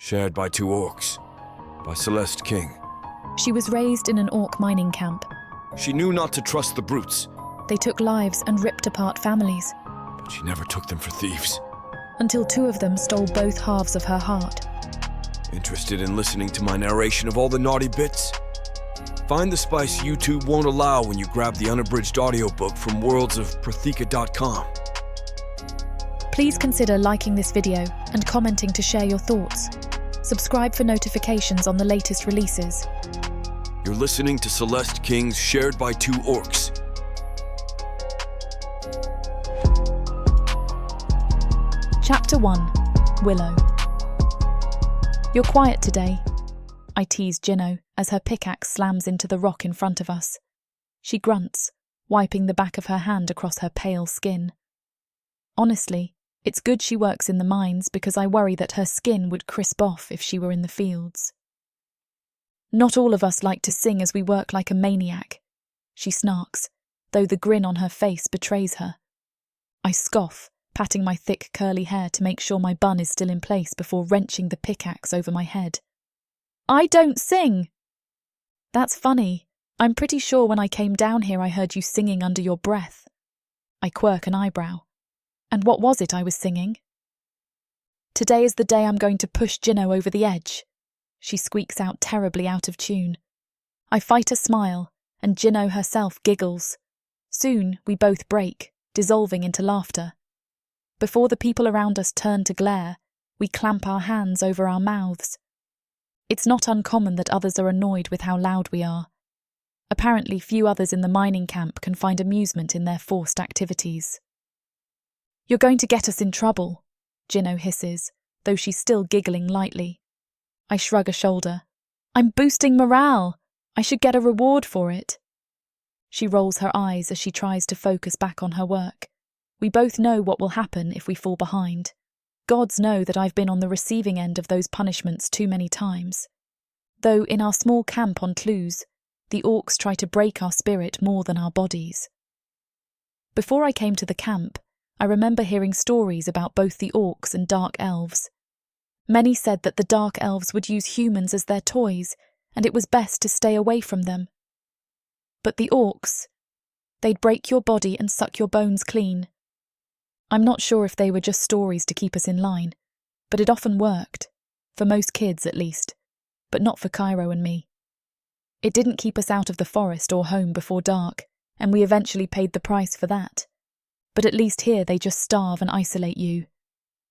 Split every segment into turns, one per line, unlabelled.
Shared by two orcs. By Celeste King.
She was raised in an orc mining camp.
She knew not to trust the brutes.
They took lives and ripped apart families.
But she never took them for thieves.
Until two of them stole both halves of her heart.
Interested in listening to my narration of all the naughty bits? Find the spice YouTube won't allow when you grab the unabridged audiobook from Worlds of Protheka.com.
Please consider liking this video and commenting to share your thoughts. Subscribe for notifications on the latest releases.
You're listening to Celeste King's Shared by Two Orcs.
Chapter 1. Willow. You're quiet today, I tease Jinno as her pickaxe slams into the rock in front of us. She grunts, wiping the back of her hand across her pale skin. Honestly, it's good she works in the mines because I worry that her skin would crisp off if she were in the fields. Not all of us like to sing as we work like a maniac, she snarks, though the grin on her face betrays her. I scoff, patting my thick curly hair to make sure my bun is still in place before wrenching the pickaxe over my head. I don't sing! That's funny. I'm pretty sure when I came down here I heard you singing under your breath. I quirk an eyebrow. And what was it I was singing? Today is the day I'm going to push Jinno over the edge. She squeaks out terribly out of tune. I fight a smile, and Jinno herself giggles. Soon we both break, dissolving into laughter. Before the people around us turn to glare, we clamp our hands over our mouths. It's not uncommon that others are annoyed with how loud we are. Apparently few others in the mining camp can find amusement in their forced activities. You're going to get us in trouble, Jinno hisses, though she's still giggling lightly. I shrug a shoulder. I'm boosting morale. I should get a reward for it. She rolls her eyes as she tries to focus back on her work. We both know what will happen if we fall behind. Gods know that I've been on the receiving end of those punishments too many times. Though in our small camp on Clues, the orcs try to break our spirit more than our bodies. Before I came to the camp, I remember hearing stories about both the orcs and dark elves. Many said that the dark elves would use humans as their toys, and it was best to stay away from them. But the orcs, they'd break your body and suck your bones clean. I'm not sure if they were just stories to keep us in line, but it often worked, for most kids at least, but not for Cairo and me. It didn't keep us out of the forest or home before dark, and we eventually paid the price for that. But at least here they just starve and isolate you.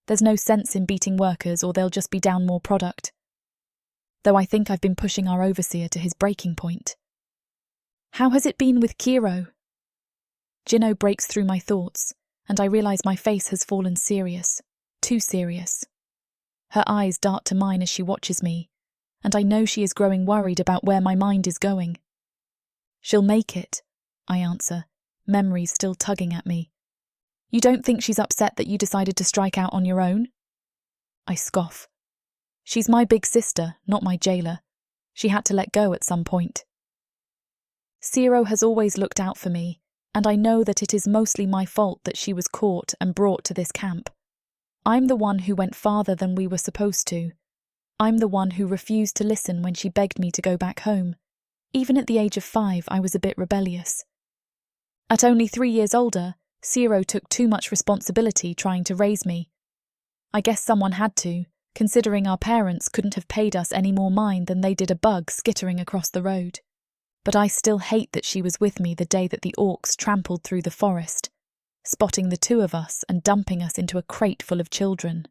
There's no sense in beating workers or they'll just be down more product. Though I think I've been pushing our overseer to his breaking point. How has it been with Kiro? Jinno breaks through my thoughts, and I realise my face has fallen serious, too serious. Her eyes dart to mine as she watches me, and I know she is growing worried about where my mind is going. She'll make it, I answer, memories still tugging at me. You don't think she's upset that you decided to strike out on your own? I scoff. She's my big sister, not my jailer. She had to let go at some point. Ciro has always looked out for me, and I know that it is mostly my fault that she was caught and brought to this camp. I'm the one who went farther than we were supposed to. I'm the one who refused to listen when she begged me to go back home. Even at the age of 5, I was a bit rebellious. At only 3 years older, Ciro took too much responsibility trying to raise me. I guess someone had to, considering our parents couldn't have paid us any more mind than they did a bug skittering across the road. But I still hate that she was with me the day that the orcs trampled through the forest, spotting the two of us and dumping us into a crate full of children.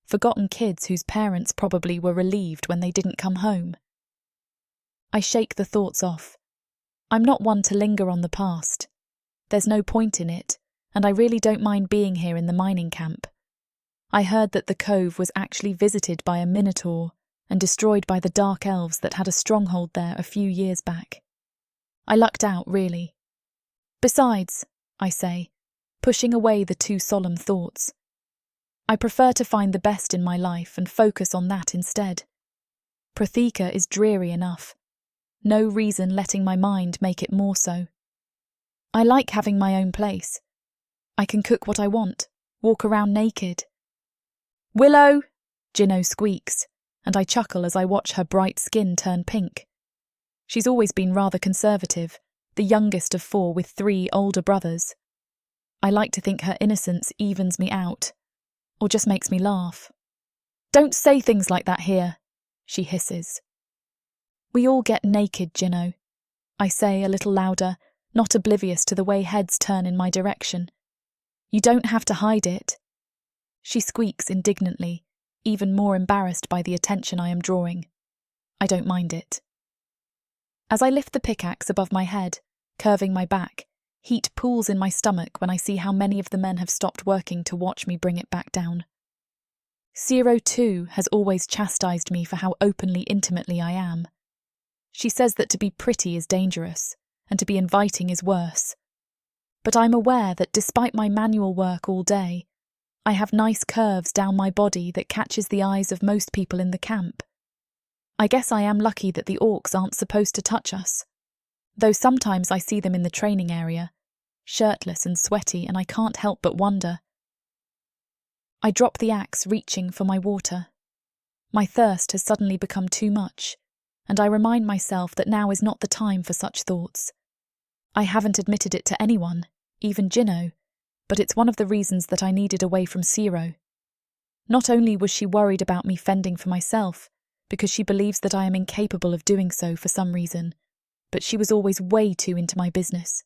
Forgotten kids whose parents probably were relieved when they didn't come home. I shake the thoughts off. I'm not one to linger on the past. There's no point in it, and I really don't mind being here in the mining camp. I heard that the cove was actually visited by a minotaur and destroyed by the dark elves that had a stronghold there a few years back. I lucked out, really. Besides, I say, pushing away the too solemn thoughts, I prefer to find the best in my life and focus on that instead. Protheka is dreary enough. No reason letting my mind make it more so. I like having my own place. I can cook what I want, walk around naked. Willow, Jinno squeaks, and I chuckle as I watch her bright skin turn pink. She's always been rather conservative, the youngest of 4 with 3 older brothers. I like to think her innocence evens me out, or just makes me laugh. "Don't say things like that here," she hisses. "We all get naked, Gino," I say a little louder, not oblivious to the way heads turn in my direction. "You don't have to hide it." She squeaks indignantly, even more embarrassed by the attention I am drawing. I don't mind it. As I lift the pickaxe above my head, curving my back, heat pools in my stomach when I see how many of the men have stopped working to watch me bring it back down. Zero, too, has always chastised me for how openly intimately I am. She says that to be pretty is dangerous, and to be inviting is worse. But I'm aware that despite my manual work all day, I have nice curves down my body that catches the eyes of most people in the camp. I guess I am lucky that the Orcs aren't supposed to touch us, though sometimes I see them in the training area, shirtless and sweaty, and I can't help but wonder. I drop the axe, reaching for my water. My thirst has suddenly become too much, and I remind myself that now is not the time for such thoughts. I haven't admitted it to anyone, even Gino, but it's one of the reasons that I needed away from Zero. Not only was she worried about me fending for myself, because she believes that I am incapable of doing so for some reason, but she was always way too into my business.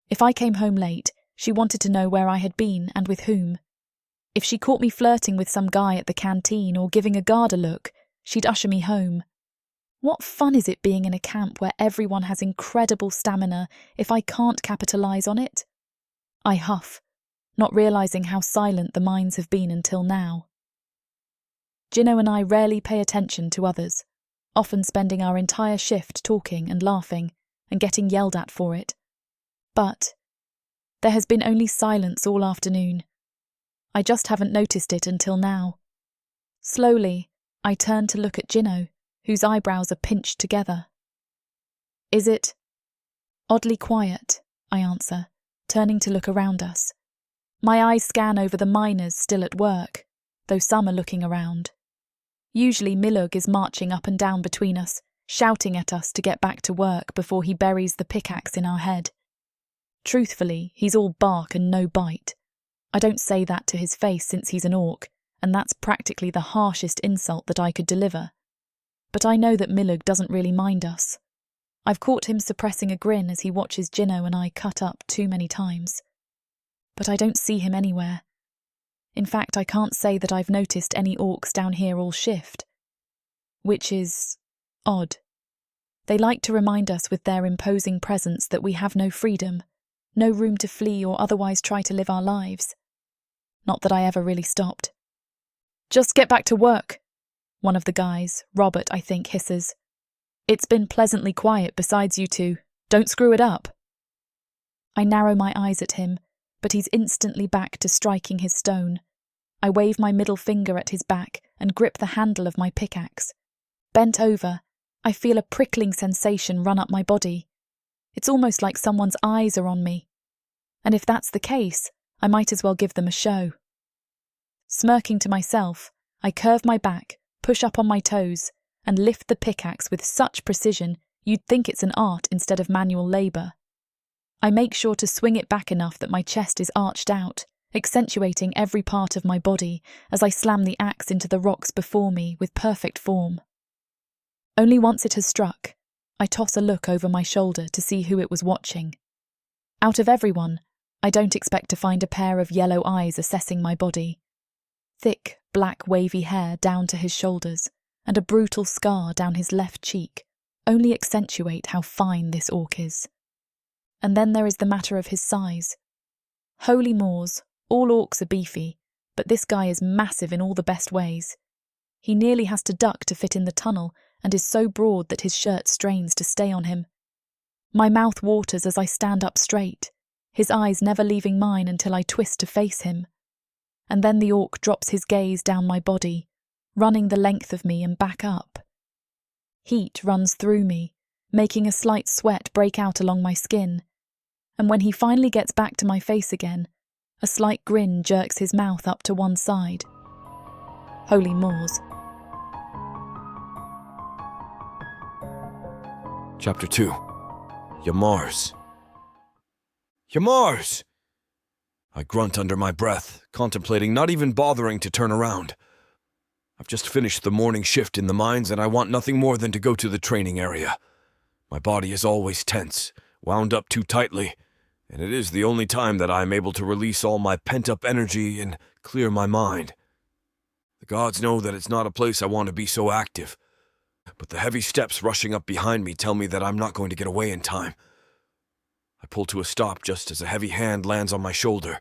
If I came home late, she wanted to know where I had been and with whom. If she caught me flirting with some guy at the canteen or giving a guard a look, she'd usher me home. What fun is it being in a camp where everyone has incredible stamina if I can't capitalise on it? I huff, not realising how silent the mines have been until now. Gino and I rarely pay attention to others, often spending our entire shift talking and laughing and getting yelled at for it. But there has been only silence all afternoon. I just haven't noticed it until now. Slowly, I turn to look at Gino, whose eyebrows are pinched together. "Is it?" "Oddly quiet," I answer, turning to look around us. My eyes scan over the miners still at work, though some are looking around. Usually Milo is marching up and down between us, shouting at us to get back to work before he buries the pickaxe in our head. Truthfully, he's all bark and no bite. I don't say that to his face since he's an orc, and that's practically the harshest insult that I could deliver. But I know that Milo doesn't really mind us. I've caught him suppressing a grin as he watches Gino and I cut up too many times. But I don't see him anywhere. In fact, I can't say that I've noticed any orcs down here all shift. Which is odd. They like to remind us with their imposing presence that we have no freedom, no room to flee or otherwise try to live our lives. Not that I ever really stopped. "Just get back to work," one of the guys, Robert I think, hisses. "It's been pleasantly quiet besides you two. Don't screw it up." I narrow my eyes at him, but he's instantly back to striking his stone. I wave my middle finger at his back and grip the handle of my pickaxe. Bent over, I feel a prickling sensation run up my body. It's almost like someone's eyes are on me. And if that's the case, I might as well give them a show. Smirking to myself, I curve my back, push up on my toes, and lift the pickaxe with such precision you'd think it's an art instead of manual labour. I make sure to swing it back enough that my chest is arched out, accentuating every part of my body as I slam the axe into the rocks before me with perfect form. Only once it has struck, I toss a look over my shoulder to see who it was watching. Out of everyone, I don't expect to find a pair of yellow eyes assessing my body. Thick, black wavy hair down to his shoulders and a brutal scar down his left cheek only accentuate how fine this orc is. And then there is the matter of his size. Holy Moors, all orcs are beefy, but this guy is massive in all the best ways. He nearly has to duck to fit in the tunnel and is so broad that his shirt strains to stay on him. My mouth waters as I stand up straight, his eyes never leaving mine until I twist to face him. And then the orc drops his gaze down my body, running the length of me and back up. Heat runs through me, making a slight sweat break out along my skin, and when he finally gets back to my face again, a slight grin jerks his mouth up to one side. Holy Moors.
Chapter 2. Yamars. Yamars! I grunt under my breath, contemplating not even bothering to turn around. I've just finished the morning shift in the mines and I want nothing more than to go to the training area. My body is always tense, wound up too tightly, and it is the only time that I am able to release all my pent-up energy and clear my mind. The gods know that it's not a place I want to be so active, but the heavy steps rushing up behind me tell me that I'm not going to get away in time. I pull to a stop just as a heavy hand lands on my shoulder.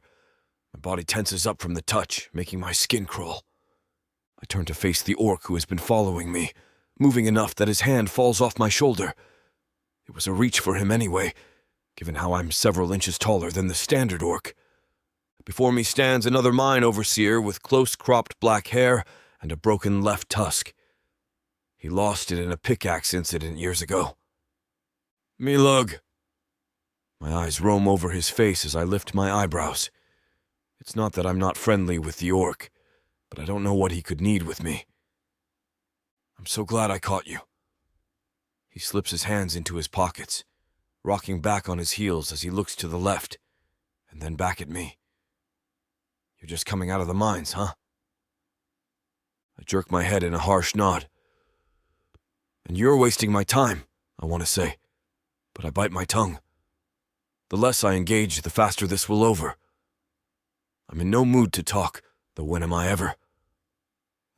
My body tenses up from the touch, making my skin crawl. I turn to face the orc who has been following me, moving enough that his hand falls off my shoulder. It was a reach for him anyway, given how I'm several inches taller than the standard orc. Before me stands another mine overseer with close-cropped black hair and a broken left tusk. He lost it in a pickaxe incident years ago. Milug. My eyes roam over his face as I lift my eyebrows. It's not that I'm not friendly with the orc, but I don't know what he could need with me. I'm so glad I caught you. He slips his hands into his pockets, rocking back on his heels as he looks to the left, and then back at me. You're just coming out of the mines, huh? I jerk my head in a harsh nod. And you're wasting my time, I want to say, but I bite my tongue. The less I engage, the faster this will over. I'm in no mood to talk, though when am I ever?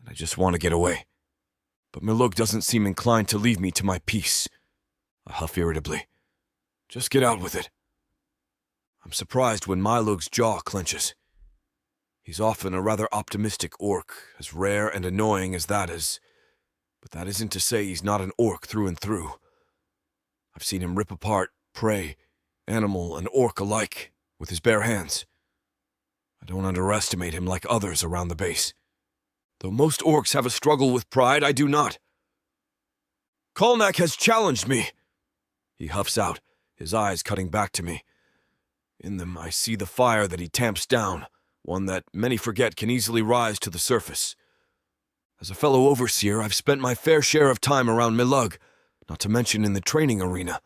And I just want to get away. But Miluk doesn't seem inclined to leave me to my peace. I huff irritably. Just get out with it. I'm surprised when Milo's jaw clenches. He's often a rather optimistic orc, as rare and annoying as that is. But that isn't to say he's not an orc through and through. I've seen him rip apart prey, animal and orc alike, with his bare hands. I don't underestimate him like others around the base. Though most orcs have a struggle with pride, I do not. Kalnak has challenged me, he huffs out, his eyes cutting back to me. In them I see the fire that he tamps down, one that many forget can easily rise to the surface. As a fellow overseer, I've spent my fair share of time around Milug, not to mention in the training arena.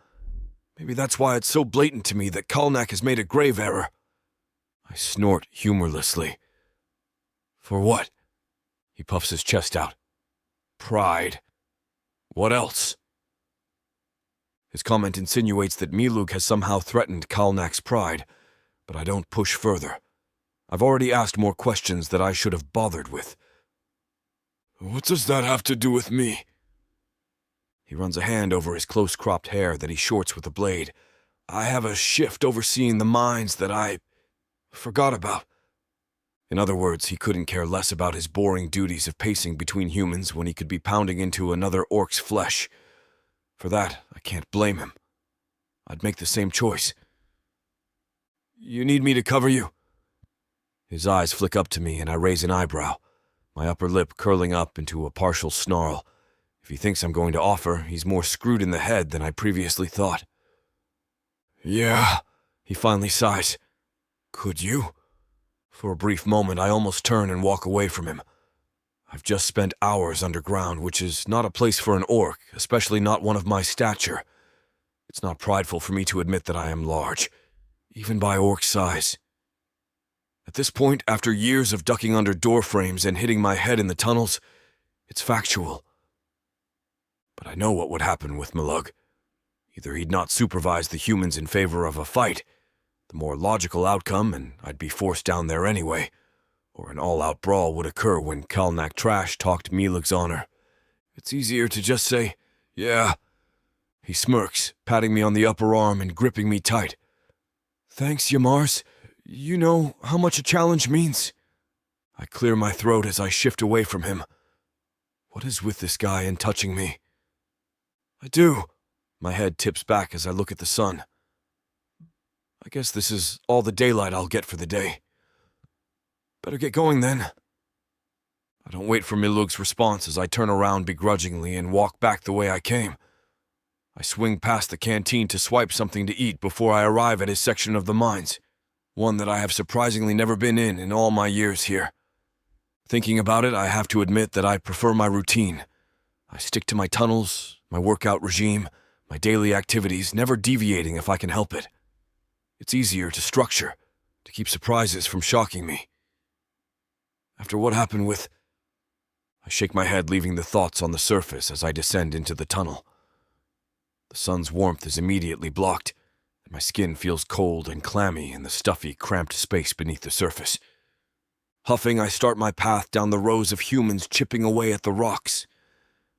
Maybe that's why it's so blatant to me that Kalnak has made a grave error. I snort humorlessly. For what? He puffs his chest out. Pride. What else? His comment insinuates that Milug has somehow threatened Kalnak's pride, but I don't push further. I've already asked more questions that I should have bothered with. What does that have to do with me? He runs a hand over his close-cropped hair that he shorts with a blade. I have a shift overseeing the mines that I forgot about. In other words, he couldn't care less about his boring duties of pacing between humans when he could be pounding into another orc's flesh. For that, I can't blame him. I'd make the same choice. You need me to cover you? His eyes flick up to me and I raise an eyebrow, my upper lip curling up into a partial snarl. If he thinks I'm going to offer, he's more screwed in the head than I previously thought. Yeah, he finally sighs. Could you? For a brief moment, I almost turn and walk away from him. I've just spent hours underground, which is not a place for an orc, especially not one of my stature. It's not prideful for me to admit that I am large, even by orc size. At this point, after years of ducking under door frames and hitting my head in the tunnels, it's factual. But I know what would happen with Milug. Either he'd not supervise the humans in favor of a fight, the more logical outcome, and I'd be forced down there anyway, or an all-out brawl would occur when Kalnak Trash talked Milug's honor. It's easier to just say, yeah. He smirks, patting me on the upper arm and gripping me tight. Thanks, Yamars. You know how much a challenge means. I clear my throat as I shift away from him. What is with this guy and touching me? I do. My head tips back as I look at the sun. I guess this is all the daylight I'll get for the day. Better get going then. I don't wait for Milug's response as I turn around begrudgingly and walk back the way I came. I swing past the canteen to swipe something to eat before I arrive at his section of the mines, one that I have surprisingly never been in all my years here. Thinking about it, I have to admit that I prefer my routine. I stick to my tunnels, my workout regime, my daily activities never deviating if I can help it. It's easier to structure, to keep surprises from shocking me. After what happened with... I shake my head, leaving the thoughts on the surface as I descend into the tunnel. The sun's warmth is immediately blocked, and my skin feels cold and clammy in the stuffy, cramped space beneath the surface. Huffing, I start my path down the rows of humans chipping away at the rocks.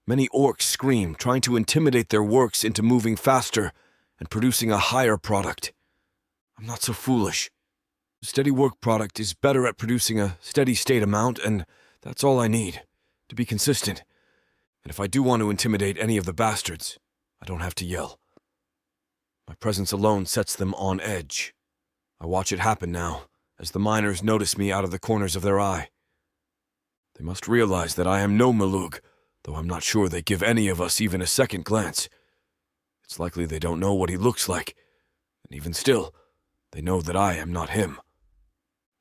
Many orcs scream, trying to intimidate their works into moving faster and producing a higher product. I'm not so foolish. A steady work product is better at producing a steady state amount, and that's all I need, to be consistent. And if I do want to intimidate any of the bastards, I don't have to yell. My presence alone sets them on edge. I watch it happen now, as the miners notice me out of the corners of their eye. They must realize that I am no Malug, though I'm not sure they give any of us even a second glance. It's likely they don't know what he looks like, and even still, they know that I am not him.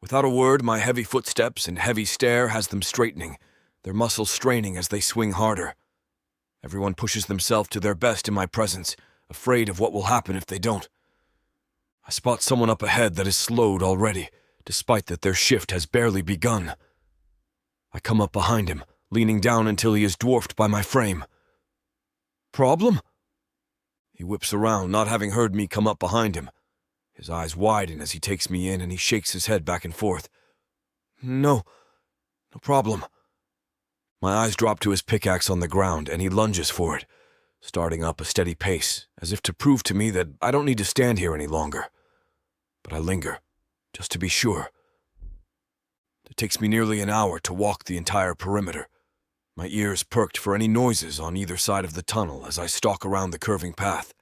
Without a word, my heavy footsteps and heavy stare has them straightening, their muscles straining as they swing harder. Everyone pushes themselves to their best in my presence, afraid of what will happen if they don't. I spot someone up ahead that is slowed already, despite that their shift has barely begun. I come up behind him, leaning down until he is dwarfed by my frame. Problem? He whips around, not having heard me come up behind him. His eyes widen as he takes me in, and he shakes his head back and forth. No problem. My eyes drop to his pickaxe on the ground, and he lunges for it, starting up a steady pace, as if to prove to me that I don't need to stand here any longer. But I linger, just to be sure. It takes me nearly an hour to walk the entire perimeter, my ears perked for any noises on either side of the tunnel as I stalk around the curving path.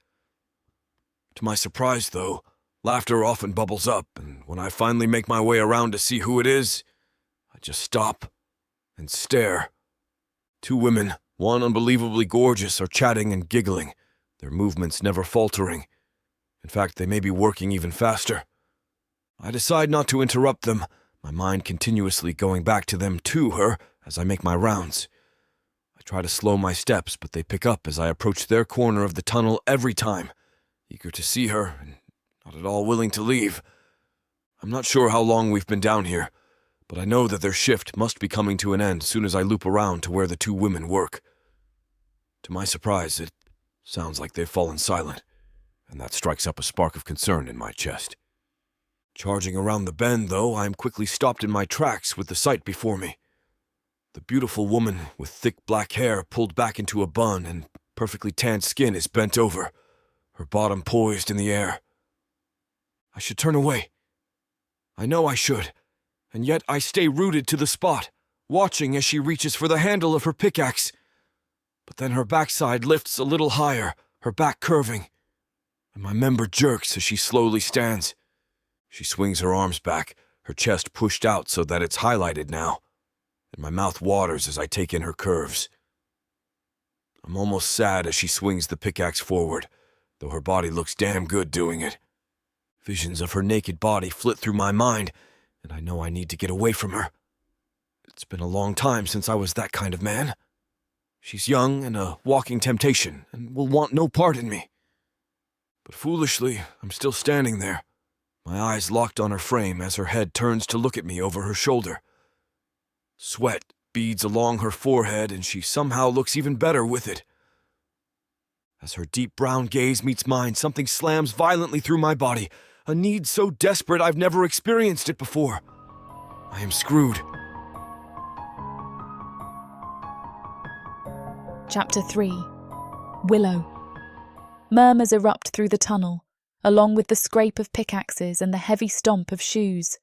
To my surprise, though, laughter often bubbles up, and when I finally make my way around to see who it is, I just stop and stare. Two women, one unbelievably gorgeous, are chatting and giggling, their movements never faltering. In fact, they may be working even faster. I decide not to interrupt them, my mind continuously going back to them to her as I make my rounds. I try to slow my steps, but they pick up as I approach their corner of the tunnel every time, eager to see her and not at all willing to leave. I'm not sure how long we've been down here, but I know that their shift must be coming to an end soon as I loop around to where the two women work. To my surprise, it sounds like they've fallen silent, and that strikes up a spark of concern in my chest. Charging around the bend, though, I am quickly stopped in my tracks with the sight before me. The beautiful woman with thick black hair pulled back into a bun and perfectly tanned skin is bent over, her bottom poised in the air. I should turn away. I know I should, and yet I stay rooted to the spot, watching as she reaches for the handle of her pickaxe. But then her backside lifts a little higher, her back curving, and my member jerks as she slowly stands. She swings her arms back, her chest pushed out so that it's highlighted now, and my mouth waters as I take in her curves. I'm almost sad as she swings the pickaxe forward, though her body looks damn good doing it. Visions of her naked body flit through my mind, and I know I need to get away from her. It's been a long time since I was that kind of man. She's young and a walking temptation, and will want no part in me. But foolishly, I'm still standing there, my eyes locked on her frame as her head turns to look at me over her shoulder. Sweat beads along her forehead, and she somehow looks even better with it. As her deep brown gaze meets mine, something slams violently through my body, a need so desperate I've never experienced it before. I am screwed.
Chapter 3. Willow. Murmurs erupt through the tunnel, along with the scrape of pickaxes and the heavy stomp of shoes.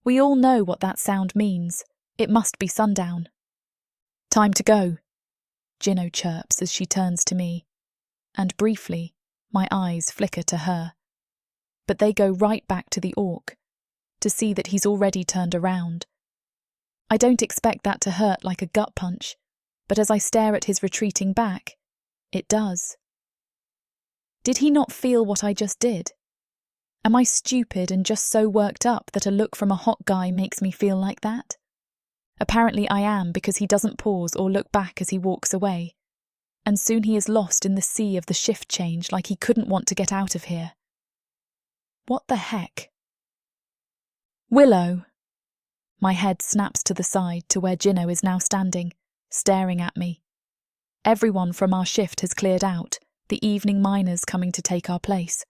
We all know what that sound means. It must be sundown. Time to go, Jinno chirps as she turns to me, and briefly, my eyes flicker to her. But they go right back to the orc, to see that he's already turned around. I don't expect that to hurt like a gut punch, but as I stare at his retreating back, it does. Did he not feel what I just did? Am I stupid and just so worked up that a look from a hot guy makes me feel like that? Apparently I am, because he doesn't pause or look back as he walks away. and soon he is lost in the sea of the shift change like he couldn't want to get out of here. What the heck? Willow! My head snaps to the side to where Jinno is now standing, staring at me. Everyone from our shift has cleared out, the evening miners coming to take our place.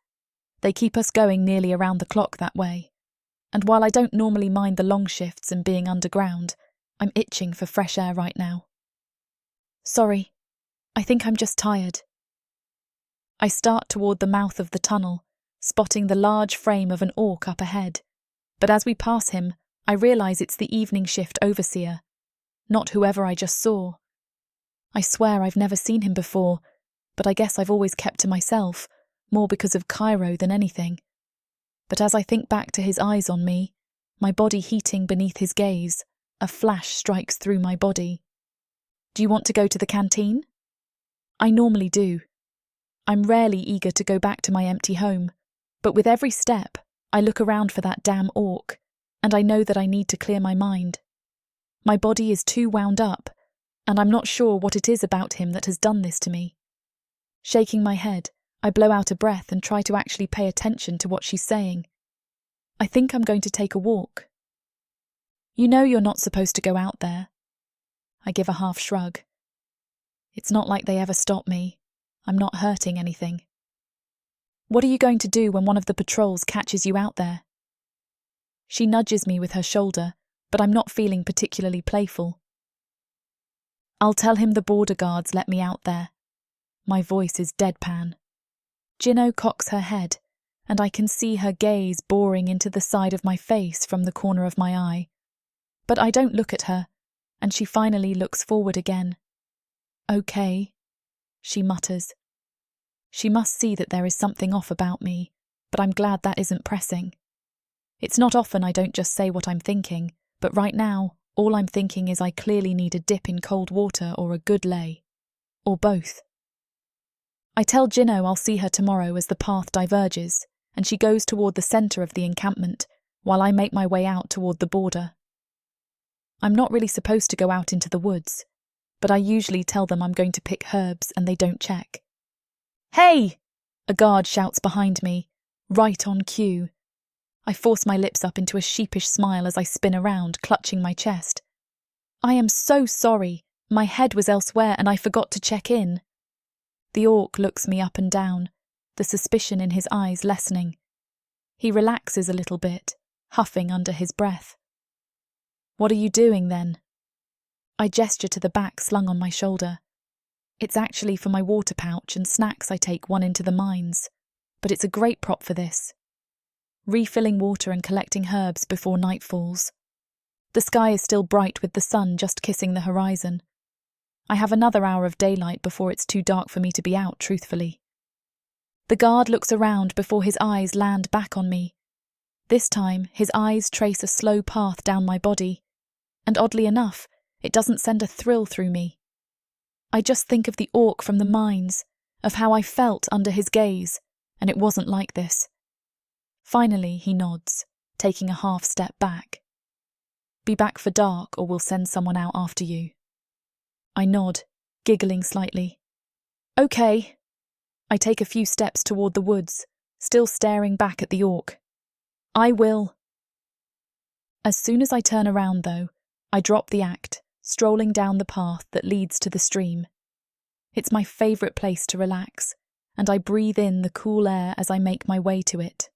They keep us going nearly around the clock that way. And while I don't normally mind the long shifts and being underground, I'm itching for fresh air right now. Sorry, I think I'm just tired. I start toward the mouth of the tunnel, spotting the large frame of an orc up ahead. But as we pass him, I realise it's the evening shift overseer, not whoever I just saw. I swear I've never seen him before, but I guess I've always kept to myself, more because of Cairo than anything. But as I think back to his eyes on me, my body heating beneath his gaze, a flash strikes through my body. Do you want to go to the canteen? I normally do. I'm rarely eager to go back to my empty home, but with every step, I look around for that damn orc, and I know that I need to clear my mind. My body is too wound up, and I'm not sure what it is about him that has done this to me. Shaking my head, I blow out a breath and try to actually pay attention to what she's saying. I think I'm going to take a walk. You know you're not supposed to go out there. I give a half shrug. It's not like they ever stop me. I'm not hurting anything. What are you going to do when one of the patrols catches you out there? She nudges me with her shoulder, but I'm not feeling particularly playful. I'll tell him the border guards let me out there. My voice is deadpan. Jinno cocks her head, and I can see her gaze boring into the side of my face from the corner of my eye. But I don't look at her, and she finally looks forward again. Okay, she mutters. She must see that there is something off about me, but I'm glad that isn't pressing. It's not often I don't just say what I'm thinking, but right now, all I'm thinking is I clearly need a dip in cold water or a good lay. Or both. I tell Jinno I'll see her tomorrow as the path diverges, and she goes toward the centre of the encampment, while I make my way out toward the border. I'm not really supposed to go out into the woods, but I usually tell them I'm going to pick herbs and they don't check. Hey! A guard shouts behind me, right on cue. I force my lips up into a sheepish smile as I spin around, clutching my chest. I am so sorry. My head was elsewhere and I forgot to check in. The orc looks me up and down, the suspicion in his eyes lessening. He relaxes a little bit, huffing under his breath. What are you doing then? I gesture to the bag slung on my shoulder. It's actually for my water pouch and snacks I take one into the mines, but it's a great prop for this. Refilling water and collecting herbs before night falls. The sky is still bright with the sun just kissing the horizon. I have another hour of daylight before it's too dark for me to be out, truthfully. The guard looks around before his eyes land back on me. This time, his eyes trace a slow path down my body, and oddly enough, it doesn't send a thrill through me. I just think of the orc from the mines, of how I felt under his gaze, and it wasn't like this. Finally, he nods, taking a half step back. Be back for dark or we'll send someone out after you. I nod, giggling slightly. Okay. I take a few steps toward the woods, still staring back at the orc. I will. As soon as I turn around, though, I drop the act, strolling down the path that leads to the stream. It's my favourite place to relax, and I breathe in the cool air as I make my way to it.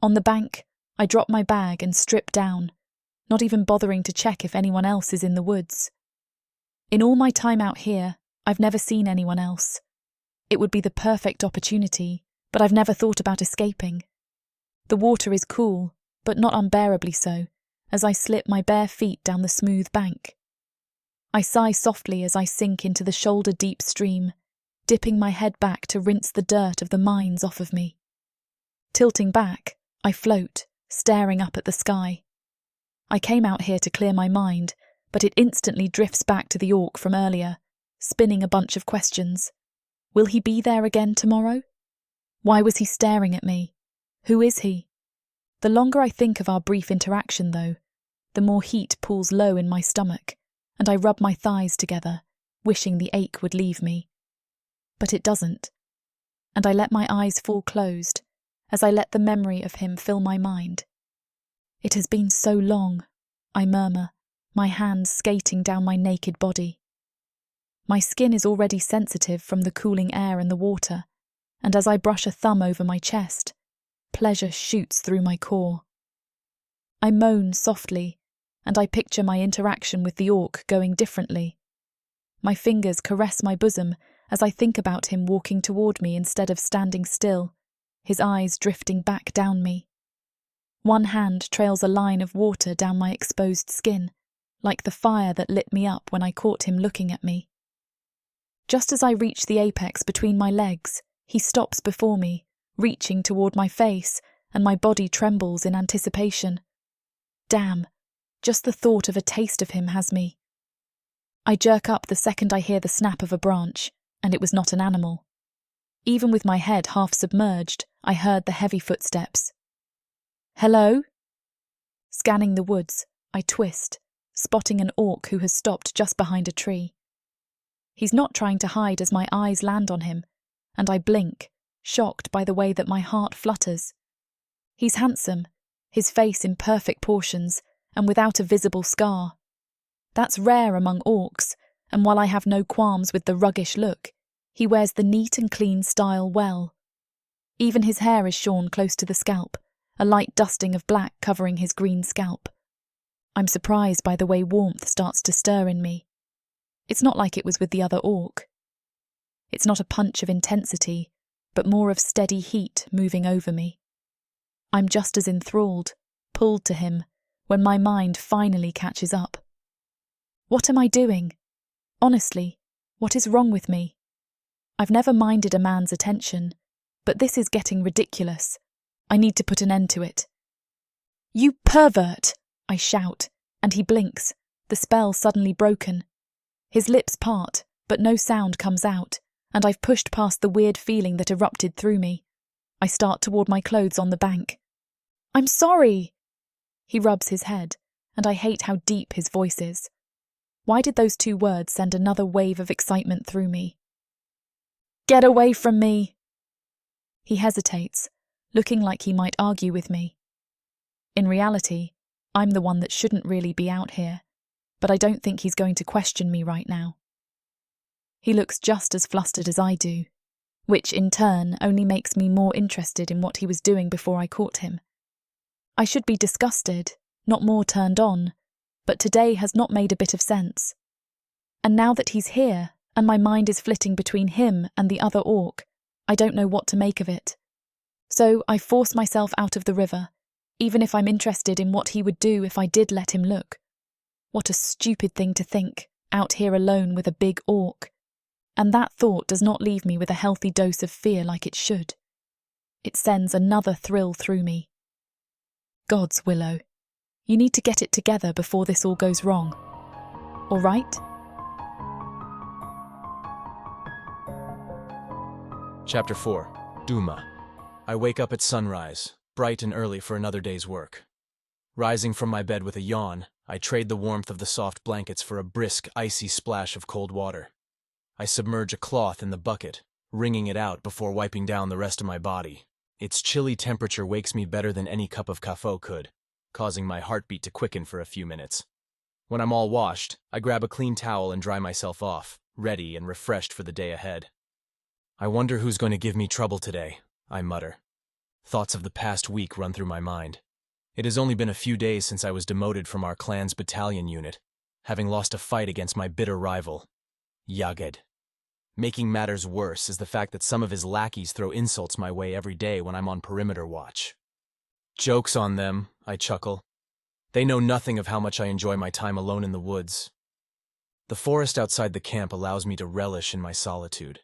On the bank, I drop my bag and strip down, not even bothering to check if anyone else is in the woods. In all my time out here, I've never seen anyone else. It would be the perfect opportunity, but I've never thought about escaping. The water is cool, but not unbearably so, as I slip my bare feet down the smooth bank. I sigh softly as I sink into the shoulder-deep stream, dipping my head back to rinse the dirt of the mines off of me. Tilting back, I float, staring up at the sky. I came out here to clear my mind, but it instantly drifts back to the orc from earlier, spinning a bunch of questions. Will he be there again tomorrow? Why was he staring at me? Who is he? The longer I think of our brief interaction, though, the more heat pools low in my stomach, and I rub my thighs together, wishing the ache would leave me. but it doesn't. And I let my eyes fall closed as I let the memory of him fill my mind. It has been so long, I murmur, my hands skating down my naked body. My skin is already sensitive from the cooling air and the water, and as I brush a thumb over my chest, pleasure shoots through my core. I moan softly, and I picture my interaction with the orc going differently. My fingers caress my bosom as I think about him walking toward me instead of standing still, his eyes drifting back down me. One hand trails a line of water down my exposed skin, like the fire that lit me up when I caught him looking at me. Just as I reach the apex between my legs, he stops before me, reaching toward my face, and my body trembles in anticipation. Damn, just the thought of a taste of him has me. I jerk up the second I hear the snap of a branch, and it was not an animal. Even with my head half submerged, I heard the heavy footsteps. Hello? Scanning the woods, I twist, spotting an orc who has stopped just behind a tree. He's not trying to hide as my eyes land on him, and I blink, shocked by the way that my heart flutters. He's handsome, his face in perfect portions, and without a visible scar. That's rare among orcs, and while I have no qualms with the ruggish look, he wears the neat and clean style well. Even his hair is shorn close to the scalp, a light dusting of black covering his green scalp. I'm surprised by the way warmth starts to stir in me. It's not like it was with the other orc. It's not a punch of intensity, but more of steady heat moving over me. I'm just as enthralled, pulled to him, when my mind finally catches up. What am I doing? Honestly, what is wrong with me? I've never minded a man's attention, but this is getting ridiculous. I need to put an end to it. You pervert! I shout, and he blinks, the spell suddenly broken. His lips part, but no sound comes out, and I've pushed past the weird feeling that erupted through me. I start toward my clothes on the bank. I'm sorry! He rubs his head, and I hate how deep his voice is. Why did those two words send another wave of excitement through me? Get away from me! He hesitates, looking like he might argue with me. In reality, I'm the one that shouldn't really be out here, but I don't think he's going to question me right now. He looks just as flustered as I do, which in turn only makes me more interested in what he was doing before I caught him. I should be disgusted, not more turned on, but today has not made a bit of sense. And now that he's here, and my mind is flitting between him and the other orc, I don't know what to make of it. So I force myself out of the river, even if I'm interested in what he would do if I did let him look. What a stupid thing to think, out here alone with a big orc. And that thought does not leave me with a healthy dose of fear like it should. It sends another thrill through me. Gods, Willow, you need to get it together before this all goes wrong. All right?
Chapter 4. Duma. I wake up at sunrise, bright and early for another day's work. Rising from my bed with a yawn, I trade the warmth of the soft blankets for a brisk, icy splash of cold water. I submerge a cloth in the bucket, wringing it out before wiping down the rest of my body. Its chilly temperature wakes me better than any cup of café could, causing my heartbeat to quicken for a few minutes. When I'm all washed, I grab a clean towel and dry myself off, ready and refreshed for the day ahead. I wonder who's going to give me trouble today, I mutter. Thoughts of the past week run through my mind. It has only been a few days since I was demoted from our clan's battalion unit, having lost a fight against my bitter rival, Yaged. Making matters worse is the fact that some of his lackeys throw insults my way every day when I'm on perimeter watch. Joke's on them, I chuckle. They know nothing of how much I enjoy my time alone in the woods. The forest outside the camp allows me to relish in my solitude.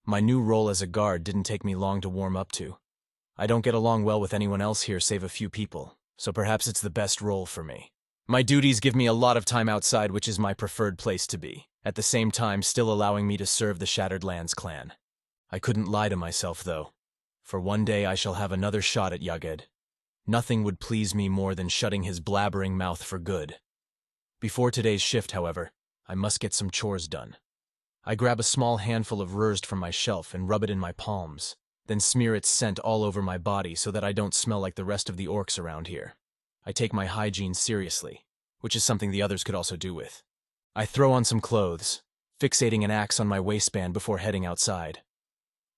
My new role as a guard didn't take me long to warm up to. I don't get along well with anyone else here save a few people, so perhaps it's the best role for me. My duties give me a lot of time outside, which is my preferred place to be, at the same time still allowing me to serve the Shattered Lands clan. I couldn't lie to myself, though, for one day I shall have another shot at Yaged. Nothing would please me more than shutting his blabbering mouth for good. Before today's shift, however, I must get some chores done. I grab a small handful of wurst from my shelf and rub it in my palms, then smear its scent all over my body so that I don't smell like the rest of the orcs around here. I take my hygiene seriously, which is something the others could also do with. I throw on some clothes, fixating an axe on my waistband before heading outside.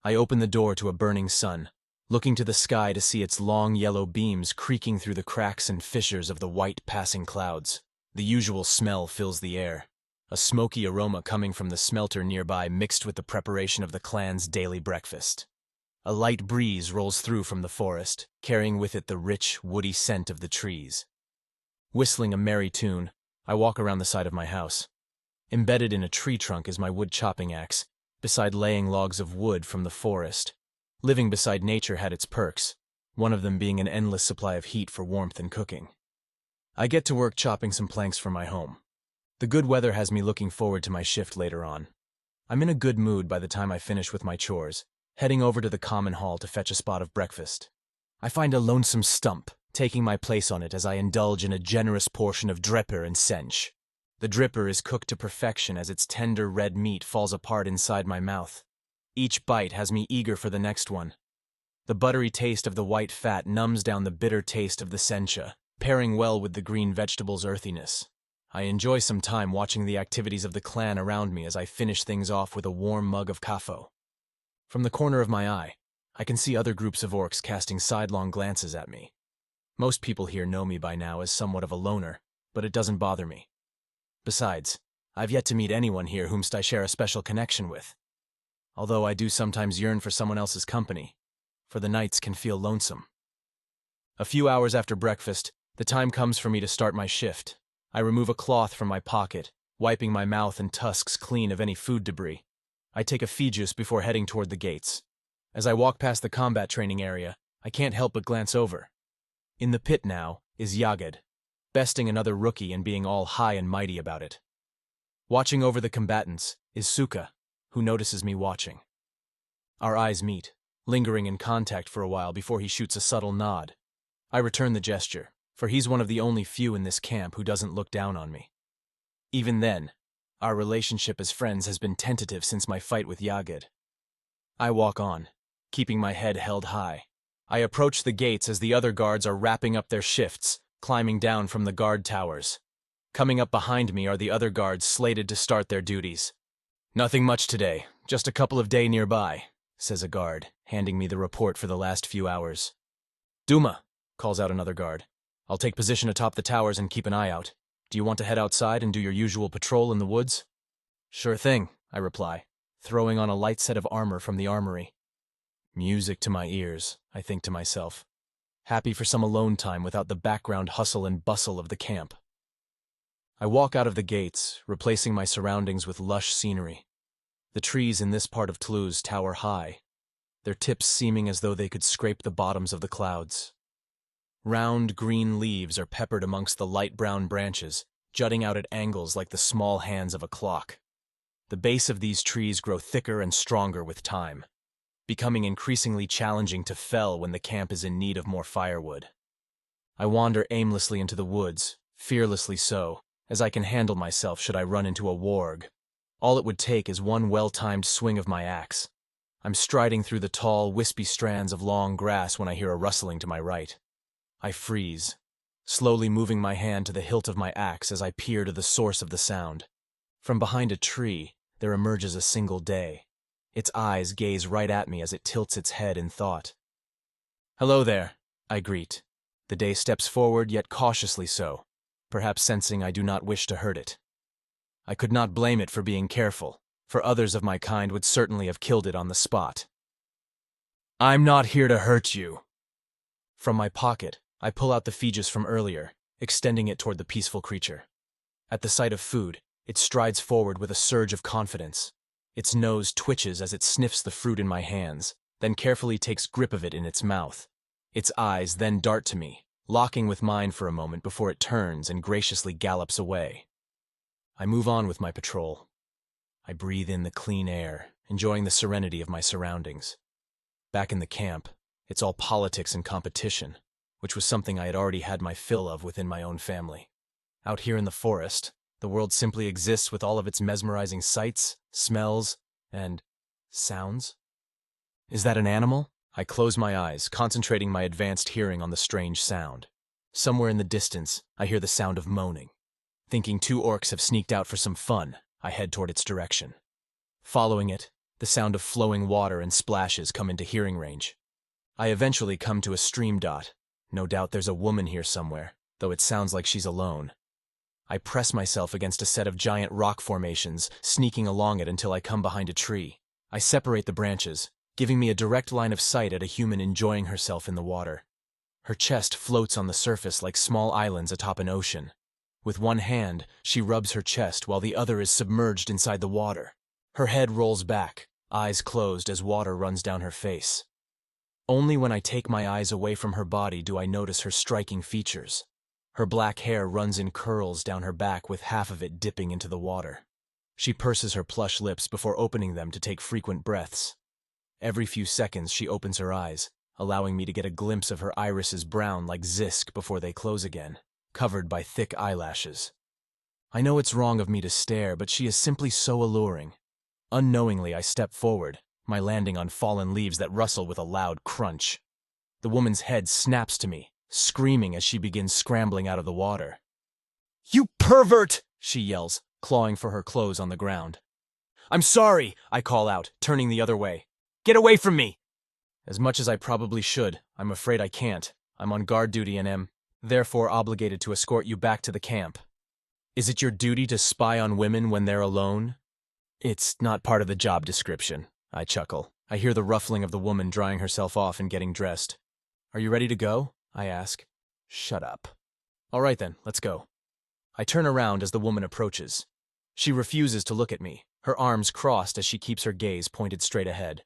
I open the door to a burning sun, looking to the sky to see its long yellow beams creaking through the cracks and fissures of the white passing clouds. The usual smell fills the air, a smoky aroma coming from the smelter nearby mixed with the preparation of the clan's daily breakfast. A light breeze rolls through from the forest, carrying with it the rich, woody scent of the trees. Whistling a merry tune, I walk around the side of my house. Embedded in a tree trunk is my wood chopping axe, beside laying logs of wood from the forest. Living beside nature had its perks, one of them being an endless supply of heat for warmth and cooking. I get to work chopping some planks for my home. The good weather has me looking forward to my shift later on. I'm in a good mood by the time I finish with my chores, heading over to the common hall to fetch a spot of breakfast. I find a lonesome stump, taking my place on it as I indulge in a generous portion of drepper and sench. The dripper is cooked to perfection as its tender red meat falls apart inside my mouth. Each bite has me eager for the next one. The buttery taste of the white fat numbs down the bitter taste of the sencha, pairing well with the green vegetable's earthiness. I enjoy some time watching the activities of the clan around me as I finish things off with a warm mug of kafo. From the corner of my eye, I can see other groups of orcs casting sidelong glances at me. Most people here know me by now as somewhat of a loner, but it doesn't bother me. Besides, I've yet to meet anyone here whom I share a special connection with. Although I do sometimes yearn for someone else's company, for the nights can feel lonesome. A few hours after breakfast, the time comes for me to start my shift. I remove a cloth from my pocket, wiping my mouth and tusks clean of any food debris. I take a fee juice before heading toward the gates. As I walk past the combat training area, I can't help but glance over. In the pit now is Yaged, besting another rookie and being all high and mighty about it. Watching over the combatants is Suka, who notices me watching. Our eyes meet, lingering in contact for a while before he shoots a subtle nod. I return the gesture, for he's one of the only few in this camp who doesn't look down on me. Even then, our relationship as friends has been tentative since my fight with Yaged. I walk on, keeping my head held high. I approach the gates as the other guards are wrapping up their shifts, climbing down from the guard towers. Coming up behind me are the other guards slated to start their duties. "Nothing much today, just a couple of days nearby," says a guard, handing me the report for the last few hours. "Duma," calls out another guard. "I'll take position atop the towers and keep an eye out. Do you want to head outside and do your usual patrol in the woods?" "Sure thing," I reply, throwing on a light set of armor from the armory. Music to my ears, I think to myself. Happy for some alone time without the background hustle and bustle of the camp. I walk out of the gates, replacing my surroundings with lush scenery. The trees in this part of Toulouse tower high, their tips seeming as though they could scrape the bottoms of the clouds. Round green leaves are peppered amongst the light brown branches, jutting out at angles like the small hands of a clock. The base of these trees grow thicker and stronger with time, becoming increasingly challenging to fell when the camp is in need of more firewood. I wander aimlessly into the woods, fearlessly so, as I can handle myself should I run into a warg. All it would take is one well-timed swing of my axe. I'm striding through the tall, wispy strands of long grass when I hear a rustling to my right. I freeze, slowly moving my hand to the hilt of my axe as I peer to the source of the sound. From behind a tree, there emerges a single day. Its eyes gaze right at me as it tilts its head in thought. "Hello there," I greet. The day steps forward, yet cautiously so, perhaps sensing I do not wish to hurt it. I could not blame it for being careful, for others of my kind would certainly have killed it on the spot. "I'm not here to hurt you." From my pocket, I pull out the fetus from earlier, extending it toward the peaceful creature. At the sight of food, it strides forward with a surge of confidence. Its nose twitches as it sniffs the fruit in my hands, then carefully takes grip of it in its mouth. Its eyes then dart to me, locking with mine for a moment before it turns and graciously gallops away. I move on with my patrol. I breathe in the clean air, enjoying the serenity of my surroundings. Back in the camp, it's all politics and competition, which was something I had already had my fill of within my own family. Out here in the forest, The world simply exists with all of its mesmerizing sights, smells, and sounds. Is that an animal? I close my eyes, concentrating my advanced hearing on the strange sound. Somewhere in the distance, I hear the sound of moaning. Thinking 2 orcs have sneaked out for some fun, I head toward its direction. Following it, the sound of flowing water and splashes come into hearing range. I eventually come to a stream dot. No doubt there's a woman here somewhere, though it sounds like she's alone. I press myself against a set of giant rock formations, sneaking along it until I come behind a tree. I separate the branches, giving me a direct line of sight at a human enjoying herself in the water. Her chest floats on the surface like small islands atop an ocean. With one hand, she rubs her chest while the other is submerged inside the water. Her head rolls back, eyes closed as water runs down her face. Only when I take my eyes away from her body do I notice her striking features. Her black hair runs in curls down her back with half of it dipping into the water. She purses her plush lips before opening them to take frequent breaths. Every few seconds she opens her eyes, allowing me to get a glimpse of her irises brown like Zisk before they close again, covered by thick eyelashes. I know it's wrong of me to stare, but she is simply so alluring. Unknowingly, I step forward, my landing on fallen leaves that rustle with a loud crunch. The woman's head snaps to me, screaming as she begins scrambling out of the water. "You pervert!" she yells, clawing for her clothes on the ground. "I'm sorry," I call out, turning the other way. "Get away from me!" As much as I probably should, I'm afraid I can't. I'm on guard duty and am, therefore, obligated to escort you back to the camp. Is it your duty to spy on women when they're alone? It's not part of the job description, I chuckle. I hear the ruffling of the woman drying herself off and getting dressed. Are you ready to go? I ask. Shut up. All right then, let's go. I turn around as the woman approaches. She refuses to look at me, her arms crossed as she keeps her gaze pointed straight ahead.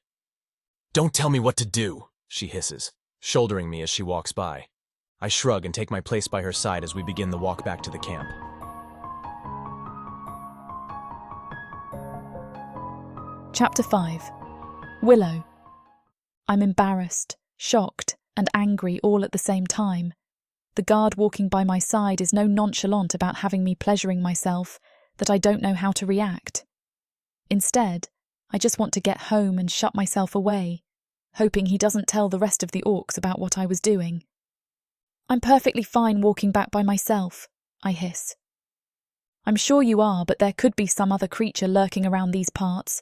Don't tell me what to do, she hisses, shouldering me as she walks by. I shrug and take my place by her side as we begin the walk back to the camp.
Chapter 5. Willow. I'm embarrassed, shocked, and angry all at the same time. The guard walking by my side is no nonchalant about having me pleasuring myself that I don't know how to react. Instead, I just want to get home and shut myself away, hoping he doesn't tell the rest of the orcs about what I was doing. I'm perfectly fine walking back by myself, I hiss. I'm sure you are, but there could be some other creature lurking around these parts.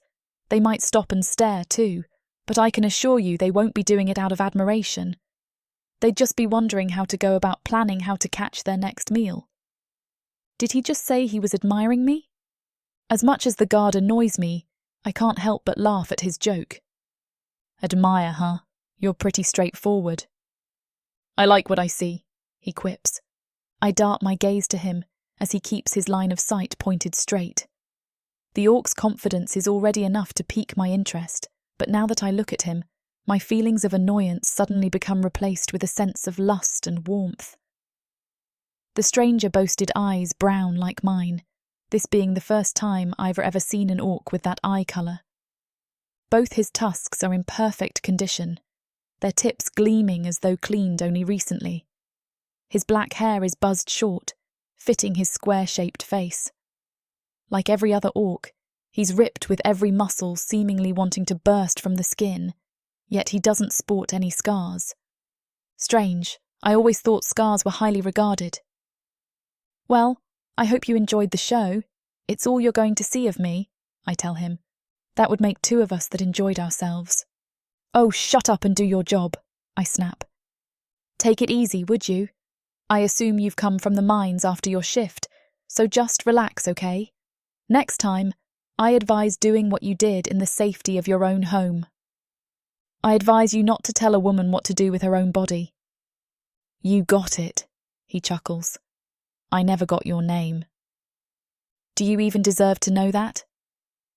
They might stop and stare too, but I can assure you they won't be doing it out of admiration. They'd just be wondering how to go about planning how to catch their next meal. Did he just say he was admiring me? As much as the guard annoys me, I can't help but laugh at his joke. Admire, huh? You're pretty straightforward. I like what I see, he quips. I dart my gaze to him as he keeps his line of sight pointed straight. The orc's confidence is already enough to pique my interest, but now that I look at him, my feelings of annoyance suddenly become replaced with a sense of lust and warmth. The stranger boasted eyes brown like mine, this being the first time I've ever seen an orc with that eye colour. Both his tusks are in perfect condition, their tips gleaming as though cleaned only recently. His black hair is buzzed short, fitting his square-shaped face. Like every other orc, he's ripped with every muscle seemingly wanting to burst from the skin, yet he doesn't sport any scars. Strange, I always thought scars were highly regarded. Well, I hope you enjoyed the show. It's all you're going to see of me, I tell him. That would make 2 of us that enjoyed ourselves. Oh, shut up and do your job, I snap. Take it easy, would you? I assume you've come from the mines after your shift, so just relax, okay? Next time, I advise doing what you did in the safety of your own home. I advise you not to tell a woman what to do with her own body. You got it, he chuckles. I never got your name. Do you even deserve to know that?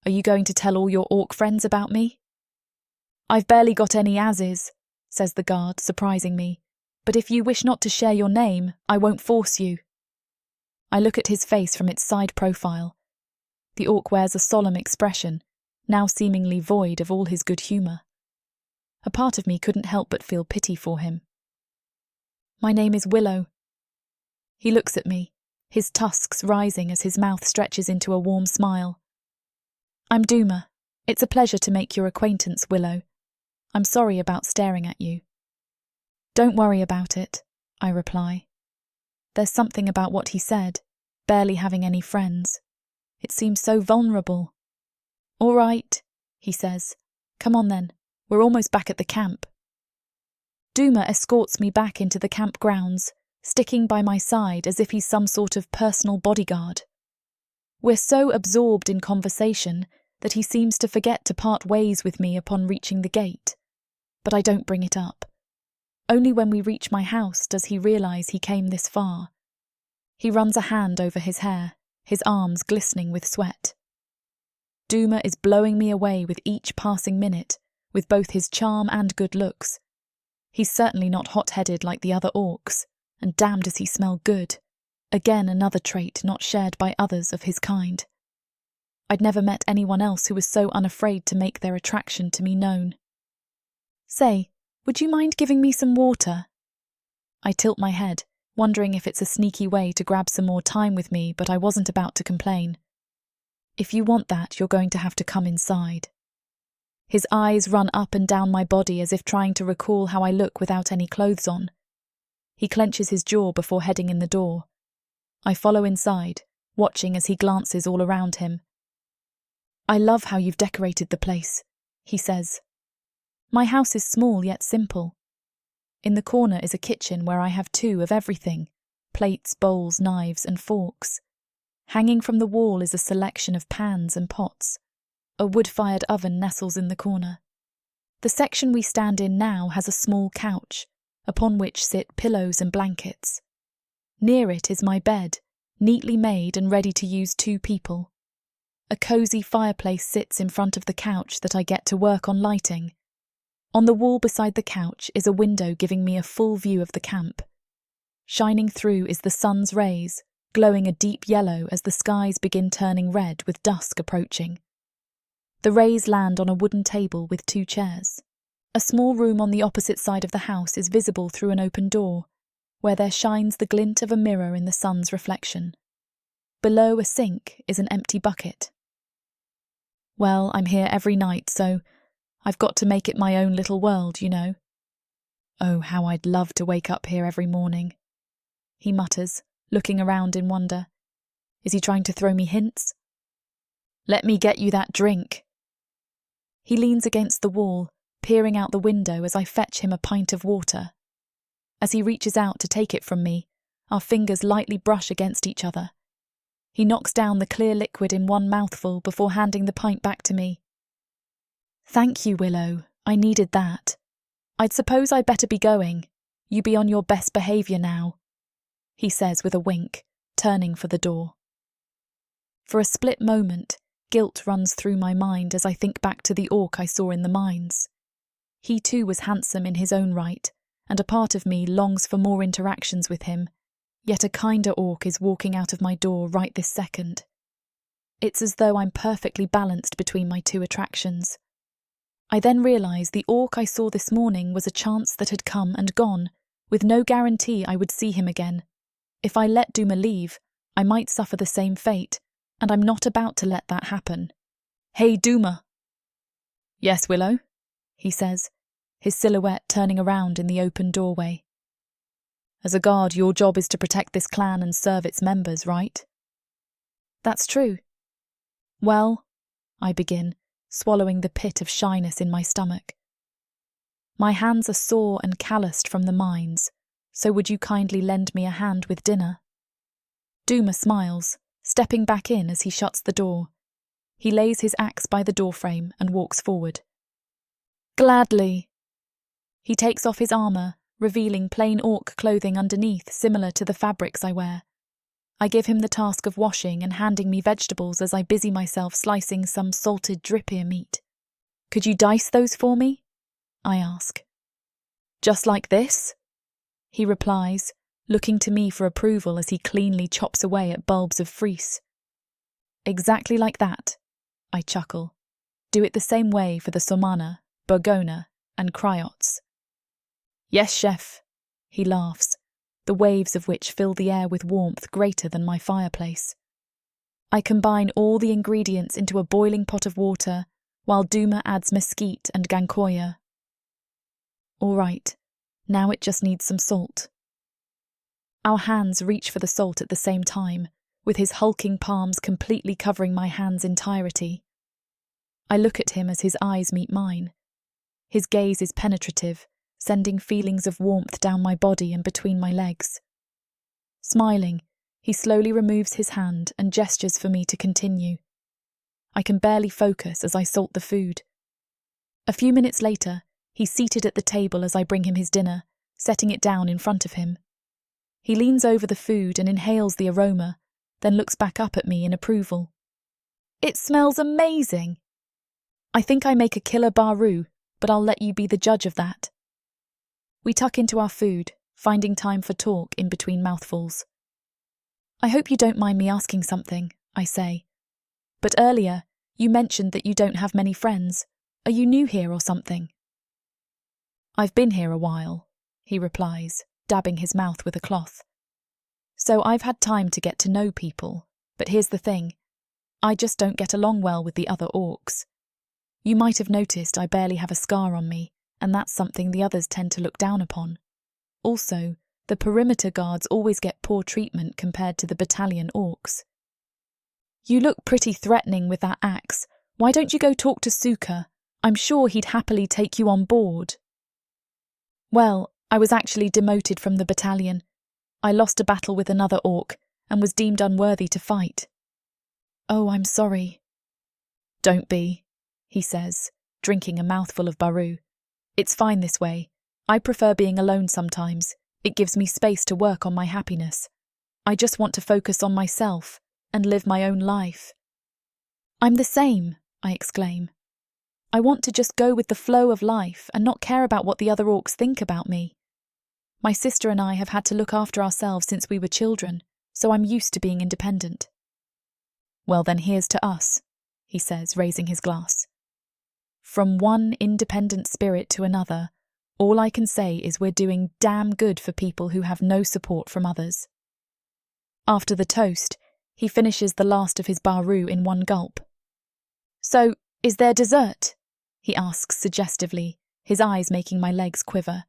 Are you going to tell all your orc friends about me? I've barely got any as-is, says the guard, surprising me. But if you wish not to share your name, I won't force you. I look at his face from its side profile. The orc wears a solemn expression, now seemingly void of all his good humour. A part of me couldn't help but feel pity for him. My name is Willow. He looks at me, his tusks rising as his mouth stretches into a warm smile. I'm Duma. It's a pleasure to make your acquaintance, Willow. I'm sorry about staring at you. Don't worry about it, I reply. There's something about what he said, barely having any friends. It seems so vulnerable. All right, he says. Come on then, we're almost back at the camp. Duma escorts me back into the campgrounds, sticking by my side as if he's some sort of personal bodyguard. We're so absorbed in conversation that he seems to forget to part ways with me upon reaching the gate. But I don't bring it up. Only when we reach my house does he realise he came this far. He runs a hand over his hair, his arms glistening with sweat. Duma is blowing me away with each passing minute, with both his charm and good looks. He's certainly not hot-headed like the other orcs, and damn does he smell good. Again, another trait not shared by others of his kind. I'd never met anyone else who was so unafraid to make their attraction to me known. Say, would you mind giving me some water? I tilt my head, wondering if it's a sneaky way to grab some more time with me, but I wasn't about to complain. If you want that, you're going to have to come inside. His eyes run up and down my body as if trying to recall how I look without any clothes on. He clenches his jaw before heading in the door. I follow inside, watching as he glances all around him. I love how you've decorated the place, he says. My house is small yet simple. In the corner is a kitchen where I have two of everything: plates, bowls, knives, and forks. Hanging from the wall is a selection of pans and pots. A wood-fired oven nestles in the corner. The section we stand in now has a small couch, upon which sit pillows and blankets. Near it is my bed, neatly made and ready to use 2 people. A cosy fireplace sits in front of the couch that I get to work on lighting. On the wall beside the couch is a window giving me a full view of the camp. Shining through is the sun's rays, glowing a deep yellow as the skies begin turning red with dusk approaching. The rays land on a wooden table with 2 chairs. A small room on the opposite side of the house is visible through an open door, where there shines the glint of a mirror in the sun's reflection. Below a sink is an empty bucket. Well, I'm here every night, so I've got to make it my own little world, you know. Oh, how I'd love to wake up here every morning, he mutters, looking around in wonder. Is he trying to throw me hints? Let me get you that drink. He leans against the wall, peering out the window as I fetch him a pint of water. As he reaches out to take it from me, our fingers lightly brush against each other. He knocks down the clear liquid in one mouthful before handing the pint back to me. Thank you, Willow. I needed that. I'd suppose I'd better be going. You be on your best behaviour now, he says with a wink, turning for the door. For a split moment, guilt runs through my mind as I think back to the orc I saw in the mines. He too was handsome in his own right, and a part of me longs for more interactions with him, yet a kinder orc is walking out of my door right this second. It's as though I'm perfectly balanced between my 2 attractions. I then realise the orc I saw this morning was a chance that had come and gone, with no guarantee I would see him again. If I let Duma leave, I might suffer the same fate, and I'm not about to let that happen. Hey, Duma. Yes, Willow, he says, his silhouette turning around in the open doorway. As a guard, your job is to protect this clan and serve its members, right? That's true. Well, I begin, swallowing the pit of shyness in my stomach. My hands are sore and calloused from the mines, so would you kindly lend me a hand with dinner? Duma smiles, stepping back in as he shuts the door. He lays his axe by the doorframe and walks forward. Gladly. He takes off his armour, revealing plain orc clothing underneath similar to the fabrics I wear. I give him the task of washing and handing me vegetables as I busy myself slicing some salted drippier meat. Could you dice those for me? I ask. Just like this? He replies, looking to me for approval as he cleanly chops away at bulbs of fries. Exactly like that, I chuckle. Do it the same way for the somana, burgona, and cryots. Yes, chef, he laughs, the waves of which fill the air with warmth greater than my fireplace. I combine all the ingredients into a boiling pot of water, while Duma adds mesquite and gankoya. All right, now it just needs some salt. Our hands reach for the salt at the same time, with his hulking palms completely covering my hand's entirety. I look at him as his eyes meet mine. His gaze is penetrative, sending feelings of warmth down my body and between my legs. Smiling, he slowly removes his hand and gestures for me to continue. I can barely focus as I salt the food. A few minutes later, he's seated at the table as I bring him his dinner, setting it down in front of him. He leans over the food and inhales the aroma, then looks back up at me in approval. It smells amazing! I think I make a killer baru, but I'll let you be the judge of that. We tuck into our food, finding time for talk in between mouthfuls. I hope you don't mind me asking something, I say. But earlier, you mentioned that you don't have many friends. Are you new here or something? I've been here a while, he replies, dabbing his mouth with a cloth. So I've had time to get to know people, but here's the thing. I just don't get along well with the other orcs. You might have noticed I barely have a scar on me, and that's something the others tend to look down upon. Also, the perimeter guards always get poor treatment compared to the battalion orcs. You look pretty threatening with that axe. Why don't you go talk to Suka? I'm sure he'd happily take you on board. Well, I was actually demoted from the battalion. I lost a battle with another orc and was deemed unworthy to fight. Oh, I'm sorry. Don't be, he says, drinking a mouthful of baru. It's fine this way. I prefer being alone sometimes. It gives me space to work on my happiness. I just want to focus on myself and live my own life. I'm the same, I exclaim. I want to just go with the flow of life and not care about what the other orcs think about me. My sister and I have had to look after ourselves since we were children, so I'm used to being independent. Well then, here's to us, he says, raising his glass. From one independent spirit to another, all I can say is we're doing damn good for people who have no support from others. After the toast, he finishes the last of his baru in one gulp. So, is there dessert? He asks suggestively, his eyes making my legs quiver.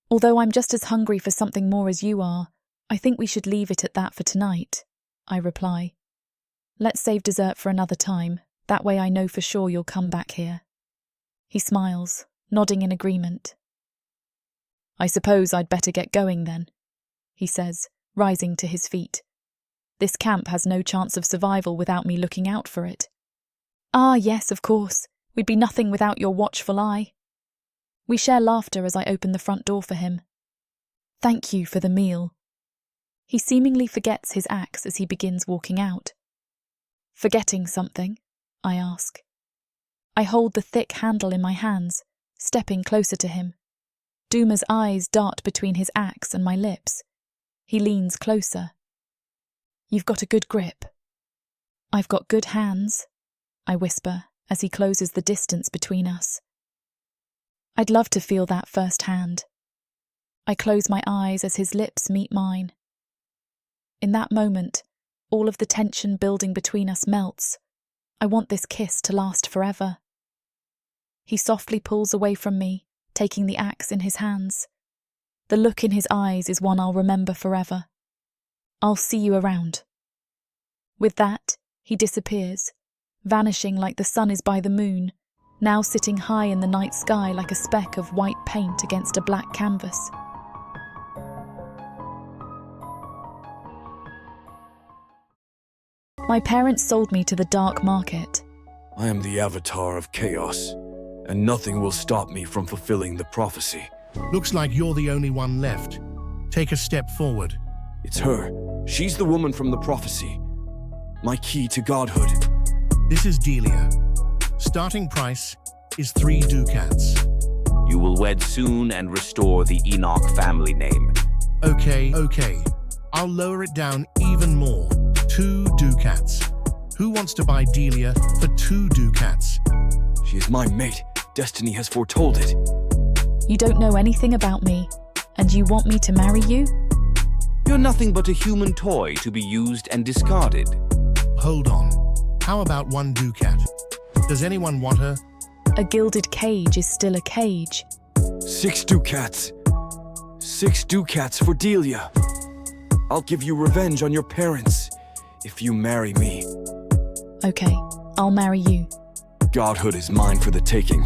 Although I'm just as hungry for something more as you are, I think we should leave it at that for tonight, I reply. Let's save dessert for another time, that way I know for sure you'll come back here. He smiles, nodding in agreement. I suppose I'd better get going then, he says, rising to his feet. This camp has no chance of survival without me looking out for it. Ah, yes, of course. We'd be nothing without your watchful eye. We share laughter as I open the front door for him. Thank you for the meal. He seemingly forgets his axe as he begins walking out. Forgetting something? I ask. I hold the thick handle in my hands, stepping closer to him. Duma's eyes dart between his axe and my lips. He leans closer. You've got a good grip. I've got good hands, I whisper as he closes the distance between us. I'd love to feel that firsthand. I close my eyes as his lips meet mine. In that moment, all of the tension building between us melts. I want this kiss to last forever. He softly pulls away from me, taking the axe in his hands. The look in his eyes is one I'll remember forever. I'll see you around. With that, he disappears, vanishing like the sun is by the moon, now sitting high in the night sky like a speck of white paint against a black canvas. My parents sold me to the dark market.
I am the avatar of chaos, and nothing will stop me from fulfilling the prophecy.
Looks like you're the only one left. Take a step forward.
It's her. She's the woman from the prophecy. My key to godhood.
This is Deia. Starting price is 3 ducats.
You will wed soon and restore the Enoch family name.
Okay. I'll lower it down even more. 2 ducats. Who wants to buy Deia for 2 ducats?
She is my mate. Destiny has foretold it.
You don't know anything about me, and you want me to marry you?
You're nothing but a human toy to be used and discarded.
Hold on. How about 1 ducat? Does anyone want her?
A gilded cage is still a cage.
6 ducats. 6 ducats for Delia. I'll give you revenge on your parents if you marry me.
Okay, I'll marry you.
Godhood is mine for the taking.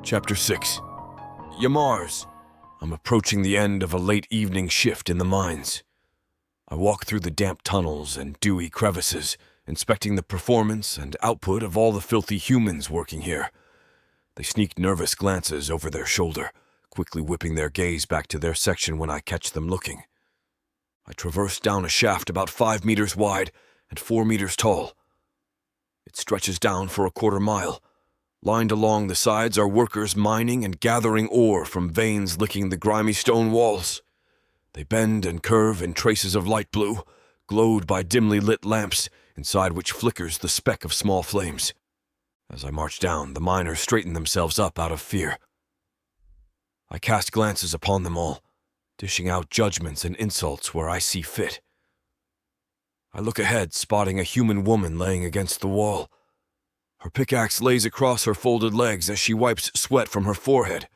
Chapter 6. Yamars. I'm approaching the end of a late evening shift in the mines. I walk through the damp tunnels and dewy crevices, inspecting the performance and output of all the filthy humans working here. They sneak nervous glances over their shoulder, quickly whipping their gaze back to their section when I catch them looking. I traverse down a shaft about 5 meters wide and 4 meters tall. It stretches down for a quarter mile. Lined along the sides are workers mining and gathering ore from veins licking the grimy stone walls. They bend and curve in traces of light blue, glowed by dimly lit lamps, inside which flickers the speck of small flames. As I march down, the miners straighten themselves up out of fear. I cast glances upon them all, dishing out judgments and insults where I see fit. I look ahead, spotting a human woman laying against the wall. Her pickaxe lays across her folded legs as she wipes sweat from her forehead.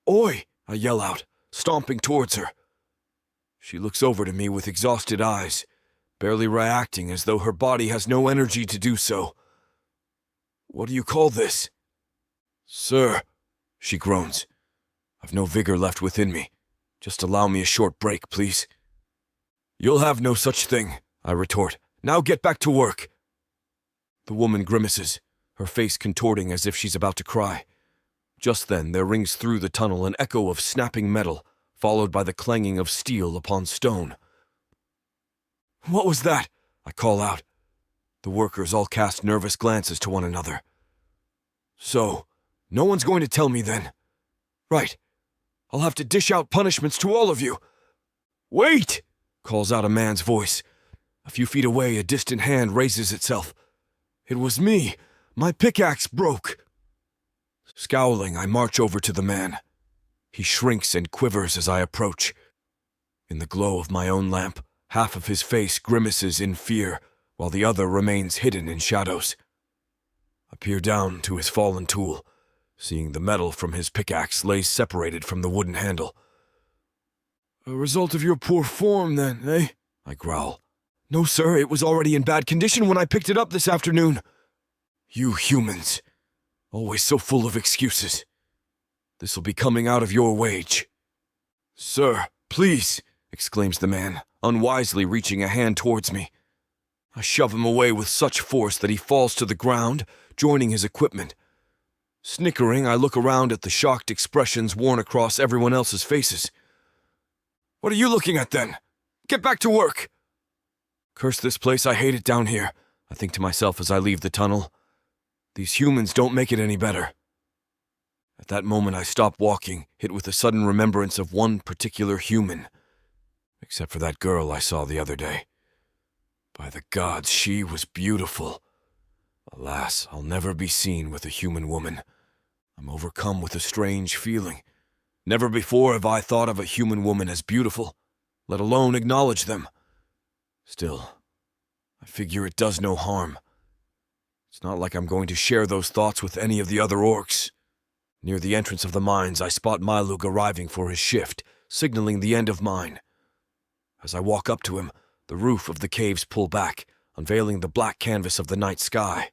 "Oi!" I yell out, stomping towards her. She looks over to me with exhausted eyes, barely reacting as though her body has no energy to do so. "What do you call this?" "Sir," she groans. "I've no vigor left within me. Just allow me a short break, please." "You'll have no such thing," I retort. "Now get back to work." The woman grimaces, her face contorting as if she's about to cry. Just then, there rings through the tunnel an echo of snapping metal, followed by the clanging of steel upon stone. "What was that?" I call out. The workers all cast nervous glances to one another. "So, no one's going to tell me then. Right. I'll have to dish out punishments to all of you." "Wait!" calls out a man's voice. A few feet away, a distant hand raises itself. "It was me. My pickaxe broke." Scowling, I march over to the man. He shrinks and quivers as I approach. In the glow of my own lamp, half of his face grimaces in fear, while the other remains hidden in shadows. I peer down to his fallen tool, seeing the metal from his pickaxe lays separated from the wooden handle. "A result of your poor form, then, eh?" I growl. "No, sir, it was already in bad condition when I picked it up this afternoon." "You humans, always so full of excuses. This'll be coming out of your wage." "Sir, please," exclaims the man, unwisely reaching a hand towards me. I shove him away with such force that he falls to the ground, joining his equipment. Snickering, I look around at the shocked expressions worn across everyone else's faces. "What are you looking at then? Get back to work!" "Curse this place, I hate it down here," I think to myself as I leave the tunnel. These humans don't make it any better. At that moment I stop walking, hit with a sudden remembrance of one particular human. Except for that girl I saw the other day. By the gods, she was beautiful. Alas, I'll never be seen with a human woman. I'm overcome with a strange feeling. Never before have I thought of a human woman as beautiful, let alone acknowledge them. Still, I figure it does no harm. It's not like I'm going to share those thoughts with any of the other orcs. Near the entrance of the mines, I spot Milo arriving for his shift, signaling the end of mine. As I walk up to him, the roof of the caves pull back, unveiling the black canvas of the night sky.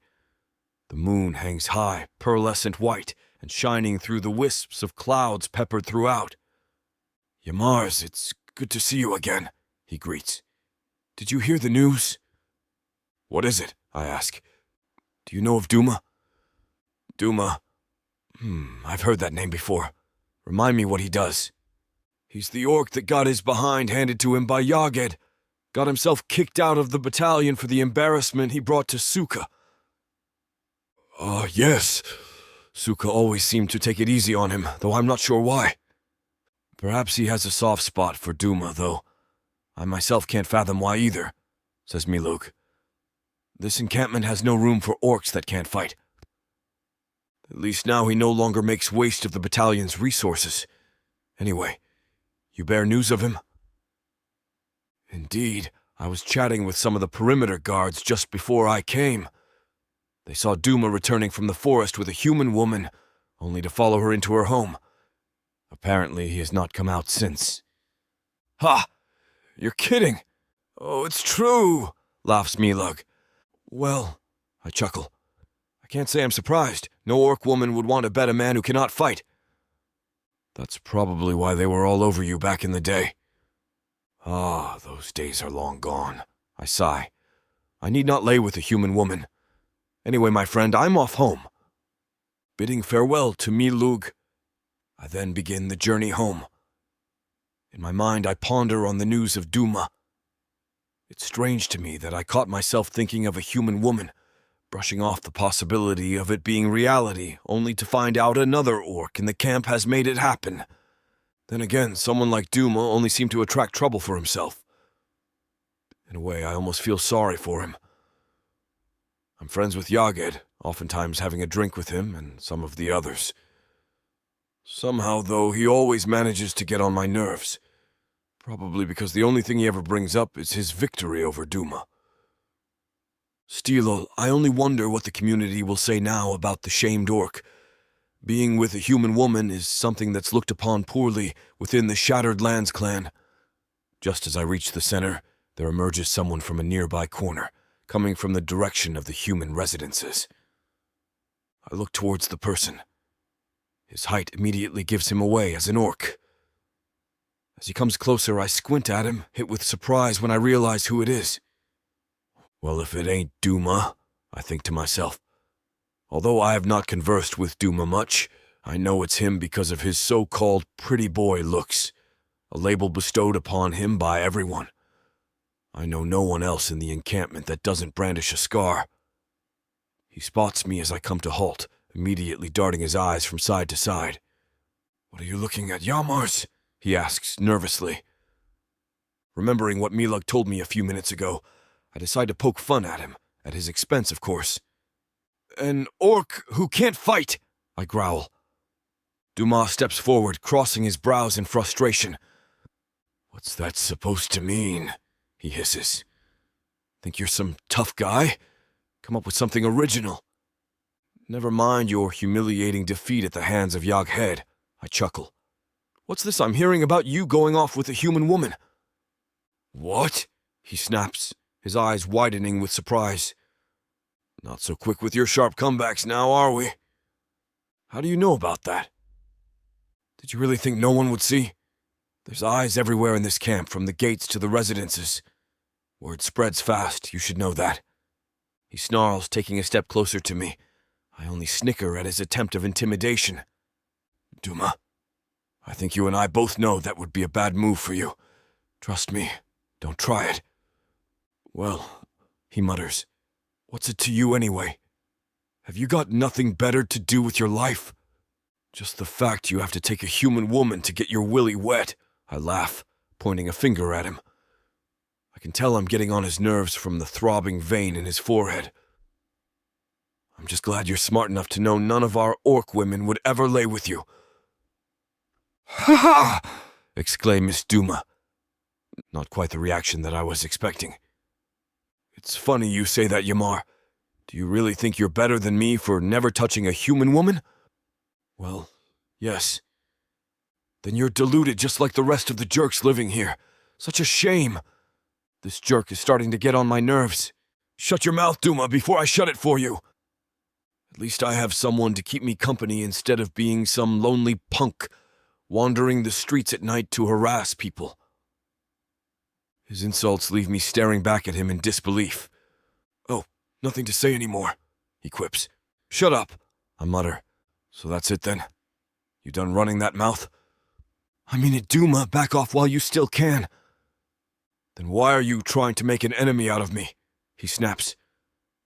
The moon hangs high, pearlescent white, and shining through the wisps of clouds peppered throughout. "Yamars, it's good to see you again," he greets. "Did you hear the news?" "What is it?" I ask. "Do you know of Duma?" "Duma? I've heard that name before. Remind me what he does." "He's the orc that got his behind handed to him by Yaged. Got himself kicked out of the battalion for the embarrassment he brought to Suka." Yes. Suka always seemed to take it easy on him, though I'm not sure why. Perhaps he has a soft spot for Duma, though. I myself can't fathom why either," says Milo. This encampment has no room for orcs that can't fight. At least now he no longer makes waste of the battalion's resources. Anyway, you bear news of him? Indeed, I was chatting with some of the perimeter guards just before I came. They saw Duma returning from the forest with a human woman, only to follow her into her home. Apparently, he has not come out since. Ha! You're kidding! Oh, it's true, laughs Milo. Well, I chuckle. I can't say I'm surprised. No orc woman would want to bet a man who cannot fight. That's probably why they were all over you back in the day. Ah, those days are long gone. I sigh. I need not lay with a human woman. Anyway, my friend, I'm off home. Bidding farewell to Milug, I then begin the journey home. In my mind, I ponder on the news of Duma. It's strange to me that I caught myself thinking of a human woman, brushing off the possibility of it being reality, only to find out another orc in the camp has made it happen. Then again, someone like Duma only seemed to attract trouble for himself. In a way, I almost feel sorry for him. I'm friends with Yaged, oftentimes having a drink with him and some of the others. Somehow, though, he always manages to get on my nerves. Probably because the only thing he ever brings up is his victory over Duma. Still, I only wonder what the community will say now about the shamed orc. Being with a human woman is something that's looked upon poorly within the Shattered Lands clan. Just as I reach the center, there emerges someone from a nearby corner, coming from the direction of the human residences. I look towards the person. His height immediately gives him away as an orc. As he comes closer, I squint at him, hit with surprise when I realize who it is. Well, if it ain't Duma, I think to myself. Although I have not conversed with Duma much, I know it's him because of his so-called pretty boy looks, a label bestowed upon him by everyone. I know no one else in the encampment that doesn't brandish a scar. He spots me as I come to halt, immediately darting his eyes from side to side. "What are you looking at, Yamars?" he asks nervously. Remembering what Milug told me a few minutes ago, I decide to poke fun at him, at his expense, of course. "An orc who can't fight," I growl. Duma steps forward, crossing his brows in frustration. "What's that supposed to mean?" he hisses. "Think you're some tough guy? Come up with something original." "Never mind your humiliating defeat at the hands of Yaghed," I chuckle. "What's this I'm hearing about you going off with a human woman?" "What?" he snaps, his eyes widening with surprise. "Not so quick with your sharp comebacks now, are we?" "How do you know about that?" "Did you really think no one would see? There's eyes everywhere in this camp, from the gates to the residences. Word spreads fast, you should know that." He snarls, taking a step closer to me. I only snicker at his attempt of intimidation. "Duma, I think you and I both know that would be a bad move for you. Trust me, don't try it." "Well," he mutters, "what's it to you anyway? Have you got nothing better to do with your life? Just the fact you have to take a human woman to get your willy wet," I laugh, pointing a finger at him. I can tell I'm getting on his nerves from the throbbing vein in his forehead. "I'm just glad you're smart enough to know none of our orc women would ever lay with you." "Ha ha!" exclaimed Miss Duma. Not quite the reaction that I was expecting. "It's funny you say that, Yamar. Do you really think you're better than me for never touching a human woman?" "Well, yes." "Then you're deluded just like the rest of the jerks living here. Such a shame. This jerk is starting to get on my nerves. Shut your mouth, Duma, before I shut it for you. At least I have someone to keep me company instead of being some lonely punk wandering the streets at night to harass people." His insults leave me staring back at him in disbelief. "Oh, nothing to say anymore," he quips. "Shut up," I mutter. "So that's it then? You done running that mouth?" "I mean it, Duma, back off while you still can." "Then why are you trying to make an enemy out of me?" he snaps.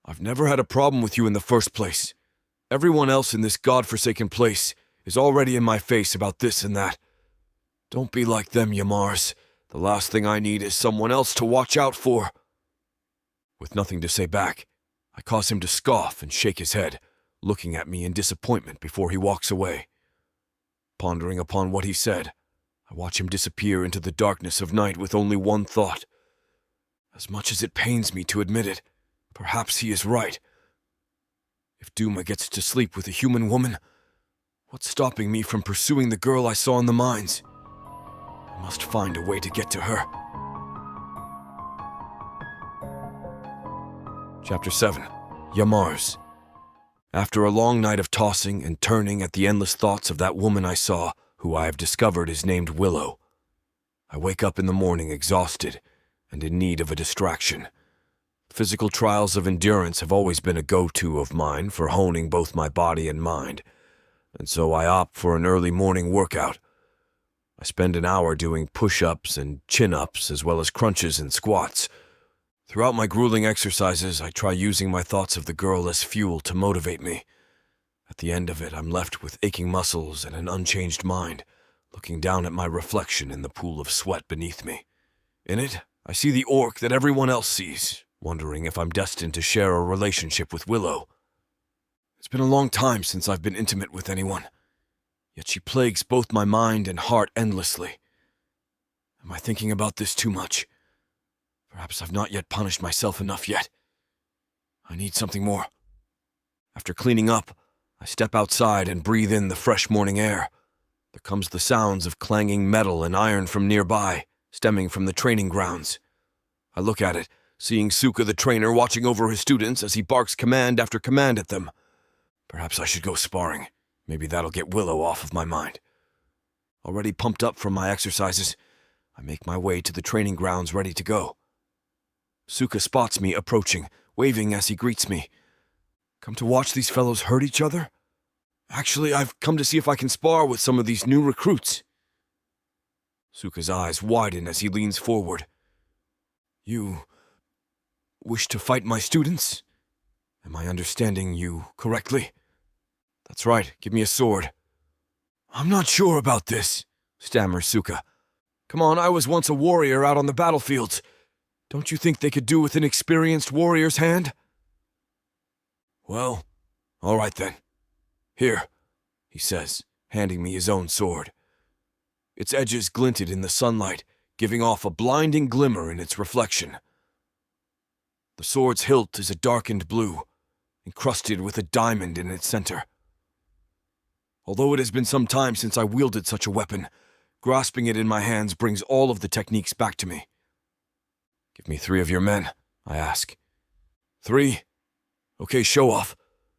"I've never had a problem with you in the first place. Everyone else in this godforsaken place is already in my face about this and that. Don't be like them, Yamars. The last thing I need is someone else to watch out for." With nothing to say back, I cause him to scoff and shake his head, looking at me in disappointment before he walks away. Pondering upon what he said, I watch him disappear into the darkness of night with only one thought. As much as it pains me to admit it, perhaps he is right. If Duma gets to sleep with a human woman, what's stopping me from pursuing the girl I saw in the mines? I must find a way to get to her. Chapter 7. Yamar's. After a long night of tossing and turning at the endless thoughts of that woman I saw, who I have discovered is named Willow, I wake up in the morning exhausted and in need of a distraction. Physical trials of endurance have always been a go-to of mine for honing both my body and mind, and so I opt for an early morning workout. I spend an hour doing push-ups and chin-ups as well as crunches and squats. Throughout my grueling exercises, I try using my thoughts of the girl as fuel to motivate me. At the end of it, I'm left with aching muscles and an unchanged mind, looking down at my reflection in the pool of sweat beneath me. In it, I see the orc that everyone else sees, wondering if I'm destined to share a relationship with Willow. It's been a long time since I've been intimate with anyone, yet she plagues both my mind and heart endlessly. Am I thinking about this too much? Perhaps I've not yet punished myself enough yet. I need something more. After cleaning up, I step outside and breathe in the fresh morning air. There comes the sounds of clanging metal and iron from nearby, stemming from the training grounds. I look at it, seeing Suka the trainer watching over his students as he barks command after command at them. Perhaps I should go sparring. Maybe that'll get Willow off of my mind. Already pumped up from my exercises, I make my way to the training grounds ready to go. Suka spots me approaching, waving as he greets me. Come to watch these fellows hurt each other? Actually, I've come to see if I can spar with some of these new recruits. Suka's eyes widen as he leans forward. You wish to fight my students? Am I understanding you correctly? That's right, give me a sword. I'm not sure about this, stammers Suka. Come on, I was once a warrior out on the battlefields. Don't you think they could do with an experienced warrior's hand? Well, all right then. Here, he says, handing me his own sword. Its edges glinted in the sunlight, giving off a blinding glimmer in its reflection. The sword's hilt is a darkened blue, encrusted with a diamond in its center. Although it has been some time since I wielded such a weapon, grasping it in my hands brings all of the techniques back to me. Give me 3 of your men, I ask. 3? Okay, show off.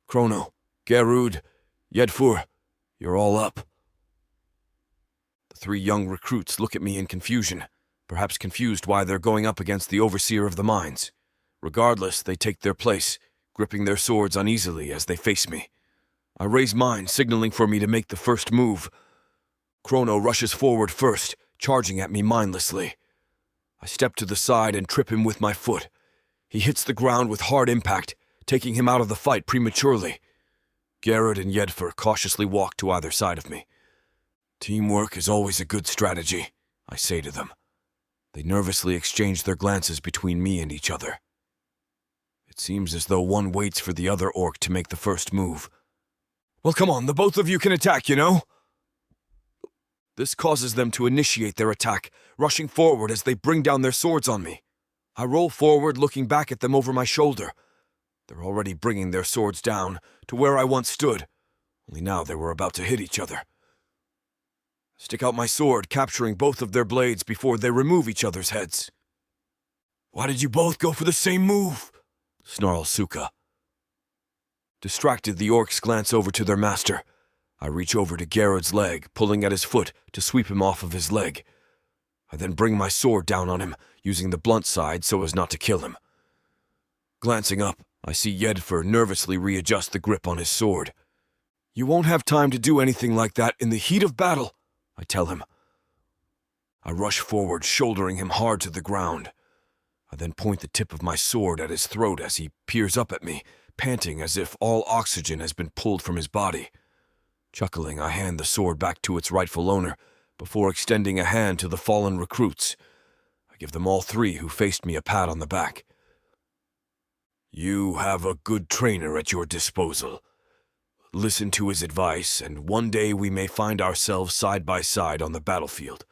Chrono, Gerud, Yedfur, you're all up. The 3 young recruits look at me in confusion, perhaps confused why they're going up against the overseer of the mines. Regardless, they take their place, gripping their swords uneasily as they face me. I raise mine, signaling for me to make the first move. Chrono rushes forward first, charging at me mindlessly. I step to the side and trip him with my foot. He hits the ground with hard impact, taking him out of the fight prematurely. Gerard and Yedfur cautiously walk to either side of me. Teamwork is always a good strategy, I say to them. They nervously exchange their glances between me and each other. It seems as though one waits for the other orc to make the first move. Well, come on, the both of you can attack, you know? This causes them to initiate their attack, rushing forward as they bring down their swords on me. I roll forward, looking back at them over my shoulder. They're already bringing their swords down, to where I once stood, only now they were about to hit each other. I stick out my sword, capturing both of their blades before they remove each other's heads. Why did you both go for the same move? Snarls Suka. Distracted, the orcs glance over to their master. I reach over to Gerard's leg, pulling at his foot to sweep him off of his leg. I then bring my sword down on him, using the blunt side so as not to kill him. Glancing up, I see Yedfur nervously readjust the grip on his sword. You won't have time to do anything like that in the heat of battle, I tell him. I rush forward, shouldering him hard to the ground. I then point the tip of my sword at his throat as he peers up at me, panting as if all oxygen has been pulled from his body. Chuckling, I hand the sword back to its rightful owner, before extending a hand to the fallen recruits. I give them all 3 who faced me a pat on the back. You have a good trainer at your disposal. Listen to his advice, and one day we may find ourselves side by side on the battlefield.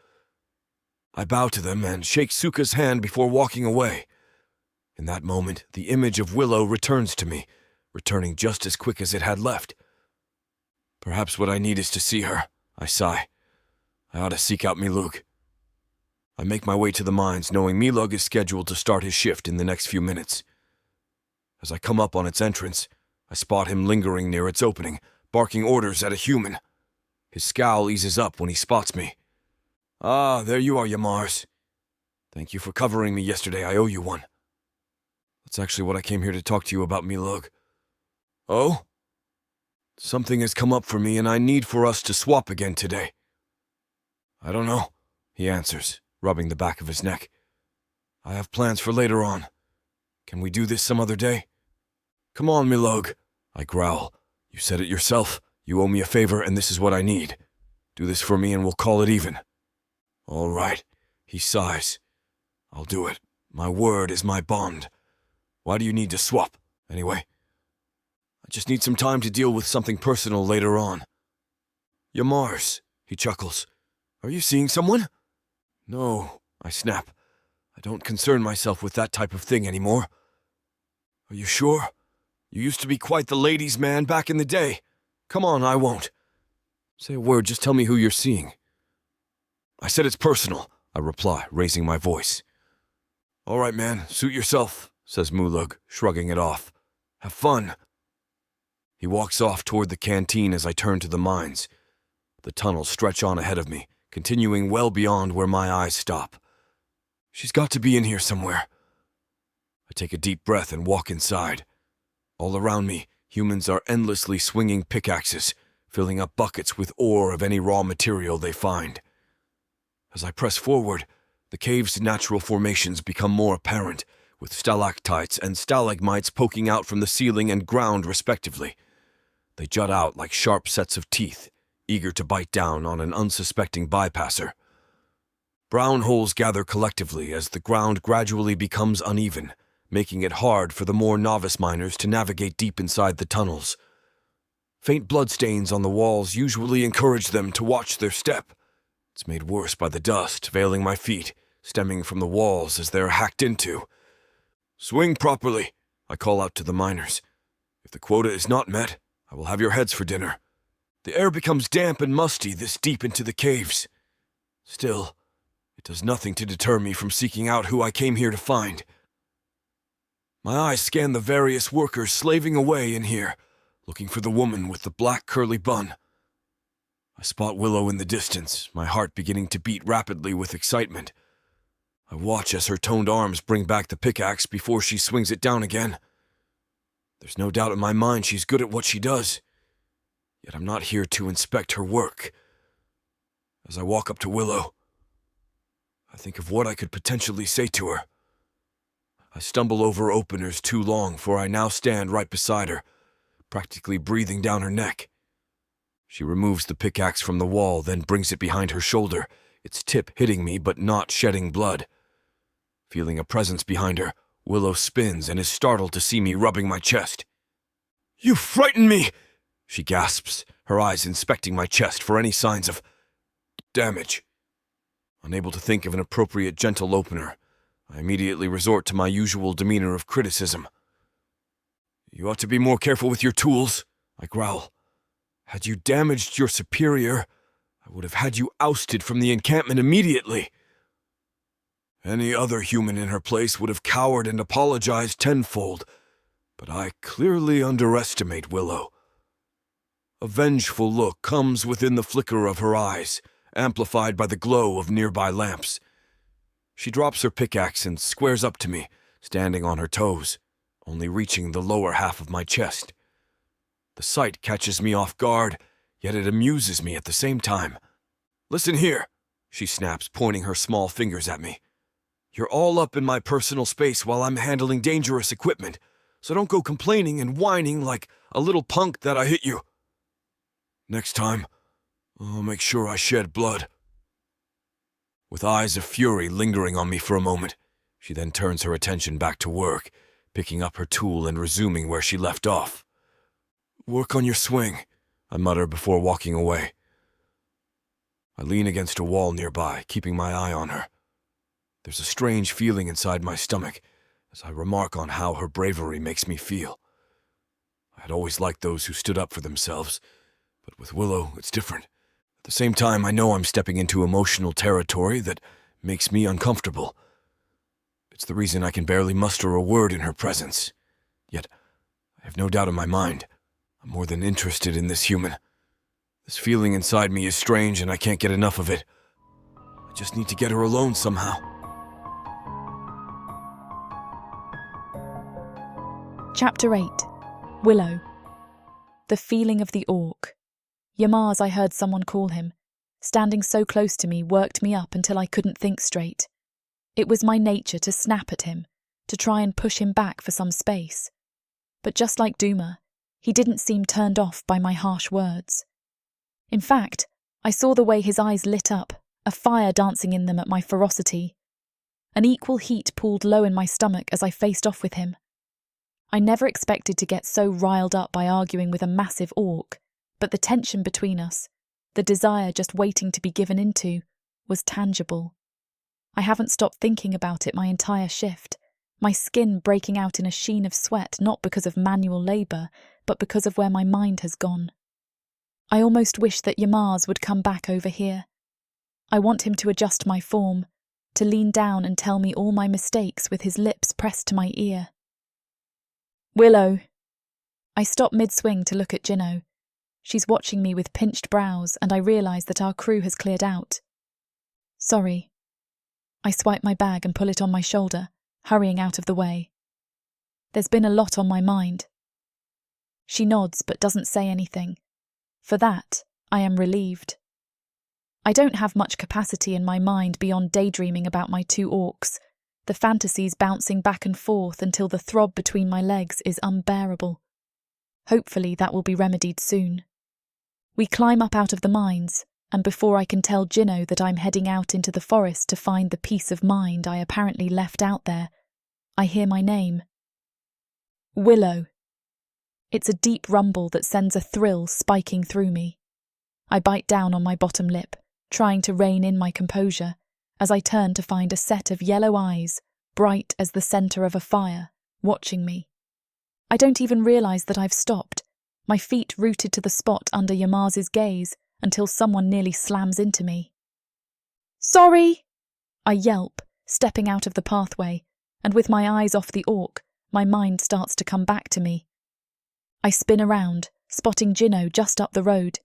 I bow to them and shake Sukka's hand before walking away. In that moment, the image of Willow returns to me, returning just as quick as it had left. Perhaps what I need is to see her, I sigh. I ought to seek out Milug. I make my way to the mines, knowing Milug is scheduled to start his shift in the next few minutes. As I come up on its entrance, I spot him lingering near its opening, barking orders at a human. His scowl eases up when he spots me. Ah, there you are, Yamars. Thank you for covering me yesterday. I owe you one. That's actually what I came here to talk to you about, Milug. Oh? Something has come up for me, and I need for us to swap again today. I don't know, he answers, rubbing the back of his neck. I have plans for later on. Can we do this some other day? Come on, Milug, I growl. You said it yourself. You owe me a favor, and this is what I need. Do this for me, and we'll call it even. All right, he sighs. I'll do it. My word is my bond. Why do you need to swap, anyway? I just need some time to deal with something personal later on. Yamars, he chuckles. Are you seeing someone? No, I snap. I don't concern myself with that type of thing anymore. Are you sure? You used to be quite the ladies' man back in the day. Come on, I won't. Say a word, just tell me who you're seeing. I said it's personal, I reply, raising my voice. All right, man, suit yourself, says Milug, shrugging it off. Have fun. He walks off toward the canteen as I turn to the mines. The tunnels stretch on ahead of me, continuing well beyond where my eyes stop. She's got to be in here somewhere. I take a deep breath and walk inside. All around me, humans are endlessly swinging pickaxes, filling up buckets with ore of any raw material they find. As I press forward, the cave's natural formations become more apparent, with stalactites and stalagmites poking out from the ceiling and ground respectively. They jut out like sharp sets of teeth, eager to bite down on an unsuspecting bypasser. Brown holes gather collectively as the ground gradually becomes uneven, making it hard for the more novice miners to navigate deep inside the tunnels. Faint bloodstains on the walls usually encourage them to watch their step. It's made worse by the dust veiling my feet, stemming from the walls as they're hacked into. Swing properly, I call out to the miners. If the quota is not met, I will have your heads for dinner. The air becomes damp and musty this deep into the caves. Still, it does nothing to deter me from seeking out who I came here to find. My eyes scan the various workers slaving away in here, looking for the woman with the black curly bun. I spot Willow in the distance, my heart beginning to beat rapidly with excitement. I watch as her toned arms bring back the pickaxe before she swings it down again. There's no doubt in my mind she's good at what she does. Yet I'm not here to inspect her work. As I walk up to Willow, I think of what I could potentially say to her. I stumble over openers too long, for I now stand right beside her, practically breathing down her neck. She removes the pickaxe from the wall, then brings it behind her shoulder, its tip hitting me but not shedding blood. Feeling a presence behind her, Willow spins and is startled to see me rubbing my chest. "You frighten me!" she gasps, her eyes inspecting my chest for any signs of damage. Unable to think of an appropriate gentle opener, I immediately resort to my usual demeanor of criticism. "You ought to be more careful with your tools," I growl. "Had you damaged your superior, I would have had you ousted from the encampment immediately." Any other human in her place would have cowered and apologized tenfold, but I clearly underestimate Willow. A vengeful look comes within the flicker of her eyes, amplified by the glow of nearby lamps. She drops her pickaxe and squares up to me, standing on her toes, only reaching the lower half of my chest. The sight catches me off guard, yet it amuses me at the same time. "Listen here," she snaps, pointing her small fingers at me. "You're all up in my personal space while I'm handling dangerous equipment, so don't go complaining and whining like a little punk that I hit you. Next time, I'll make sure I shed blood." With eyes of fury lingering on me for a moment, she then turns her attention back to work, picking up her tool and resuming where she left off. "Work on your swing," I mutter before walking away. I lean against a wall nearby, keeping my eye on her. There's a strange feeling inside my stomach as I remark on how her bravery makes me feel. I had always liked those who stood up for themselves, but with Willow, it's different. At the same time, I know I'm stepping into emotional territory that makes me uncomfortable. It's the reason I can barely muster a word in her presence. Yet, I have no doubt in my mind, I'm more than interested in this human. This feeling inside me is strange and I can't get enough of it. I just need to get her alone somehow.
Chapter 8. Willow. The feeling of the orc. Yamar, I heard someone call him. Standing so close to me worked me up until I couldn't think straight. It was my nature to snap at him, to try and push him back for some space. But just like Duma, he didn't seem turned off by my harsh words. In fact, I saw the way his eyes lit up, a fire dancing in them at my ferocity. An equal heat pooled low in my stomach as I faced off with him. I never expected to get so riled up by arguing with a massive orc, but the tension between us, the desire just waiting to be given into, was tangible. I haven't stopped thinking about it my entire shift, my skin breaking out in a sheen of sweat not because of manual labour, but because of where my mind has gone. I almost wish that Yamar would come back over here. I want him to adjust my form, to lean down and tell me all my mistakes with his lips pressed to my ear. "Willow." I stop mid-swing to look at Jinno. She's watching me with pinched brows and I realise that our crew has cleared out. "Sorry." I swipe my bag and pull it on my shoulder, hurrying out of the way. "There's been a lot on my mind." She nods but doesn't say anything. For that, I am relieved. I don't have much capacity in my mind beyond daydreaming about my two orcs, the fantasies bouncing back and forth until the throb between my legs is unbearable. Hopefully that will be remedied soon. We climb up out of the mines, and before I can tell Jinno that I'm heading out into the forest to find the peace of mind I apparently left out there, I hear my name. Willow. It's a deep rumble that sends a thrill spiking through me. I bite down on my bottom lip, trying to rein in my composure, as I turn to find a set of yellow eyes, bright as the centre of a fire, watching me. I don't even realise that I've stopped, my feet rooted to the spot under Yamar's gaze until someone nearly slams into me. "Sorry!" I yelp, stepping out of the pathway, and with my eyes off the orc, my mind starts to come back to me. I spin around, spotting Jinno just up the road.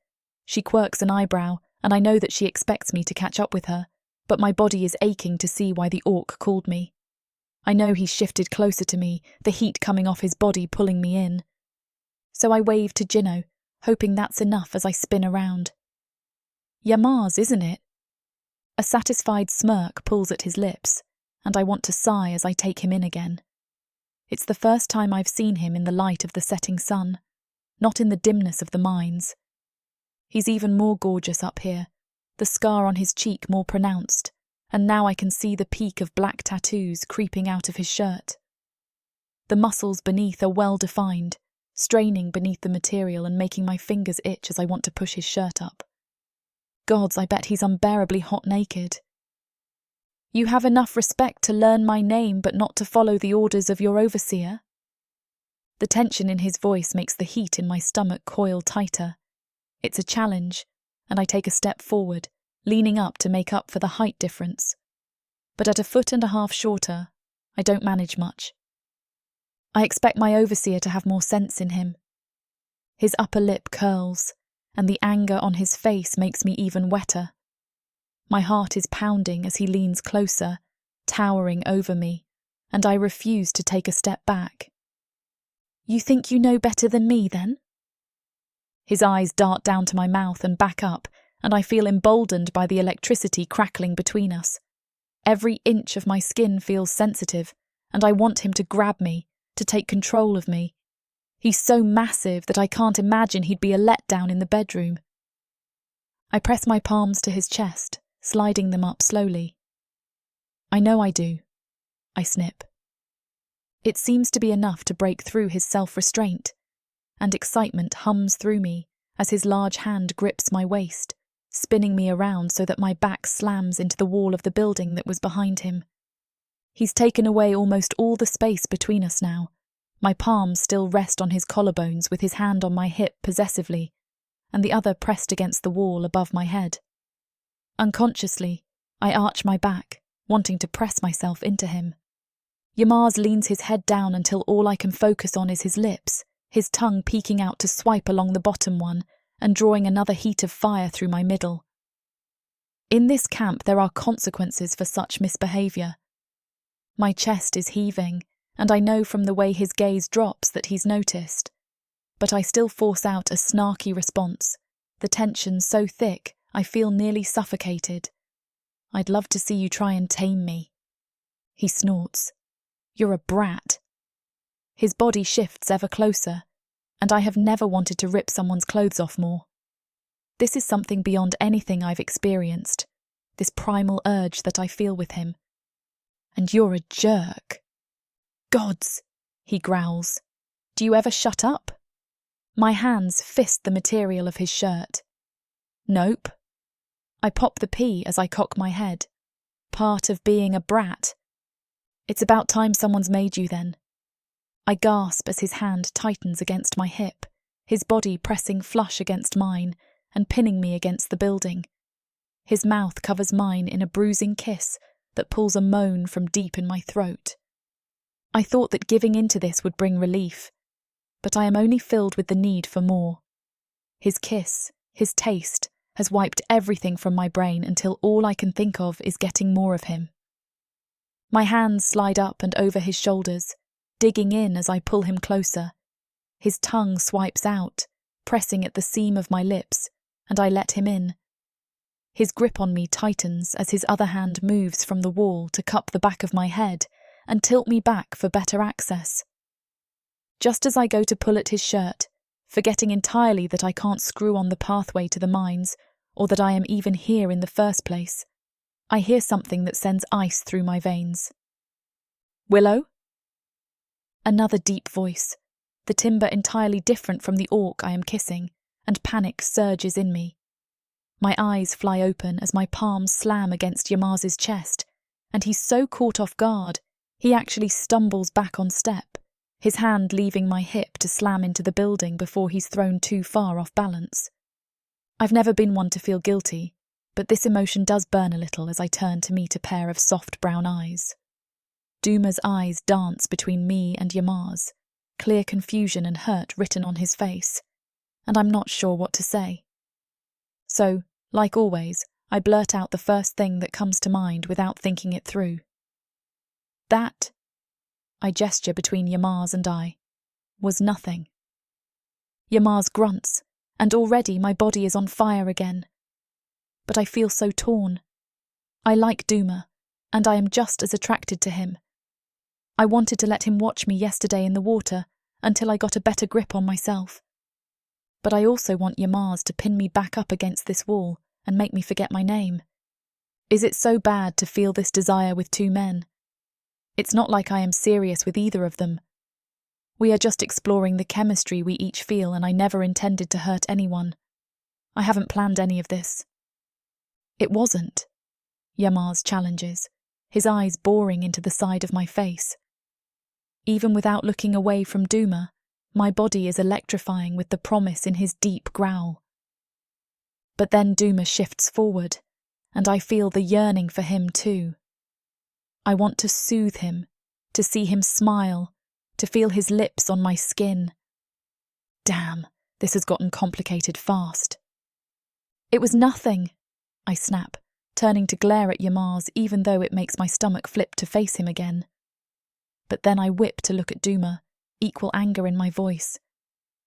She quirks an eyebrow, and I know that she expects me to catch up with her, but my body is aching to see why the orc called me. I know he's shifted closer to me, the heat coming off his body pulling me in. So I wave to Jinno, hoping that's enough as I spin around. "Yamar's, isn't it?" A satisfied smirk pulls at his lips, and I want to sigh as I take him in again. It's the first time I've seen him in the light of the setting sun, not in the dimness of the mines. He's even more gorgeous up here, the scar on his cheek more pronounced, and now I can see the peak of black tattoos creeping out of his shirt. The muscles beneath are well defined, straining beneath the material and making my fingers itch as I want to push his shirt up. Gods, I bet he's unbearably hot naked. "You have enough respect to learn my name but not to follow the orders of your overseer?" The tension in his voice makes the heat in my stomach coil tighter. It's a challenge, and I take a step forward, leaning up to make up for the height difference. But at 1.5 feet shorter, I don't manage much. I expect my overseer to have more sense in him. His upper lip curls, and the anger on his face makes me even wetter. My heart is pounding as he leans closer, towering over me, and I refuse to take a step back. "You think you know better than me, then?" His eyes dart down to my mouth and back up, and I feel emboldened by the electricity crackling between us. Every inch of my skin feels sensitive, and I want him to grab me, to take control of me. He's so massive that I can't imagine he'd be a letdown in the bedroom. I press my palms to his chest, sliding them up slowly. "I know I do," I snip. It seems to be enough to break through his self-restraint, and excitement hums through me as his large hand grips my waist, spinning me around so that my back slams into the wall of the building that was behind him. He's taken away almost all the space between us now. My palms still rest on his collarbones with his hand on my hip possessively, and the other pressed against the wall above my head. Unconsciously, I arch my back, wanting to press myself into him. Yamar leans his head down until all I can focus on is his lips, his tongue peeking out to swipe along the bottom one and drawing another heat of fire through my middle. In this camp there are consequences for such misbehaviour. My chest is heaving, and I know from the way his gaze drops that he's noticed. But I still force out a snarky response, the tension so thick I feel nearly suffocated. I'd love to see you try and tame me. He snorts. You're a brat. His body shifts ever closer, and I have never wanted to rip someone's clothes off more. This is something beyond anything I've experienced, this primal urge that I feel with him. And you're a jerk. Gods, he growls. Do you ever shut up? My hands fist the material of his shirt. Nope. I pop the P as I cock my head. Part of being a brat. It's about time someone's made you then. I gasp as his hand tightens against my hip, his body pressing flush against mine and pinning me against the building. His mouth covers mine in a bruising kiss that pulls a moan from deep in my throat. I thought that giving into this would bring relief, but I am only filled with the need for more. His kiss, his taste, has wiped everything from my brain until all I can think of is getting more of him. My hands slide up and over his shoulders, digging in as I pull him closer. His tongue swipes out, pressing at the seam of my lips, and I let him in. His grip on me tightens as his other hand moves from the wall to cup the back of my head and tilt me back for better access. Just as I go to pull at his shirt, forgetting entirely that I can't screw on the pathway to the mines, or that I am even here in the first place, I hear something that sends ice through my veins. Willow? Another deep voice, the timbre entirely different from the orc I am kissing, and panic surges in me. My eyes fly open as my palms slam against Yamar's chest, and he's so caught off guard, he actually stumbles back on step, his hand leaving my hip to slam into the building before he's thrown too far off balance. I've never been one to feel guilty, but this emotion does burn a little as I turn to meet a pair of soft brown eyes. Duma's eyes dance between me and Yamar's, clear confusion and hurt written on his face, and I'm not sure what to say. So, like always, I blurt out the first thing that comes to mind without thinking it through. That, I gesture between Yamar's and I, was nothing. Yamar's grunts, and already my body is on fire again. But I feel so torn. I like Duma, and I am just as attracted to him. I wanted to let him watch me yesterday in the water until I got a better grip on myself. But I also want Yamar's to pin me back up against this wall and make me forget my name. Is it so bad to feel this desire with two men? It's not like I am serious with either of them. We are just exploring the chemistry we each feel, and I never intended to hurt anyone. I haven't planned any of this. It wasn't. Yamar's challenges, his eyes boring into the side of my face. Even without looking away from Duma, my body is electrifying with the promise in his deep growl. But then Duma shifts forward, and I feel the yearning for him too. I want to soothe him, to see him smile, to feel his lips on my skin. Damn, this has gotten complicated fast. It was nothing, I snap, turning to glare at Yamar's even though it makes my stomach flip to face him again. But then I whip to look at Duma, equal anger in my voice.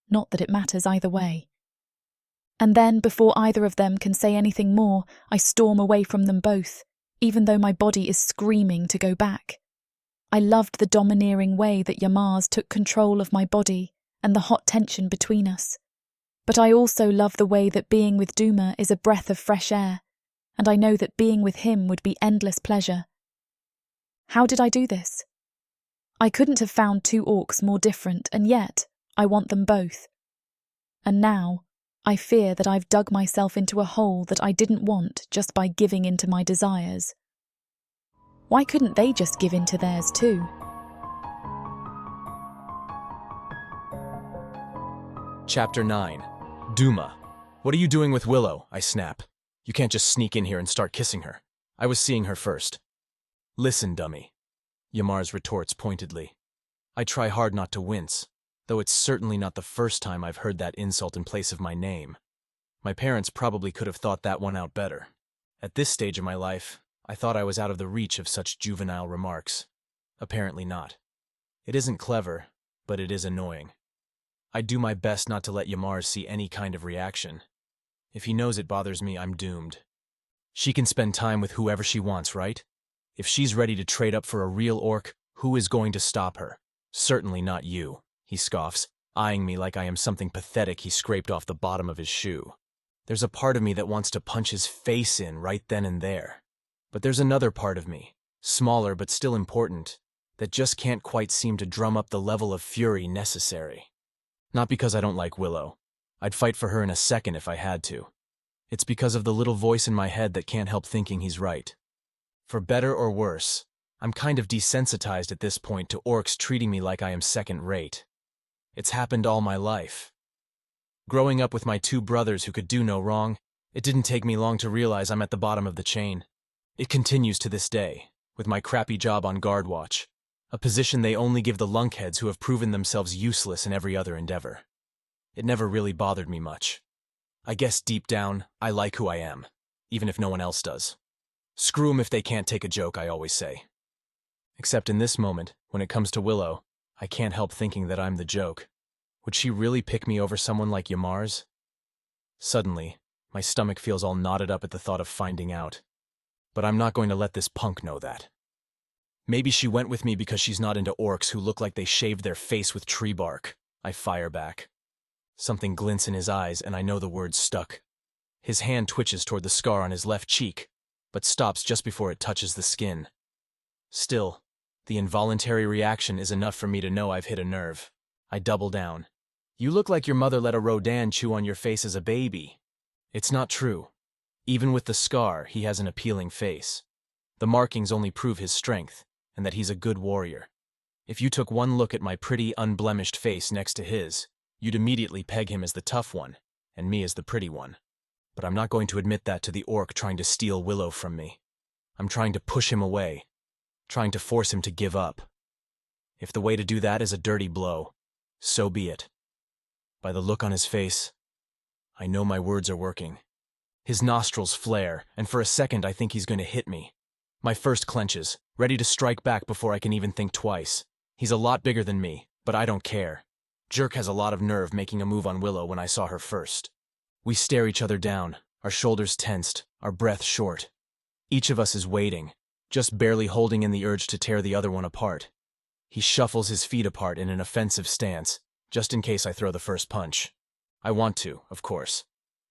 Not that it matters either way. And then, before either of them can say anything more, I storm away from them both, even though my body is screaming to go back. I loved the domineering way that Yamar's took control of my body and the hot tension between us. But I also love the way that being with Duma is a breath of fresh air, and I know that being with him would be endless pleasure. How did I do this? I couldn't have found two orcs more different, and yet I want them both. And now I fear that I've dug myself into a hole that I didn't want just by giving in to my desires. Why couldn't they just give in to theirs too?
Chapter 9. Duma. What are you doing with Willow? I snap. You can't just sneak in here and start kissing her. I was seeing her first. Listen, dummy. Yamar's retorts pointedly. I try hard not to wince, though it's certainly not the first time I've heard that insult in place of my name. My parents probably could have thought that one out better. At this stage of my life, I thought I was out of the reach of such juvenile remarks. Apparently not. It isn't clever, but it is annoying. I do my best not to let Yamar see any kind of reaction. If he knows it bothers me, I'm doomed. She can spend time with whoever she wants, right? If she's ready to trade up for a real orc, who is going to stop her? Certainly not you, he scoffs, eyeing me like I am something pathetic he scraped off the bottom of his shoe. There's a part of me that wants to punch his face in right then and there. But there's another part of me, smaller but still important, that just can't quite seem to drum up the level of fury necessary. Not because I don't like Willow. I'd fight for her in a second if I had to. It's because of the little voice in my head that can't help thinking he's right. For better or worse, I'm kind of desensitized at this point to orcs treating me like I am second-rate. It's happened all my life. Growing up with my two brothers who could do no wrong, it didn't take me long to realize I'm at the bottom of the chain. It continues to this day, with my crappy job on guard watch, a position they only give the lunkheads who have proven themselves useless in every other endeavor. It never really bothered me much. I guess deep down, I like who I am, even if no one else does. Screw 'em if they can't take a joke, I always say. Except in this moment, when it comes to Willow, I can't help thinking that I'm the joke. Would she really pick me over someone like Yamar's? Suddenly, my stomach feels all knotted up at the thought of finding out. But I'm not going to let this punk know that. Maybe she went with me because she's not into orcs who look like they shaved their face with tree bark. I fire back. Something glints in his eyes, and I know the word stuck. His hand twitches toward the scar on his left cheek, but stops just before it touches the skin. Still, the involuntary reaction is enough for me to know I've hit a nerve. I double down. You look like your mother let a Rodan chew on your face as a baby. It's not true. Even with the scar, he has an appealing face. The markings only prove his strength, and that he's a good warrior. If you took one look at my pretty, unblemished face next to his, you'd immediately peg him as the tough one, and me as the pretty one. But I'm not going to admit that to the orc trying to steal Willow from me. I'm trying to push him away, trying to force him to give up. If the way to do that is a dirty blow, so be it. By the look on his face, I know my words are working. His nostrils flare, and for a second I think he's going to hit me. My fist clenches, ready to strike back before I can even think twice. He's a lot bigger than me, but I don't care. Jerk has a lot of nerve making a move on Willow when I saw her first. We stare each other down, our shoulders tensed, our breath short. Each of us is waiting, just barely holding in the urge to tear the other one apart. He shuffles his feet apart in an offensive stance, just in case I throw the first punch. I want to, of course,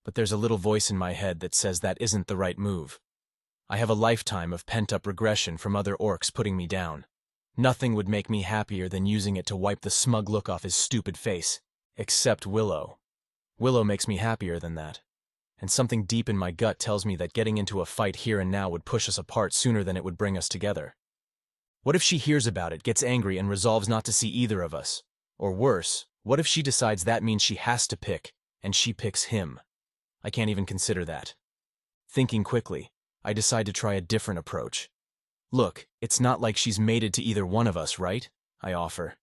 but there's a little voice in my head that says that isn't the right move. I have a lifetime of pent-up regression from other orcs putting me down. Nothing would make me happier than using it to wipe the smug look off his stupid face, except Willow. Willow makes me happier than that, and something deep in my gut tells me that getting into a fight here and now would push us apart sooner than it would bring us together. What if she hears about it, gets angry, and resolves not to see either of us? Or worse, what if she decides that means she has to pick, and she picks him? I can't even consider that. Thinking quickly, I decide to try a different approach. Look, it's not like she's mated to either one of us, right? I offer.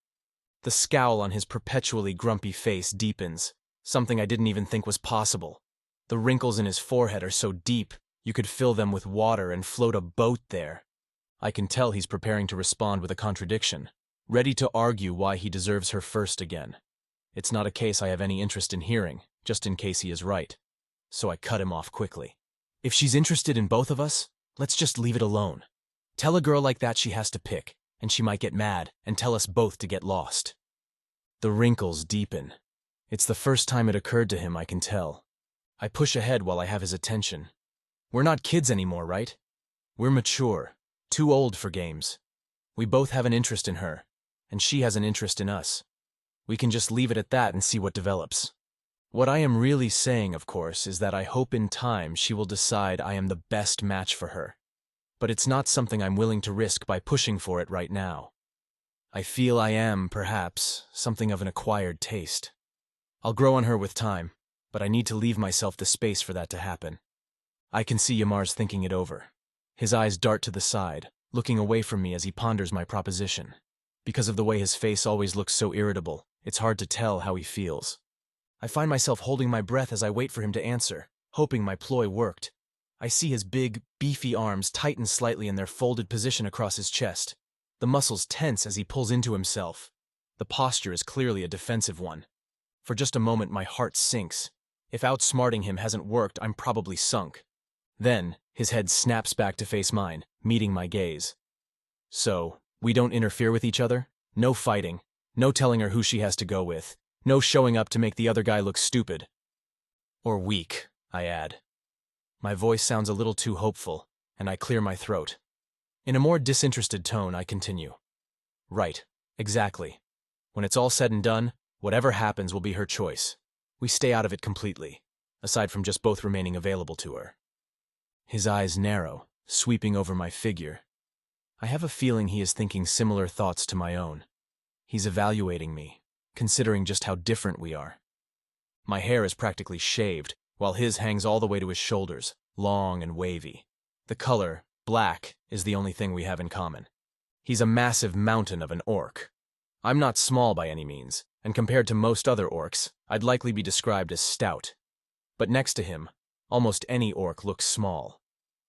The scowl on his perpetually grumpy face deepens, something I didn't even think was possible. The wrinkles in his forehead are so deep, you could fill them with water and float a boat there. I can tell he's preparing to respond with a contradiction, ready to argue why he deserves her first again. It's not a case I have any interest in hearing, just in case he is right. So I cut him off quickly. If she's interested in both of us, let's just leave it alone. Tell a girl like that she has to pick, and she might get mad and tell us both to get lost. The wrinkles deepen. It's the first time it occurred to him, I can tell. I push ahead while I have his attention. We're not kids anymore, right? We're mature, too old for games. We both have an interest in her, and she has an interest in us. We can just leave it at that and see what develops. What I am really saying, of course, is that I hope in time she will decide I am the best match for her. But it's not something I'm willing to risk by pushing for it right now. I feel I am, perhaps, something of an acquired taste. I'll grow on her with time, but I need to leave myself the space for that to happen. I can see Yamar's thinking it over. His eyes dart to the side, looking away from me as he ponders my proposition. Because of the way his face always looks so irritable, it's hard to tell how he feels. I find myself holding my breath as I wait for him to answer, hoping my ploy worked. I see his big, beefy arms tighten slightly in their folded position across his chest. The muscles tense as he pulls into himself. The posture is clearly a defensive one. For just a moment my heart sinks. If outsmarting him hasn't worked, I'm probably sunk. Then, his head snaps back to face mine, meeting my gaze. So, we don't interfere with each other? No fighting. No telling her who she has to go with. No showing up to make the other guy look stupid. Or weak, I add. My voice sounds a little too hopeful, and I clear my throat. In a more disinterested tone, I continue. Right, exactly. When it's all said and done, whatever happens will be her choice. We stay out of it completely, aside from just both remaining available to her. His eyes narrow, sweeping over my figure. I have a feeling he is thinking similar thoughts to my own. He's evaluating me, considering just how different we are. My hair is practically shaved, while his hangs all the way to his shoulders, long and wavy. The color, black, is the only thing we have in common. He's a massive mountain of an orc. I'm not small by any means, and compared to most other orcs, I'd likely be described as stout. But next to him, almost any orc looks small.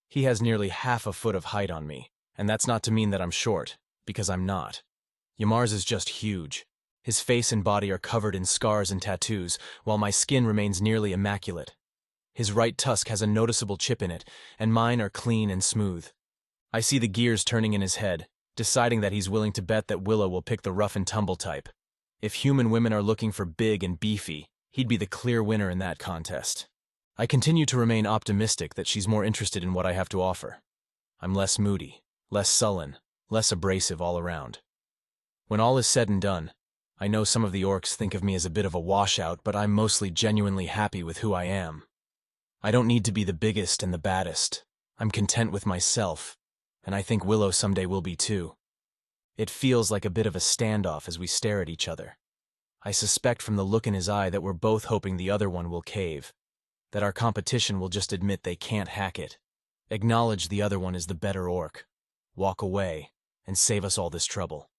He has nearly half a foot of height on me, and that's not to mean that I'm short, because I'm not. Yamar's is just huge. His face and body are covered in scars and tattoos, while my skin remains nearly immaculate. His right tusk has a noticeable chip in it, and mine are clean and smooth. I see the gears turning in his head, deciding that he's willing to bet that Willow will pick the rough-and-tumble type. If human women are looking for big and beefy, he'd be the clear winner in that contest. I continue to remain optimistic that she's more interested in what I have to offer. I'm less moody, less sullen, less abrasive all around. When all is said and done, I know some of the orcs think of me as a bit of a washout, but I'm mostly genuinely happy with who I am. I don't need to be the biggest and the baddest. I'm content with myself, and I think Willow someday will be too. It feels like a bit of a standoff as we stare at each other. I suspect from the look in his eye that we're both hoping the other one will cave, that our competition will just admit they can't hack it, acknowledge the other one is the better orc, walk away, and save us all this trouble.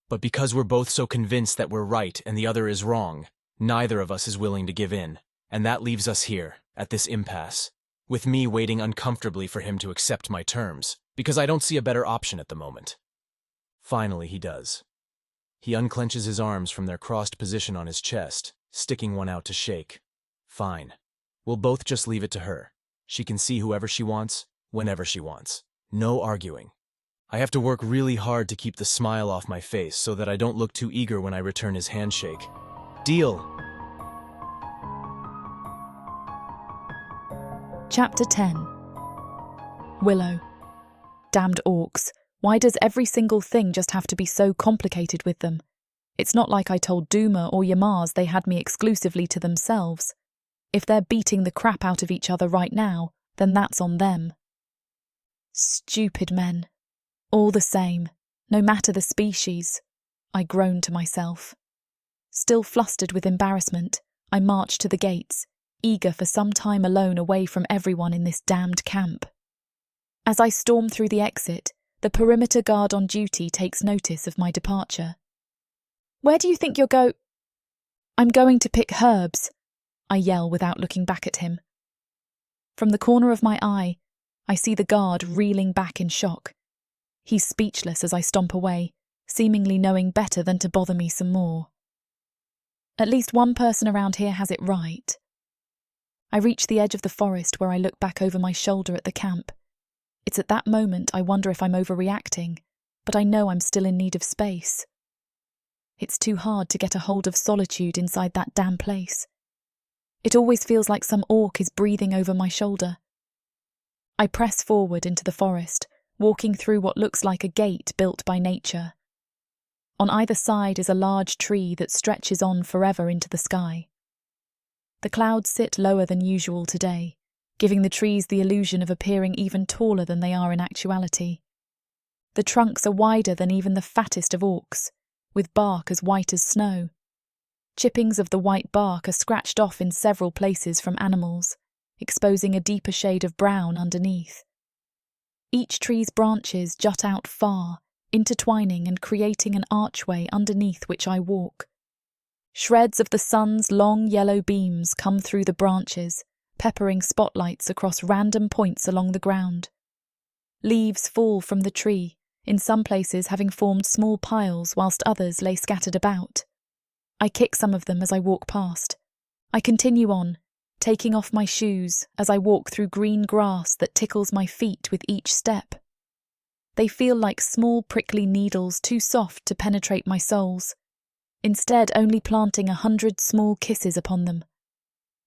But because we're both so convinced that we're right and the other is wrong, neither of us is willing to give in, and that leaves us here, at this impasse, with me waiting uncomfortably for him to accept my terms, because I don't see a better option at the moment. Finally, he does. He unclenches his arms from their crossed position on his chest, sticking one out to shake. Fine. We'll both just leave it to her. She can see whoever she wants, whenever she wants. No arguing. I have to work really hard to keep the smile off my face so that I don't look too eager when I return his handshake. Deal!
Chapter 10. Willow. Damned orcs. Why does every single thing just have to be so complicated with them? It's not like I told Duma or Yamar's they had me exclusively to themselves. If they're beating the crap out of each other right now, then that's on them. Stupid men. All the same, no matter the species, I groaned to myself. Still flustered with embarrassment, I marched to the gates, eager for some time alone away from everyone in this damned camp. As I storm through the exit, the perimeter guard on duty takes notice of my departure. "Where do you think you're "I'm going to pick herbs," I yell without looking back at him. From the corner of my eye, I see the guard reeling back in shock. He's speechless as I stomp away, seemingly knowing better than to bother me some more. At least one person around here has it right. I reach the edge of the forest where I look back over my shoulder at the camp. It's at that moment I wonder if I'm overreacting, but I know I'm still in need of space. It's too hard to get a hold of solitude inside that damn place. It always feels like some orc is breathing over my shoulder. I press forward into the forest, walking through what looks like a gate built by nature. On either side is a large tree that stretches on forever into the sky. The clouds sit lower than usual today, giving the trees the illusion of appearing even taller than they are in actuality. The trunks are wider than even the fattest of orcs, with bark as white as snow. Chippings of the white bark are scratched off in several places from animals, exposing a deeper shade of brown underneath. Each tree's branches jut out far, intertwining and creating an archway underneath which I walk. Shreds of the sun's long yellow beams come through the branches, peppering spotlights across random points along the ground. Leaves fall from the tree, in some places having formed small piles whilst others lay scattered about. I kick some of them as I walk past. I continue on, taking off my shoes as I walk through green grass that tickles my feet with each step. They feel like small prickly needles too soft to penetrate my soles, instead only planting 100 small kisses upon them.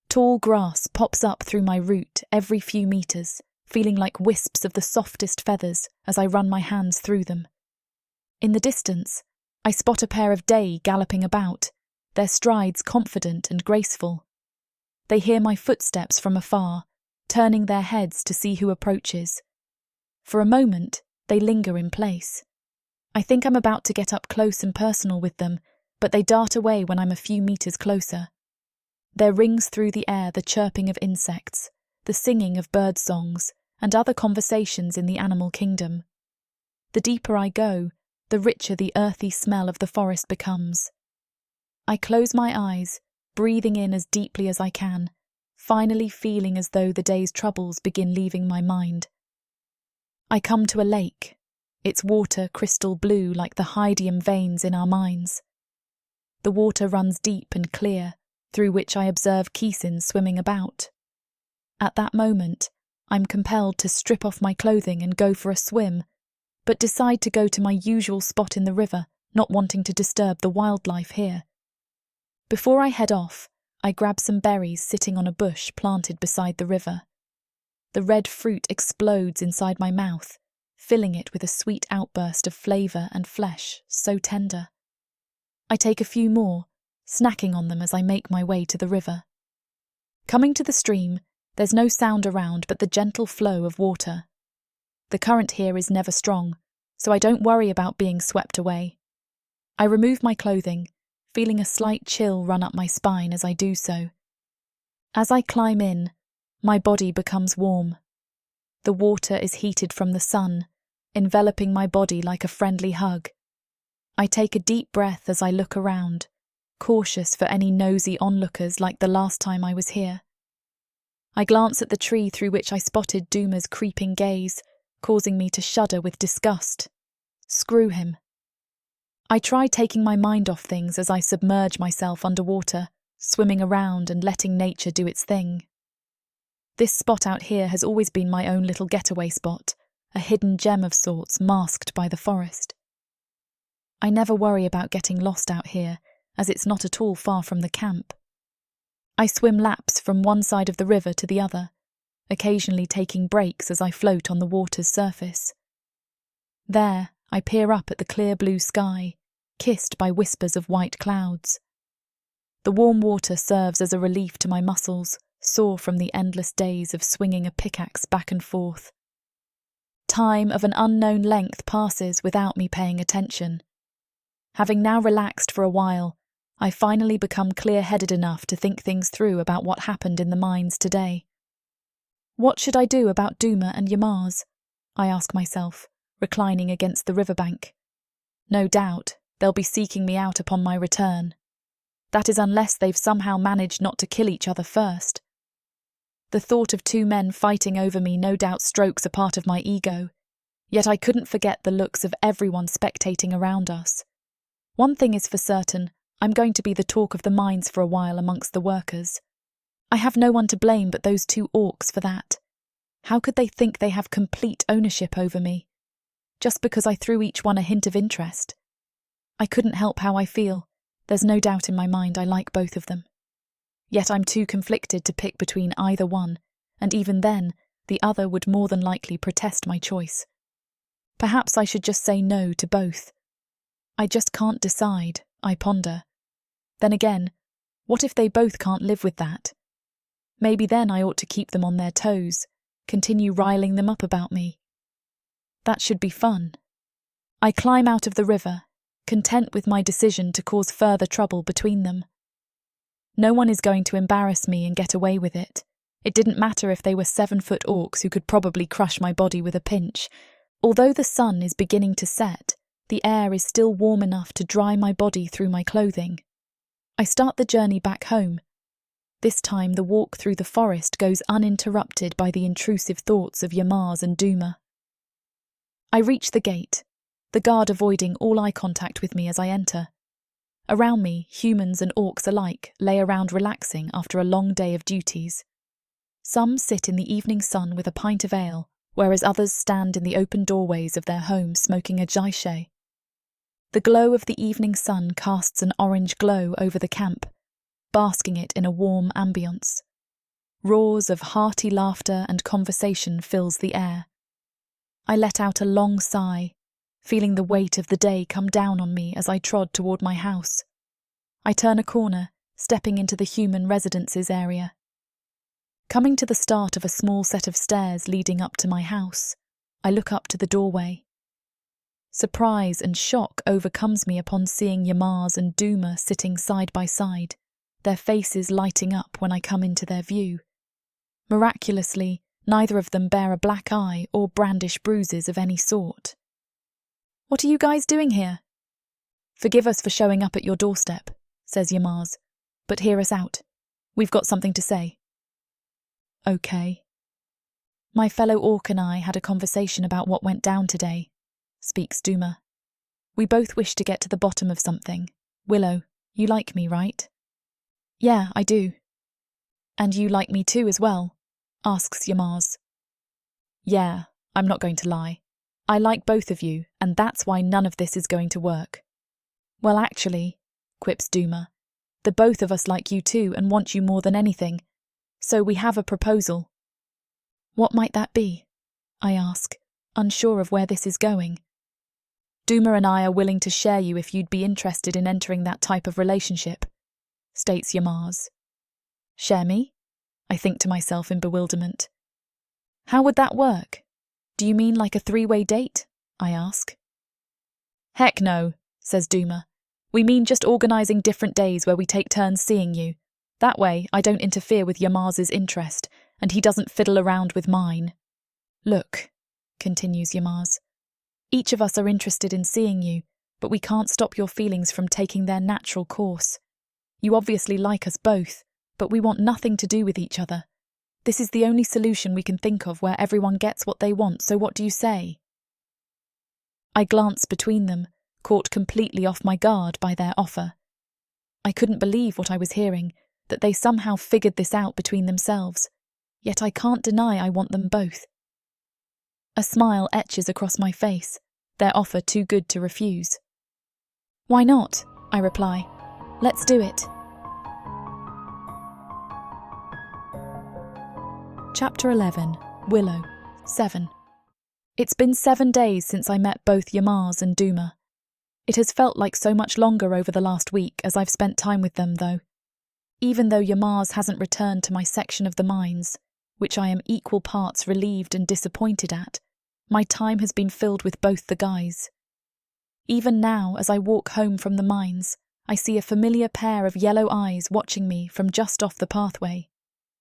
Tall grass pops up through my root every few meters, feeling like wisps of the softest feathers as I run my hands through them. In the distance, I spot a pair of Deia galloping about, their strides confident and graceful. They hear my footsteps from afar, turning their heads to see who approaches. For a moment, they linger in place. I think I'm about to get up close and personal with them, but they dart away when I'm a few meters closer. There rings through the air the chirping of insects, the singing of bird songs, and other conversations in the animal kingdom. The deeper I go, the richer the earthy smell of the forest becomes. I close my eyes, breathing in as deeply as I can, finally feeling as though the day's troubles begin leaving my mind. I come to a lake, its water crystal blue like the hydium veins in our minds. The water runs deep and clear, through which I observe Keesins swimming about. At that moment, I'm compelled to strip off my clothing and go for a swim, but decide to go to my usual spot in the river, not wanting to disturb the wildlife here. Before I head off, I grab some berries sitting on a bush planted beside the river. The red fruit explodes inside my mouth, filling it with a sweet outburst of flavour and flesh so tender. I take a few more, snacking on them as I make my way to the river. Coming to the stream, there's no sound around but the gentle flow of water. The current here is never strong, so I don't worry about being swept away. I remove my clothing, feeling a slight chill run up my spine as I do so. As I climb in, my body becomes warm. The water is heated from the sun, enveloping my body like a friendly hug. I take a deep breath as I look around, cautious for any nosy onlookers like the last time I was here. I glance at the tree through which I spotted Duma's creeping gaze, causing me to shudder with disgust. Screw him. I try taking my mind off things as I submerge myself underwater, swimming around and letting nature do its thing. This spot out here has always been my own little getaway spot, a hidden gem of sorts masked by the forest. I never worry about getting lost out here, as it's not at all far from the camp. I swim laps from one side of the river to the other, occasionally taking breaks as I float on the water's surface. There, I peer up at the clear blue sky, kissed by whispers of white clouds. The warm water serves as a relief to my muscles, sore from the endless days of swinging a pickaxe back and forth. Time of an unknown length passes without me paying attention. Having now relaxed for a while, I finally become clear-headed enough to think things through about what happened in the mines today. What should I do about Duma and Yamar's? I ask myself, reclining against the riverbank. No doubt, they'll be seeking me out upon my return. That is unless they've somehow managed not to kill each other first. The thought of two men fighting over me no doubt strokes a part of my ego, yet I couldn't forget the looks of everyone spectating around us. One thing is for certain, I'm going to be the talk of the mines for a while amongst the workers. I have no one to blame but those two orcs for that. How could they think they have complete ownership over me? Just because I threw each one a hint of interest. I couldn't help how I feel. There's no doubt in my mind I like both of them. Yet I'm too conflicted to pick between either one, and even then, the other would more than likely protest my choice. Perhaps I should just say no to both. I just can't decide, I ponder. Then again, what if they both can't live with that? Maybe then I ought to keep them on their toes, continue riling them up about me. That should be fun. I climb out of the river, content with my decision to cause further trouble between them. No one is going to embarrass me and get away with it. It didn't matter if they were 7-foot orcs who could probably crush my body with a pinch. Although the sun is beginning to set, the air is still warm enough to dry my body through my clothing. I start the journey back home. This time the walk through the forest goes uninterrupted by the intrusive thoughts of Yamar and Duma. I reach the gate, the guard avoiding all eye contact with me as I enter. Around me, humans and orcs alike lay around relaxing after a long day of duties. Some sit in the evening sun with a pint of ale, whereas others stand in the open doorways of their homes smoking a jaishe. The glow of the evening sun casts an orange glow over the camp, basking it in a warm ambience. Roars of hearty laughter and conversation fills the air. I let out a long sigh, feeling the weight of the day come down on me as I trod toward my house. I turn a corner, stepping into the human residences area. Coming to the start of a small set of stairs leading up to my house, I look up to the doorway. Surprise and shock overcomes me upon seeing Yamar and Duma sitting side by side, their faces lighting up when I come into their view. Miraculously, neither of them bear a black eye or brandish bruises of any sort. "What are you guys doing here?" "Forgive us for showing up at your doorstep," says Yamar, "but hear us out. We've got something to say." "Okay." "My fellow orc and I had a conversation about what went down today," speaks Duma. "We both wish to get to the bottom of something. Willow, you like me, right?" "Yeah, I do." "And you like me too as well?" asks Yamar. "Yeah, I'm not going to lie. I like both of you, and that's why none of this is going to work." "Well, actually," quips Duma, "the both of us like you too and want you more than anything. So we have a proposal." "What might that be?" I ask, unsure of where this is going. "Duma and I are willing to share you if you'd be interested in entering that type of relationship," states Yamar. "Share me?" I think to myself in bewilderment. "How would that work? Do you mean like a 3-way date?" I ask. "Heck no," says Duma. "We mean just organising different days where we take turns seeing you. That way, I don't interfere with Yamar's interest, and he doesn't fiddle around with mine. Look," continues Yamar, "each of us are interested in seeing you, but we can't stop your feelings from taking their natural course. You obviously like us both, but we want nothing to do with each other. This is the only solution we can think of where everyone gets what they want, so what do you say?" I glance between them, caught completely off my guard by their offer. I couldn't believe what I was hearing, that they somehow figured this out between themselves, yet I can't deny I want them both. A smile etches across my face, their offer too good to refuse. "Why not?" I reply. "Let's do it." Chapter 11, Willow, 7. It's been 7 days since I met both Yamar and Duma. It has felt like so much longer over the last week as I've spent time with them, though. Even though Yamar hasn't returned to my section of the mines, which I am equal parts relieved and disappointed at, my time has been filled with both the guys. Even now, as I walk home from the mines, I see a familiar pair of yellow eyes watching me from just off the pathway.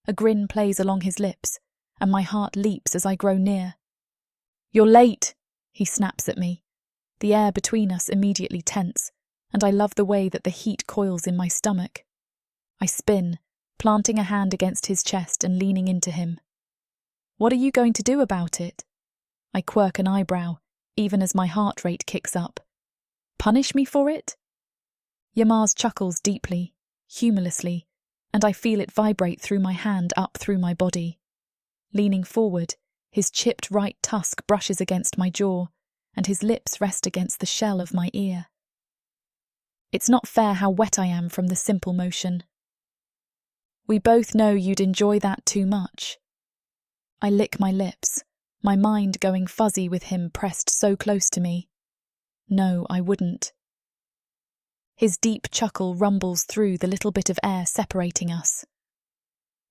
A grin plays along his lips, and my heart leaps as I grow near. "You're late," he snaps at me. The air between us immediately tense, and I love the way that the heat coils in my stomach. I spin, planting a hand against his chest and leaning into him. "What are you going to do about it?" I quirk an eyebrow, even as my heart rate kicks up. "Punish me for it?" Yamar chuckles deeply, humorlessly, and I feel it vibrate through my hand up through my body. Leaning forward, his chipped right tusk brushes against my jaw, and his lips rest against the shell of my ear. It's not fair how wet I am from the simple motion. "We both know you'd enjoy that too much." I lick my lips, my mind going fuzzy with him pressed so close to me. No, I wouldn't. His deep chuckle rumbles through the little bit of air separating us.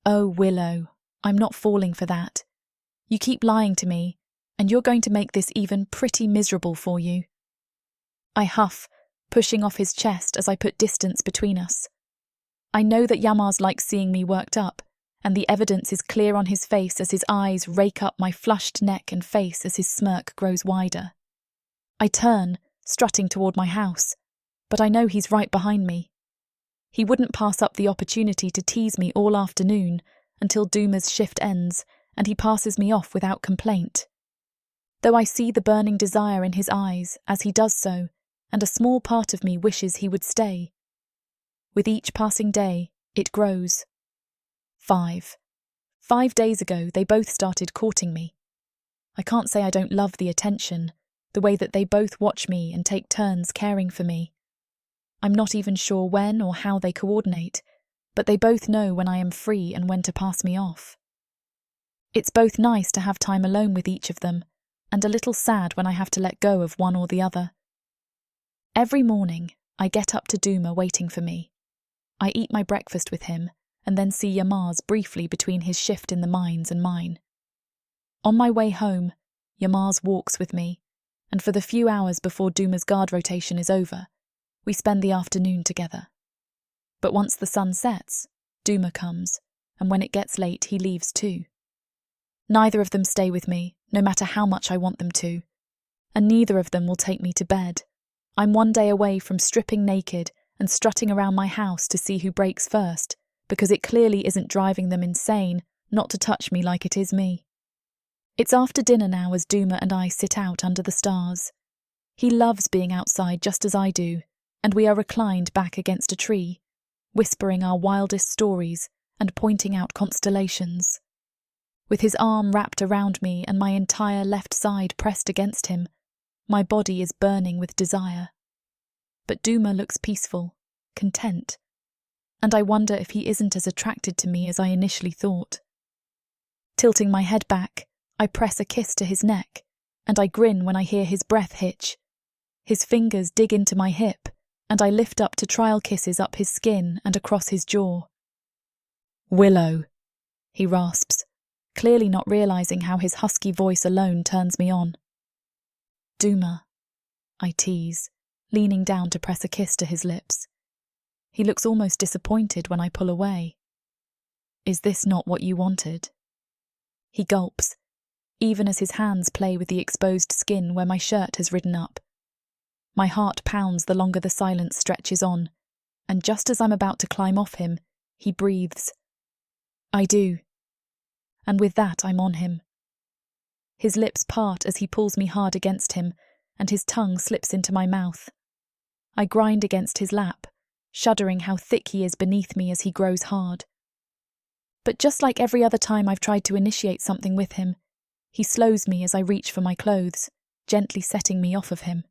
Oh, Willow, I'm not falling for that. You keep lying to me, and you're going to make this even pretty miserable for you. I huff, pushing off his chest as I put distance between us. I know that Yamar's likes seeing me worked up, and the evidence is clear on his face as his eyes rake up my flushed neck and face as his smirk grows wider. I turn, strutting toward my house, but I know he's right behind me. He wouldn't pass up the opportunity to tease me all afternoon until Duma's shift ends and he passes me off without complaint. Though I see the burning desire in his eyes as he does so, and a small part of me wishes he would stay. With each passing day, it grows. 5 days ago, they both started courting me. I can't say I don't love the attention, the way that they both watch me and take turns caring for me. I'm not even sure when or how they coordinate, but they both know when I am free and when to pass me off. It's both nice to have time alone with each of them, and a little sad when I have to let go of one or the other. Every morning, I get up to Duma waiting for me. I eat my breakfast with him, and then see Yamar's briefly between his shift in the mines and mine. On my way home, Yamar's walks with me, and for the few hours before Duma's guard rotation is over, we spend the afternoon together. But once the sun sets, Duma comes, and when it gets late, he leaves too. Neither of them stay with me, no matter how much I want them to, and neither of them will take me to bed. I'm one day away from stripping naked and strutting around my house to see who breaks first, because it clearly isn't driving them insane not to touch me like it is me. It's after dinner now as Duma and I sit out under the stars. He loves being outside just as I do, and we are reclined back against a tree, whispering our wildest stories and pointing out constellations. With his arm wrapped around me and my entire left side pressed against him, my body is burning with desire. But Duma looks peaceful, content, and I wonder if he isn't as attracted to me as I initially thought. Tilting my head back, I press a kiss to his neck, and I grin when I hear his breath hitch. His fingers dig into my hip, and I lift up to trial kisses up his skin and across his jaw. "Willow," he rasps, clearly not realizing how his husky voice alone turns me on. "Duma," I tease, leaning down to press a kiss to his lips. He looks almost disappointed when I pull away. "Is this not what you wanted?" He gulps, even as his hands play with the exposed skin where my shirt has ridden up. My heart pounds the longer the silence stretches on, and just as I'm about to climb off him, he breathes. "I do." And with that, I'm on him. His lips part as he pulls me hard against him, and his tongue slips into my mouth. I grind against his lap, shuddering how thick he is beneath me as he grows hard. But just like every other time I've tried to initiate something with him, he slows me as I reach for my clothes, gently setting me off of him.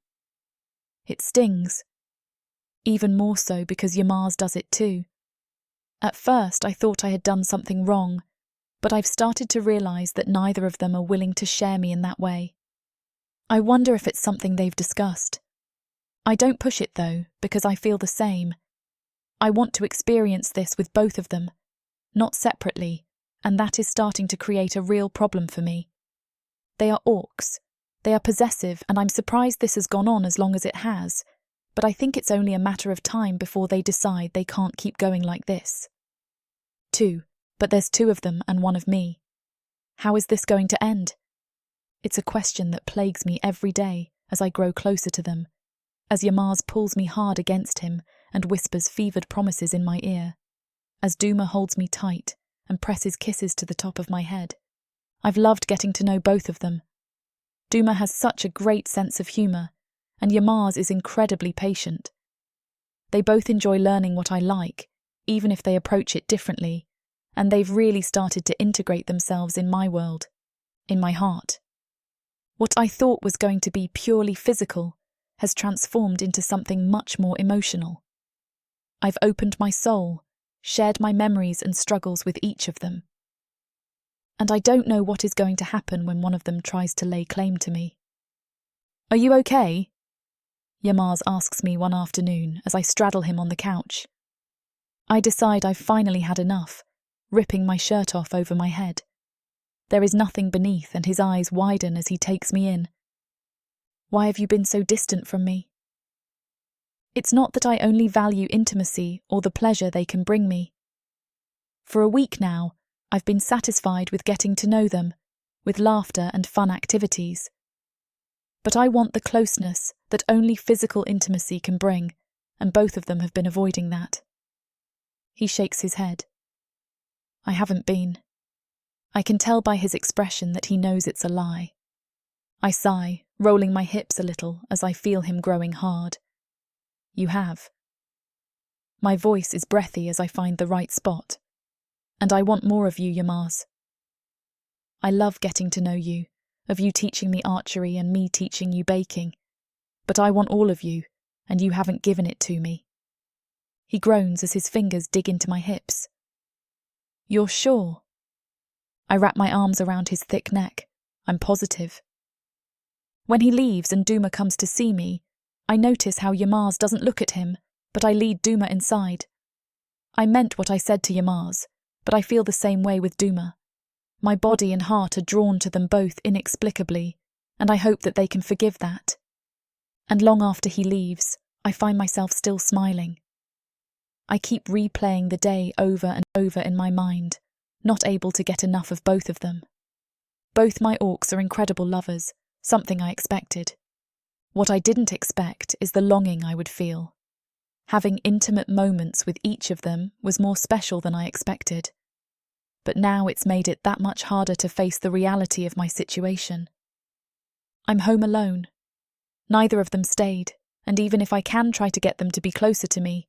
It stings. Even more so because Yamar's does it too. At first I thought I had done something wrong, but I've started to realise that neither of them are willing to share me in that way. I wonder if it's something they've discussed. I don't push it though, because I feel the same. I want to experience this with both of them, not separately, and that is starting to create a real problem for me. They are orcs. They are possessive, and I'm surprised this has gone on as long as it has, but I think it's only a matter of time before they decide they can't keep going like this. 2, but there's 2 of them and 1 of me. How is this going to end? It's a question that plagues me every day as I grow closer to them, as Yamar's pulls me hard against him and whispers fevered promises in my ear, as Duma holds me tight and presses kisses to the top of my head. I've loved getting to know both of them. Duma has such a great sense of humour, and Yamar's is incredibly patient. They both enjoy learning what I like, even if they approach it differently, and they've really started to integrate themselves in my world, in my heart. What I thought was going to be purely physical has transformed into something much more emotional. I've opened my soul, shared my memories and struggles with each of them. And I don't know what is going to happen when one of them tries to lay claim to me. "Are you okay?" Yamar asks me one afternoon as I straddle him on the couch. I decide I've finally had enough, ripping my shirt off over my head. There is nothing beneath, and his eyes widen as he takes me in. Why have you been so distant from me? It's not that I only value intimacy or the pleasure they can bring me. For a week now, I've been satisfied with getting to know them, with laughter and fun activities. But I want the closeness that only physical intimacy can bring, and both of them have been avoiding that. He shakes his head. I haven't been. I can tell by his expression that he knows it's a lie. I sigh, rolling my hips a little as I feel him growing hard. You have. My voice is breathy as I find the right spot. And I want more of you, Yamar. I love getting to know you, of you teaching me archery and me teaching you baking. But I want all of you, and you haven't given it to me. He groans as his fingers dig into my hips. You're sure? I wrap my arms around his thick neck. I'm positive. When he leaves and Duma comes to see me, I notice how Yamar doesn't look at him, but I lead Duma inside. I meant what I said to Yamar, but I feel the same way with Duma. My body and heart are drawn to them both inexplicably, and I hope that they can forgive that. And long after he leaves, I find myself still smiling. I keep replaying the day over and over in my mind, not able to get enough of both of them. Both my orcs are incredible lovers, something I expected. What I didn't expect is the longing I would feel. Having intimate moments with each of them was more special than I expected. But now it's made it that much harder to face the reality of my situation. I'm home alone. Neither of them stayed, and even if I can try to get them to be closer to me,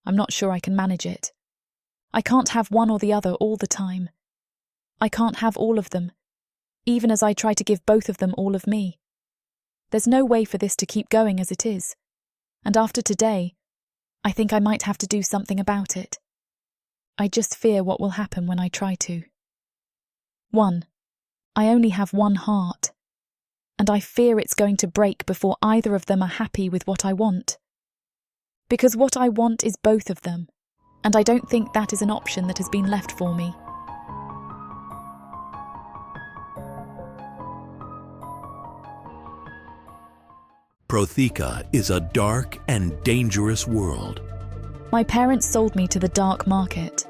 I'm not sure I can manage it. I can't have one or the other all the time. I can't have all of them, even as I try to give both of them all of me. There's no way for this to keep going as it is, and after today, I think I might have to do something about it. I just fear what will happen when I try to. 1. I only have one heart, and I fear it's going to break before either of them are happy with what I want. Because what I want is both of them, and I don't think that is an option that has been left for me.
Protheka is a dark and dangerous world.
My parents sold me to the dark market.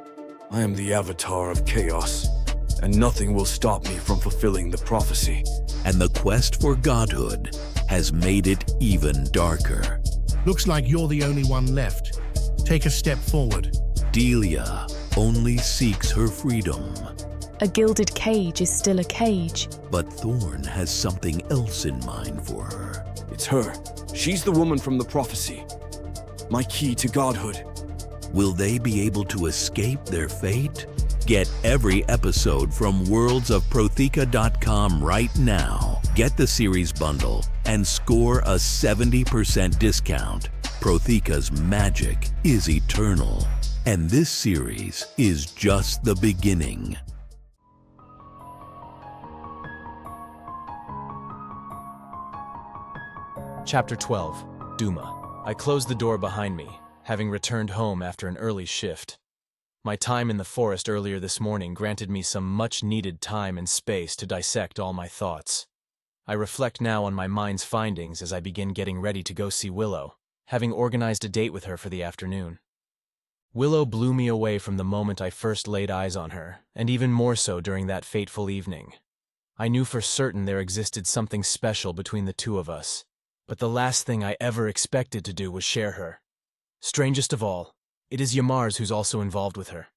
I am the avatar of chaos, and nothing will stop me from fulfilling the prophecy.
And the quest for godhood has made it even darker.
Looks like you're the only one left. Take a step forward.
Deia only seeks her freedom.
A gilded cage is still a cage.
But Thorn has something else in mind for her.
It's her. She's the woman from the prophecy. My key to godhood.
Will they be able to escape their fate? Get every episode from worldsofprotheka.com right now. Get the series bundle and score a 70% discount. Protheka's magic is eternal, and this series is just the beginning.
Chapter 12. Duma. I closed the door behind me, having returned home after an early shift. My time in the forest earlier this morning granted me some much-needed time and space to dissect all my thoughts. I reflect now on my mind's findings as I begin getting ready to go see Willow, having organized a date with her for the afternoon. Willow blew me away from the moment I first laid eyes on her, and even more so during that fateful evening. I knew for certain there existed something special between the two of us, but the last thing I ever expected to do was share her. Strangest of all, it is Yamar who's also involved with her.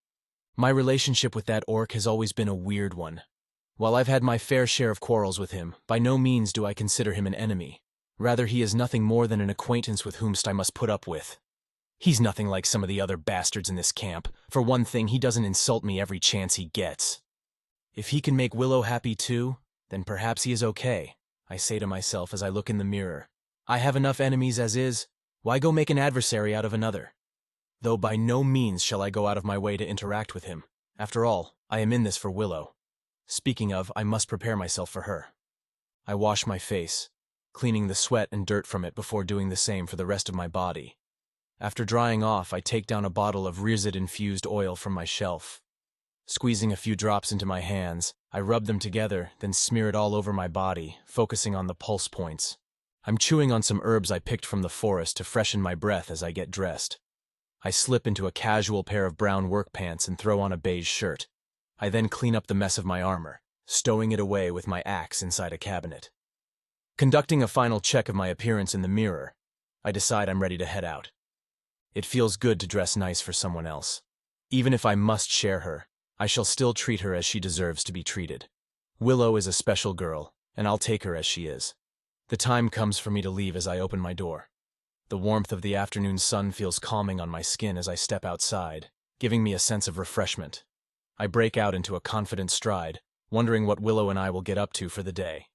My relationship with that orc has always been a weird one. While I've had my fair share of quarrels with him, by no means do I consider him an enemy. Rather, he is nothing more than an acquaintance with whomst I must put up with. He's nothing like some of the other bastards in this camp. For one thing, he doesn't insult me every chance he gets. If he can make Willow happy too, then perhaps he is okay, I say to myself as I look in the mirror. I have enough enemies as is, why go make an adversary out of another? Though by no means shall I go out of my way to interact with him. After all, I am in this for Willow. Speaking of, I must prepare myself for her. I wash my face. cleaning the sweat and dirt from it before doing the same for the rest of my body. After drying off, I take down a bottle of Rearzid-infused oil from my shelf. Squeezing a few drops into my hands, I rub them together, then smear it all over my body, focusing on the pulse points. I'm chewing on some herbs I picked from the forest to freshen my breath as I get dressed. I slip into a casual pair of brown work pants and throw on a beige shirt. I then clean up the mess of my armor, stowing it away with my axe inside a cabinet. Conducting a final check of my appearance in the mirror, I decide I'm ready to head out. It feels good to dress nice for someone else. Even if I must share her, I shall still treat her as she deserves to be treated. Willow is a special girl, and I'll take her as she is. The time comes for me to leave as I open my door. The warmth of the afternoon sun feels calming on my skin as I step outside, giving me a sense of refreshment. I break out into a confident stride, wondering what Willow and I will get up to for the day.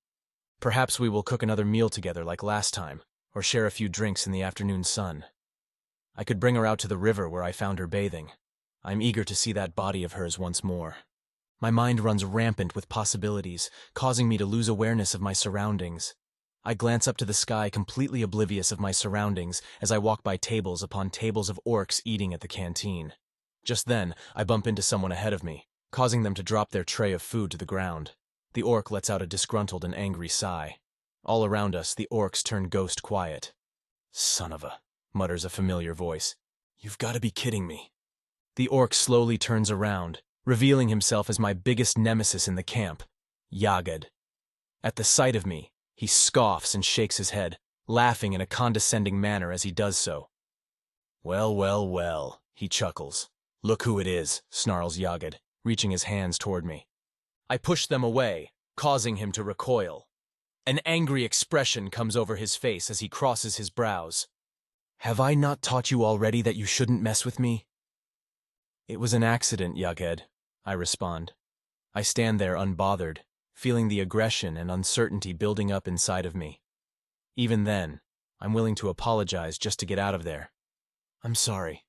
Perhaps we will cook another meal together like last time, or share a few drinks in the afternoon sun. I could bring her out to the river where I found her bathing. I'm eager to see that body of hers once more. My mind runs rampant with possibilities, causing me to lose awareness of my surroundings. I glance up to the sky, completely oblivious of my surroundings, as I walk by tables upon tables of orcs eating at the canteen. Just then, I bump into someone ahead of me, causing them to drop their tray of food to the ground. The orc lets out a disgruntled and angry sigh. All around us, the orcs turn ghost quiet. "Son of a," mutters a familiar voice. "You've got to be kidding me." The orc slowly turns around, revealing himself as my biggest nemesis in the camp, Yaged. At the sight of me, he scoffs and shakes his head, laughing in a condescending manner as he does so. "Well, well, well," he chuckles. "Look who it is," snarls Yaged, reaching his hands toward me. I push them away, causing him to recoil. An angry expression comes over his face as he crosses his brows. "Have I not taught you already that you shouldn't mess with me?" "It was an accident, Yaged," I respond. I stand there unbothered, feeling the aggression and uncertainty building up inside of me. Even then, I'm willing to apologize just to get out of there. "I'm sorry."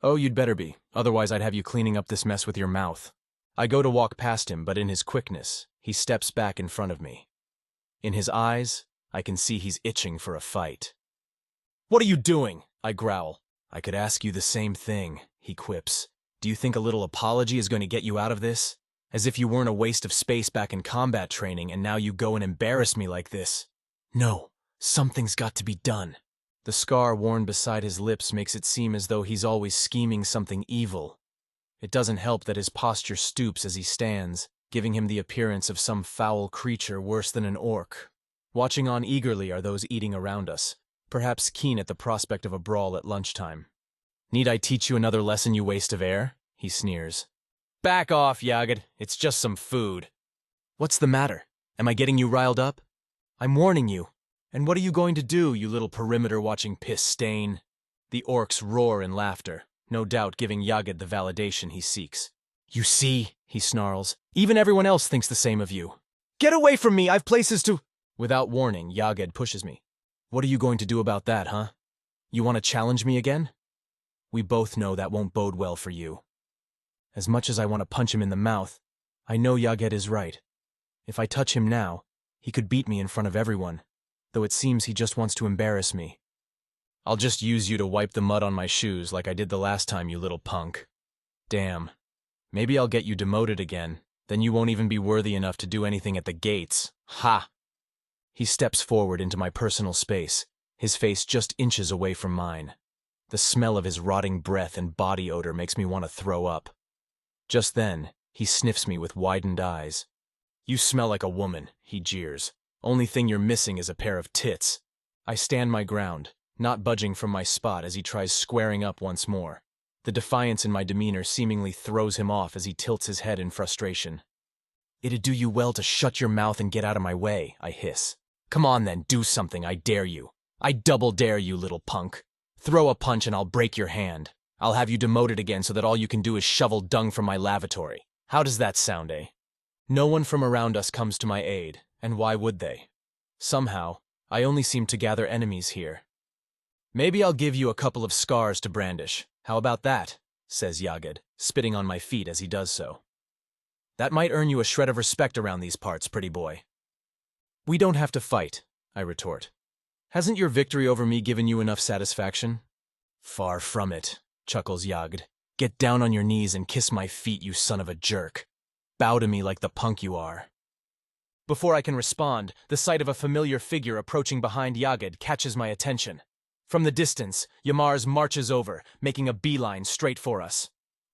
"Oh, you'd better be, otherwise I'd have you cleaning up this mess with your mouth." I go to walk past him, but in his quickness, he steps back in front of me. In his eyes, I can see he's itching for a fight. "What are you doing?" I growl. "I could ask you the same thing," he quips. "Do you think a little apology is going to get you out of this? As if you weren't a waste of space back in combat training and now you go and embarrass me like this." "No, something's got to be done." The scar worn beside his lips makes it seem as though he's always scheming something evil. It doesn't help that his posture stoops as he stands, giving him the appearance of some foul creature worse than an orc. Watching on eagerly are those eating around us, perhaps keen at the prospect of a brawl at lunchtime. "Need I teach you another lesson, you waste of air?" he sneers. "Back off, Yaged. It's just some food." "What's the matter? Am I getting you riled up?" "I'm warning you. And what are you going to do, you little perimeter-watching piss stain?" The orcs roar in laughter, no doubt giving Yaged the validation he seeks. "You see," he snarls, "even everyone else thinks the same of you." "Get away from me, I've places to—" Without warning, Yaged pushes me. "What are you going to do about that, huh? You want to challenge me again?" We both know that won't bode well for you. As much as I want to punch him in the mouth, I know Yaged is right. If I touch him now, he could beat me in front of everyone, though it seems he just wants to embarrass me. "I'll just use you to wipe the mud on my shoes like I did the last time, you little punk." "Damn. Maybe I'll get you demoted again, then you won't even be worthy enough to do anything at the gates. Ha!" He steps forward into my personal space, his face just inches away from mine. The smell of his rotting breath and body odor makes me want to throw up. Just then, he sniffs me with widened eyes. "You smell like a woman," he jeers. "Only thing you're missing is a pair of tits." I stand my ground, not budging from my spot as he tries squaring up once more. The defiance in my demeanor seemingly throws him off as he tilts his head in frustration. "It'd do you well to shut your mouth and get out of my way," I hiss. "Come on then, do something, I dare you. I double dare you, little punk. Throw a punch and I'll break your hand. I'll have you demoted again so that all you can do is shovel dung from my lavatory. How does that sound, eh?" No one from around us comes to my aid, and why would they? Somehow, I only seem to gather enemies here. "Maybe I'll give you a couple of scars to brandish. How about that?" says Yaged, spitting on my feet as he does so. "That might earn you a shred of respect around these parts, pretty boy." "We don't have to fight. I retort. Hasn't your victory over me given you enough satisfaction? Far from it, chuckles Yagd. Get down on your knees and kiss my feet, you son of a jerk. Bow to me like the punk you are. Before I can respond, the sight of a familiar figure approaching behind Yagd catches my attention. From the distance, Yamar marches over, making a beeline straight for us.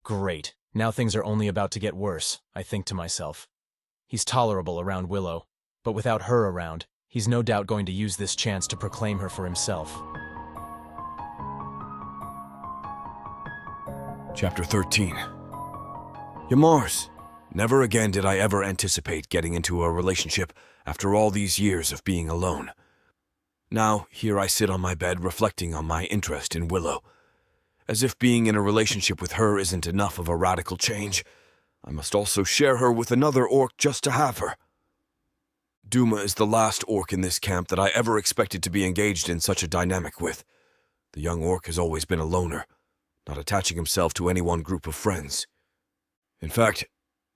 Great, now things are only about to get worse, I think to myself. He's tolerable around Willow, but without her around, he's no doubt going to use this chance to proclaim her for himself.
Chapter 13. Yamar's. Never again did I ever anticipate getting into a relationship after all these years of being alone. Now, here I sit on my bed reflecting on my interest in Willow. As if being in a relationship with her isn't enough of a radical change, I must also share her with another orc just to have her. Duma is the last orc in this camp that I ever expected to be engaged in such a dynamic with. The young orc has always been a loner, not attaching himself to any one group of friends. In fact,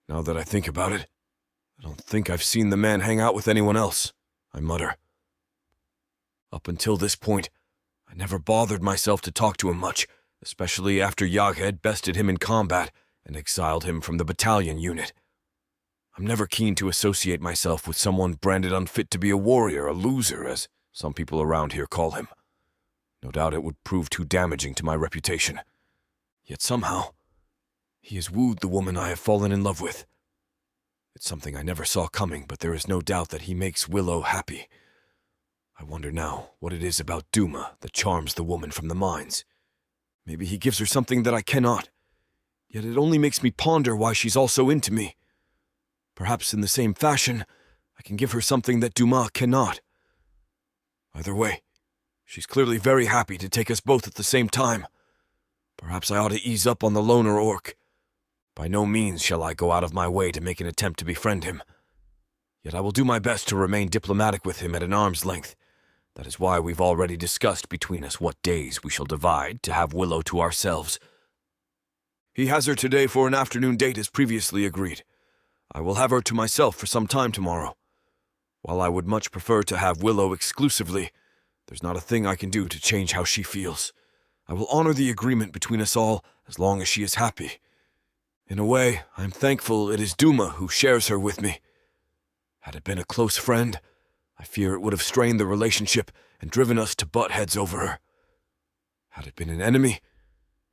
now that I think about it, I don't think I've seen the man hang out with anyone else, I mutter. Up until this point, I never bothered myself to talk to him much, especially after Yagd bested him in combat and exiled him from the battalion unit. I'm never keen to associate myself with someone branded unfit to be a warrior, a loser, as some people around here call him. No doubt it would prove too damaging to my reputation. Yet somehow, he has wooed the woman I have fallen in love with. It's something I never saw coming, but there is no doubt that he makes Willow happy. I wonder now what it is about Duma that charms the woman from the mines. Maybe he gives her something that I cannot, yet it only makes me ponder why she's also into me. Perhaps in the same fashion, I can give her something that Duma cannot. Either way, she's clearly very happy to take us both at the same time. Perhaps I ought to ease up on the loner orc. By no means shall I go out of my way to make an attempt to befriend him. Yet I will do my best to remain diplomatic with him at an arm's length. That is why we've already discussed between us what days we shall divide to have Willow to ourselves. He has her today for an afternoon date as previously agreed. I will have her to myself for some time tomorrow. While I would much prefer to have Willow exclusively, there's not a thing I can do to change how she feels. I will honor the agreement between us all as long as she is happy. In a way, I'm thankful it is Duma who shares her with me. Had it been a close friend, I fear it would have strained the relationship and driven us to butt heads over her. Had it been an enemy,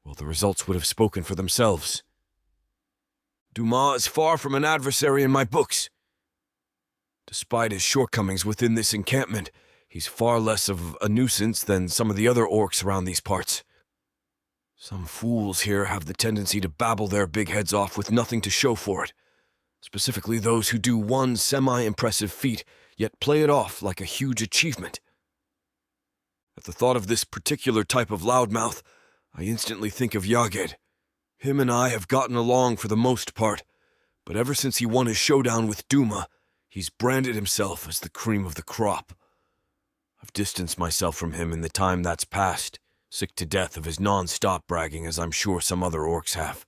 well, the results would have spoken for themselves. Duma is far from an adversary in my books. Despite his shortcomings within this encampment, he's far less of a nuisance than some of the other orcs around these parts. Some fools here have the tendency to babble their big heads off with nothing to show for it, specifically those who do one semi-impressive feat, yet play it off like a huge achievement. At the thought of this particular type of loudmouth, I instantly think of Yagd. Him and I have gotten along for the most part, but ever since he won his showdown with Duma, he's branded himself as the cream of the crop. I've distanced myself from him in the time that's passed, sick to death of his non-stop bragging, as I'm sure some other orcs have.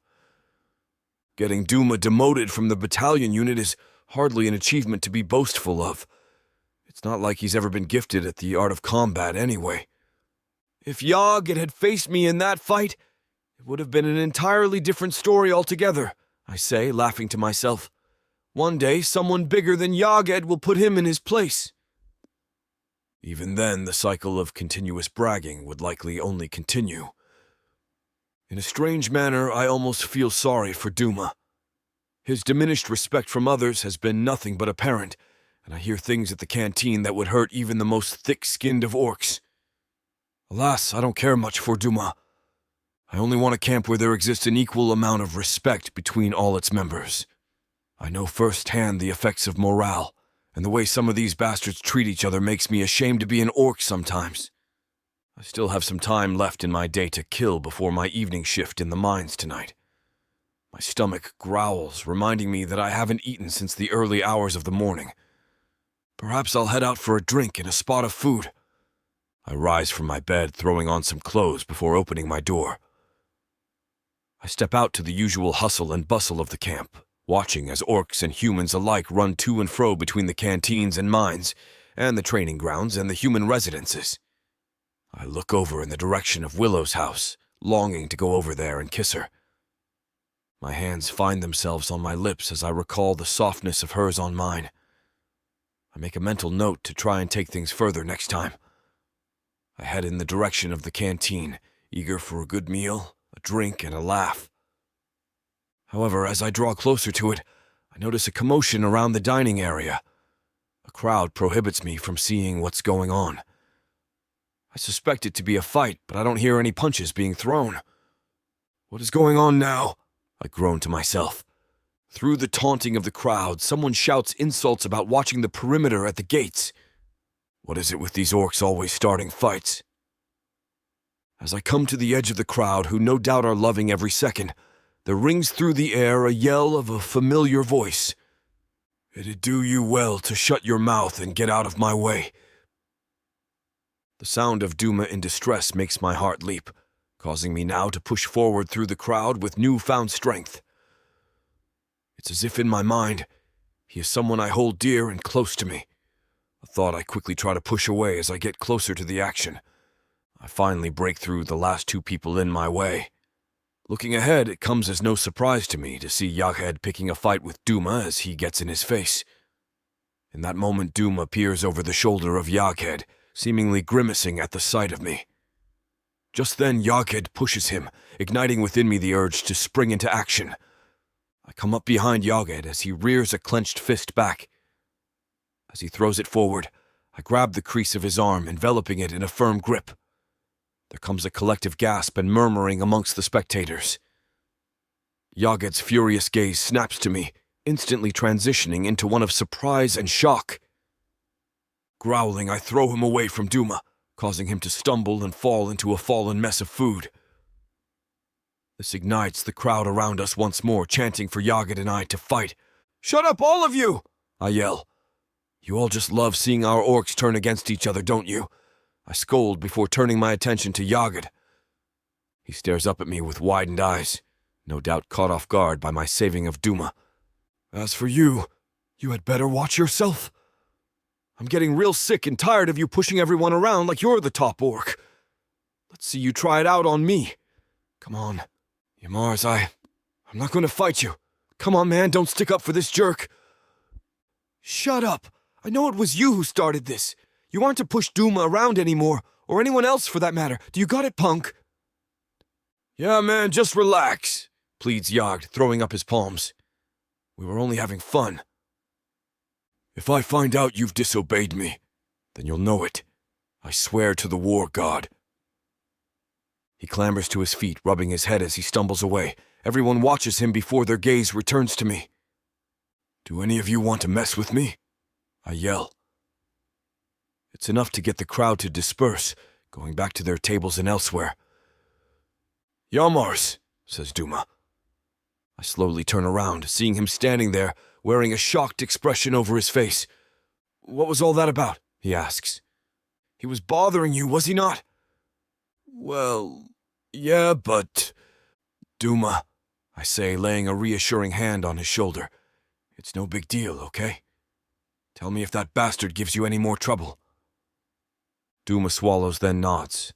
Getting Duma demoted from the battalion unit is hardly an achievement to be boastful of. It's not like he's ever been gifted at the art of combat anyway. If Yagd had faced me in that fight, it would have been an entirely different story altogether, I say, laughing to myself. One day, someone bigger than Yagd will put him in his place. Even then, the cycle of continuous bragging would likely only continue. In a strange manner, I almost feel sorry for Duma. His diminished respect from others has been nothing but apparent, and I hear things at the canteen that would hurt even the most thick-skinned of orcs. Alas, I don't care much for Duma. I only want a camp where there exists an equal amount of respect between all its members. I know firsthand the effects of morale, and the way some of these bastards treat each other makes me ashamed to be an orc sometimes. I still have some time left in my day to kill before my evening shift in the mines tonight. My stomach growls, reminding me that I haven't eaten since the early hours of the morning. Perhaps I'll head out for a drink and a spot of food. I rise from my bed, throwing on some clothes before opening my door. I step out to the usual hustle and bustle of the camp, watching as orcs and humans alike run to and fro between the canteens and mines, and the training grounds and the human residences. I look over in the direction of Willow's house, longing to go over there and kiss her. My hands find themselves on my lips as I recall the softness of hers on mine. I make a mental note to try and take things further next time. I head in the direction of the canteen, eager for a good meal, a drink, and a laugh. However, as I draw closer to it, I notice a commotion around the dining area. A crowd prohibits me from seeing what's going on. I suspect it to be a fight, but I don't hear any punches being thrown. What is going on now? I groan to myself. Through the taunting of the crowd, someone shouts insults about watching the perimeter at the gates. What is it with these orcs always starting fights? As I come to the edge of the crowd, who no doubt are loving every second, there rings through the air a yell of a familiar voice. It'd do you well to shut your mouth and get out of my way. The sound of Duma in distress makes my heart leap, causing me now to push forward through the crowd with newfound strength. It's as if in my mind, he is someone I hold dear and close to me, a thought I quickly try to push away as I get closer to the action. I finally break through the last two people in my way. Looking ahead, it comes as no surprise to me to see Yaghed picking a fight with Duma as he gets in his face. In that moment, Duma peers over the shoulder of Yaghed, seemingly grimacing at the sight of me. Just then, Yaghed pushes him, igniting within me the urge to spring into action. I come up behind Yaghed as he rears a clenched fist back. As he throws it forward, I grab the crease of his arm, enveloping it in a firm grip. There comes a collective gasp and murmuring amongst the spectators. Yaged's furious gaze snaps to me, instantly transitioning into one of surprise and shock. Growling, I throw him away from Duma, causing him to stumble and fall into a fallen mess of food. This ignites the crowd around us once more, chanting for Yaghed and I to fight. "Shut up, all of you!" I yell. You all just love seeing our orcs turn against each other, don't you? I scold before turning my attention to Yaghed. He stares up at me with widened eyes, no doubt caught off guard by my saving of Duma. As for you, you had better watch yourself. I'm getting real sick and tired of you pushing everyone around like you're the top orc. Let's see you try it out on me. Come on. Yamars, I'm not going to fight you. Come on, man, don't stick up for this jerk. Shut up. I know it was you who started this. You aren't to push Duma around anymore, or anyone else for that matter. Do you got it, punk? Yeah, man, just relax, pleads Yagd, throwing up his palms. We were only having fun. If I find out you've disobeyed me, then you'll know it. I swear to the war god. He clambers to his feet, rubbing his head as he stumbles away. Everyone watches him before their gaze returns to me. Do any of you want to mess with me? I yell. It's enough to get the crowd to disperse, going back to their tables and elsewhere. Yamars, says Duma. I slowly turn around, seeing him standing there, wearing a shocked expression over his face. What was all that about? He asks. He was bothering you, was he not? Well, yeah, but... Duma, I say, laying a reassuring hand on his shoulder. It's no big deal, okay? Tell me if that bastard gives you any more trouble. Duma swallows, then nods.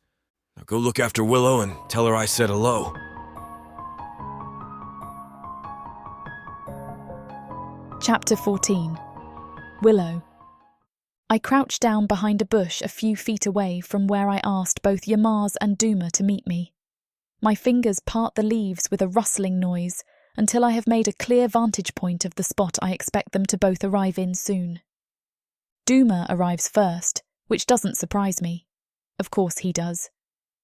Now go look after Willow and tell her I said hello.
Chapter 14. Willow. I crouch down behind a bush a few feet away from where I asked both Yamars and Duma to meet me. My fingers part the leaves with a rustling noise until I have made a clear vantage point of the spot I expect them to both arrive in soon. Duma arrives first, which doesn't surprise me. Of course he does.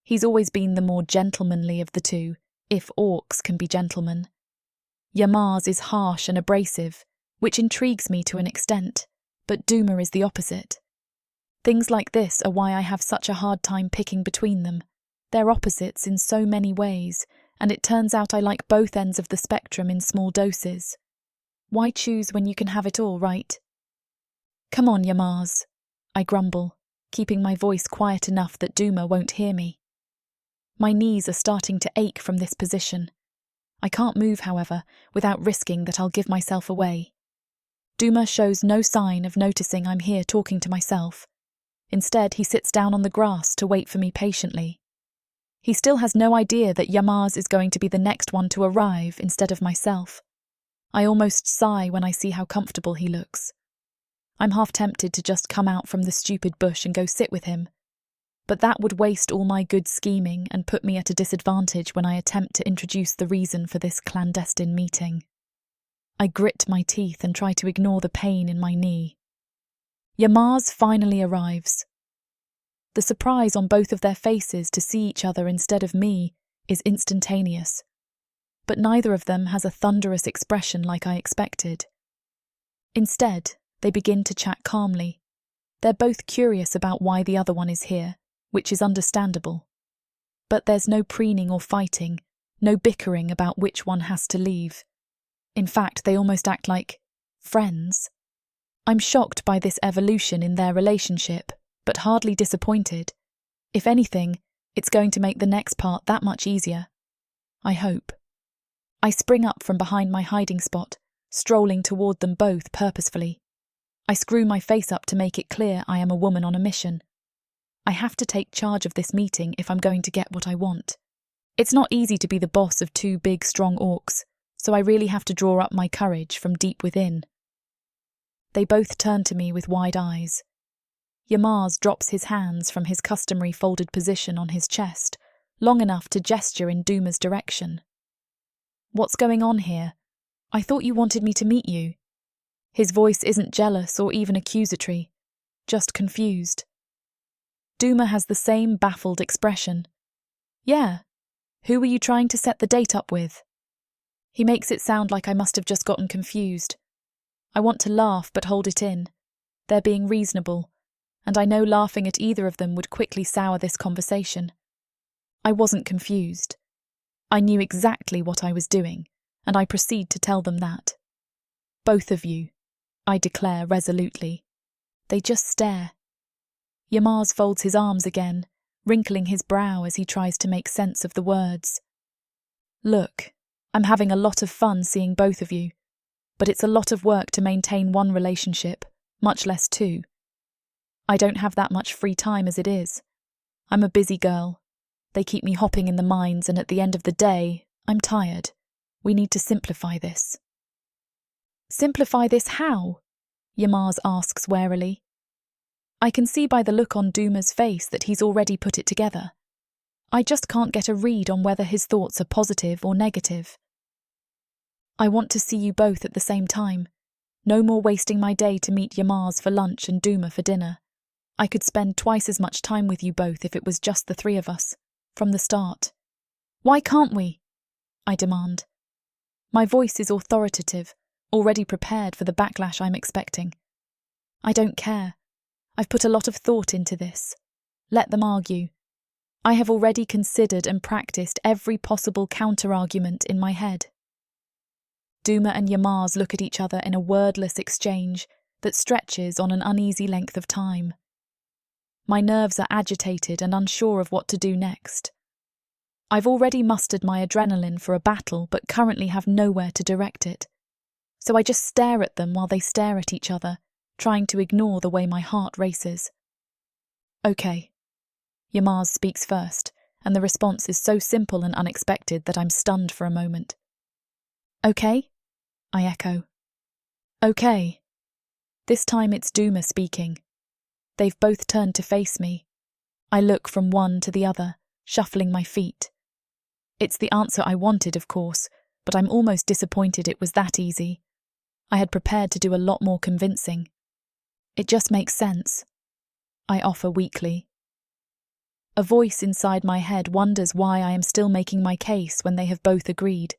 He's always been the more gentlemanly of the two, if orcs can be gentlemen. Yamars is harsh and abrasive, which intrigues me to an extent, but Duma is the opposite. Things like this are why I have such a hard time picking between them. They're opposites in so many ways, and it turns out I like both ends of the spectrum in small doses. Why choose when you can have it all, right? Come on, Yamars, I grumble, keeping my voice quiet enough that Duma won't hear me. My knees are starting to ache from this position. I can't move, however, without risking that I'll give myself away. Duma shows no sign of noticing I'm here talking to myself. Instead, he sits down on the grass to wait for me patiently. He still has no idea that Yamar is going to be the next one to arrive instead of myself. I almost sigh when I see how comfortable he looks. I'm half tempted to just come out from the stupid bush and go sit with him, but that would waste all my good scheming and put me at a disadvantage when I attempt to introduce the reason for this clandestine meeting. I grit my teeth and try to ignore the pain in my knee. Yamar finally arrives. The surprise on both of their faces to see each other instead of me is instantaneous, but neither of them has a thunderous expression like I expected. Instead, they begin to chat calmly. They're both curious about why the other one is here, which is understandable. But there's no preening or fighting, no bickering about which one has to leave. In fact, they almost act like friends. I'm shocked by this evolution in their relationship, but hardly disappointed. If anything, it's going to make the next part that much easier. I hope. I spring up from behind my hiding spot, strolling toward them both purposefully. I screw my face up to make it clear I am a woman on a mission. I have to take charge of this meeting if I'm going to get what I want. It's not easy to be the boss of two big, strong orcs, so I really have to draw up my courage from deep within. They both turn to me with wide eyes. Yamar drops his hands from his customary folded position on his chest, long enough to gesture in Duma's direction. What's going on here? I thought you wanted me to meet you. His voice isn't jealous or even accusatory, just confused. Duma has the same baffled expression. Yeah. Who were you trying to set the date up with? He makes it sound like I must have just gotten confused. I want to laugh but hold it in. They're being reasonable, and I know laughing at either of them would quickly sour this conversation. I wasn't confused. I knew exactly what I was doing, and I proceed to tell them that. Both of you, I declare resolutely. They just stare. Yamar folds his arms again, wrinkling his brow as he tries to make sense of the words. Look, I'm having a lot of fun seeing both of you, but it's a lot of work to maintain one relationship, much less two. I don't have that much free time as it is. I'm a busy girl. They keep me hopping in the mines, and at the end of the day, I'm tired. We need to simplify this. Simplify this how? Yamar asks warily. I can see by the look on Duma's face that he's already put it together. I just can't get a read on whether his thoughts are positive or negative. I want to see you both at the same time. No more wasting my day to meet Yamar for lunch and Duma for dinner. I could spend twice as much time with you both if it was just the three of us, from the start. Why can't we? I demand. My voice is authoritative, already prepared for the backlash I'm expecting. I don't care. I've put a lot of thought into this. Let them argue. I have already considered and practiced every possible counter-argument in my head. Duma and Yamar look at each other in a wordless exchange that stretches on an uneasy length of time. My nerves are agitated and unsure of what to do next. I've already mustered my adrenaline for a battle but currently have nowhere to direct it. So I just stare at them while they stare at each other, trying to ignore the way my heart races. Okay. Yamar speaks first, and the response is so simple and unexpected that I'm stunned for a moment. Okay? I echo. Okay. This time it's Duma speaking. They've both turned to face me. I look from one to the other, shuffling my feet. It's the answer I wanted, of course, but I'm almost disappointed it was that easy. I had prepared to do a lot more convincing. It just makes sense. I offer weakly. A voice inside my head wonders why I am still making my case when they have both agreed.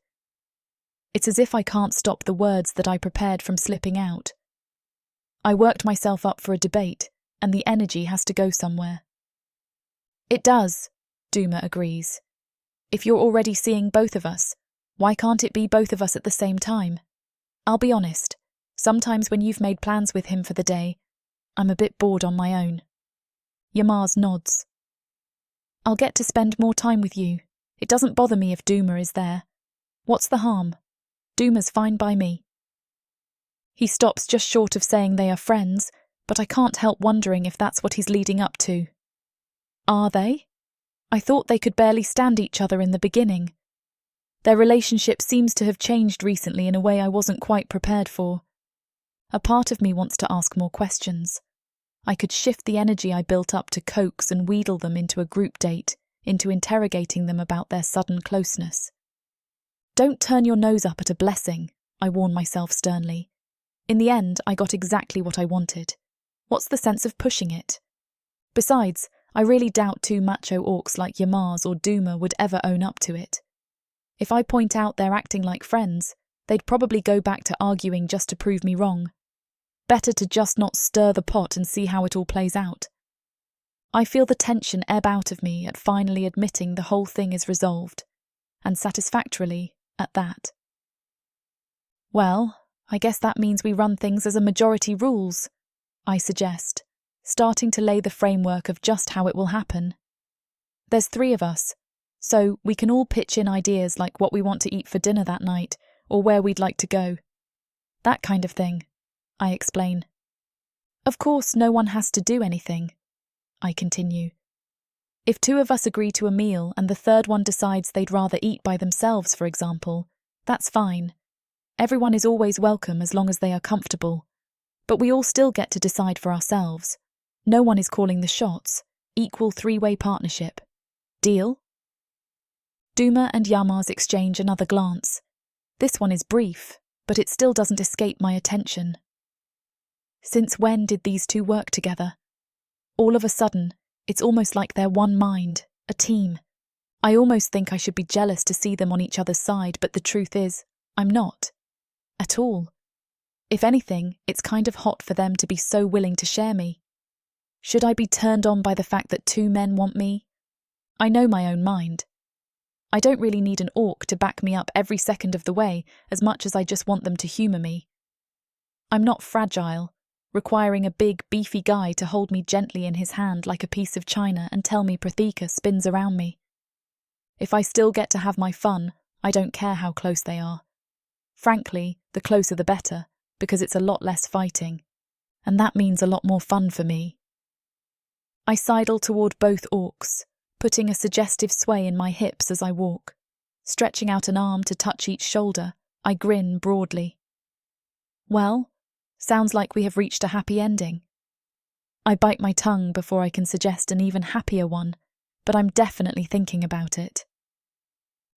It's as if I can't stop the words that I prepared from slipping out. I worked myself up for a debate, and the energy has to go somewhere. It does, Duma agrees. If you're already seeing both of us, why can't it be both of us at the same time? I'll be honest, sometimes when you've made plans with him for the day, I'm a bit bored on my own. Yamar nods. I'll get to spend more time with you. It doesn't bother me if Duma is there. What's the harm? Duma's fine by me. He stops just short of saying they are friends, but I can't help wondering if that's what he's leading up to. Are they? I thought they could barely stand each other in the beginning. Their relationship seems to have changed recently in a way I wasn't quite prepared for. A part of me wants to ask more questions. I could shift the energy I built up to coax and wheedle them into a group date, into interrogating them about their sudden closeness. Don't turn your nose up at a blessing, I warn myself sternly. In the end, I got exactly what I wanted. What's the sense of pushing it? Besides, I really doubt two macho orcs like Yamar or Duma would ever own up to it. If I point out they're acting like friends, they'd probably go back to arguing just to prove me wrong. Better to just not stir the pot and see how it all plays out. I feel the tension ebb out of me at finally admitting the whole thing is resolved, and satisfactorily at that. Well, I guess that means we run things as a majority rules, I suggest, starting to lay the framework of just how it will happen. There's 3 of us, so we can all pitch in ideas like what we want to eat for dinner that night, or where we'd like to go. That kind of thing, I explain. Of course, no one has to do anything, I continue. If 2 of us agree to a meal and the third one decides they'd rather eat by themselves, for example, that's fine. Everyone is always welcome as long as they are comfortable. But we all still get to decide for ourselves. No one is calling the shots. Equal 3-way partnership. Deal? Duma and Yamar's exchange another glance. This one is brief, but it still doesn't escape my attention. Since when did these 2 work together? All of a sudden, it's almost like they're one mind, a team. I almost think I should be jealous to see them on each other's side, but the truth is, I'm not. At all. If anything, it's kind of hot for them to be so willing to share me. Should I be turned on by the fact that 2 men want me? I know my own mind. I don't really need an orc to back me up every second of the way, as much as I just want them to humour me. I'm not fragile, requiring a big, beefy guy to hold me gently in his hand like a piece of china and tell me Protheka spins around me. If I still get to have my fun, I don't care how close they are. Frankly, the closer the better, because it's a lot less fighting, and that means a lot more fun for me. I sidle toward both orcs, putting a suggestive sway in my hips as I walk. Stretching out an arm to touch each shoulder, I grin broadly. Well, sounds like we have reached a happy ending. I bite my tongue before I can suggest an even happier one, but I'm definitely thinking about it.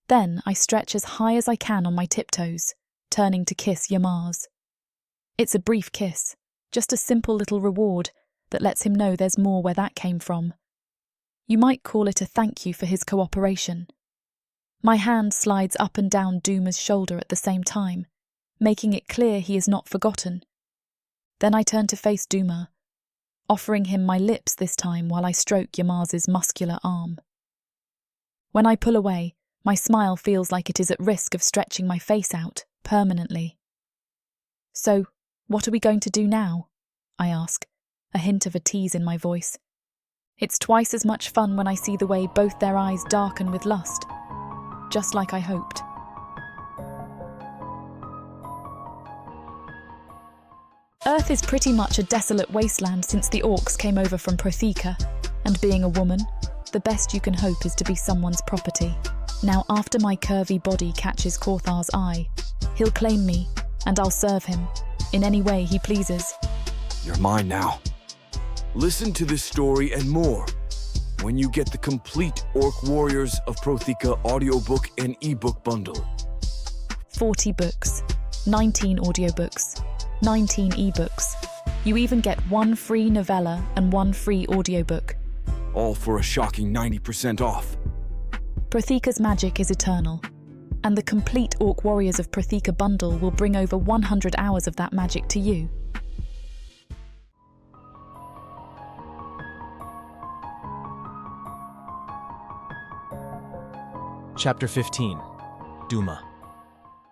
Then I stretch as high as I can on my tiptoes, turning to kiss Yamar's. It's a brief kiss, just a simple little reward that lets him know there's more where that came from. You might call it a thank you for his cooperation. My hand slides up and down Duma's shoulder at the same time, making it clear he is not forgotten. Then I turn to face Duma, offering him my lips this time while I stroke Yamar's muscular arm. When I pull away, my smile feels like it is at risk of stretching my face out permanently. So, what are we going to do now? I ask, a hint of a tease in my voice. It's twice as much fun when I see the way both their eyes darken with lust, just like I hoped. Earth is pretty much a desolate wasteland since the Orcs came over from Protheka, and being a woman, the best you can hope is to be someone's property. Now, after my curvy body catches Korthar's eye, he'll claim me, and I'll serve him, in any way he pleases.
You're mine now. Listen to this story and more when you get the complete Orc Warriors of Protheka audiobook and ebook bundle.
40 books, 19 audiobooks, 19 ebooks. You even get 1 free novella and 1 free audiobook.
All for a shocking 90% off.
Protheka's magic is eternal, and the complete Orc Warriors of Protheka bundle will bring over 100 hours of that magic to you.
Chapter 15. Duma.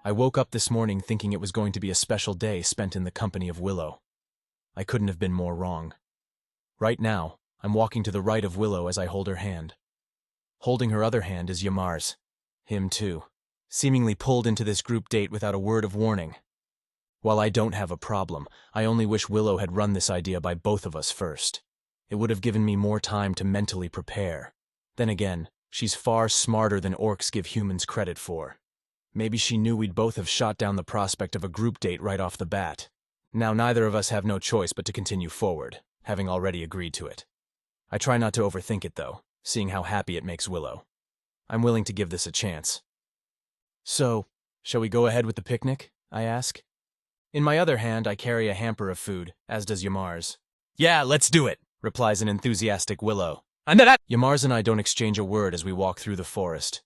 I woke up this morning thinking it was going to be a special day spent in the company of Willow. I couldn't have been more wrong. Right now, I'm walking to the right of Willow as I hold her hand. Holding her other hand is Yamar's. Him too. Seemingly pulled into this group date without a word of warning. While I don't have a problem, I only wish Willow had run this idea by both of us first. It would have given me more time to mentally prepare. Then again, she's far smarter than orcs give humans credit for. Maybe she knew we'd both have shot down the prospect of a group date right off the bat. Now neither of us have no choice but to continue forward, having already agreed to it. I try not to overthink it though, seeing how happy it makes Willow. I'm willing to give this a chance. So, shall we go ahead with the picnic? I ask. In my other hand, I carry a hamper of food, as does Yamar's. Yeah, let's do it, replies an enthusiastic Willow. And that Yamar's and I don't exchange a word as we walk through the forest.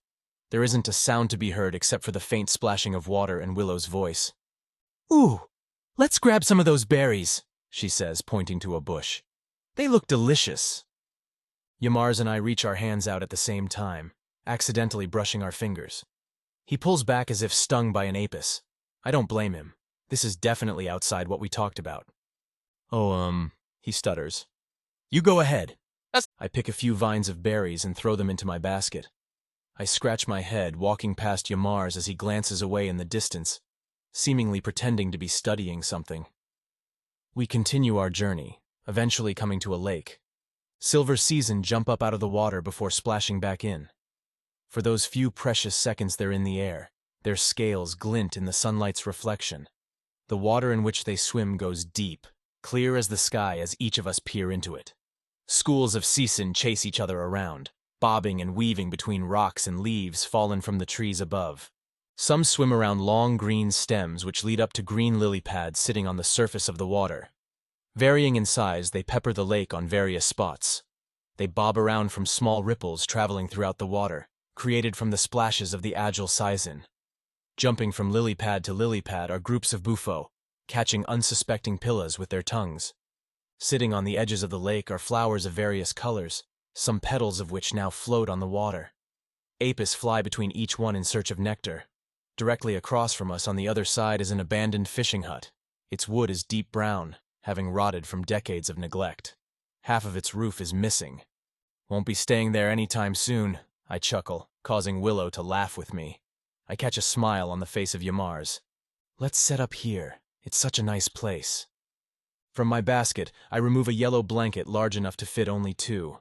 There isn't a sound to be heard except for the faint splashing of water and Willow's voice. Ooh, let's grab some of those berries, she says, pointing to a bush. They look delicious. Yamar's and I reach our hands out at the same time, accidentally brushing our fingers. He pulls back as if stung by an apis. I don't blame him. This is definitely outside what we talked about. Oh, he stutters. You go ahead. I pick a few vines of berries and throw them into my basket. I scratch my head, walking past Yamar's as he glances away in the distance, seemingly pretending to be studying something. We continue our journey, eventually coming to a lake. Silver season jump up out of the water before splashing back in. For those few precious seconds they're in the air, their scales glint in the sunlight's reflection. The water in which they swim goes deep, clear as the sky as each of us peer into it. Schools of season chase each other around, bobbing and weaving between rocks and leaves fallen from the trees above. Some swim around long green stems which lead up to green lily pads sitting on the surface of the water. Varying in size, they pepper the lake on various spots. They bob around from small ripples traveling throughout the water, created from the splashes of the agile seisin. Jumping from lily pad to lily pad are groups of bufo, catching unsuspecting pillas with their tongues. Sitting on the edges of the lake are flowers of various colors, some petals of which now float on the water. Apis fly between each one in search of nectar. Directly across from us on the other side is an abandoned fishing hut. Its wood is deep brown, having rotted from decades of neglect. Half of its roof is missing. Won't be staying there anytime soon, I chuckle, causing Willow to laugh with me. I catch a smile on the face of Yamar's. Let's set up here. It's such a nice place. From my basket, I remove a yellow blanket large enough to fit only two.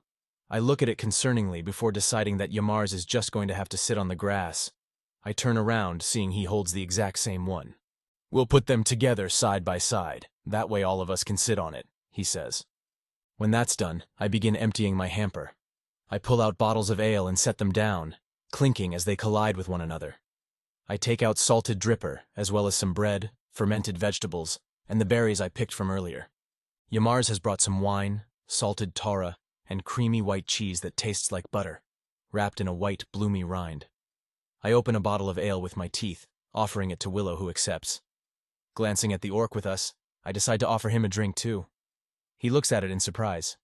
I look at it concerningly before deciding that Yamar's is just going to have to sit on the grass. I turn around, seeing he holds the exact same one. We'll put them together side by side. That way all of us can sit on it, he says. When that's done, I begin emptying my hamper. I pull out bottles of ale and set them down, clinking as they collide with one another. I take out salted dripper, as well as some bread, fermented vegetables, and the berries I picked from earlier. Yamar's has brought some wine, salted tara, and creamy white cheese that tastes like butter, wrapped in a white, bloomy rind. I open a bottle of ale with my teeth, offering it to Willow, who accepts. Glancing at the orc with us, I decide to offer him a drink too. He looks at it in surprise.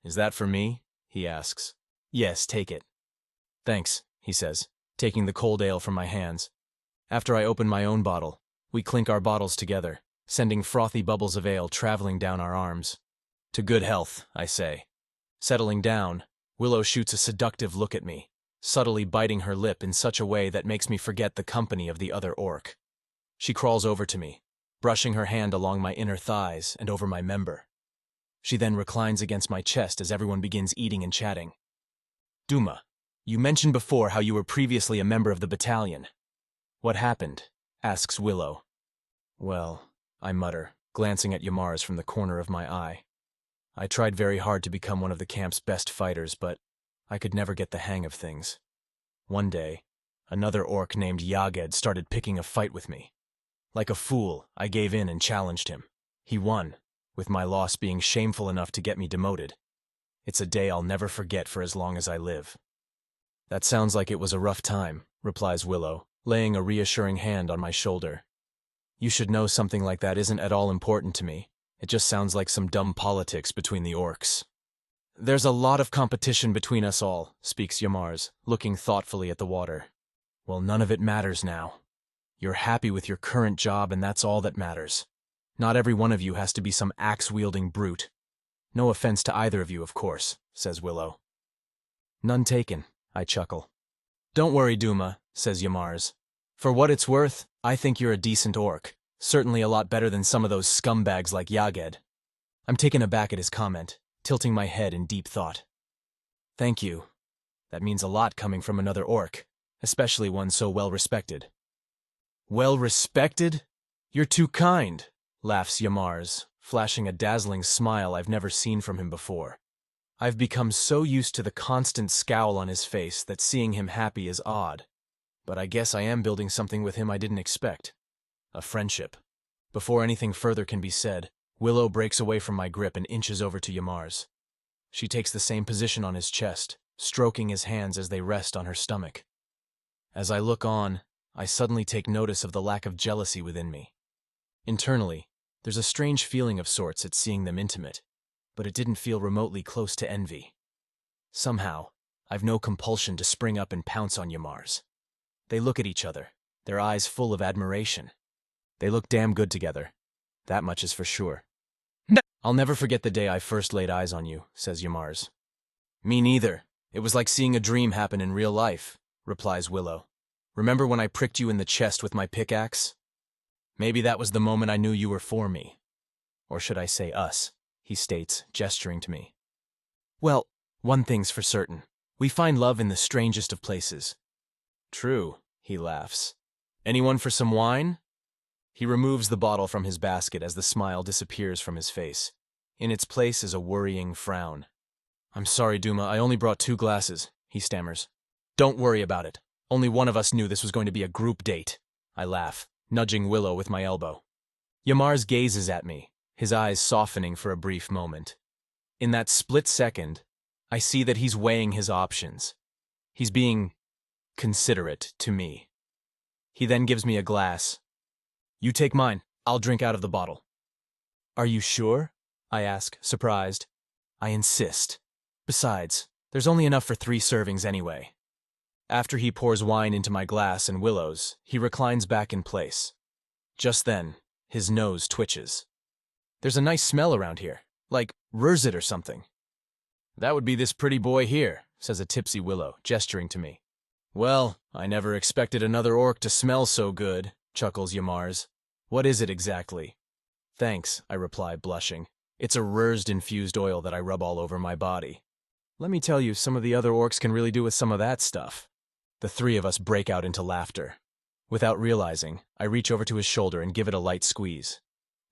Is that for me? He asks. Yes, take it. Thanks, he says, taking the cold ale from my hands. After I open my own bottle, we clink our bottles together, sending frothy bubbles of ale traveling down our arms. To good health, I say. Settling down, Willow shoots a seductive look at me, subtly biting her lip in such a way that makes me forget the company of the other orc. She crawls over to me, brushing her hand along my inner thighs and over my member. She then reclines against my chest as everyone begins eating and chatting. Duma, you mentioned before how you were previously a member of the battalion. What happened? Asks Willow. Well, I mutter, glancing at Yamar's from the corner of my eye. I tried very hard to become one of the camp's best fighters, but I could never get the hang of things. One day, another orc named Yaged started picking a fight with me. Like a fool, I gave in and challenged him. He won, with my loss being shameful enough to get me demoted. It's a day I'll never forget for as long as I live. That sounds like it was a rough time, replies Willow, laying a reassuring hand on my shoulder. You should know something like that isn't at all important to me. It just sounds like some dumb politics between the orcs. There's a lot of competition between us all, speaks Yamar's, looking thoughtfully at the water. Well, none of it matters now. You're happy with your current job and that's all that matters. Not every one of you has to be some axe-wielding brute. No offense to either of you, of course, says Willow. None taken, I chuckle. Don't worry, Duma, says Yamar's. For what it's worth, I think you're a decent orc, Certainly a lot better than some of those scumbags like Yaged. I'm taken aback at his comment, tilting my head in deep thought. Thank you. That means a lot coming from another orc, especially one so well-respected. Well-respected? You're too kind, laughs Yamars, flashing a dazzling smile I've never seen from him before. I've become so used to the constant scowl on his face that seeing him happy is odd. But I guess I am building something with him I didn't expect. A friendship. Before anything further can be said, Willow breaks away from my grip and inches over to Yamars. She takes the same position on his chest, stroking his hands as they rest on her stomach. As I look on, I suddenly take notice of the lack of jealousy within me. Internally, there's a strange feeling of sorts at seeing them intimate, but it didn't feel remotely close to envy. Somehow, I've no compulsion to spring up and pounce on Yamars. They look at each other, their eyes full of admiration. They look damn good together. That much is for sure. I'll never forget the day I first laid eyes on you, says Yamars. Me neither. It was like seeing a dream happen in real life, replies Willow. Remember when I pricked you in the chest with my pickaxe? Maybe that was the moment I knew you were for me. Or should I say us, he states, gesturing to me. Well, one thing's for certain. We find love in the strangest of places. True, he laughs. Anyone for some wine? He removes the bottle from his basket as the smile disappears from his face. In its place is a worrying frown. I'm sorry, Duma, I only brought 2 glasses, he stammers. Don't worry about it. Only one of us knew this was going to be a group date. I laugh, nudging Willow with my elbow. Yamars gazes at me, his eyes softening for a brief moment. In that split second, I see that he's weighing his options. He's being considerate to me. He then gives me a glass. You take mine. I'll drink out of the bottle. Are you sure? I ask, surprised. I insist. Besides, there's only enough for 3 servings anyway. After he pours wine into my glass and Willow's, he reclines back in place. Just then, his nose twitches. There's a nice smell around here, like Rurzit or something. That would be this pretty boy here, says a tipsy Willow, gesturing to me. Well, I never expected another orc to smell so good, chuckles Yamars. What is it exactly? Thanks, I reply, blushing. It's a Rurzed-infused oil that I rub all over my body. Let me tell you, some of the other orcs can really do with some of that stuff. The 3 of us break out into laughter. Without realizing, I reach over to his shoulder and give it a light squeeze.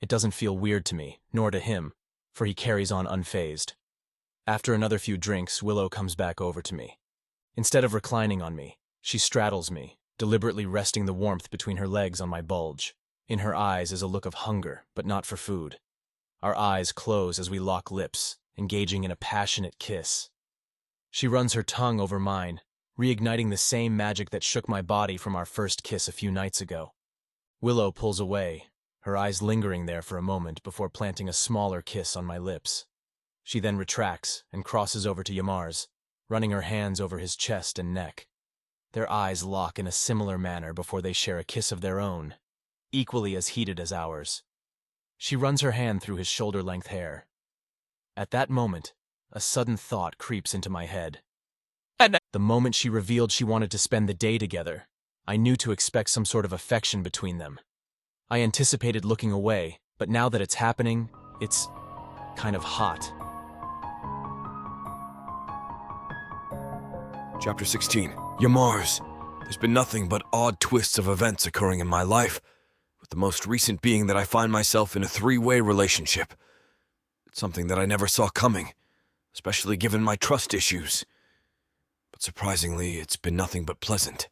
It doesn't feel weird to me, nor to him, for he carries on unfazed. After another few drinks, Willow comes back over to me. Instead of reclining on me, she straddles me, deliberately resting the warmth between her legs on my bulge. In her eyes is a look of hunger, but not for food. Our eyes close as we lock lips, engaging in a passionate kiss. She runs her tongue over mine, reigniting the same magic that shook my body from our first kiss a few nights ago. Willow pulls away, her eyes lingering there for a moment before planting a smaller kiss on my lips. She then retracts and crosses over to Yamars, running her hands over his chest and neck. Their eyes lock in a similar manner before they share a kiss of their own, equally as heated as ours. She runs her hand through his shoulder-length hair. At that moment, a sudden thought creeps into my head. The moment she revealed she wanted to spend the day together, I knew to expect some sort of affection between them. I anticipated looking away, but now that it's happening, it's kind of hot.
Chapter 16. Yamars. There's been nothing but odd twists of events occurring in my life, with the most recent being that I find myself in a 3-way relationship. It's something that I never saw coming, especially given my trust issues. But surprisingly, it's been nothing but pleasant.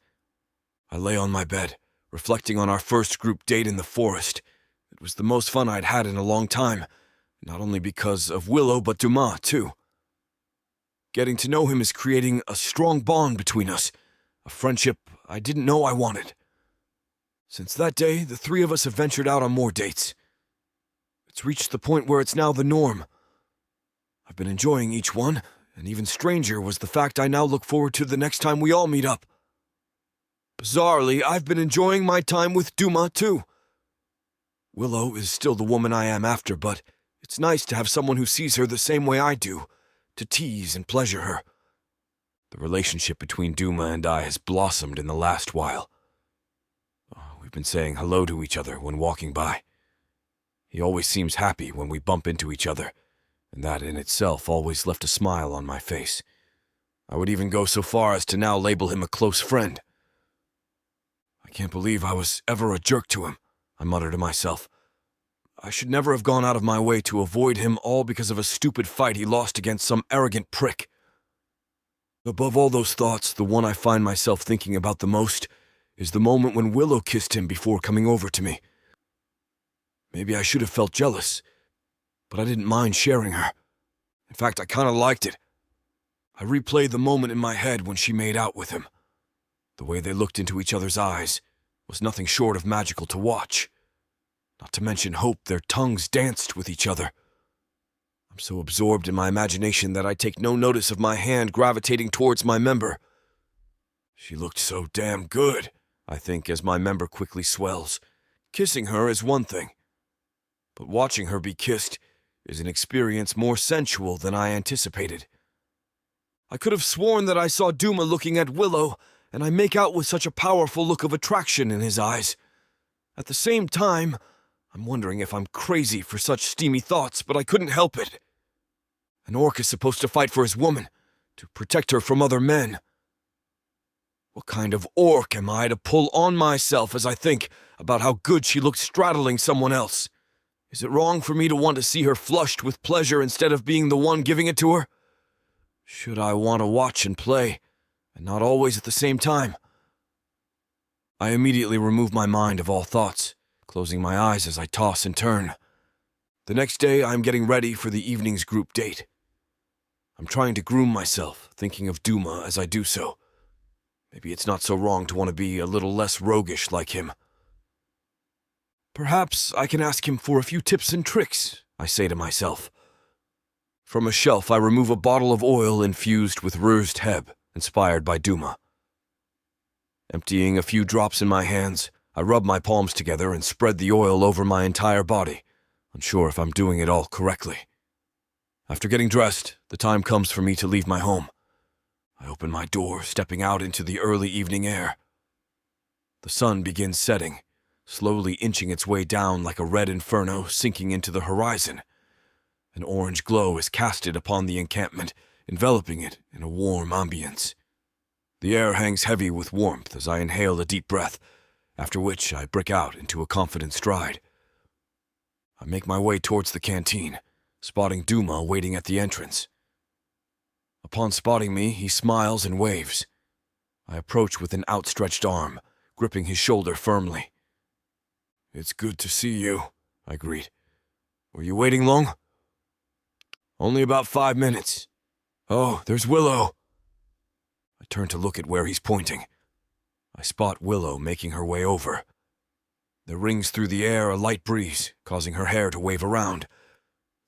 I lay on my bed, reflecting on our first group date in the forest. It was the most fun I'd had in a long time, not only because of Willow, but Duma, too. Getting to know him is creating a strong bond between us, a friendship I didn't know I wanted. Since that day, the 3 of us have ventured out on more dates. It's reached the point where it's now the norm. I've been enjoying each one, and even stranger was the fact I now look forward to the next time we all meet up. Bizarrely, I've been enjoying my time with Duma, too. Willow is still the woman I am after, but it's nice to have someone who sees her the same way I do, to tease and pleasure her. The relationship between Duma and I has blossomed in the last while. We've We've been saying hello to each other when walking by. He always seems happy when we bump into each other, and that in itself always left a smile on my face. I would even go so far as to now label him a close friend. I can't believe I was ever a jerk to him, I mutter to myself. I should never have gone out of my way to avoid him, all because of a stupid fight he lost against some arrogant prick. Above all those thoughts, the one I find myself thinking about the most is the moment when Willow kissed him before coming over to me. Maybe I should have felt jealous, but I didn't mind sharing her. In fact, I kind of liked it. I replayed the moment in my head when she made out with him. The way they looked into each other's eyes was nothing short of magical to watch. Not to mention hope their tongues danced with each other. I'm so absorbed in my imagination that I take no notice of my hand gravitating towards my member. She looked so damn good, I think, as my member quickly swells. Kissing her is one thing, but watching her be kissed is an experience more sensual than I anticipated. I could have sworn that I saw Duma looking at Willow, and I make out with such a powerful look of attraction in his eyes. At the same time, I'm wondering if I'm crazy for such steamy thoughts, but I couldn't help it. An orc is supposed to fight for his woman, to protect her from other men. What kind of orc am I to pull on myself as I think about how good she looked straddling someone else? Is it wrong for me to want to see her flushed with pleasure instead of being the one giving it to her? Should I want to watch and play, and not always at the same time? I immediately remove my mind of all thoughts, closing my eyes as I toss and turn. The next day, I am getting ready for the evening's group date. I'm trying to groom myself, thinking of Duma as I do so. Maybe it's not so wrong to want to be a little less roguish like him. Perhaps I can ask him for a few tips and tricks, I say to myself. From a shelf, I remove a bottle of oil infused with Rurst Heb, inspired by Duma. Emptying a few drops in my hands, I rub my palms together and spread the oil over my entire body, unsure if I'm doing it all correctly. After getting dressed, the time comes for me to leave my home. I open my door, stepping out into the early evening air. The sun begins setting, slowly inching its way down like a red inferno sinking into the horizon. An orange glow is casted upon the encampment, enveloping it in a warm ambience. The air hangs heavy with warmth as I inhale a deep breath, after which I break out into a confident stride. I make my way towards the canteen, spotting Duma waiting at the entrance. Upon spotting me, he smiles and waves. I approach with an outstretched arm, gripping his shoulder firmly. "It's good to see you," I greet. "Were you waiting long?" "Only about 5 minutes. Oh, there's Willow." I turn to look at where he's pointing. I spot Willow making her way over. There rings through the air a light breeze, causing her hair to wave around.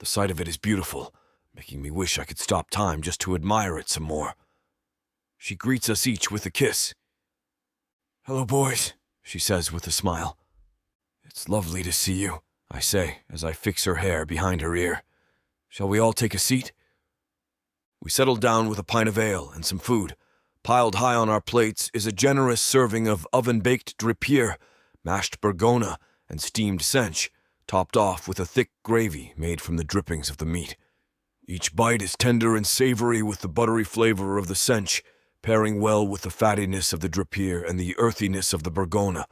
The sight of it is beautiful, making me wish I could stop time just to admire it some more. She greets us each with a kiss. "Hello, boys," she says with a smile. "It's lovely to see you," I say as I fix her hair behind her ear. "Shall we all take a seat?" We settle down with a pint of ale and some food. Piled high on our plates is a generous serving of oven-baked dripier, mashed bergona, and steamed sench, topped off with a thick gravy made from the drippings of the meat. Each bite is tender and savory with the buttery flavor of the sench, pairing well with the fattiness of the dripier and the earthiness of the bergona.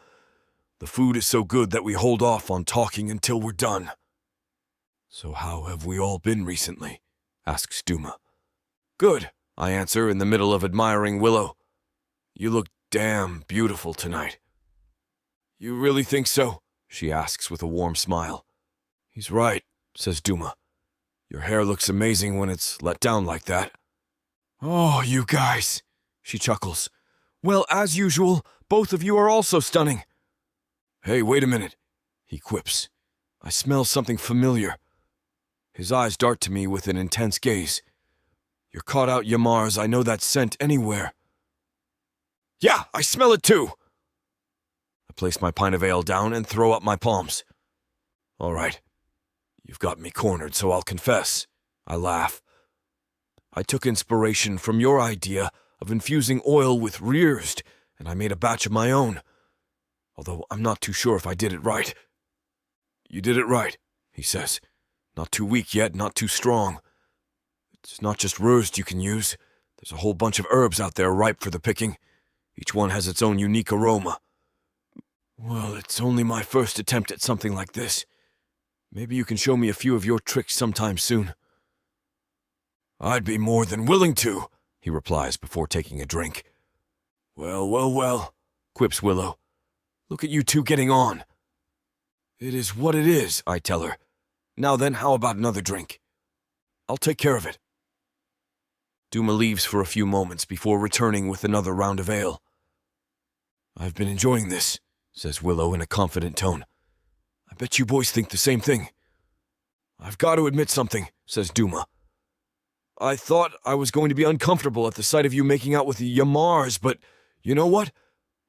The food is so good that we hold off on talking until we're done. "So how have we all been recently?" asks Duma. "Good," I answer in the middle of admiring Willow. "You look damn beautiful tonight." "You really think so?" she asks with a warm smile. "He's right," says Duma. "Your hair looks amazing when it's let down like that." "Oh, you guys," she chuckles. "Well, as usual, both of you are also stunning." "Hey, wait a minute," he quips. "I smell something familiar." His eyes dart to me with an intense gaze. "You're caught out, Yamars. I know that scent anywhere." "Yeah, I smell it too." I place my pint of ale down and throw up my palms. "All right, you've got me cornered, so I'll confess." I laugh. "I took inspiration from your idea of infusing oil with Rurst, and I made a batch of my own. although I'm not too sure if I did it right. You did it right, he says. Not too weak yet, not too strong. It's not just rust you can use. There's a whole bunch of herbs out there ripe for the picking. Each one has its own unique aroma. Well, it's only my first attempt at something like this. Maybe you can show me a few of your tricks sometime soon. I'd be more than willing to, he replies before taking a drink. Well, quips Willow. Look at you two getting on. It is what it is, I tell her. Now then, how about another drink? I'll take care of it. Duma leaves for a few moments before returning with another round of ale. I've been enjoying this, says Willow in a confident tone. I bet you boys think the same thing. I've got to admit something, says Duma. I thought I was going to be uncomfortable at the sight of you making out with the Yamars, but you know what?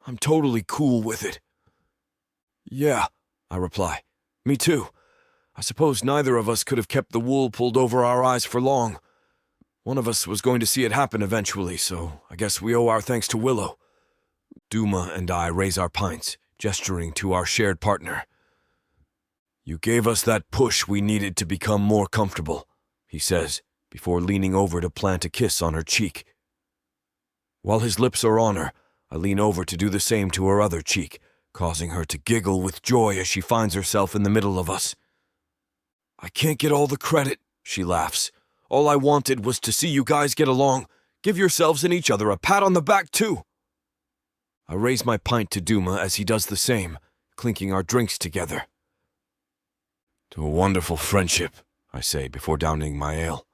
I'm totally cool with it. Yeah, I reply. Me too. I suppose neither of us could have kept the wool pulled over our eyes for long. One of us was going to see it happen eventually, so I guess we owe our thanks to Willow. Duma and I raise our pints, gesturing to our shared partner. You gave us that push we needed to become more comfortable, he says, before leaning over to plant a kiss on her cheek. While his lips are on her, I lean over to do the same to her other cheek, causing her to giggle with joy as she finds herself in the middle of us. I can't get all the credit, she laughs. All I wanted was to see you guys get along. Give yourselves and each other a pat on the back, too. I raise my pint to Duma as he does the same, clinking our drinks together. To a wonderful friendship, I say before downing my ale.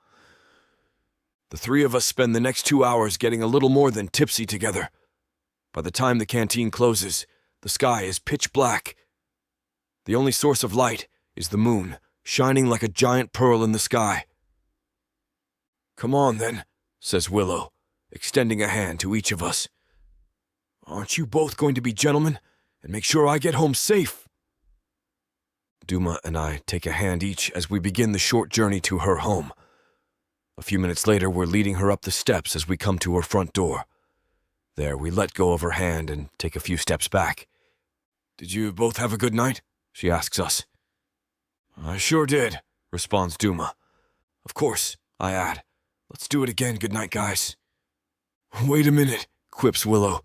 The three of us spend the next 2 hours getting a little more than tipsy together. By the time the canteen closes, the sky is pitch black. The only source of light is the moon, shining like a giant pearl in the sky. Come on, then, says Willow, extending a hand to each of us. Aren't you both going to be gentlemen and make sure I get home safe? Duma and I take a hand each as we begin the short journey to her home. A few minutes later, we're leading her up the steps as we come to her front door. There, we let go of her hand and take a few steps back. Did you both have a good night? She asks us. I sure did, responds Duma. Of course, I add. Let's do it again, good night, guys. Wait a minute, quips Willow.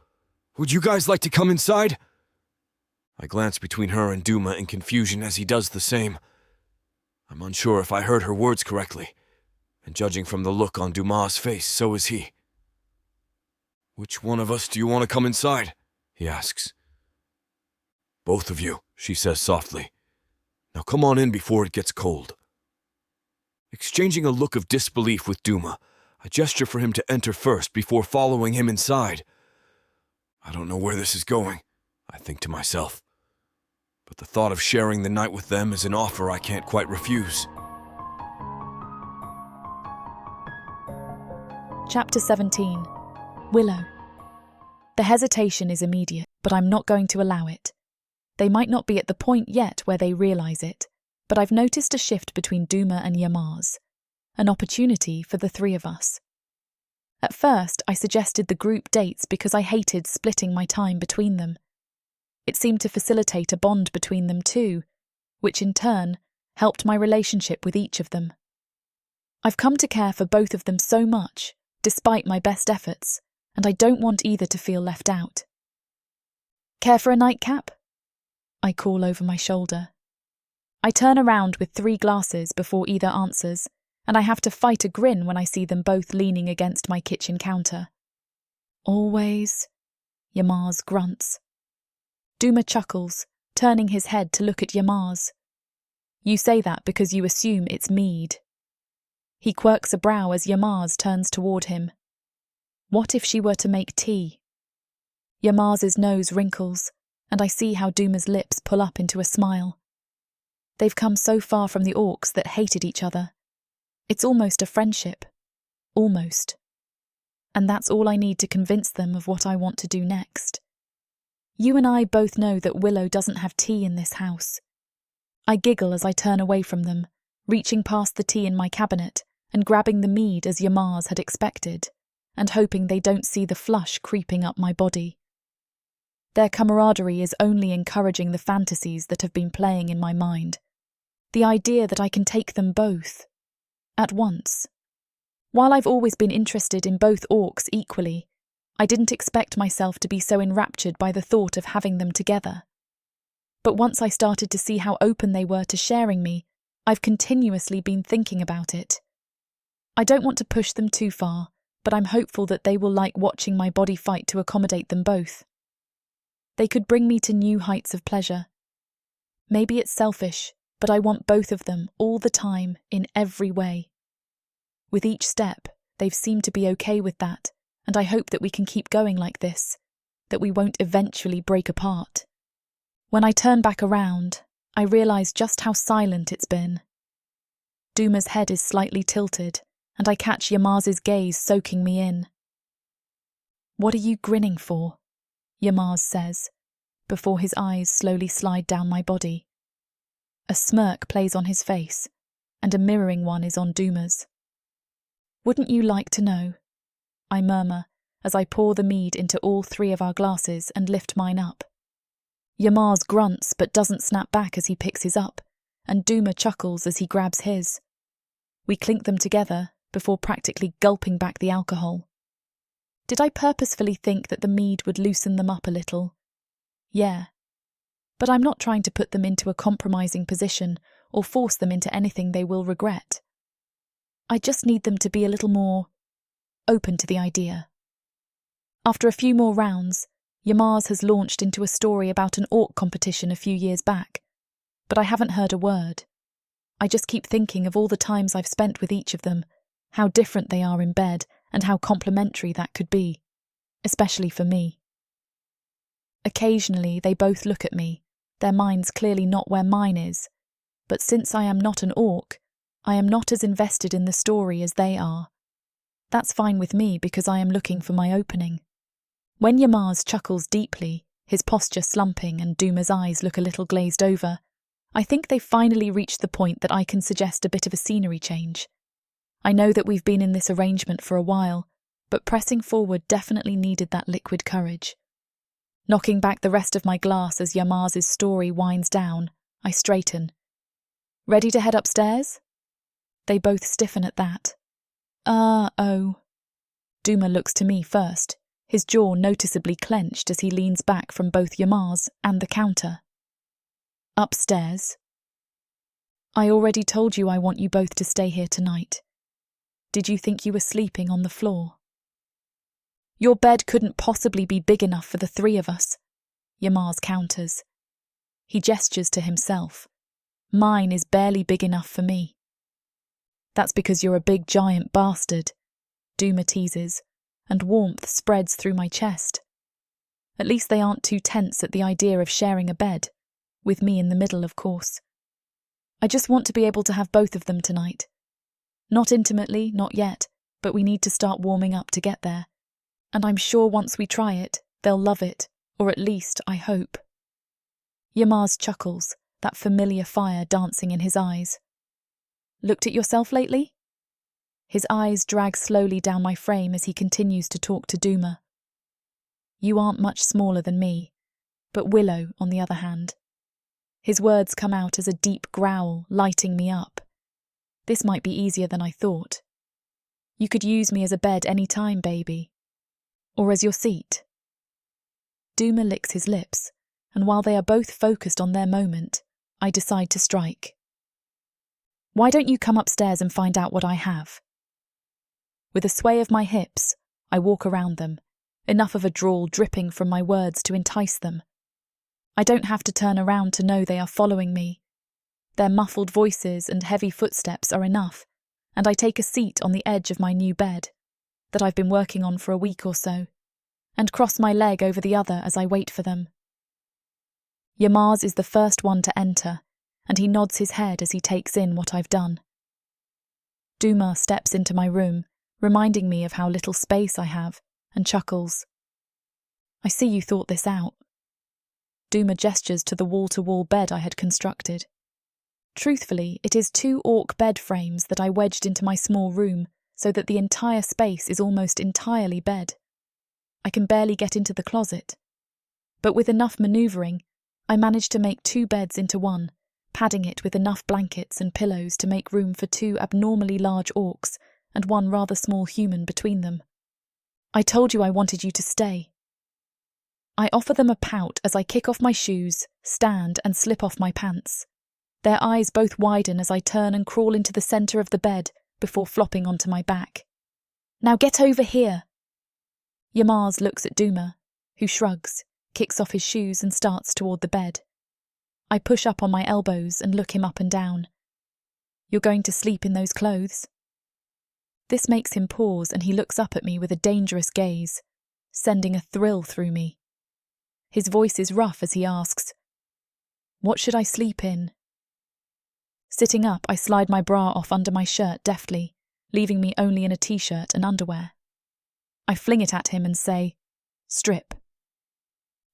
Would you guys like to come inside? I glance between her and Duma in confusion as he does the same. I'm unsure if I heard her words correctly, and judging from the look on Dumas' face, so is he. Which one of us do you want to come inside? He asks. Both of you, she says softly. Now come on in before it gets cold. Exchanging a look of disbelief with Duma, I gesture for him to enter first before following him inside. I don't know where this is going, I think to myself. But the thought of sharing the night with them is an offer I can't quite refuse.
Chapter 17. Willow. The hesitation is immediate, but I'm not going to allow it. They might not be at the point yet where they realise it, but I've noticed a shift between Duma and Yamars, an opportunity for the three of us. At first, I suggested the group dates because I hated splitting my time between them. It seemed to facilitate a bond between them too, which in turn helped my relationship with each of them. I've come to care for both of them so much, despite my best efforts, and I don't want either to feel left out. Care for a nightcap? I call over my shoulder. I turn around with 3 glasses before either answers, and I have to fight a grin when I see them both leaning against my kitchen counter. Always, Yamars grunts. Duma chuckles, turning his head to look at Yamars. You say that because you assume it's mead. He quirks a brow as Yamars turns toward him. What if she were to make tea? Yamars's nose wrinkles, and I see how Duma's lips pull up into a smile. They've come so far from the Orcs that hated each other. It's almost a friendship. Almost. And that's all I need to convince them of what I want to do next. You and I both know that Willow doesn't have tea in this house. I giggle as I turn away from them, reaching past the tea in my cabinet and grabbing the mead as Yamars had expected, and hoping they don't see the flush creeping up my body. Their camaraderie is only encouraging the fantasies that have been playing in my mind. The idea that I can take them both at once. While I've always been interested in both orcs equally, I didn't expect myself to be so enraptured by the thought of having them together. But once I started to see how open they were to sharing me, I've continuously been thinking about it. I don't want to push them too far, but I'm hopeful that they will like watching my body fight to accommodate them both. They could bring me to new heights of pleasure. Maybe it's selfish, but I want both of them all the time, in every way. With each step, they've seemed to be okay with that, and I hope that we can keep going like this, that we won't eventually break apart. When I turn back around, I realise just how silent it's been. Duma's head is slightly tilted, and I catch Yamar's gaze soaking me in. "What are you grinning for?" Yamar says, before his eyes slowly slide down my body. A smirk plays on his face, and a mirroring one is on Duma's. "Wouldn't you like to know?" I murmur as I pour the mead into all three of our glasses and lift mine up. Yamar's grunts but doesn't snap back as he picks his up, and Duma chuckles as he grabs his. We clink them together before practically gulping back the alcohol. Did I purposefully think that the mead would loosen them up a little? Yeah. But I'm not trying to put them into a compromising position or force them into anything they will regret. I just need them to be a little more open to the idea. After a few more rounds, Yamar's has launched into a story about an orc competition a few years back, but I haven't heard a word. I just keep thinking of all the times I've spent with each of them, how different they are in bed, and how complementary that could be, especially for me. Occasionally they both look at me, their minds clearly not where mine is, but since I am not an orc, I am not as invested in the story as they are. That's fine with me because I am looking for my opening. When Yamar's chuckles deeply, his posture slumping and Duma's eyes look a little glazed over, I think they've finally reached the point that I can suggest a bit of a scenery change. I know that we've been in this arrangement for a while, but pressing forward definitely needed that liquid courage. Knocking back the rest of my glass as Yamar's story winds down, I straighten. "Ready to head upstairs?" They both stiffen at that. Oh. Duma looks to me first, his jaw noticeably clenched as he leans back from both Yamar's and the counter. "Upstairs?" "I already told you I want you both to stay here tonight. Did you think you were sleeping on the floor?" "Your bed couldn't possibly be big enough for the three of us," Yamar's counters. He gestures to himself. "Mine is barely big enough for me." "That's because you're a big giant bastard," Duma teases, and warmth spreads through my chest. At least they aren't too tense at the idea of sharing a bed, with me in the middle, of course. I just want to be able to have both of them tonight. Not intimately, not yet, but we need to start warming up to get there. And I'm sure once we try it, they'll love it, or at least, I hope. Yamar's chuckles, that familiar fire dancing in his eyes. "Looked at yourself lately?" His eyes drag slowly down my frame as he continues to talk to Duma. "You aren't much smaller than me, but Willow, on the other hand." His words come out as a deep growl, lighting me up. This might be easier than I thought. "You could use me as a bed any time, baby. Or as your seat." Duma licks his lips, and while they are both focused on their moment, I decide to strike. "Why don't you come upstairs and find out what I have?" With a sway of my hips, I walk around them, enough of a drawl dripping from my words to entice them. I don't have to turn around to know they are following me. Their muffled voices and heavy footsteps are enough, and I take a seat on the edge of my new bed, that I've been working on for a week or so, and cross my leg over the other as I wait for them. Yamar's is the first one to enter, and he nods his head as he takes in what I've done. Duma steps into my room, reminding me of how little space I have, and chuckles. "I see you thought this out." Duma gestures to the wall-to-wall bed I had constructed. Truthfully, it is 2 orc bed frames that I wedged into my small room so that the entire space is almost entirely bed. I can barely get into the closet. but with enough manoeuvring, I managed to make 2 beds into one, padding it with enough blankets and pillows to make room for 2 abnormally large orcs and 1 rather small human between them. I told you I wanted you to stay. I offer them a pout as I kick off my shoes, stand and slip off my pants. Their eyes both widen as I turn and crawl into the centre of the bed before flopping onto my back. Now get over here. Yamar looks at Duma, who shrugs, kicks off his shoes and starts toward the bed. I push up on my elbows and look him up and down. You're going to sleep in those clothes? This makes him pause and he looks up at me with a dangerous gaze, sending a thrill through me. His voice is rough as he asks, "What should I sleep in?" Sitting up, I slide my bra off under my shirt deftly, leaving me only in a t-shirt and underwear. I fling it at him and say, "Strip."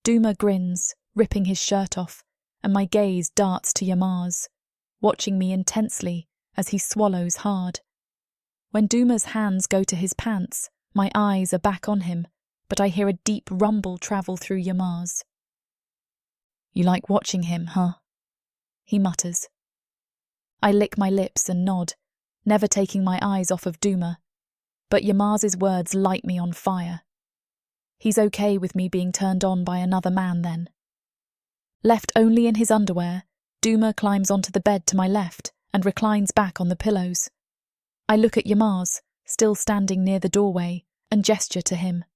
Duma grins, ripping his shirt off, and my gaze darts to Yamar's, watching me intensely as he swallows hard. When Duma's hands go to his pants, my eyes are back on him, but I hear a deep rumble travel through Yamar's. "You like watching him, huh?" he mutters. I lick my lips and nod, never taking my eyes off of Duma, but Yamar's words light me on fire. He's okay with me being turned on by another man then. Left only in his underwear, Duma climbs onto the bed to my left and reclines back on the pillows. I look at Yamar's, still standing near the doorway, and gesture to him.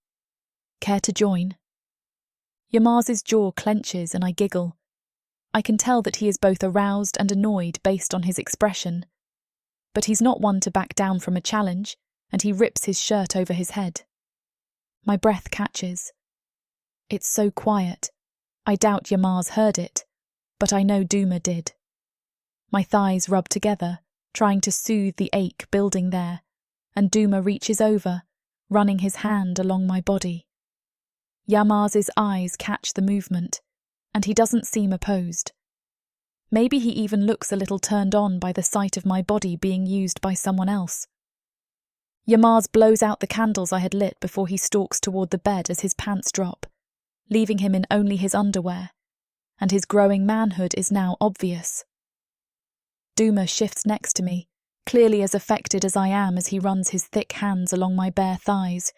Care to join? Yamar's jaw clenches and I giggle. I can tell that he is both aroused and annoyed based on his expression. But he's not one to back down from a challenge, and he rips his shirt over his head. My breath catches. It's so quiet. I doubt Yamar's heard it, but I know Duma did. My thighs rub together, trying to soothe the ache building there, and Duma reaches over, running his hand along my body. Yamar's eyes catch the movement, and he doesn't seem opposed. Maybe he even looks a little turned on by the sight of my body being used by someone else. Yamar blows out the candles I had lit before he stalks toward the bed as his pants drop, leaving him in only his underwear, and his growing manhood is now obvious. Duma shifts next to me, clearly as affected as I am as he runs his thick hands along my bare thighs,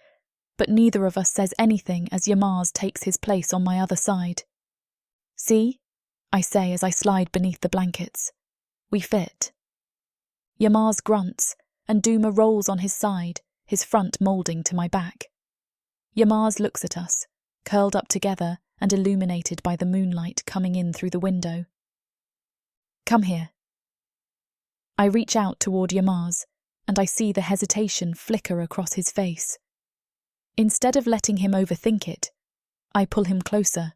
but neither of us says anything as Yamar takes his place on my other side. "See?" I say as I slide beneath the blankets. "We fit." Yamar grunts, and Duma rolls on his side, his front moulding to my back. Yamar looks at us, curled up together and illuminated by the moonlight coming in through the window. "Come here." I reach out toward Yamar, and I see the hesitation flicker across his face. Instead of letting him overthink it, I pull him closer.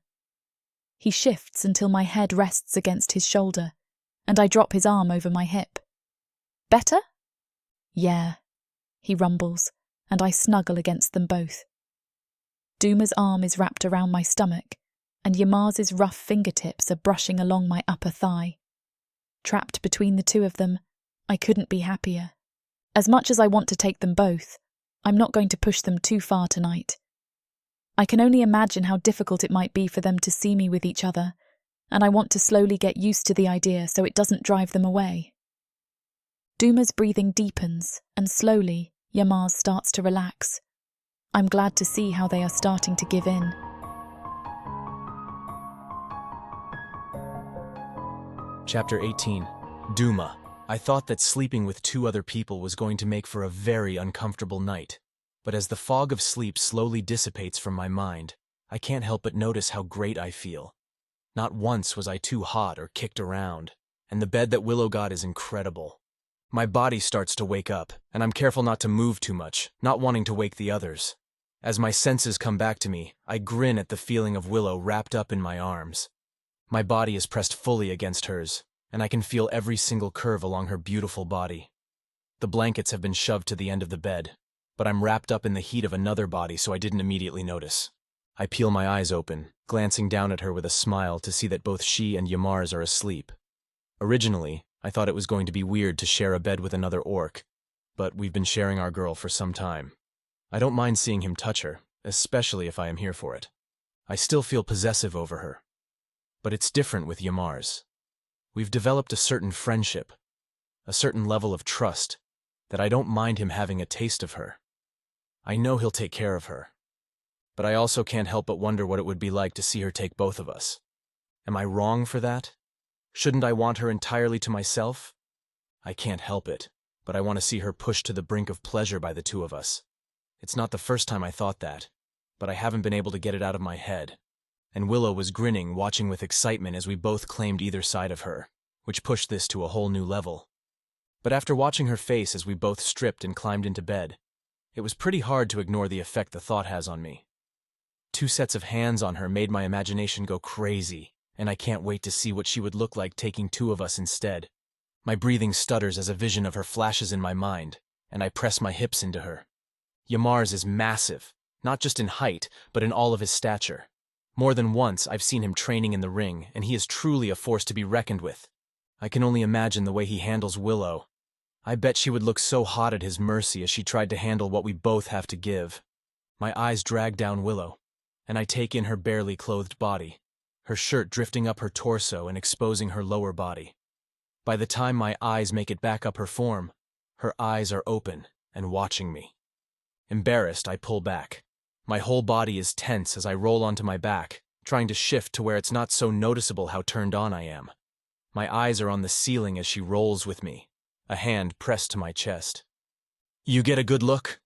He shifts until my head rests against his shoulder, and I drop his arm over my hip. "Better?" "Yeah," he rumbles, and I snuggle against them both. Duma's arm is wrapped around my stomach, and Yamar's rough fingertips are brushing along my upper thigh. Trapped between the two of them, I couldn't be happier. As much as I want to take them both, I'm not going to push them too far tonight. I can only imagine how difficult it might be for them to see me with each other, and I want to slowly get used to the idea so it doesn't drive them away. Duma's breathing deepens, and slowly, Yamar starts to relax. I'm glad to see how they are starting to give in.
Chapter 18. Duma. I thought that sleeping with 2 other people was going to make for a very uncomfortable night, but as the fog of sleep slowly dissipates from my mind, I can't help but notice how great I feel. Not once was I too hot or kicked around, and the bed that Willow got is incredible. My body starts to wake up, and I'm careful not to move too much, not wanting to wake the others. As my senses come back to me, I grin at the feeling of Willow wrapped up in my arms. My body is pressed fully against hers, and I can feel every single curve along her beautiful body. The blankets have been shoved to the end of the bed, but I'm wrapped up in the heat of another body so I didn't immediately notice. I peel my eyes open, glancing down at her with a smile to see that both she and Yamar are asleep. Originally, I thought it was going to be weird to share a bed with another orc, but we've been sharing our girl for some time. I don't mind seeing him touch her, especially if I am here for it. I still feel possessive over her. But it's different with Yamar's. We've developed a certain friendship, a certain level of trust, that I don't mind him having a taste of her. I know he'll take care of her. But I also can't help but wonder what it would be like to see her take both of us. Am I wrong for that? Shouldn't I want her entirely to myself? I can't help it, but I want to see her pushed to the brink of pleasure by the two of us. It's not the first time I thought that, but I haven't been able to get it out of my head. And Willow was grinning, watching with excitement as we both claimed either side of her, which pushed this to a whole new level. But after watching her face as we both stripped and climbed into bed, it was pretty hard to ignore the effect the thought has on me. 2 sets of hands on her made my imagination go crazy, and I can't wait to see what she would look like taking 2 of us instead. My breathing stutters as a vision of her flashes in my mind, and I press my hips into her. Yamar's is massive, not just in height, but in all of his stature. More than once, I've seen him training in the ring, and he is truly a force to be reckoned with. I can only imagine the way he handles Willow. I bet she would look so hot at his mercy as she tried to handle what we both have to give. My eyes drag down Willow, and I take in her barely clothed body, her shirt drifting up her torso and exposing her lower body. By the time my eyes make it back up her form, her eyes are open and watching me. Embarrassed, I pull back. My whole body is tense as I roll onto my back, trying to shift to where it's not so noticeable how turned on I am. My eyes are on the ceiling as she rolls with me, a hand pressed to my chest. "You get a good look?"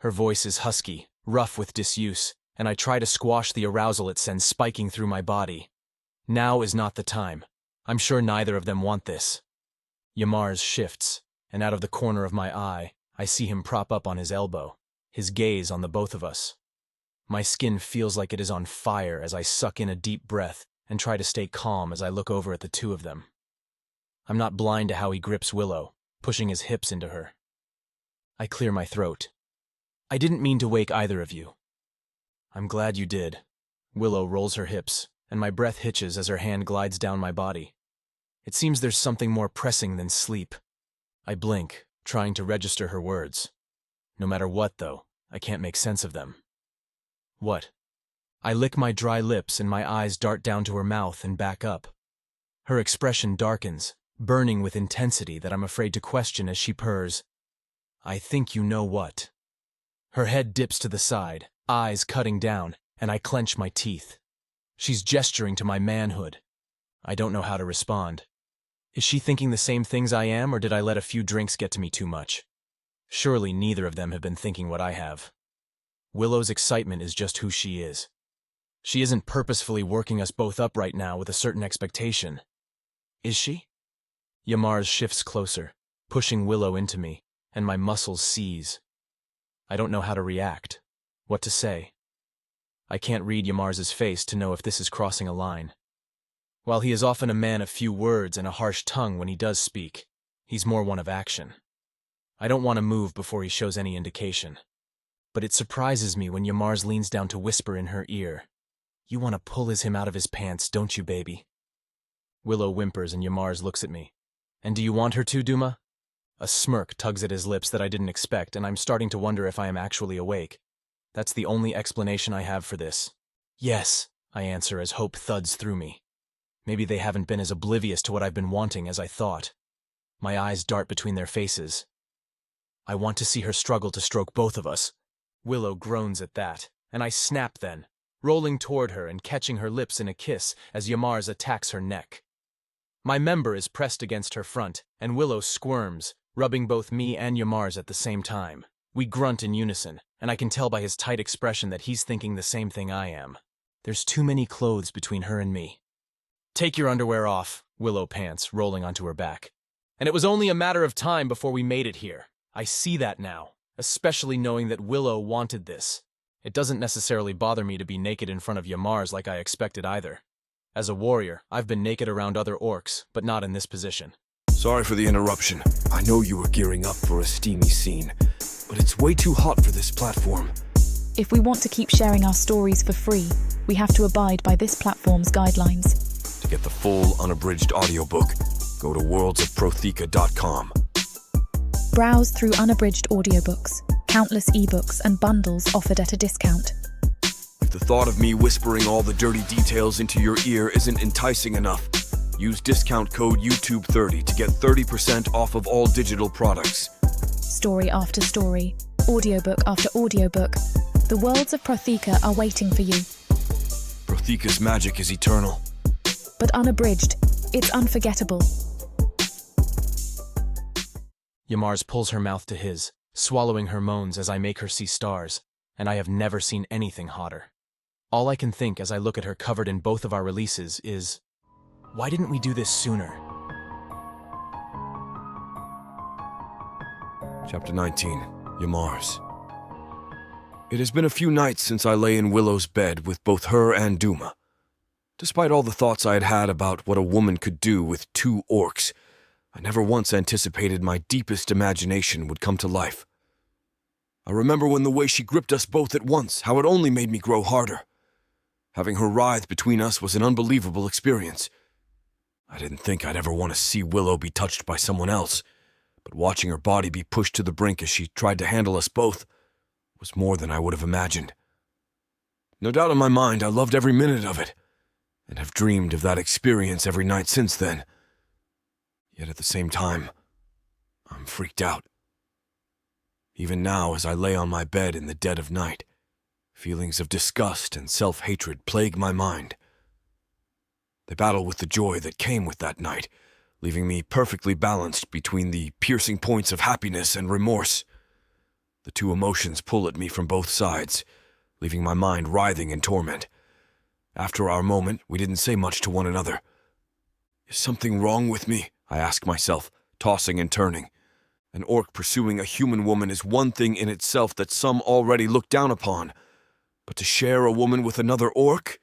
Her voice is husky, rough with disuse, and I try to squash the arousal it sends spiking through my body. Now is not the time. I'm sure neither of them want this. Yamar's shifts, and out of the corner of my eye, I see him prop up on his elbow, his gaze on the both of us. My skin feels like it is on fire as I suck in a deep breath and try to stay calm as I look over at the 2 of them. I'm not blind to how he grips Willow, pushing his hips into her. I clear my throat. "I didn't mean to wake either of you." "I'm glad you did." Willow rolls her hips, and my breath hitches as her hand glides down my body. It seems there's something more pressing than sleep. I blink, trying to register her words. No matter what, though, I can't make sense of them. "What?" I lick my dry lips and my eyes dart down to her mouth and back up. Her expression darkens, burning with intensity that I'm afraid to question as she purrs, "I think you know what." Her head dips to the side, eyes cutting down, and I clench my teeth. She's gesturing to my manhood. I don't know how to respond. Is she thinking the same things I am, or did I let a few drinks get to me too much? Surely neither of them have been thinking what I have. Willow's excitement is just who she is. She isn't purposefully working us both up right now with a certain expectation. Is she? Yamar's shifts closer, pushing Willow into me, and my muscles seize. I don't know how to react, what to say. I can't read Yamar's face to know if this is crossing a line. While he is often a man of few words and a harsh tongue when he does speak, he's more one of action. I don't want to move before he shows any indication. But it surprises me when Yamar's leans down to whisper in her ear, "You want to pull him out of his pants, don't you, baby?" Willow whimpers and Yamar's looks at me. "And do you want her to, Duma?" A smirk tugs at his lips that I didn't expect, and I'm starting to wonder if I am actually awake. That's the only explanation I have for this. "Yes," I answer as hope thuds through me. Maybe they haven't been as oblivious to what I've been wanting as I thought. My eyes dart between their faces. "I want to see her struggle to stroke both of us." Willow groans at that, and I snap then, rolling toward her and catching her lips in a kiss as Yamar's attacks her neck. My member is pressed against her front, and Willow squirms, rubbing both me and Yamar's at the same time. We grunt in unison, and I can tell by his tight expression that he's thinking the same thing I am. There's too many clothes between her and me. "Take your underwear off," Willow pants, rolling onto her back. "And it was only a matter of time before we made it here. I see that now, especially knowing that Willow wanted this. It doesn't necessarily bother me to be naked in front of Yamar's like I expected either. As a warrior, I've been naked around other orcs, but not in this position."
Sorry for the interruption. I know you were gearing up for a steamy scene, but it's way too hot for this platform.
If we want to keep sharing our stories for free, we have to abide by this platform's guidelines.
To get the full unabridged audiobook, go to worldsofprotheka.com.
Browse through unabridged audiobooks, countless ebooks and bundles offered at a discount.
If the thought of me whispering all the dirty details into your ear isn't enticing enough, use discount code YouTube30 to get 30% off of all digital products.
Story after story, audiobook after audiobook, the Worlds of Protheka are waiting for you.
Protheka's magic is eternal.
But unabridged, it's unforgettable.
Yamars pulls her mouth to his, swallowing her moans as I make her see stars, and I have never seen anything hotter. All I can think as I look at her covered in both of our releases is, why didn't we do this sooner?
Chapter 19, Yamar's. It has been a few nights since I lay in Willow's bed with both her and Duma. Despite all the thoughts I had had about what a woman could do with 2 orcs, I never once anticipated my deepest imagination would come to life. I remember when the way she gripped us both at once, how it only made me grow harder. Having her writhe between us was an unbelievable experience. I didn't think I'd ever want to see Willow be touched by someone else, but watching her body be pushed to the brink as she tried to handle us both was more than I would have imagined. No doubt in my mind I loved every minute of it, and have dreamed of that experience every night since then. Yet at the same time, I'm freaked out. Even now, as I lay on my bed in the dead of night, feelings of disgust and self-hatred plague my mind. They battle with the joy that came with that night, leaving me perfectly balanced between the piercing points of happiness and remorse. The two emotions pull at me from both sides, leaving my mind writhing in torment. After our moment, we didn't say much to one another. Is something wrong with me? I ask myself, tossing and turning. An orc pursuing a human woman is one thing in itself that some already look down upon. But to share a woman with another orc?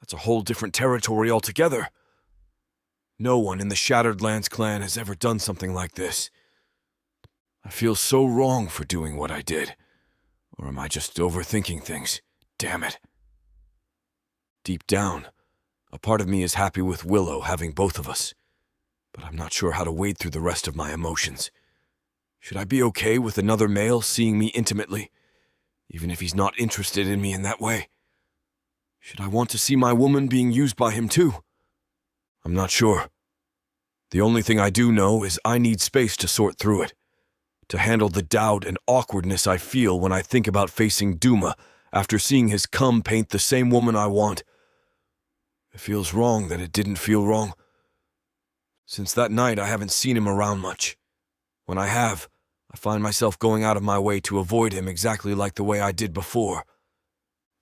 That's a whole different territory altogether. No one in the Shattered Lands clan has ever done something like this. I feel so wrong for doing what I did. Or am I just overthinking things? Damn it. Deep down, a part of me is happy with Willow having both of us, but I'm not sure how to wade through the rest of my emotions. Should I be okay with another male seeing me intimately, even if he's not interested in me in that way? Should I want to see my woman being used by him too? I'm not sure. The only thing I do know is I need space to sort through it, to handle the doubt and awkwardness I feel when I think about facing Duma after seeing his cum paint the same woman I want. It feels wrong that it didn't feel wrong. Since that night, I haven't seen him around much. When I have, I find myself going out of my way to avoid him exactly like the way I did before.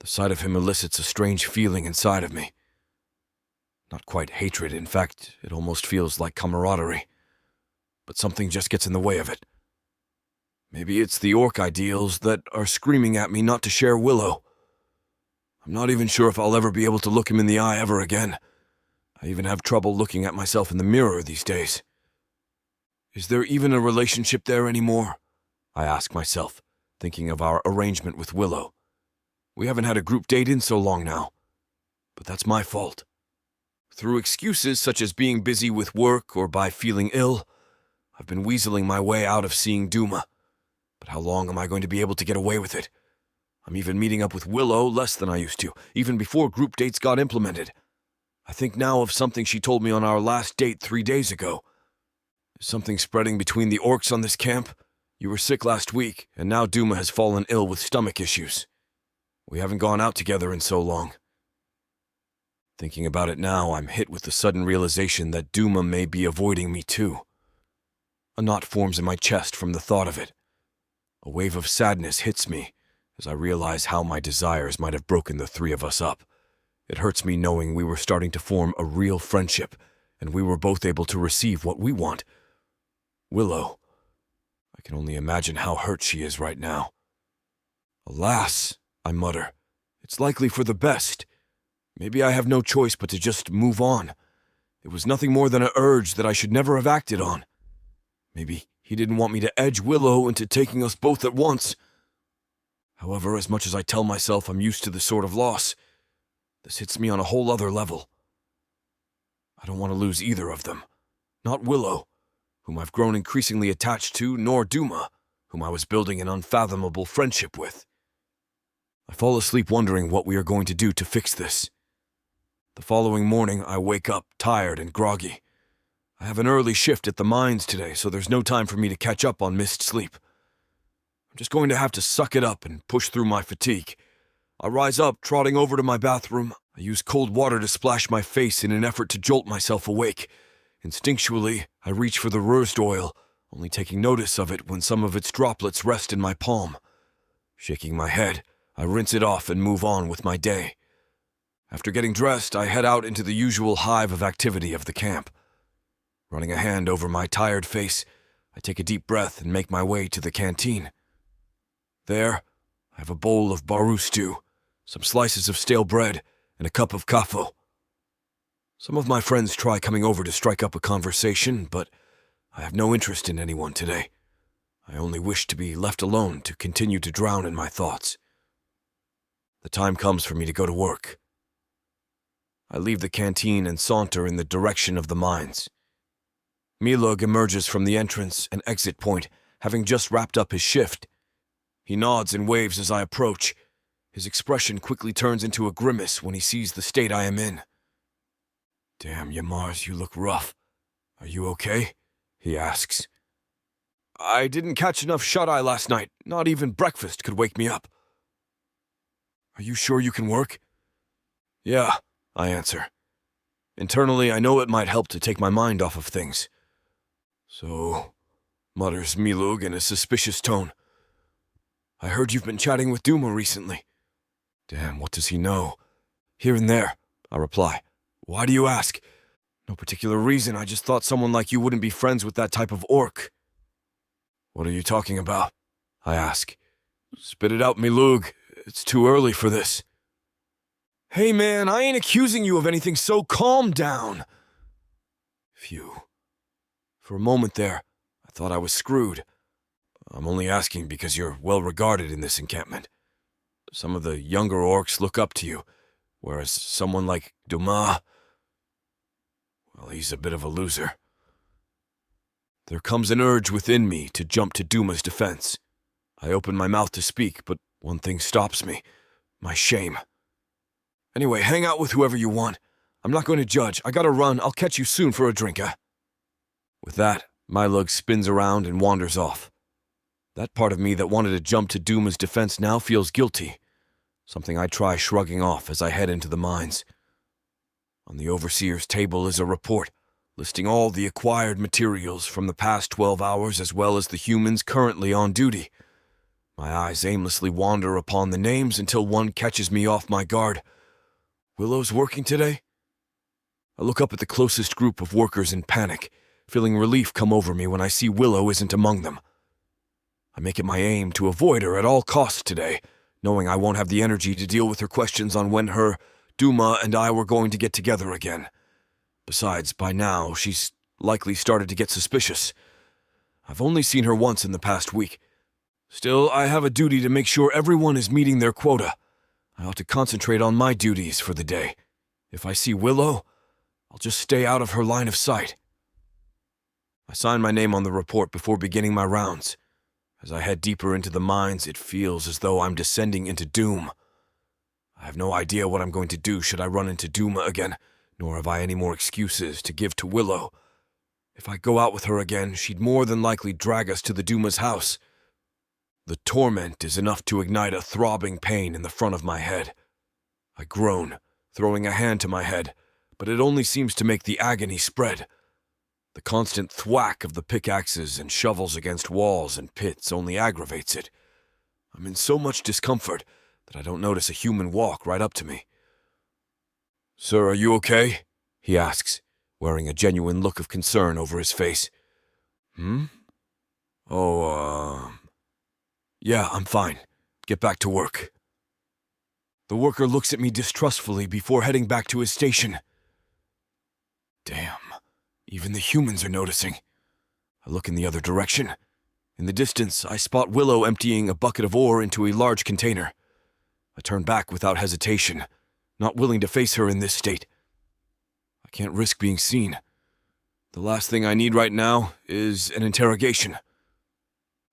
The sight of him elicits a strange feeling inside of me. Not quite hatred, in fact, it almost feels like camaraderie. But something just gets in the way of it. Maybe it's the orc ideals that are screaming at me not to share Willow. I'm not even sure if I'll ever be able to look him in the eye ever again. I even have trouble looking at myself in the mirror these days. Is there even a relationship there anymore? I ask myself, thinking of our arrangement with Willow. We haven't had a group date in so long now. But that's my fault. Through excuses such as being busy with work or by feeling ill, I've been weaseling my way out of seeing Duma. But how long am I going to be able to get away with it? I'm even meeting up with Willow less than I used to, even before group dates got implemented. I think now of something she told me on our last date 3 days ago. Is something spreading between the orcs on this camp? You were sick last week, and now Duma has fallen ill with stomach issues. We haven't gone out together in so long. Thinking about it now, I'm hit with the sudden realization that Duma may be avoiding me too. A knot forms in my chest from the thought of it. A wave of sadness hits me as I realize how my desires might have broken the three of us up. It hurts me knowing we were starting to form a real friendship, and we were both able to receive what we want. Willow. I can only imagine how hurt she is right now. Alas, I mutter, it's likely for the best. Maybe I have no choice but to just move on. It was nothing more than an urge that I should never have acted on. Maybe he didn't want me to edge Willow into taking us both at once. However, as much as I tell myself I'm used to this sort of loss, this hits me on a whole other level. I don't want to lose either of them. Not Willow, whom I've grown increasingly attached to, nor Duma, whom I was building an unfathomable friendship with. I fall asleep wondering what we are going to do to fix this. The following morning, I wake up tired and groggy. I have an early shift at the mines today, so there's no time for me to catch up on missed sleep. I'm just going to have to suck it up and push through my fatigue. I rise up, trotting over to my bathroom. I use cold water to splash my face in an effort to jolt myself awake. Instinctually, I reach for the rust oil, only taking notice of it when some of its droplets rest in my palm. Shaking my head, I rinse it off and move on with my day. After getting dressed, I head out into the usual hive of activity of the camp. Running a hand over my tired face, I take a deep breath and make my way to the canteen. There, I have a bowl of baru stew, some slices of stale bread, and a cup of kafo. Some of my friends try coming over to strike up a conversation, but I have no interest in anyone today. I only wish to be left alone to continue to drown in my thoughts. The time comes for me to go to work. I leave the canteen and saunter in the direction of the mines. Milo emerges from the entrance and exit point, having just wrapped up his shift. He nods and waves as I approach. His expression quickly turns into a grimace when he sees the state I am in. "Damn, Yamars, you look rough. Are you okay?" he asks. "I didn't catch enough shut-eye last night. Not even breakfast could wake me up." "Are you sure you can work?" "Yeah," I answer. Internally, I know it might help to take my mind off of things. "So," mutters Milo in a suspicious tone, "I heard you've been chatting with Duma recently." "Damn, what does he know?" "Here and there," I reply. "Why do you ask?" "No particular reason, I just thought someone like you wouldn't be friends with that type of orc." "What are you talking about?" I ask. "Spit it out, Milug. It's too early for this." "Hey man, I ain't accusing you of anything, so calm down." Phew. For a moment there, I thought I was screwed. I'm only asking because you're well regarded in this encampment. Some of the younger orcs look up to you, whereas someone like Duma, well, he's a bit of a loser. There comes an urge within me to jump to Duma's defense. I open my mouth to speak, but one thing stops me: my shame. "Anyway, hang out with whoever you want. I'm not going to judge. I gotta run. I'll catch you soon for a drink, huh?" With that, Milo spins around and wanders off. That part of me that wanted to jump to Duma's defense now feels guilty, something I try shrugging off as I head into the mines. On the overseer's table is a report listing all the acquired materials from the past 12 hours as well as the humans currently on duty. My eyes aimlessly wander upon the names until one catches me off my guard. Willow's working today? I look up at the closest group of workers in panic, feeling relief come over me when I see Willow isn't among them. I make it my aim to avoid her at all costs today, knowing I won't have the energy to deal with her questions on when her, Duma, and I were going to get together again. Besides, by now, she's likely started to get suspicious. I've only seen her once in the past week. Still, I have a duty to make sure everyone is meeting their quota. I ought to concentrate on my duties for the day. If I see Willow, I'll just stay out of her line of sight. I sign my name on the report before beginning my rounds. As I head deeper into the mines, it feels as though I'm descending into doom. I have no idea what I'm going to do should I run into Duma again, nor have I any more excuses to give to Willow. If I go out with her again, she'd more than likely drag us to the Duma's house. The torment is enough to ignite a throbbing pain in the front of my head. I groan, throwing a hand to my head, but it only seems to make the agony spread. The constant thwack of the pickaxes and shovels against walls and pits only aggravates it. I'm in so much discomfort that I don't notice a human walk right up to me. "Sir, are you okay?" he asks, wearing a genuine look of concern over his face. Yeah, I'm fine. Get back to work." The worker looks at me distrustfully before heading back to his station. Damn, even the humans are noticing. I look in the other direction. In the distance, I spot Willow emptying a bucket of ore into a large container. I turn back without hesitation, not willing to face her in this state. I can't risk being seen. The last thing I need right now is an interrogation.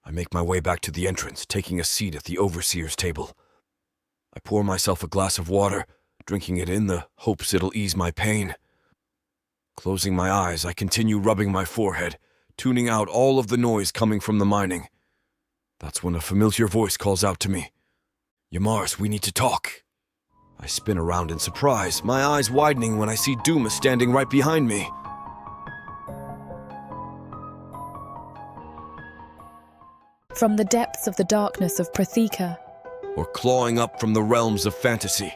I make my way back to the entrance, taking a seat at the overseer's table. I pour myself a glass of water, drinking it in the hopes it'll ease my pain. Closing my eyes, I continue rubbing my forehead, tuning out all of the noise coming from the mining. That's when a familiar voice calls out to me. Yamars, we need to talk. I spin around in surprise, my eyes widening when I see Duma standing right behind me.
From the depths of the darkness of Protheka,
Or clawing up from the realms of fantasy.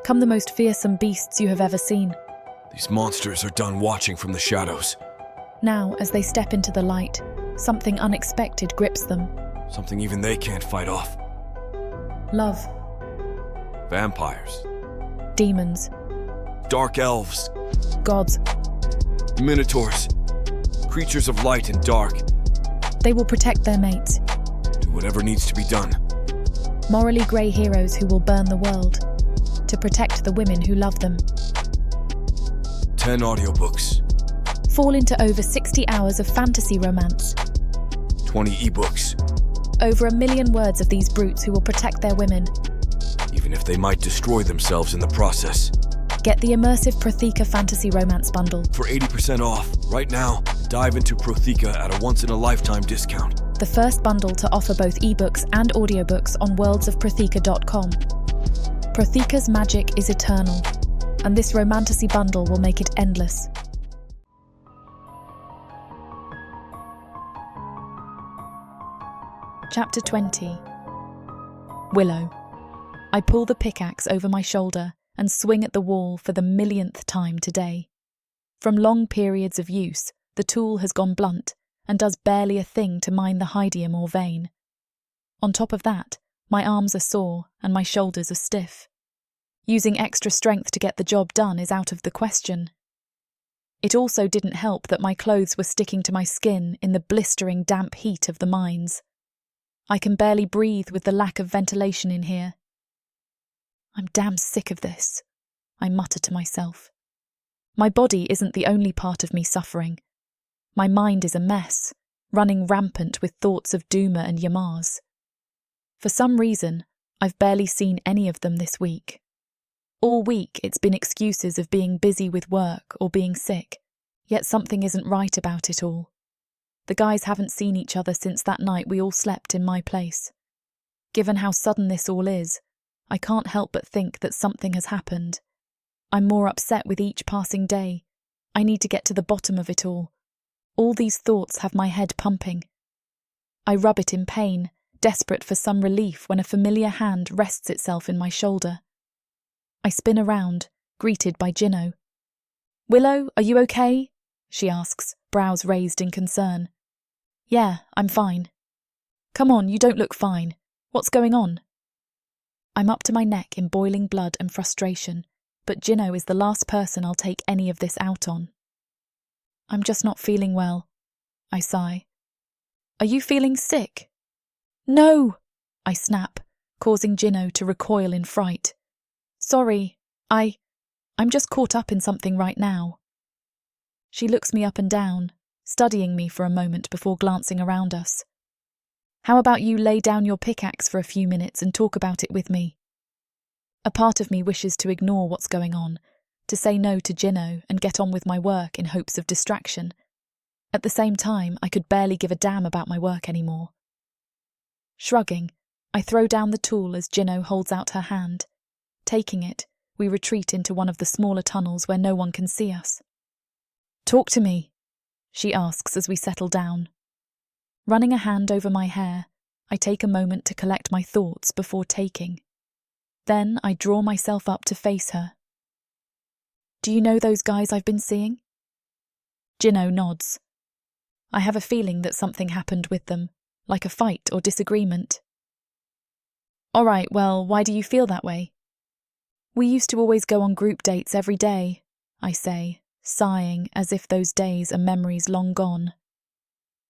come the most fearsome beasts you have ever seen.
These monsters are done watching from the shadows.
Now, as they step into the light, something unexpected grips them.
Something even they can't fight off.
Love,
Vampires.
demons,
Dark elves.
gods.
Minotaurs. Creatures of light and dark.
They will protect their mates.
Do whatever needs to be done.
Morally grey heroes who will burn the world to protect the women who love them.
10 audiobooks.
Fall into over 60 hours of fantasy romance.
20 ebooks.
Over 1 million words of these brutes who will protect their women.
Even if they might destroy themselves in the process.
Get the immersive Protheka fantasy romance bundle.
For 80% off, right now, dive into Protheka at a once-in-a-lifetime discount.
The first bundle to offer both ebooks and audiobooks on worldsofprotheka.com. Protheka's magic is eternal, and this romantasy bundle will make it endless. Chapter 20. Willow. I pull the pickaxe over my shoulder and swing at the wall for the millionth time today. From long periods of use, the tool has gone blunt and does barely a thing to mine the hydium or vein. On top of that, my arms are sore and my shoulders are stiff. Using extra strength to get the job done is out of the question. It also didn't help that my clothes were sticking to my skin in the blistering damp heat of the mines. I can barely breathe with the lack of ventilation in here. I'm damn sick of this, I mutter to myself. My body isn't the only part of me suffering. My mind is a mess, running rampant with thoughts of Duma and Yamars. For some reason, I've barely seen any of them this week. All week it's been excuses of being busy with work or being sick, yet something isn't right about it all. The guys haven't seen each other since that night we all slept in my place. Given how sudden this all is, I can't help but think that something has happened. I'm more upset with each passing day. I need to get to the bottom of it all. All these thoughts have my head pumping. I rub it in pain, desperate for some relief when a familiar hand rests itself in my shoulder. I spin around, greeted by Jinno. "Willow, are you okay?" she asks, brows raised in concern. "Yeah, I'm fine." "Come on, you don't look fine. What's going on?" I'm up to my neck in boiling blood and frustration, but Jinno is the last person I'll take any of this out on. "I'm just not feeling well," I sigh. "Are you feeling sick?" "No!" I snap, causing Jinno to recoil in fright. "Sorry, I'm just caught up in something right now." She looks me up and down, studying me for a moment before glancing around us. "How about you lay down your pickaxe for a few minutes and talk about it with me?" A part of me wishes to ignore what's going on, to say no to Jinno and get on with my work in hopes of distraction. At the same time, I could barely give a damn about my work anymore. Shrugging, I throw down the tool as Jinno holds out her hand. Taking it, we retreat into one of the smaller tunnels where no one can see us. "Talk to me," she asks as we settle down. Running a hand over my hair, I take a moment to collect my thoughts before taking. Then I draw myself up to face her. "Do you know those guys I've been seeing?" Jinno nods. I have a feeling that something happened with them, like a fight or disagreement. "All right, well, why do you feel that way?" "We used to always go on group dates every day," I say, sighing as if those days are memories long gone.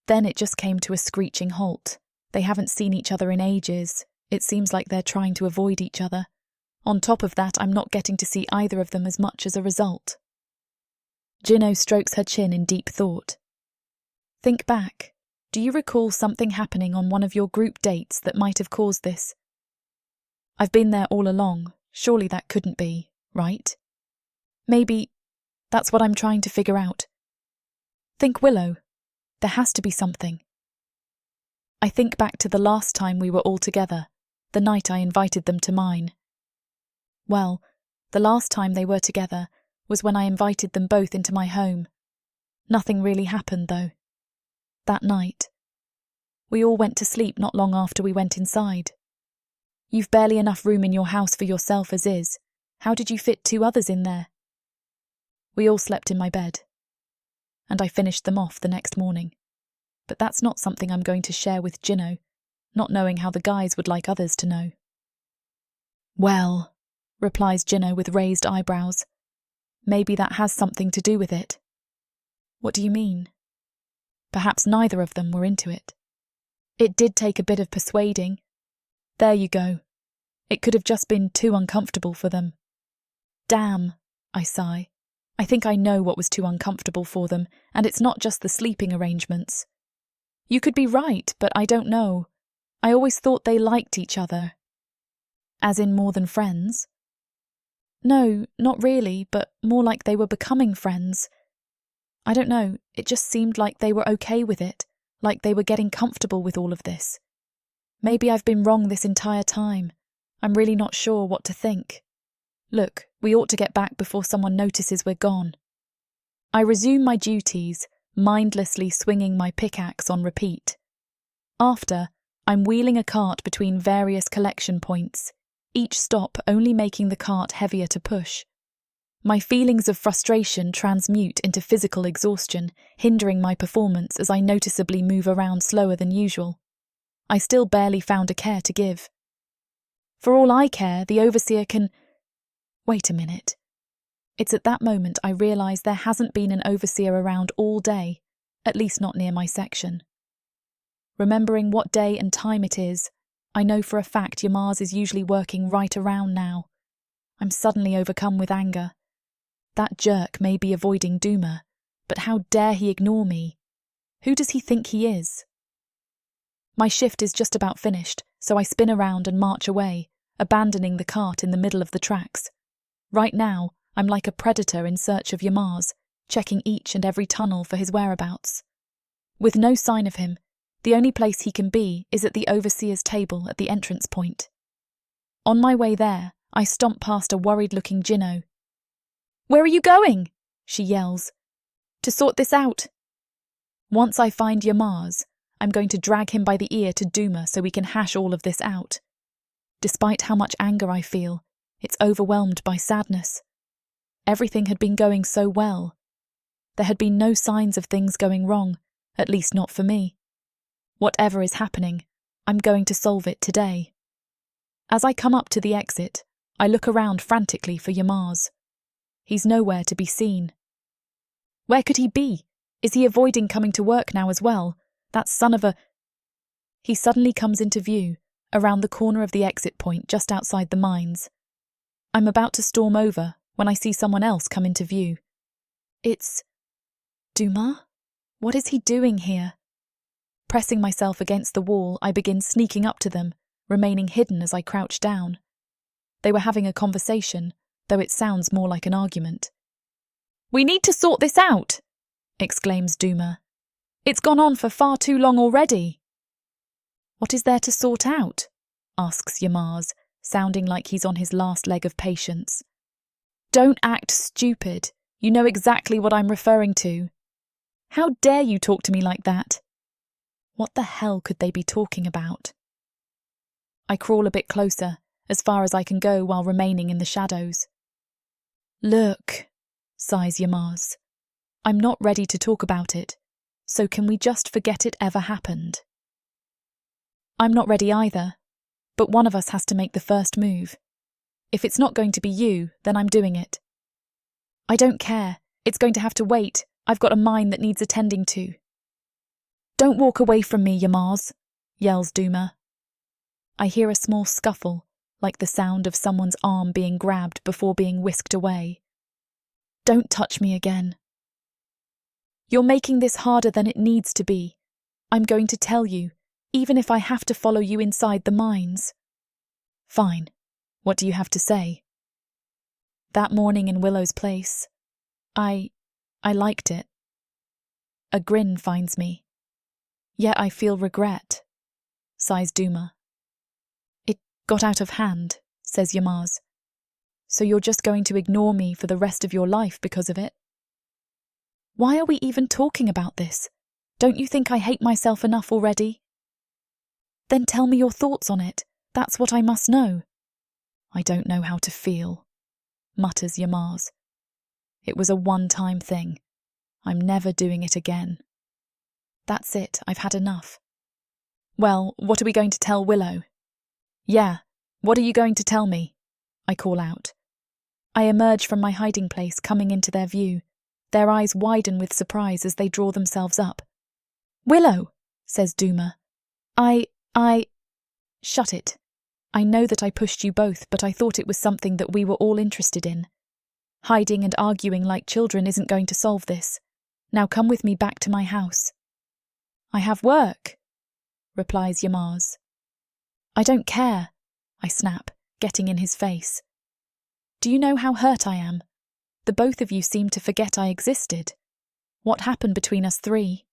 Then it just came to a screeching halt. They haven't seen each other in ages. It seems like they're trying to avoid each other. On top of that, I'm not getting to see either of them as much as a result. Jinno strokes her chin in deep thought. "Think back. Do you recall something happening on one of your group dates that might have caused this?" I've been there all along. Surely that couldn't be, right? Maybe that's what I'm trying to figure out. Think Willow. There has to be something. I think back to the last time we were all together, the night I invited them to mine. Well, the last time they were together was when I invited them both into my home. Nothing really happened, though. That night, we all went to sleep not long after we went inside. You've barely enough room in your house for yourself as is. How did you fit 2 others in there? We all slept in my bed, and I finished them off the next morning. But that's not something I'm going to share with Gino, not knowing how the guys would like others to know. Well, replies Gino with raised eyebrows. Maybe that has something to do with it. What do you mean? Perhaps neither of them were into it. It did take a bit of persuading. There you go. It could have just been too uncomfortable for them. Damn, I sigh. I think I know what was too uncomfortable for them, and it's not just the sleeping arrangements. You could be right, but I don't know. I always thought they liked each other. As in more than friends? No, not really, but more like they were becoming friends. I don't know, it just seemed like they were okay with it, like they were getting comfortable with all of this. Maybe I've been wrong this entire time. I'm really not sure what to think. Look, we ought to get back before someone notices we're gone. I resume my duties, mindlessly swinging my pickaxe on repeat. After, I'm wheeling a cart between various collection points, each stop only making the cart heavier to push. My feelings of frustration transmute into physical exhaustion, hindering my performance as I noticeably move around slower than usual. I still barely found a care to give. For all I care, the overseer can... Wait a minute. It's at that moment I realise there hasn't been an overseer around all day, at least not near my section. Remembering what day and time it is, I know for a fact Yamar is usually working right around now. I'm suddenly overcome with anger. That jerk may be avoiding Duma, but how dare he ignore me? Who does he think he is? My shift is just about finished, so I spin around and march away, abandoning the cart in the middle of the tracks. Right now, I'm like a predator in search of Yamar, checking each and every tunnel for his whereabouts. With no sign of him, the only place he can be is at the overseer's table at the entrance point. On my way there, I stomp past a worried-looking Gino. "Where are you going?" she yells. "To sort this out." Once I find Yamar, I'm going to drag him by the ear to Duma so we can hash all of this out. Despite how much anger I feel, it's overwhelmed by sadness. Everything had been going so well. There had been no signs of things going wrong, at least not for me. Whatever is happening, I'm going to solve it today. As I come up to the exit, I look around frantically for Yamar. He's nowhere to be seen. Where could he be? Is he avoiding coming to work now as well? That son of a... He suddenly comes into view, around the corner of the exit point just outside the mines. I'm about to storm over when I see someone else come into view. It's... Duma? What is he doing here? Pressing myself against the wall, I begin sneaking up to them, remaining hidden as I crouch down. They were having a conversation, though it sounds more like an argument. "We need to sort this out!" exclaims Duma. "It's gone on for far too long already." "What is there to sort out?" asks Yamar, sounding like he's on his last leg of patience. "Don't act stupid. You know exactly what I'm referring to. How dare you talk to me like that?" What the hell could they be talking about? I crawl a bit closer, as far as I can go while remaining in the shadows. "Look," sighs Yamar. "I'm not ready to talk about it, so can we just forget it ever happened?" I'm not ready either, but one of us has to make the first move. If it's not going to be you, then I'm doing it. "I don't care. It's going to have to wait. I've got a mine that needs attending to." "Don't walk away from me, Yamar," yells Duma. I hear a small scuffle, like the sound of someone's arm being grabbed before being whisked away. "Don't touch me again." "You're making this harder than it needs to be. I'm going to tell you, even if I have to follow you inside the mines." "Fine, What do you have to say? That morning in Willow's place, I liked it. A grin finds me. Yet I feel regret, sighs Duma. It got out of hand, says Yamar. So you're just going to ignore me for the rest of your life because of it? Why are we even talking about this? Don't you think I hate myself enough already? Then tell me your thoughts on it. That's what I must know. I don't know how to feel, mutters Yamar. It was a one-time thing. I'm never doing it again. That's it, I've had enough. Well, what are we going to tell Willow? Yeah, what are you going to tell me? I call out. I emerge from my hiding place, coming into their view. Their eyes widen with surprise as they draw themselves up. Willow, says Duma. Shut it. I know that I pushed you both, but I thought it was something that we were all interested in. Hiding and arguing like children isn't going to solve this. Now come with me back to my house. I have work, replies Yamar. I don't care, I snap, getting in his face. Do you know how hurt I am? The both of you seem to forget I existed. What happened between us three?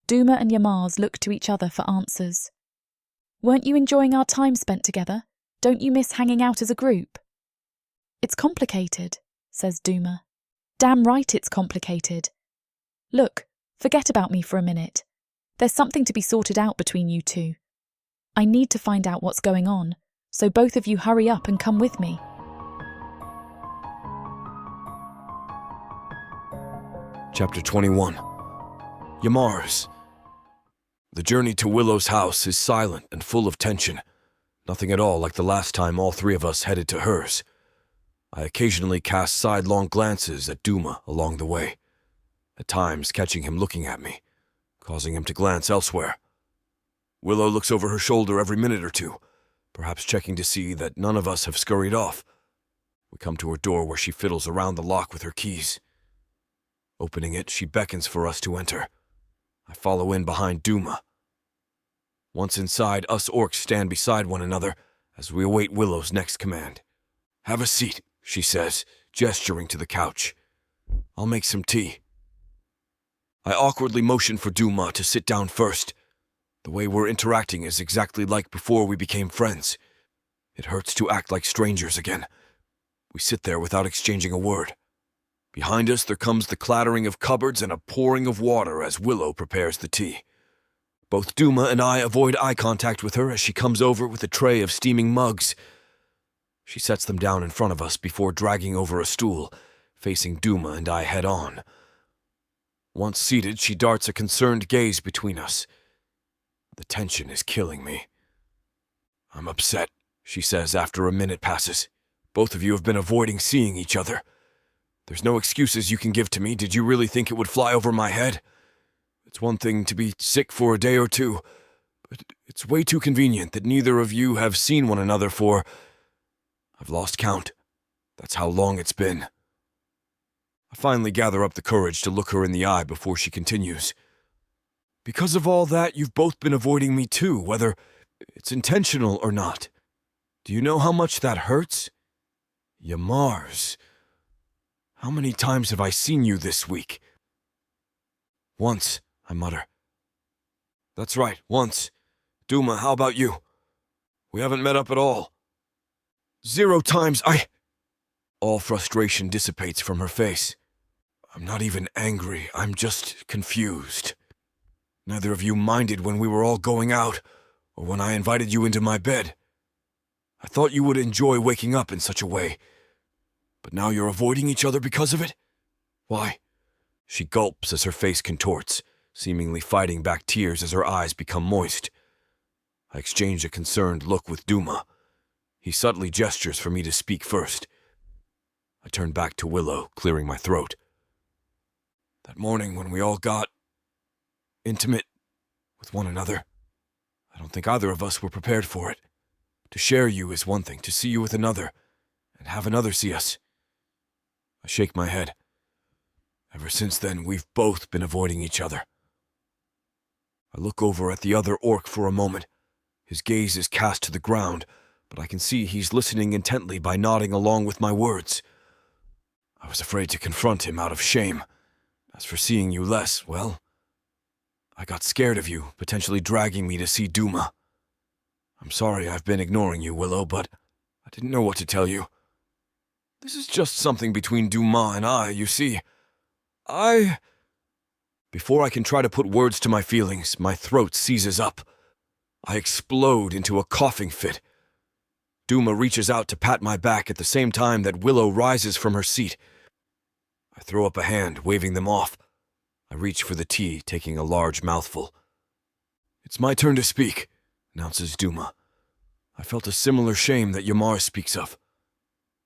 Duma and Yamar look to each other for answers. Weren't you enjoying our time spent together? Don't you miss hanging out as a group? It's complicated, says Duma. Damn right it's complicated. Look, forget about me for a minute. There's something to be sorted out between you two. I need to find out what's going on, so both of you hurry up and come with me.
Chapter 21. Yamar's. The journey to Willow's house is silent and full of tension. Nothing at all like the last time all three of us headed to hers. I occasionally cast sidelong glances at Duma along the way, at times catching him looking at me, causing him to glance elsewhere. Willow looks over her shoulder every minute or two, perhaps checking to see that none of us have scurried off. We come to her door where she fiddles around the lock with her keys. Opening it, she beckons for us to enter. I follow in behind Duma. Once inside, us orcs stand beside one another as we await Willow's next command. Have a seat, she says, gesturing to the couch. I'll make some tea. I awkwardly motion for Duma to sit down first. The way we're interacting is exactly like before we became friends. It hurts to act like strangers again. We sit there without exchanging a word. Behind us, there comes the clattering of cupboards and a pouring of water as Willow prepares the tea. Both Duma and I avoid eye contact with her as she comes over with a tray of steaming mugs. She sets them down in front of us before dragging over a stool, facing Duma and I head on. Once seated, she darts a concerned gaze between us. The tension is killing me. I'm upset, she says after a minute passes. Both of you have been avoiding seeing each other. There's no excuses you can give to me. Did you really think it would fly over my head? It's one thing to be sick for a day or two, but it's way too convenient that neither of you have seen one another for... I've lost count. That's how long it's been. I finally gather up the courage to look her in the eye before she continues. Because of all that, you've both been avoiding me too, whether it's intentional or not. Do you know how much that hurts? Yamar's. How many times have I seen you this week? Once, I mutter. That's right, once. Duma, how about you? We haven't met up at all. 0 times, All frustration dissipates from her face. I'm not even angry, I'm just confused. Neither of you minded when we were all going out, or when I invited you into my bed. I thought you would enjoy waking up in such a way. But now you're avoiding each other because of it? Why? She gulps as her face contorts, seemingly fighting back tears as her eyes become moist. I exchange a concerned look with Duma. He subtly gestures for me to speak first. I turn back to Willow, clearing my throat. That morning when we all got intimate with one another, I don't think either of us were prepared for it. To share you is one thing, to see you with another, and have another see us. I shake my head. Ever since then, we've both been avoiding each other. I look over at the other orc for a moment. His gaze is cast to the ground, but I can see he's listening intently by nodding along with my words. I was afraid to confront him out of shame. As for seeing you less, well, I got scared of you, potentially dragging me to see Duma. I'm sorry I've been ignoring you, Willow, but I didn't know what to tell you. This is just something between Duma and I, you see. Before I can try to put words to my feelings, my throat seizes up. I explode into a coughing fit. Duma reaches out to pat my back at the same time that Willow rises from her seat. I throw up a hand, waving them off. I reach for the tea, taking a large mouthful. It's my turn to speak, announces Duma. I felt a similar shame that Yamar speaks of.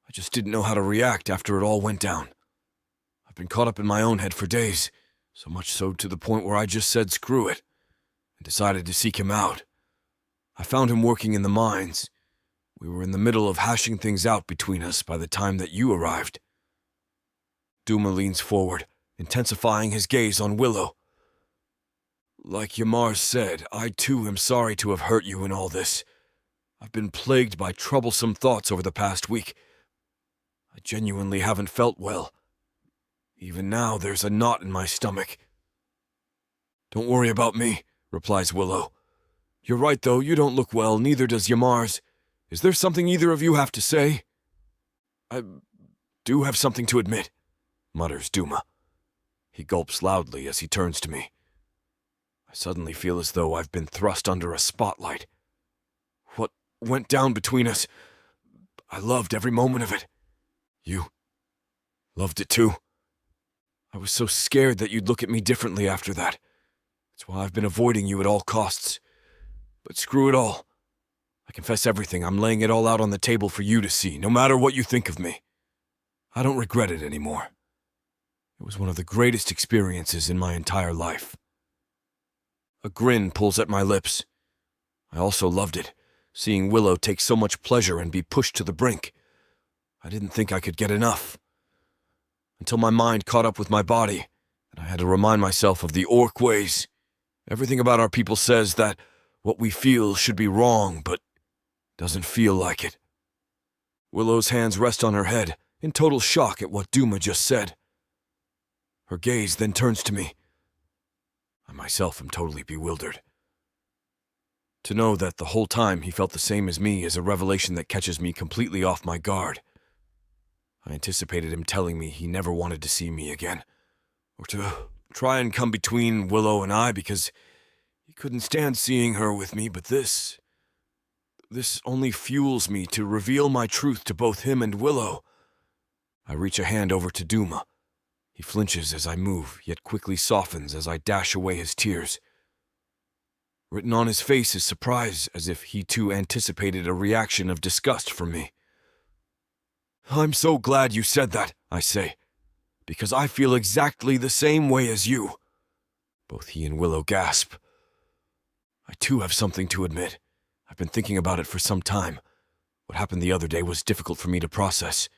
I just didn't know how to react after it all went down. I've been caught up in my own head for days, so much so to the point where I just said screw it, and decided to seek him out. I found him working in the mines. We were in the middle of hashing things out between us by the time that you arrived. Duma leans forward, intensifying his gaze on Willow. Like Yamar said, I too am sorry to have hurt you in all this. I've been plagued by troublesome thoughts over the past week. I genuinely haven't felt well. Even now, there's a knot in my stomach. Don't worry about me, replies Willow. You're right, though, you don't look well, neither does Yamar's. Is there something either of you have to say? I do have something to admit, mutters Duma. He gulps loudly as he turns to me. I suddenly feel as though I've been thrust under a spotlight. What went down between us, I loved every moment of it. You loved it too. I was so scared that you'd look at me differently after that. That's why I've been avoiding you at all costs. But screw it all. I confess everything. I'm laying it all out on the table for you to see, no matter what you think of me. I don't regret it anymore. It was one of the greatest experiences in my entire life. A grin pulls at my lips. I also loved it, seeing Willow take so much pleasure and be pushed to the brink. I didn't think I could get enough. Until my mind caught up with my body, and I had to remind myself of the orc ways. Everything about our people says that what we feel should be wrong, but doesn't feel like it. Willow's hands rest on her head, in total shock at what Duma just said. Her gaze then turns to me. I myself am totally bewildered. To know that the whole time he felt the same as me is a revelation that catches me completely off my guard. I anticipated him telling me he never wanted to see me again, or to try and come between Willow and I because he couldn't stand seeing her with me, but this only fuels me to reveal my truth to both him and Willow. I reach a hand over to Duma. He flinches as I move, yet quickly softens as I dash away his tears. Written on his face is surprise, as if he too anticipated a reaction of disgust from me. I'm so glad you said that, I say, because I feel exactly the same way as you. Both he and Willow gasp. I too have something to admit. I've been thinking about it for some time. What happened the other day was difficult for me to process.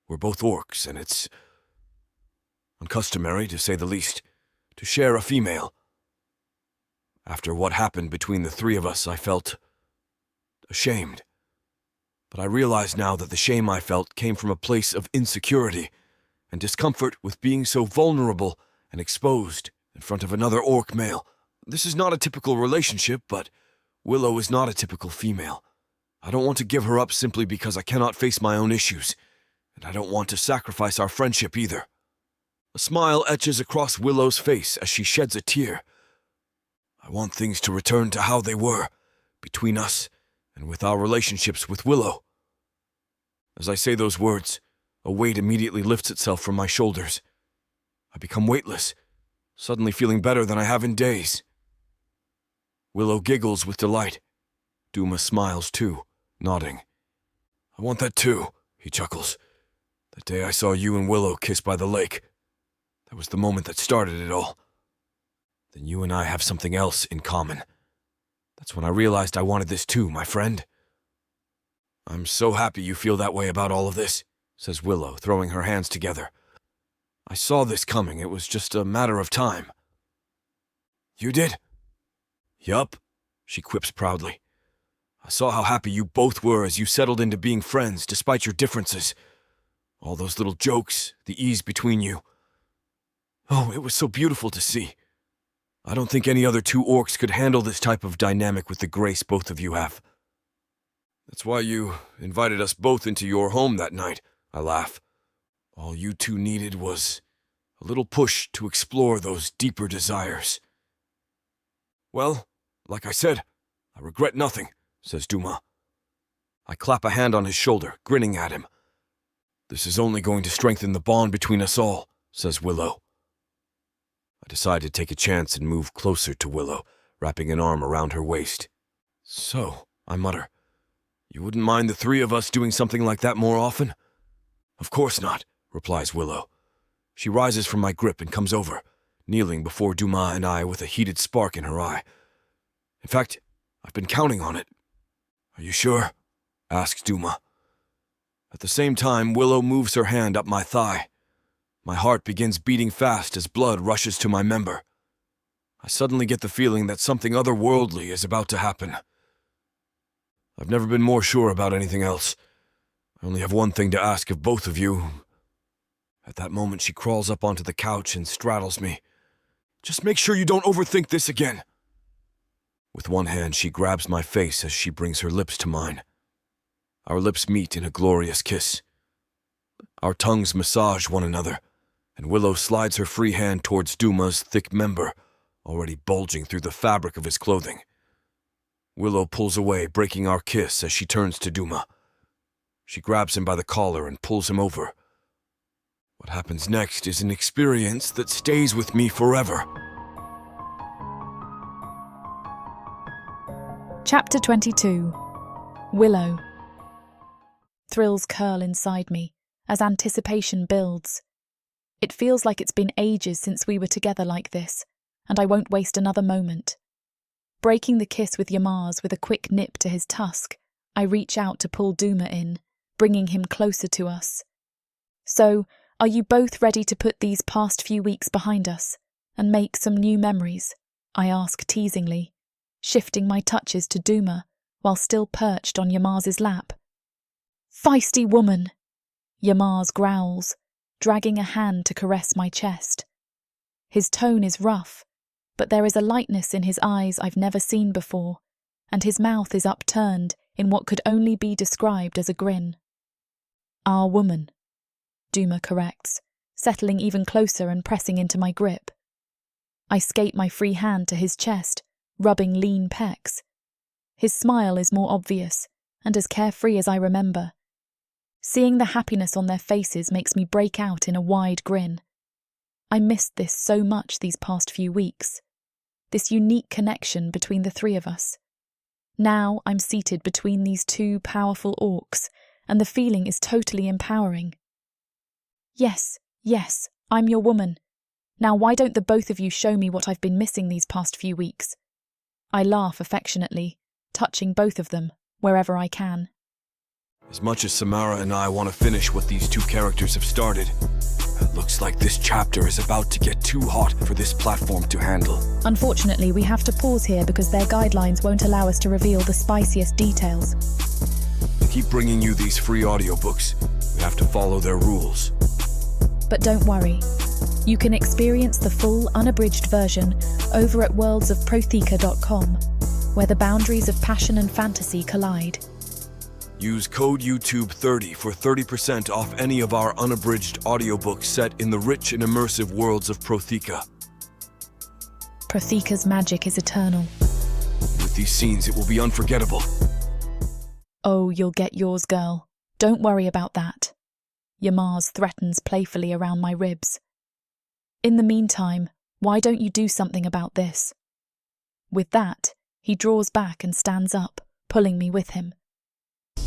We're both orcs, and it's uncustomary, to say the least, to share a female. After what happened between the three of us, I felt ashamed. But I realize now that the shame I felt came from a place of insecurity and discomfort with being so vulnerable and exposed in front of another orc male. This is not a typical relationship, but Willow is not a typical female. I don't want to give her up simply because I cannot face my own issues, and I don't want to sacrifice our friendship either. A smile etches across Willow's face as she sheds a tear. I want things to return to how they were, between us and with our relationships with Willow. As I say those words, a weight immediately lifts itself from my shoulders. I become weightless, suddenly feeling better than I have in days. Willow giggles with delight. Duma smiles too, nodding. I want that too, he chuckles. That day I saw you and Willow kiss by the lake. That was the moment that started it all. Then you and I have something else in common. That's when I realized I wanted this too, my friend. I'm so happy you feel that way about all of this, says Willow, throwing her hands together. I saw this coming. It was just a matter of time. You did? Yup, she quips proudly. I saw how happy you both were as you settled into being friends despite your differences. All those little jokes, the ease between you. Oh, it was so beautiful to see. I don't think any other two orcs could handle this type of dynamic with the grace both of you have. That's why you invited us both into your home that night, I laugh. All you two needed was a little push to explore those deeper desires. Well, like I said, I regret nothing, says Duma. I clap a hand on his shoulder, grinning at him. This is only going to strengthen the bond between us all, says Willow. I decide to take a chance and move closer to Willow, wrapping an arm around her waist. So, I mutter, you wouldn't mind the three of us doing something like that more often? Of course not, replies Willow. She rises from my grip and comes over, kneeling before Duma and I with a heated spark in her eye. In fact, I've been counting on it. Are you sure? Asks Duma. At the same time, Willow moves her hand up my thigh. My heart begins beating fast as blood rushes to my member. I suddenly get the feeling that something otherworldly is about to happen. I've never been more sure about anything else. I only have one thing to ask of both of you. At that moment, she crawls up onto the couch and straddles me. Just make sure you don't overthink this again. With one hand, she grabs my face as she brings her lips to mine. Our lips meet in a glorious kiss. Our tongues massage one another, and Willow slides her free hand towards Duma's thick member, already bulging through the fabric of his clothing. Willow pulls away, breaking our kiss as she turns to Duma. She grabs him by the collar and pulls him over. What happens next is an experience that stays with me forever.
Chapter 22. Willow. Thrills curl inside me as anticipation builds. It feels like it's been ages since we were together like this, and I won't waste another moment. Breaking the kiss with Yamar's with a quick nip to his tusk, I reach out to pull Duma in, bringing him closer to us. So, are you both ready to put these past few weeks behind us and make some new memories? I ask teasingly, shifting my touches to Duma while still perched on Yamar's lap. Feisty woman! Yamar's growls, dragging a hand to caress my chest. His tone is rough, but there is a lightness in his eyes I've never seen before, and his mouth is upturned in what could only be described as a grin. Our woman, Duma corrects, settling even closer and pressing into my grip. I skate my free hand to his chest, rubbing lean pecs. His smile is more obvious and as carefree as I remember. Seeing the happiness on their faces makes me break out in a wide grin. I missed this so much these past few weeks. This unique connection between the three of us. Now I'm seated between these two powerful orcs, and the feeling is totally empowering. Yes, I'm your woman. Now why don't the both of you show me what I've been missing these past few weeks? I laugh affectionately, touching both of them, wherever I can.
As much as Samara and I want to finish what these two characters have started, it looks like this chapter is about to get too hot for this platform to handle.
Unfortunately, we have to pause here because their guidelines won't allow us to reveal the spiciest details.
To keep bringing you these free audiobooks, we have to follow their rules.
But don't worry. You can experience the full, unabridged version over at worldsofprotheka.com, where the boundaries of passion and fantasy collide.
Use code YouTube30 for 30% off any of our unabridged audiobooks set in the rich and immersive worlds of Protheka.
Protheka's magic is eternal.
With these scenes, it will be unforgettable.
Oh, you'll get yours, girl. Don't worry about that. Yamar's threatens playfully around my ribs. In the meantime, why don't you do something about this? With that, he draws back and stands up, pulling me with him.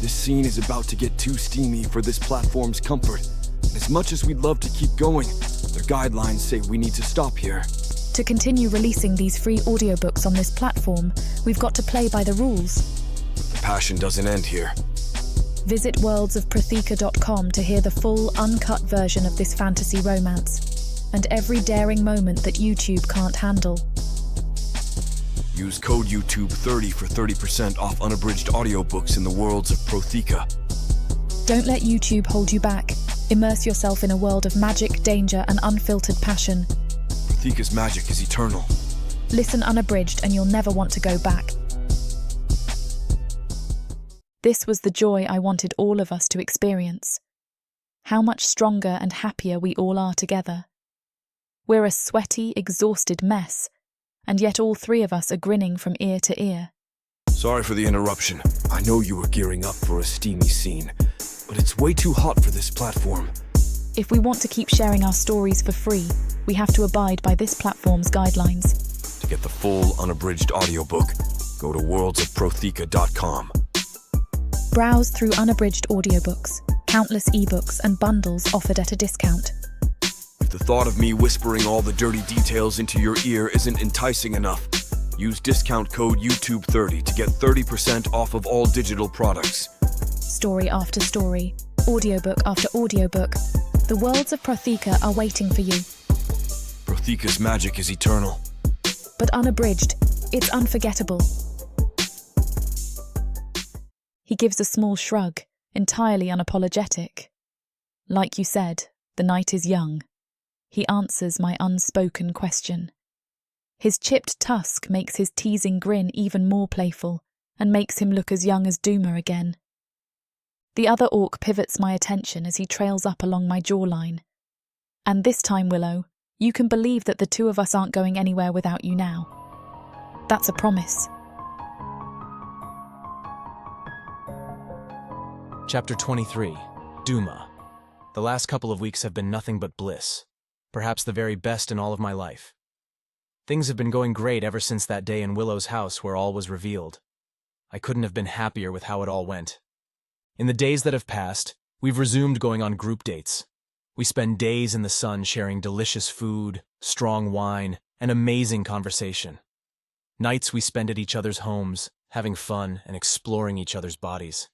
This scene is about to get too steamy for this platform's comfort. And as much as we'd love to keep going, their guidelines say we need to stop here.
To continue releasing these free audiobooks on this platform, we've got to play by the rules.
The passion doesn't end here.
Visit worldsofprotheka.com to hear the full, uncut version of this fantasy romance, and every daring moment that YouTube can't handle.
Use code YouTube30 for 30% off unabridged audiobooks in the Worlds of Protheka.
Don't let YouTube hold you back. Immerse yourself in a world of magic, danger, and unfiltered passion.
Protheka's magic is eternal.
Listen unabridged and you'll never want to go back. This was the joy I wanted all of us to experience. How much stronger and happier we all are together. We're a sweaty, exhausted mess, and yet all three of us are grinning from ear to ear.
Sorry for the interruption. I know you were gearing up for a steamy scene, but it's way too hot for this platform.
If we want to keep sharing our stories for free, we have to abide by this platform's guidelines.
To get the full unabridged audiobook, go to worldsofprotheka.com.
Browse through unabridged audiobooks, countless ebooks, and bundles offered at a discount.
If the thought of me whispering all the dirty details into your ear isn't enticing enough, use discount code YouTube30 to get 30% off of all digital products.
Story after story, audiobook after audiobook, the Worlds of Protheka are waiting for you.
Protheka's magic is eternal.
But unabridged, it's unforgettable. He gives a small shrug, entirely unapologetic. Like you said, the night is young. He answers my unspoken question. His chipped tusk makes his teasing grin even more playful and makes him look as young as Duma again. The other orc pivots my attention as he trails up along my jawline. And this time, Willow, you can believe that the two of us aren't going anywhere without you now. That's a promise.
Chapter 23, Duma. The last couple of weeks have been nothing but bliss. Perhaps the very best in all of my life. Things have been going great ever since that day in Willow's house where all was revealed. I couldn't have been happier with how it all went. In the days that have passed, we've resumed going on group dates. We spend days in the sun sharing delicious food, strong wine, and amazing conversation. Nights we spend at each other's homes, having fun and exploring each other's bodies.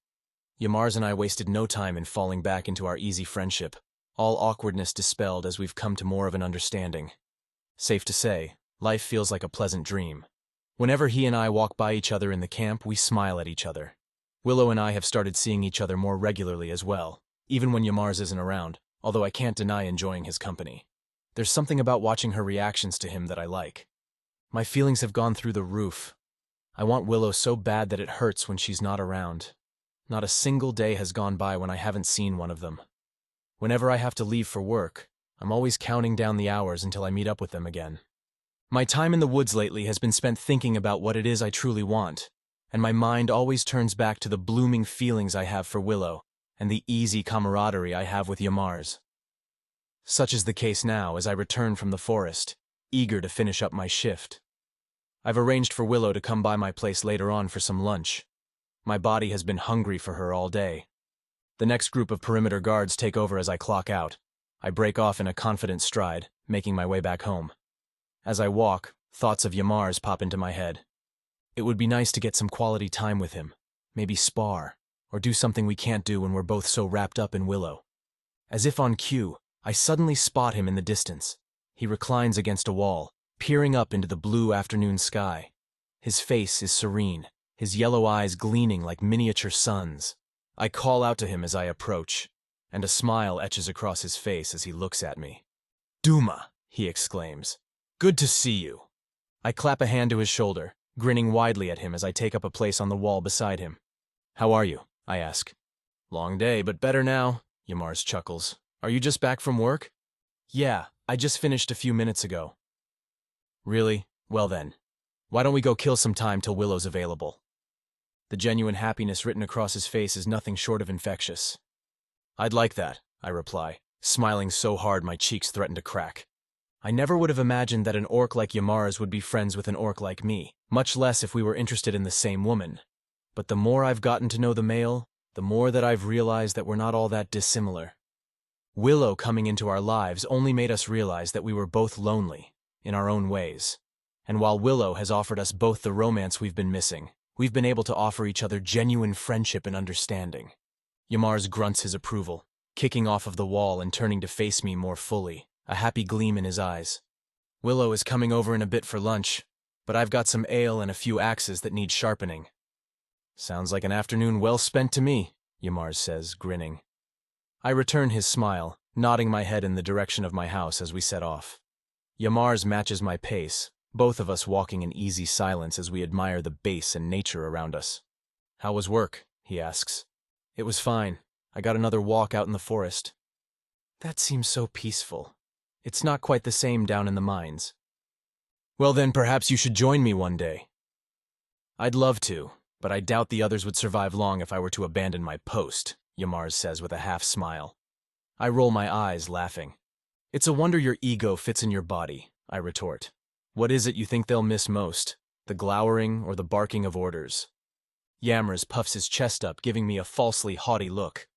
Yamar and I wasted no time in falling back into our easy friendship, all awkwardness dispelled as we've come to more of an understanding. Safe to say, life feels like a pleasant dream. Whenever he and I walk by each other in the camp, we smile at each other. Willow and I have started seeing each other more regularly as well, even when Yamar isn't around, although I can't deny enjoying his company. There's something about watching her reactions to him that I like. My feelings have gone through the roof. I want Willow so bad that it hurts when she's not around. Not a single day has gone by when I haven't seen one of them. Whenever I have to leave for work, I'm always counting down the hours until I meet up with them again. My time in the woods lately has been spent thinking about what it is I truly want, and my mind always turns back to the blooming feelings I have for Willow and the easy camaraderie I have with Yamar's. Such is the case now as I return from the forest, eager to finish up my shift. I've arranged for Willow to come by my place later on for some lunch. My body has been hungry for her all day. The next group of perimeter guards take over as I clock out. I break off in a confident stride, making my way back home. As I walk, thoughts of Yamar's pop into my head. It would be nice to get some quality time with him, maybe spar, or do something we can't do when we're both so wrapped up in Willow. As if on cue, I suddenly spot him in the distance. He reclines against a wall, peering up into the blue afternoon sky. His face is serene, his yellow eyes gleaming like miniature suns. I call out to him as I approach, and a smile etches across his face as he looks at me. "Duma," he exclaims. "Good to see you." I clap a hand to his shoulder, grinning widely at him as I take up a place on the wall beside him. "How are you?" I ask. "Long day, but better now," Yamar's chuckles. "Are you just back from work?" "Yeah, I just finished a few minutes ago." "Really? Well then, why don't we go kill some time till Willow's available?" The genuine happiness written across his face is nothing short of infectious. "I'd like that," I reply, smiling so hard my cheeks threaten to crack. I never would have imagined that an orc like Yamar's would be friends with an orc like me, much less if we were interested in the same woman. But the more I've gotten to know the male, the more that I've realized that we're not all that dissimilar. Willow coming into our lives only made us realize that we were both lonely, in our own ways. And while Willow has offered us both the romance we've been missing, we've been able to offer each other genuine friendship and understanding. Yamar's grunts his approval, kicking off of the wall and turning to face me more fully, a happy gleam in his eyes. "Willow is coming over in a bit for lunch. but I've got some ale and a few axes that need sharpening. Sounds like an afternoon well spent to me, Yamar says, grinning. I return his smile, nodding my head in the direction of my house as we set off. Yamar's matches my pace, both of us walking in easy silence as we admire the base and nature around us. How was work? He asks. It was fine. I got another walk out in the forest. That seems so peaceful. It's not quite the same down in the mines. Well then, perhaps you should join me one day. I'd love to, but I doubt the others would survive long if I were to abandon my post, Yamar says with a half smile. I roll my eyes, laughing. It's a wonder your ego fits in your body, I retort. What is it you think they'll miss most, the glowering or the barking of orders? Yamar puffs his chest up, giving me a falsely haughty look.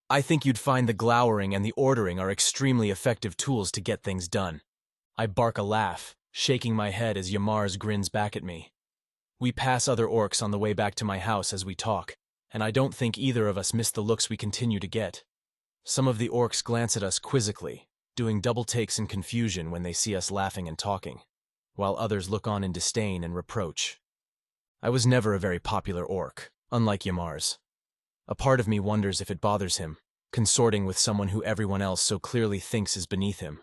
I think you'd find the glowering and the ordering are extremely effective tools to get things done. I bark a laugh, shaking my head as Yamar grins back at me. We pass other orcs on the way back to my house as we talk, and I don't think either of us miss the looks we continue to get. Some of the orcs glance at us quizzically, doing double takes in confusion when they see us laughing and talking, while others look on in disdain and reproach. I was never a very popular orc, unlike Yamar's. A part of me wonders if it bothers him, consorting with someone who everyone else so clearly thinks is beneath him.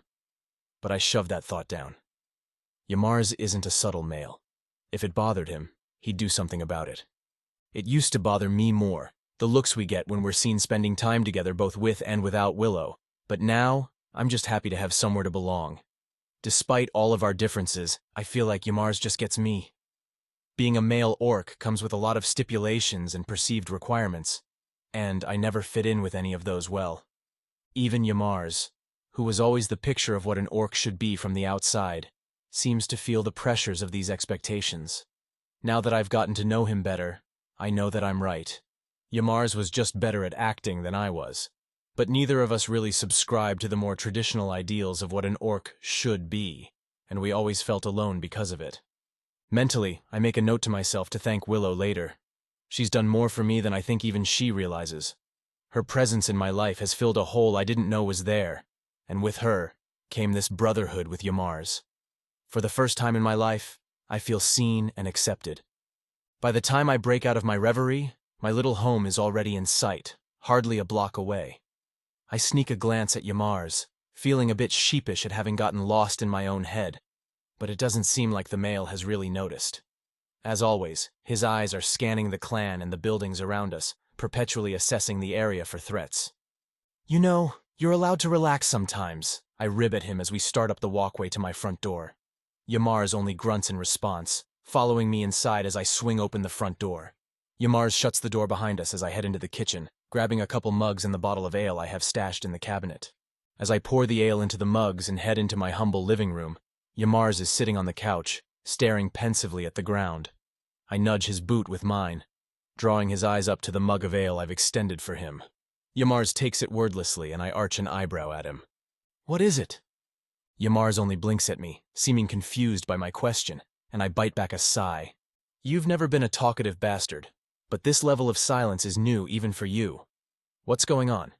But I shove that thought down. Yamar's isn't a subtle male. If it bothered him, he'd do something about it. It used to bother me more, the looks we get when we're seen spending time together both with and without Willow, but now I'm just happy to have somewhere to belong. Despite all of our differences, I feel like Yamar's just gets me. Being a male orc comes with a lot of stipulations and perceived requirements, and I never fit in with any of those well. Even Yamar's, who was always the picture of what an orc should be from the outside, seems to feel the pressures of these expectations. Now that I've gotten to know him better, I know that I'm right. Yamar's was just better at acting than I was, but neither of us really subscribed to the more traditional ideals of what an orc should be, and we always felt alone because of it. Mentally, I make a note to myself to thank Willow later. She's done more for me than I think even she realizes. Her presence in my life has filled a hole I didn't know was there, and with her came this brotherhood with Yamar's. For the first time in my life, I feel seen and accepted. By the time I break out of my reverie, my little home is already in sight, hardly a block away. I sneak a glance at Yamar's, feeling a bit sheepish at having gotten lost in my own head, but it doesn't seem like the male has really noticed. As always, his eyes are scanning the clan and the buildings around us, perpetually assessing the area for threats. You know, you're allowed to relax sometimes, I rib at him as we start up the walkway to my front door. Yamar's only grunts in response, following me inside as I swing open the front door. Yamar's shuts the door behind us as I head into the kitchen, grabbing a couple mugs and the bottle of ale I have stashed in the cabinet. As I pour the ale into the mugs and head into my humble living room, Yamar's is sitting on the couch, staring pensively at the ground. I nudge his boot with mine, drawing his eyes up to the mug of ale I've extended for him. Yamar's takes it wordlessly and I arch an eyebrow at him. What is it? Yamar's only blinks at me, seeming confused by my question, and I bite back a sigh. You've never been a talkative bastard, but this level of silence is new even for you. What's going on?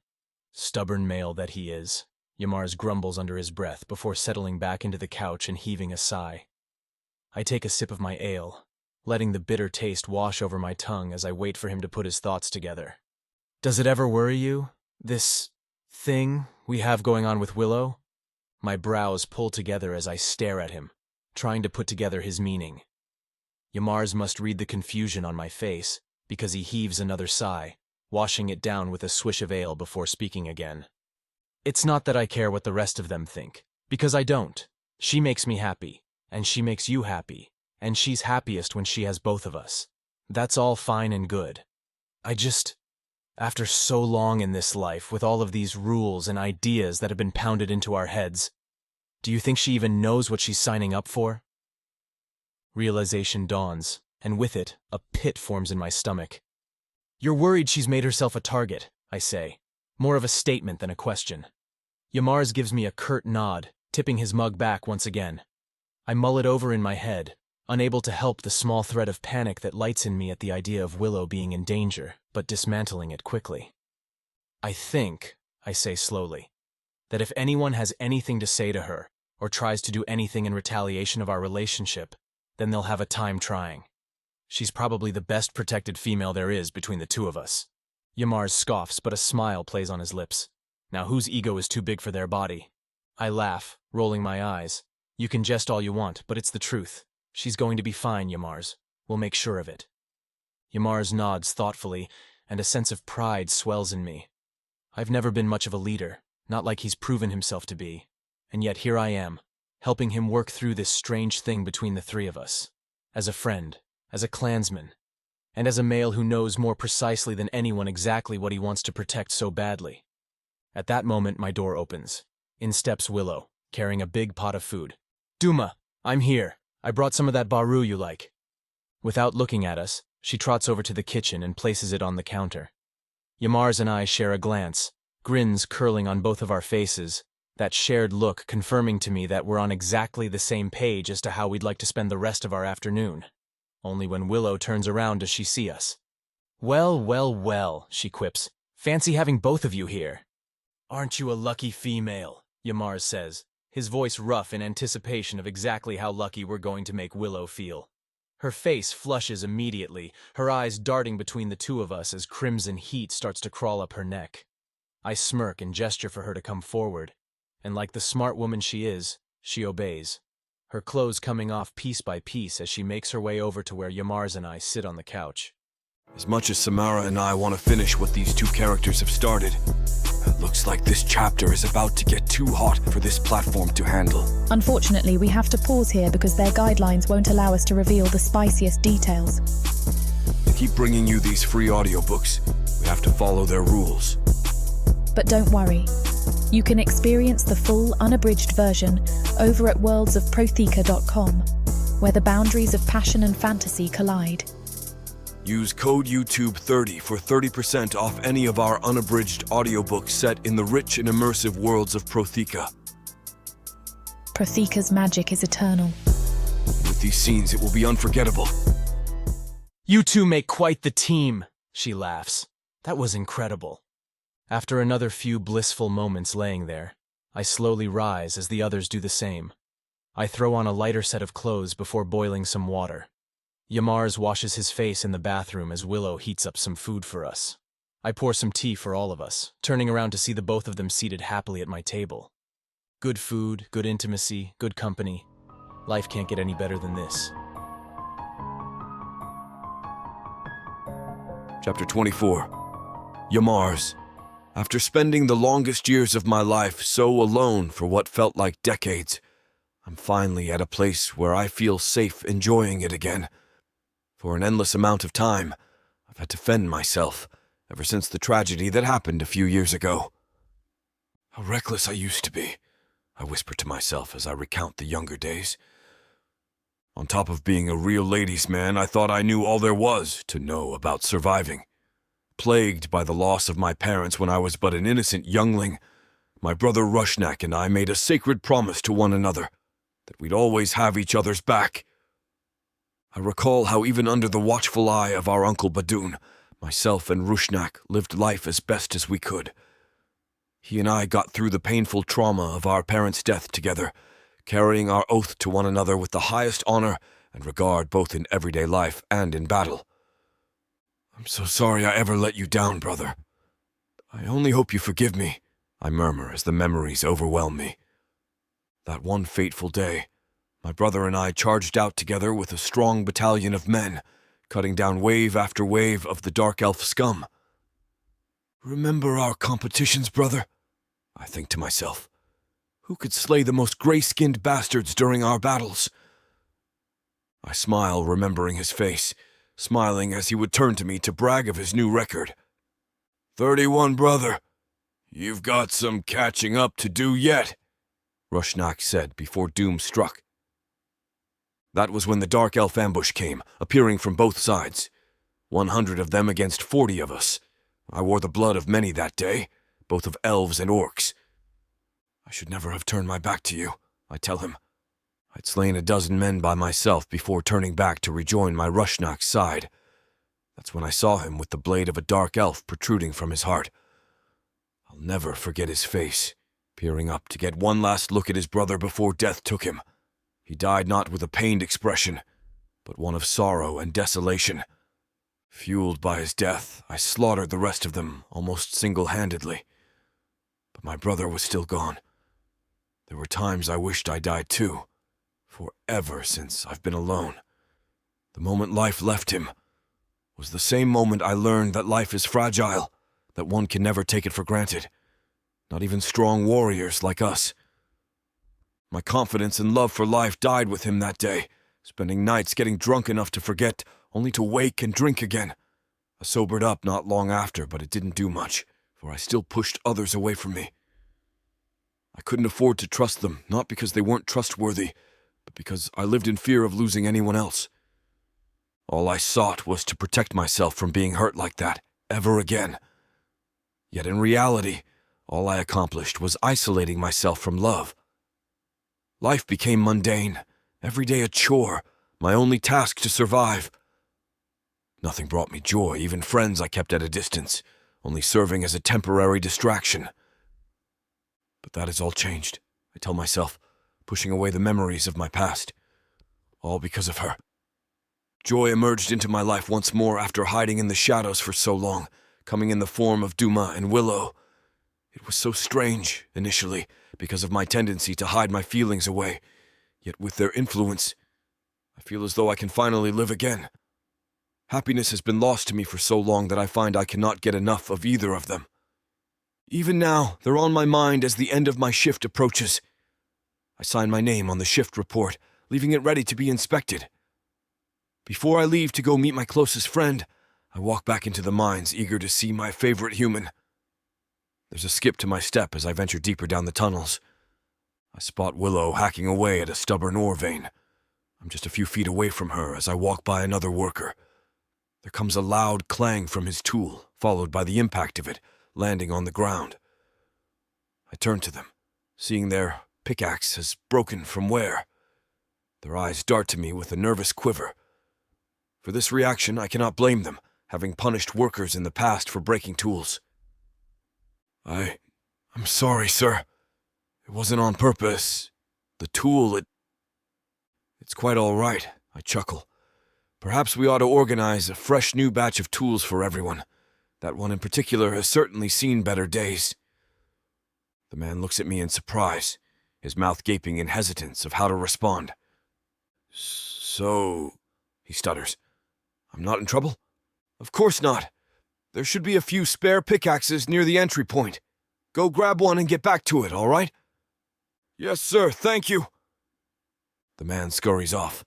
Stubborn male that he is, Yamar's grumbles under his breath before settling back into the couch and heaving a sigh. I take a sip of my ale, letting the bitter taste wash over my tongue as I wait for him to put his thoughts together. Does it ever worry you, this thing we have going on with Willow? My brows pull together as I stare at him, trying to put together his meaning. Yamar's must read the confusion on my face, because he heaves another sigh, washing it down with a swish of ale before speaking again. It's not that I care what the rest of them think, because I don't. She makes me happy, and she makes you happy, and she's happiest when she has both of us. That's all fine and good. After so long in this life, with all of these rules and ideas that have been pounded into our heads, do you think she even knows what she's signing up for? Realization dawns, and with it, a pit forms in my stomach. You're worried she's made herself a target, I say, more of a statement than a question. Yamar's gives me a curt nod, tipping his mug back once again. I mull it over in my head, unable to help the small thread of panic that lights in me at the idea of Willow being in danger, but dismantling it quickly. I think, I say slowly, that if anyone has anything to say to her, or tries to do anything in retaliation of our relationship, then they'll have a time trying. She's probably the best protected female there is between the two of us. Yamar scoffs, but a smile plays on his lips. Now whose ego is too big for their body? I laugh, rolling my eyes. You can jest all you want, but it's the truth. She's going to be fine, Yamars. We'll make sure of it. Yamars nods thoughtfully, and a sense of pride swells in me. I've never been much of a leader, not like he's proven himself to be. And yet here I am, helping him work through this strange thing between the three of us. As a friend, as a clansman, and as a male who knows more precisely than anyone exactly what he wants to protect so badly. At that moment, my door opens. In steps Willow, carrying a big pot of food. Duma, I'm here. I brought some of that baru you like. Without looking at us, she trots over to the kitchen and places it on the counter. Yamars and I share a glance, grins curling on both of our faces, that shared look confirming to me that we're on exactly the same page as to how we'd like to spend the rest of our afternoon. Only when Willow turns around does she see us. Well, well, well, she quips. Fancy having both of you here. Aren't you a lucky female? Yamars says, his voice rough in anticipation of exactly how lucky we're going to make Willow feel. Her face flushes immediately, her eyes darting between the two of us as crimson heat starts to crawl up her neck. I smirk and gesture for her to come forward, and like the smart woman she is, she obeys, her clothes coming off piece by piece as she makes her way over to where Yamars and I sit on the couch.
As much as Samara and I want to finish what these two characters have started, it looks like this chapter is about to get too hot for this platform to handle.
Unfortunately, we have to pause here because their guidelines won't allow us to reveal the spiciest details.
To keep bringing you these free audiobooks, we have to follow their rules.
But don't worry. You can experience the full, unabridged version over at worldsofprotheka.com, where the boundaries of passion and fantasy collide.
Use code YouTube30 for 30% off any of our unabridged audiobooks set in the rich and immersive worlds of Protheka.
Protheka's magic is eternal.
With these scenes, it will be unforgettable.
You two make quite the team, she laughs. That was incredible. After another few blissful moments laying there, I slowly rise as the others do the same. I throw on a lighter set of clothes before boiling some water. Yamars washes his face in the bathroom as Willow heats up some food for us. I pour some tea for all of us, turning around to see the both of them seated happily at my table. Good food, good intimacy, good company. Life can't get any better than this.
Chapter 24. Yamars. After spending the longest years of my life so alone for what felt like decades, I'm finally at a place where I feel safe enjoying it again. For an endless amount of time, I've had to fend myself, ever since the tragedy that happened a few years ago. How reckless I used to be, I whisper to myself as I recount the younger days. On top of being a real ladies' man, I thought I knew all there was to know about surviving. Plagued by the loss of my parents when I was but an innocent youngling, my brother Rushnak and I made a sacred promise to one another that we'd always have each other's back. I recall how even under the watchful eye of our Uncle Badoon, myself and Rushnak lived life as best as we could. He and I got through the painful trauma of our parents' death together, carrying our oath to one another with the highest honor and regard both in everyday life and in battle. I'm so sorry I ever let you down, brother. I only hope you forgive me, I murmur as the memories overwhelm me. That one fateful day, my brother and I charged out together with a strong battalion of men, cutting down wave after wave of the dark elf scum. Remember our competitions, brother? I think to myself. Who could slay the most gray-skinned bastards during our battles? I smile, remembering his face, smiling as he would turn to me to brag of his new record. 31, brother. You've got some catching up to do yet, Rushnak said before doom struck. That was when the dark elf ambush came, appearing from both sides. 100 of them against 40 of us. I wore the blood of many that day, both of elves and orcs. I should never have turned my back to you, I tell him. I'd slain a dozen men by myself before turning back to rejoin my Rushnak's side. That's when I saw him with the blade of a dark elf protruding from his heart. I'll never forget his face, peering up to get one last look at his brother before death took him. He died not with a pained expression, but one of sorrow and desolation. Fueled by his death, I slaughtered the rest of them almost single-handedly. But my brother was still gone. There were times I wished I died too. Forever since I've been alone. The moment life left him was the same moment I learned that life is fragile, that one can never take it for granted. Not even strong warriors like us. My confidence and love for life died with him that day, spending nights getting drunk enough to forget, only to wake and drink again. I sobered up not long after, but it didn't do much, for I still pushed others away from me. I couldn't afford to trust them, not because they weren't trustworthy, but because I lived in fear of losing anyone else. All I sought was to protect myself from being hurt like that, ever again. Yet in reality, all I accomplished was isolating myself from love. Life became mundane, every day a chore, my only task to survive. Nothing brought me joy, even friends I kept at a distance, only serving as a temporary distraction. But that has all changed, I tell myself, pushing away the memories of my past. All because of her. Joy emerged into my life once more after hiding in the shadows for so long, coming in the form of Duma and Willow. It was so strange, initially, because of my tendency to hide my feelings away. Yet with their influence, I feel as though I can finally live again. Happiness has been lost to me for so long that I find I cannot get enough of either of them. Even now, they're on my mind as the end of my shift approaches. I sign my name on the shift report, leaving it ready to be inspected. Before I leave to go meet my closest friend, I walk back into the mines, eager to see my favorite human. There's a skip to my step as I venture deeper down the tunnels. I spot Willow hacking away at a stubborn ore vein. I'm just a few feet away from her as I walk by another worker. There comes a loud clang from his tool, followed by the impact of it, landing on the ground. I turn to them, seeing their pickaxe has broken from wear. Their eyes dart to me with a nervous quiver. For this reaction, I cannot blame them, having punished workers in the past for breaking tools. I'm sorry, sir. It wasn't on purpose. The tool, it's quite all right, I chuckle. Perhaps we ought to organize a fresh new batch of tools for everyone. That one in particular has certainly seen better days. The man looks at me in surprise, his mouth gaping in hesitance of how to respond. So, he stutters. I'm not in trouble? Of course not. There should be a few spare pickaxes near the entry point. Go grab one and get back to it, all right? Yes, sir, thank you. The man scurries off.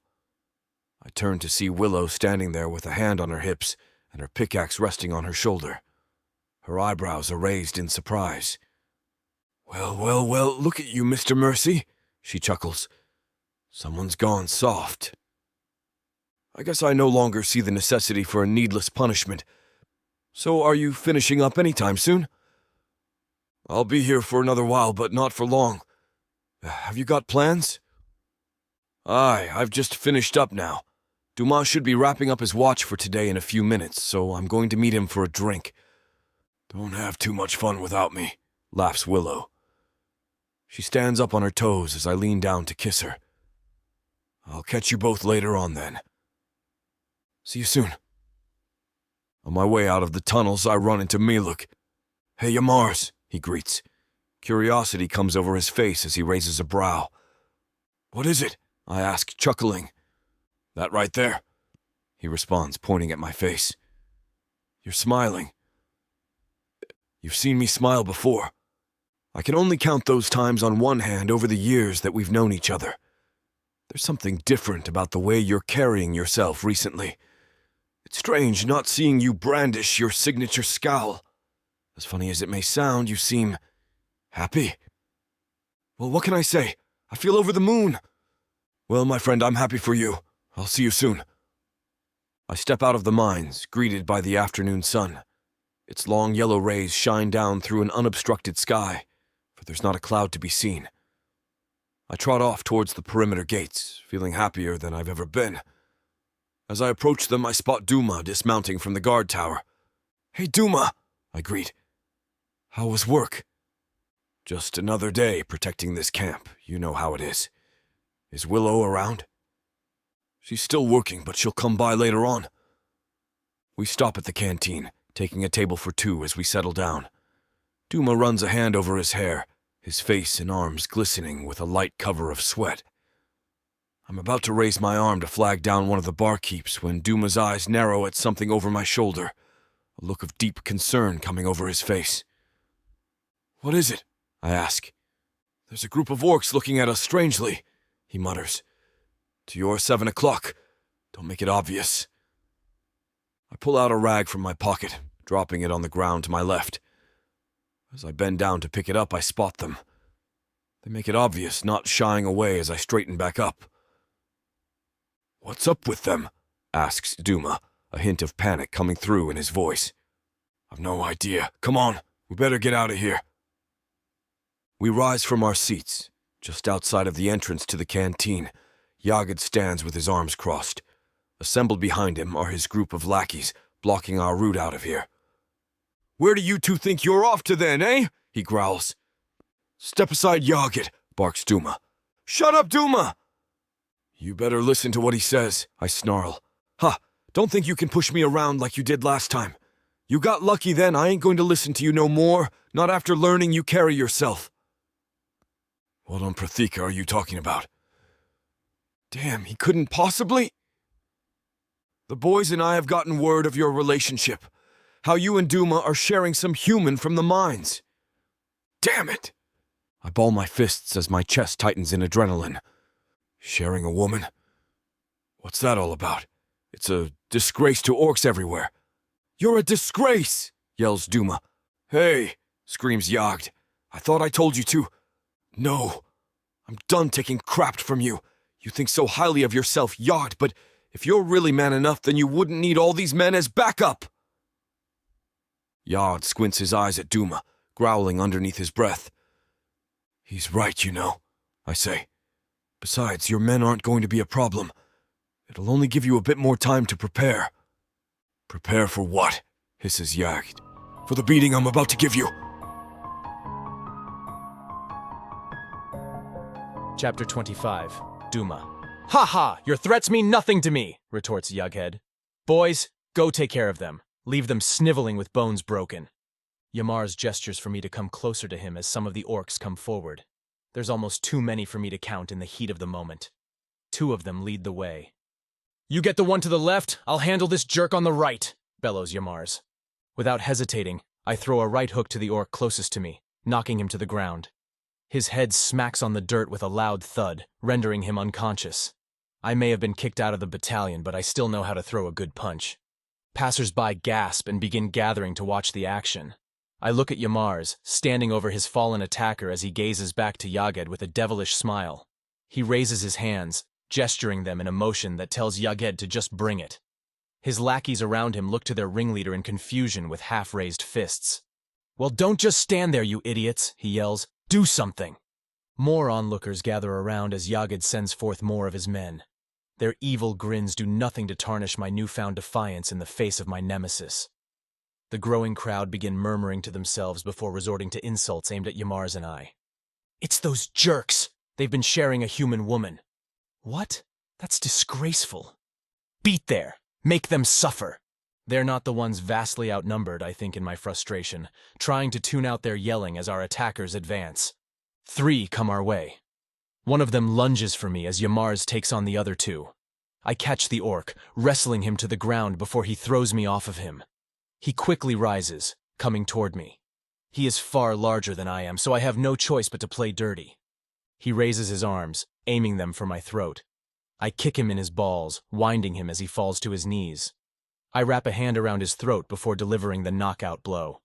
I turn to see Willow standing there with a hand on her hips and her pickaxe resting on her shoulder. Her eyebrows are raised in surprise. Well, look at you, Mr. Mercy, she chuckles. Someone's gone soft. I guess I no longer see the necessity for a needless punishment. So are you finishing up anytime soon? I'll be here for another while, but not for long. Have you got plans? Aye, I've just finished up now. Duma should be wrapping up his watch for today in a few minutes, so I'm going to meet him for a drink. Don't have too much fun without me, laughs Willow. She stands up on her toes as I lean down to kiss her. I'll catch you both later on then. See you soon. On my way out of the tunnels, I run into Milo. Hey, Yamars, he greets. Curiosity comes over his face as he raises a brow. What is it? I ask, chuckling. That right there, he responds, pointing at my face. You're smiling. You've seen me smile before. I can only count those times on one hand over the years that we've known each other. There's something different about the way you're carrying yourself recently. It's strange not seeing you brandish your signature scowl. As funny as it may sound, you seem happy. Well, what can I say? I feel over the moon. Well, my friend, I'm happy for you. I'll see you soon. I step out of the mines, greeted by the afternoon sun. Its long yellow rays shine down through an unobstructed sky, for there's not a cloud to be seen. I trot off towards the perimeter gates, feeling happier than I've ever been. As I approach them, I spot Duma dismounting from the guard tower. Hey, Duma, I greet. How was work? Just another day protecting this camp. You know how it is. Is Willow around? She's still working, but she'll come by later on. We stop at the canteen, taking a table for two as we settle down. Duma runs a hand over his hair, his face and arms glistening with a light cover of sweat. I'm about to raise my arm to flag down one of the barkeeps when Duma's eyes narrow at something over my shoulder, a look of deep concern coming over his face. "What is it?" I ask. "There's a group of orcs looking at us strangely," he mutters. "To your 7 o'clock. Don't make it obvious." I pull out a rag from my pocket, dropping it on the ground to my left. As I bend down to pick it up, I spot them. They make it obvious, not shying away as I straighten back up. "What's up with them?" asks Duma, a hint of panic coming through in his voice. "I've no idea. Come on, we better get out of here." We rise from our seats. Just outside of the entrance to the canteen, Yagid stands with his arms crossed. Assembled behind him are his group of lackeys, blocking our route out of here. "Where do you two think you're off to then, eh?" he growls. "Step aside, Yagid," barks Duma. "Shut up, Duma!" "You better listen to what he says," I snarl. "Ha! Don't think you can push me around like you did last time. You got lucky then. I ain't going to listen to you no more, not after learning you carry yourself." "What on Protheka are you talking about?" "Damn, he couldn't possibly—" "The boys and I have gotten word of your relationship. How you and Duma are sharing some human from the mines." "Damn it!" I ball my fists as my chest tightens in adrenaline. "Sharing a woman? What's that all about? It's a disgrace to orcs everywhere." "You're a disgrace!" yells Duma. "Hey!" screams Yagd. "I thought I told you to." "No. I'm done taking crap from you. You think so highly of yourself, Yagd, but if you're really man enough, then you wouldn't need all these men as backup." Yagd squints his eyes at Duma, growling underneath his breath. "He's right, you know," I say. "Besides, your men aren't going to be a problem. It'll only give you a bit more time to prepare." "Prepare for what?" hisses Yagd. "For the beating I'm about to give you."
Chapter 25, Duma. "Ha ha! Your threats mean nothing to me," retorts Yughead. "Boys, go take care of them. Leave them sniveling with bones broken." Yamar's gestures for me to come closer to him as some of the orcs come forward. There's almost too many for me to count in the heat of the moment. Two of them lead the way. "You get the one to the left, I'll handle this jerk on the right," bellows Yamar's. Without hesitating, I throw a right hook to the orc closest to me, knocking him to the ground. His head smacks on the dirt with a loud thud, rendering him unconscious. I may have been kicked out of the battalion, but I still know how to throw a good punch. Passers-by gasp and begin gathering to watch the action. I look at Yamar's, standing over his fallen attacker as he gazes back to Yaged with a devilish smile. He raises his hands, gesturing them in a motion that tells Yaged to just bring it. His lackeys around him look to their ringleader in confusion with half-raised fists. "Well, don't just stand there, you idiots," he yells. "Do something!" More onlookers gather around as Yaged sends forth more of his men. Their evil grins do nothing to tarnish my newfound defiance in the face of my nemesis. The growing crowd begin murmuring to themselves before resorting to insults aimed at Yamar's and I. "It's those jerks! They've been sharing a human woman." "What? That's disgraceful." "Beat there! Make them suffer!" They're not the ones vastly outnumbered, I think in my frustration, trying to tune out their yelling as our attackers advance. 3 come our way. One of them lunges for me as Yamar's takes on the other 2. I catch the orc, wrestling him to the ground before he throws me off of him. He quickly rises, coming toward me. He is far larger than I am, so I have no choice but to play dirty. He raises his arms, aiming them for my throat. I kick him in his balls, winding him as he falls to his knees. I wrap a hand around his throat before delivering the knockout blow.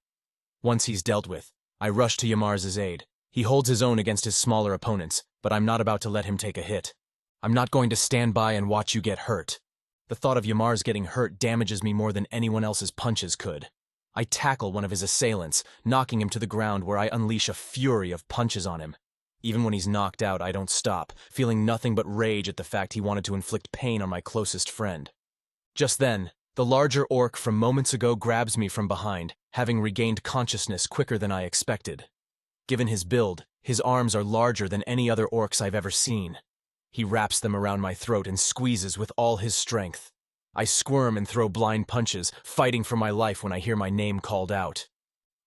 Once he's dealt with, I rush to Yamar's aid. He holds his own against his smaller opponents, but I'm not about to let him take a hit. I'm not going to stand by and watch you get hurt. The thought of Yamar's getting hurt damages me more than anyone else's punches could. I tackle one of his assailants, knocking him to the ground where I unleash a fury of punches on him. Even when he's knocked out, I don't stop, feeling nothing but rage at the fact he wanted to inflict pain on my closest friend. Just then, the larger orc from moments ago grabs me from behind, having regained consciousness quicker than I expected. Given his build, his arms are larger than any other orcs I've ever seen. He wraps them around my throat and squeezes with all his strength. I squirm and throw blind punches, fighting for my life when I hear my name called out.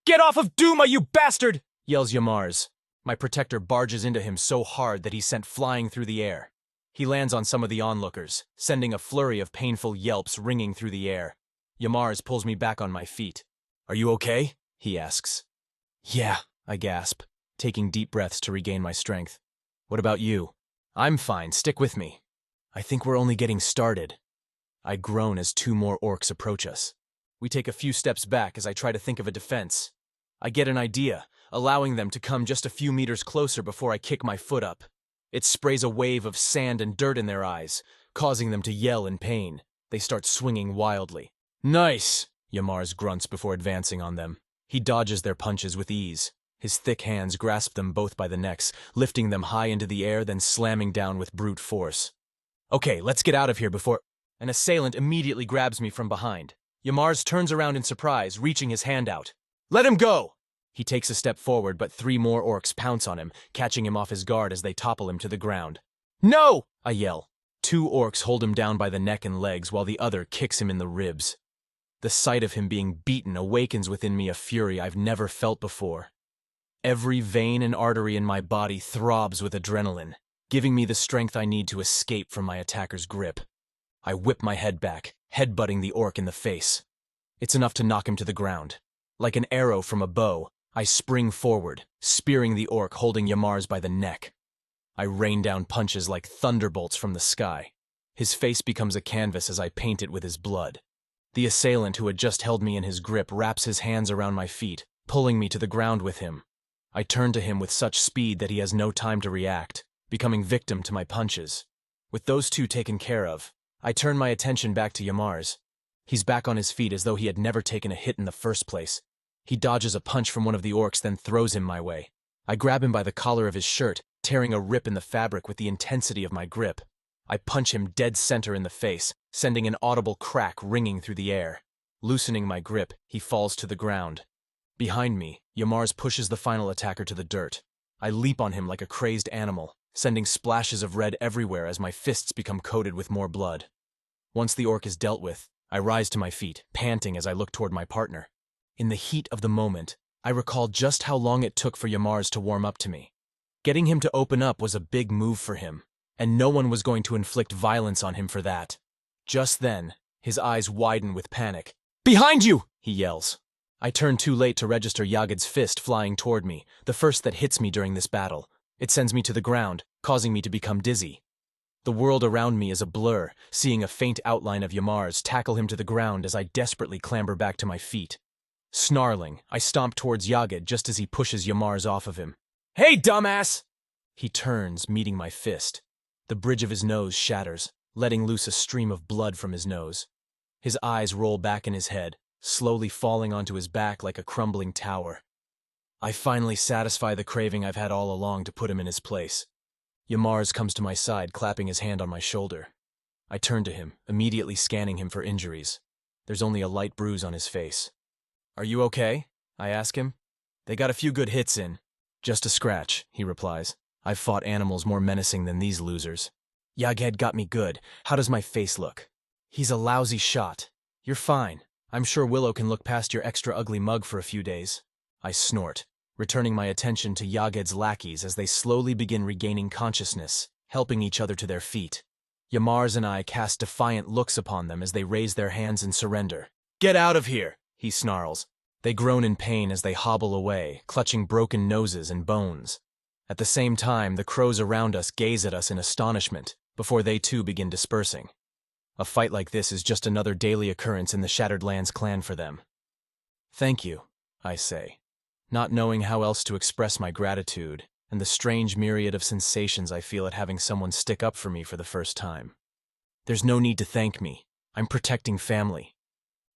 "Get off of Duma, you bastard!" yells Yamars. My protector barges into him so hard that he's sent flying through the air. He lands on some of the onlookers, sending a flurry of painful yelps ringing through the air. Yamars pulls me back on my feet. "Are you okay?" he asks. "Yeah," I gasp, taking deep breaths to regain my strength. "What about you?" "I'm fine, stick with me." "I think we're only getting started." I groan as 2 more orcs approach us. We take a few steps back as I try to think of a defense. I get an idea, allowing them to come just a few meters closer before I kick my foot up. It sprays a wave of sand and dirt in their eyes, causing them to yell in pain. They start swinging wildly. "Nice!" Yamars grunts before advancing on them. He dodges their punches with ease. His thick hands grasp them both by the necks, lifting them high into the air, then slamming down with brute force. "Okay, let's get out of here before—" An assailant immediately grabs me from behind. Yamars turns around in surprise, reaching his hand out. "Let him go!" He takes a step forward, but 3 more orcs pounce on him, catching him off his guard as they topple him to the ground. "No!" I yell. 2 orcs hold him down by the neck and legs, while the other kicks him in the ribs. The sight of him being beaten awakens within me a fury I've never felt before. Every vein and artery in my body throbs with adrenaline, giving me the strength I need to escape from my attacker's grip. I whip my head back, headbutting the orc in the face. It's enough to knock him to the ground. Like an arrow from a bow, I spring forward, spearing the orc holding Yamars by the neck. I rain down punches like thunderbolts from the sky. His face becomes a canvas as I paint it with his blood. The assailant who had just held me in his grip wraps his hands around my feet, pulling me to the ground with him. I turn to him with such speed that he has no time to react, becoming victim to my punches. With those 2 taken care of, I turn my attention back to Yamars. He's back on his feet as though he had never taken a hit in the first place. He dodges a punch from one of the orcs, then throws him my way. I grab him by the collar of his shirt, tearing a rip in the fabric with the intensity of my grip. I punch him dead center in the face, sending an audible crack ringing through the air. Loosening my grip, he falls to the ground. Behind me, Yamars pushes the final attacker to the dirt. I leap on him like a crazed animal, sending splashes of red everywhere as my fists become coated with more blood. Once the orc is dealt with, I rise to my feet, panting as I look toward my partner. In the heat of the moment, I recall just how long it took for Yamars to warm up to me. Getting him to open up was a big move for him, and no one was going to inflict violence on him for that. Just then, his eyes widen with panic. "Behind you!" he yells. I turn too late to register Yaged's fist flying toward me, the first that hits me during this battle. It sends me to the ground, causing me to become dizzy. The world around me is a blur, seeing a faint outline of Yamars tackle him to the ground as I desperately clamber back to my feet. Snarling, I stomp towards Yaged just as he pushes Yamars off of him. "Hey, dumbass!" He turns, meeting my fist. The bridge of his nose shatters, letting loose a stream of blood from his nose. His eyes roll back in his head, slowly falling onto his back like a crumbling tower. I finally satisfy the craving I've had all along to put him in his place. Yamars comes to my side, clapping his hand on my shoulder. I turn to him, immediately scanning him for injuries. There's only a light bruise on his face. "Are you okay?" I ask him. "They got a few good hits in." "Just a scratch," he replies. "I've fought animals more menacing than these losers." "Yaged got me good. How does my face look?" "He's a lousy shot. You're fine. I'm sure Willow can look past your extra ugly mug for a few days." I snort, returning my attention to Yaged's lackeys as they slowly begin regaining consciousness, helping each other to their feet. Yamars and I cast defiant looks upon them as they raise their hands in surrender. "Get out of here!" he snarls. They groan in pain as they hobble away, clutching broken noses and bones. At the same time, the crows around us gaze at us in astonishment, before they too begin dispersing. A fight like this is just another daily occurrence in the Shattered Lands clan for them. "Thank you," I say, not knowing how else to express my gratitude and the strange myriad of sensations I feel at having someone stick up for me for the first time. "There's no need to thank me. I'm protecting family."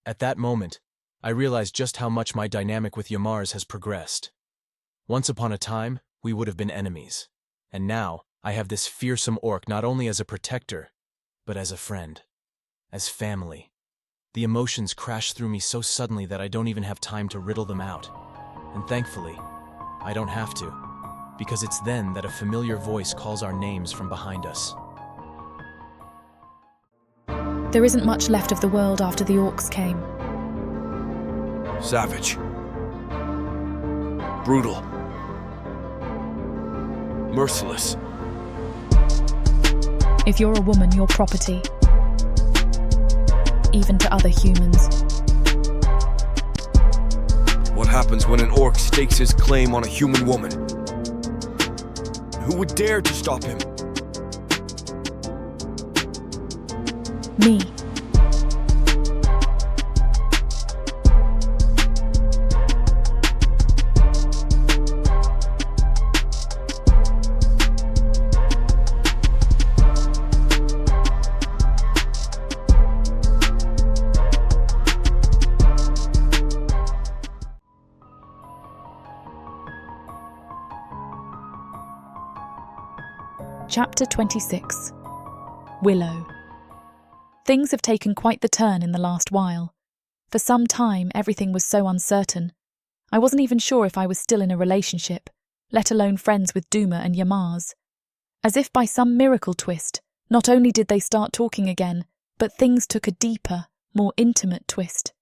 At that moment, I realize just how much my dynamic with Yamars has progressed. Once upon a time, we would have been enemies, and now I have this fearsome orc not only as a protector, but as a friend, as family. The emotions crash through me so suddenly that I don't even have time to riddle them out. And thankfully, I don't have to, because it's then that a familiar voice calls our names from behind us.
There isn't much left of the world after the Orcs came.
Savage. Brutal. Merciless.
If you're a woman, you're property. Even to other humans.
What happens when an orc stakes his claim on a human woman? Who would dare to stop him?
Me. Chapter 26. Willow. Things have taken quite the turn in the last while. For some time, everything was so uncertain. I wasn't even sure if I was still in a relationship, let alone friends with Duma and Yamars. As if by some miracle twist, not only did they start talking again, but things took a deeper, more intimate twist.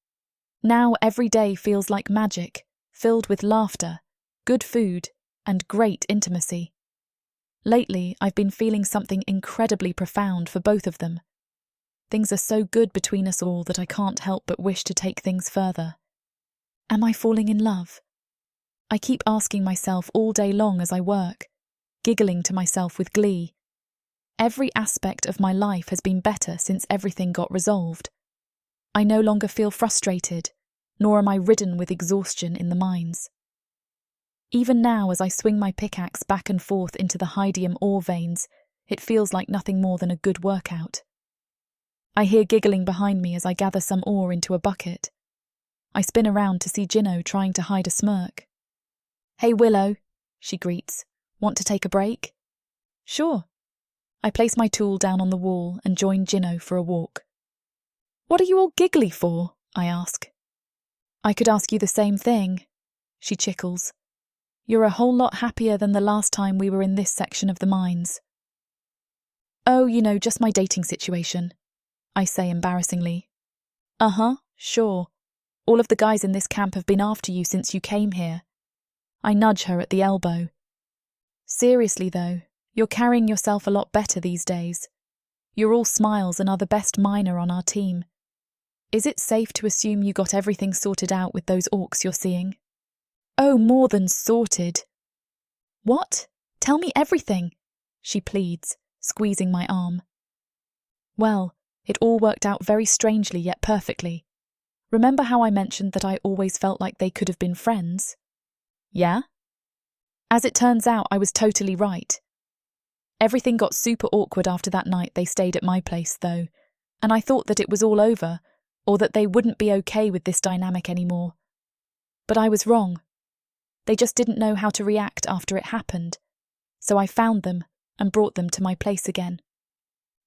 Now every day feels like magic, filled with laughter, good food, and great intimacy. Lately, I've been feeling something incredibly profound for both of them. Things are so good between us all that I can't help but wish to take things further. Am I falling in love? I keep asking myself all day long as I work, giggling to myself with glee. Every aspect of my life has been better since everything got resolved. I no longer feel frustrated, nor am I ridden with exhaustion in the mines. Even now, as I swing my pickaxe back and forth into the Hydium ore veins, it feels like nothing more than a good workout. I hear giggling behind me as I gather some ore into a bucket. I spin around to see Jinno trying to hide a smirk. "Hey, Willow," she greets. "Want to take a break?" "Sure." I place my tool down on the wall and join Jinno for a walk. "What are you all giggly for?" I ask. "I could ask you the same thing," she chickles. "You're a whole lot happier than the last time we were in this section of the mines." "Oh, just my dating situation," I say embarrassingly. "Uh-huh, sure. All of the guys in this camp have been after you since you came here." I nudge her at the elbow. "Seriously though, you're carrying yourself a lot better these days. You're all smiles and are the best miner on our team. Is it safe to assume you got everything sorted out with those orcs you're seeing?" "Oh, more than sorted." "What? Tell me everything," she pleads, squeezing my arm. "Well, it all worked out very strangely yet perfectly. Remember how I mentioned that I always felt like they could have been friends?" "Yeah?" "As it turns out, I was totally right. Everything got super awkward after that night they stayed at my place, though, and I thought that it was all over, or that they wouldn't be okay with this dynamic anymore. But I was wrong. They just didn't know how to react after it happened, so I found them and brought them to my place again."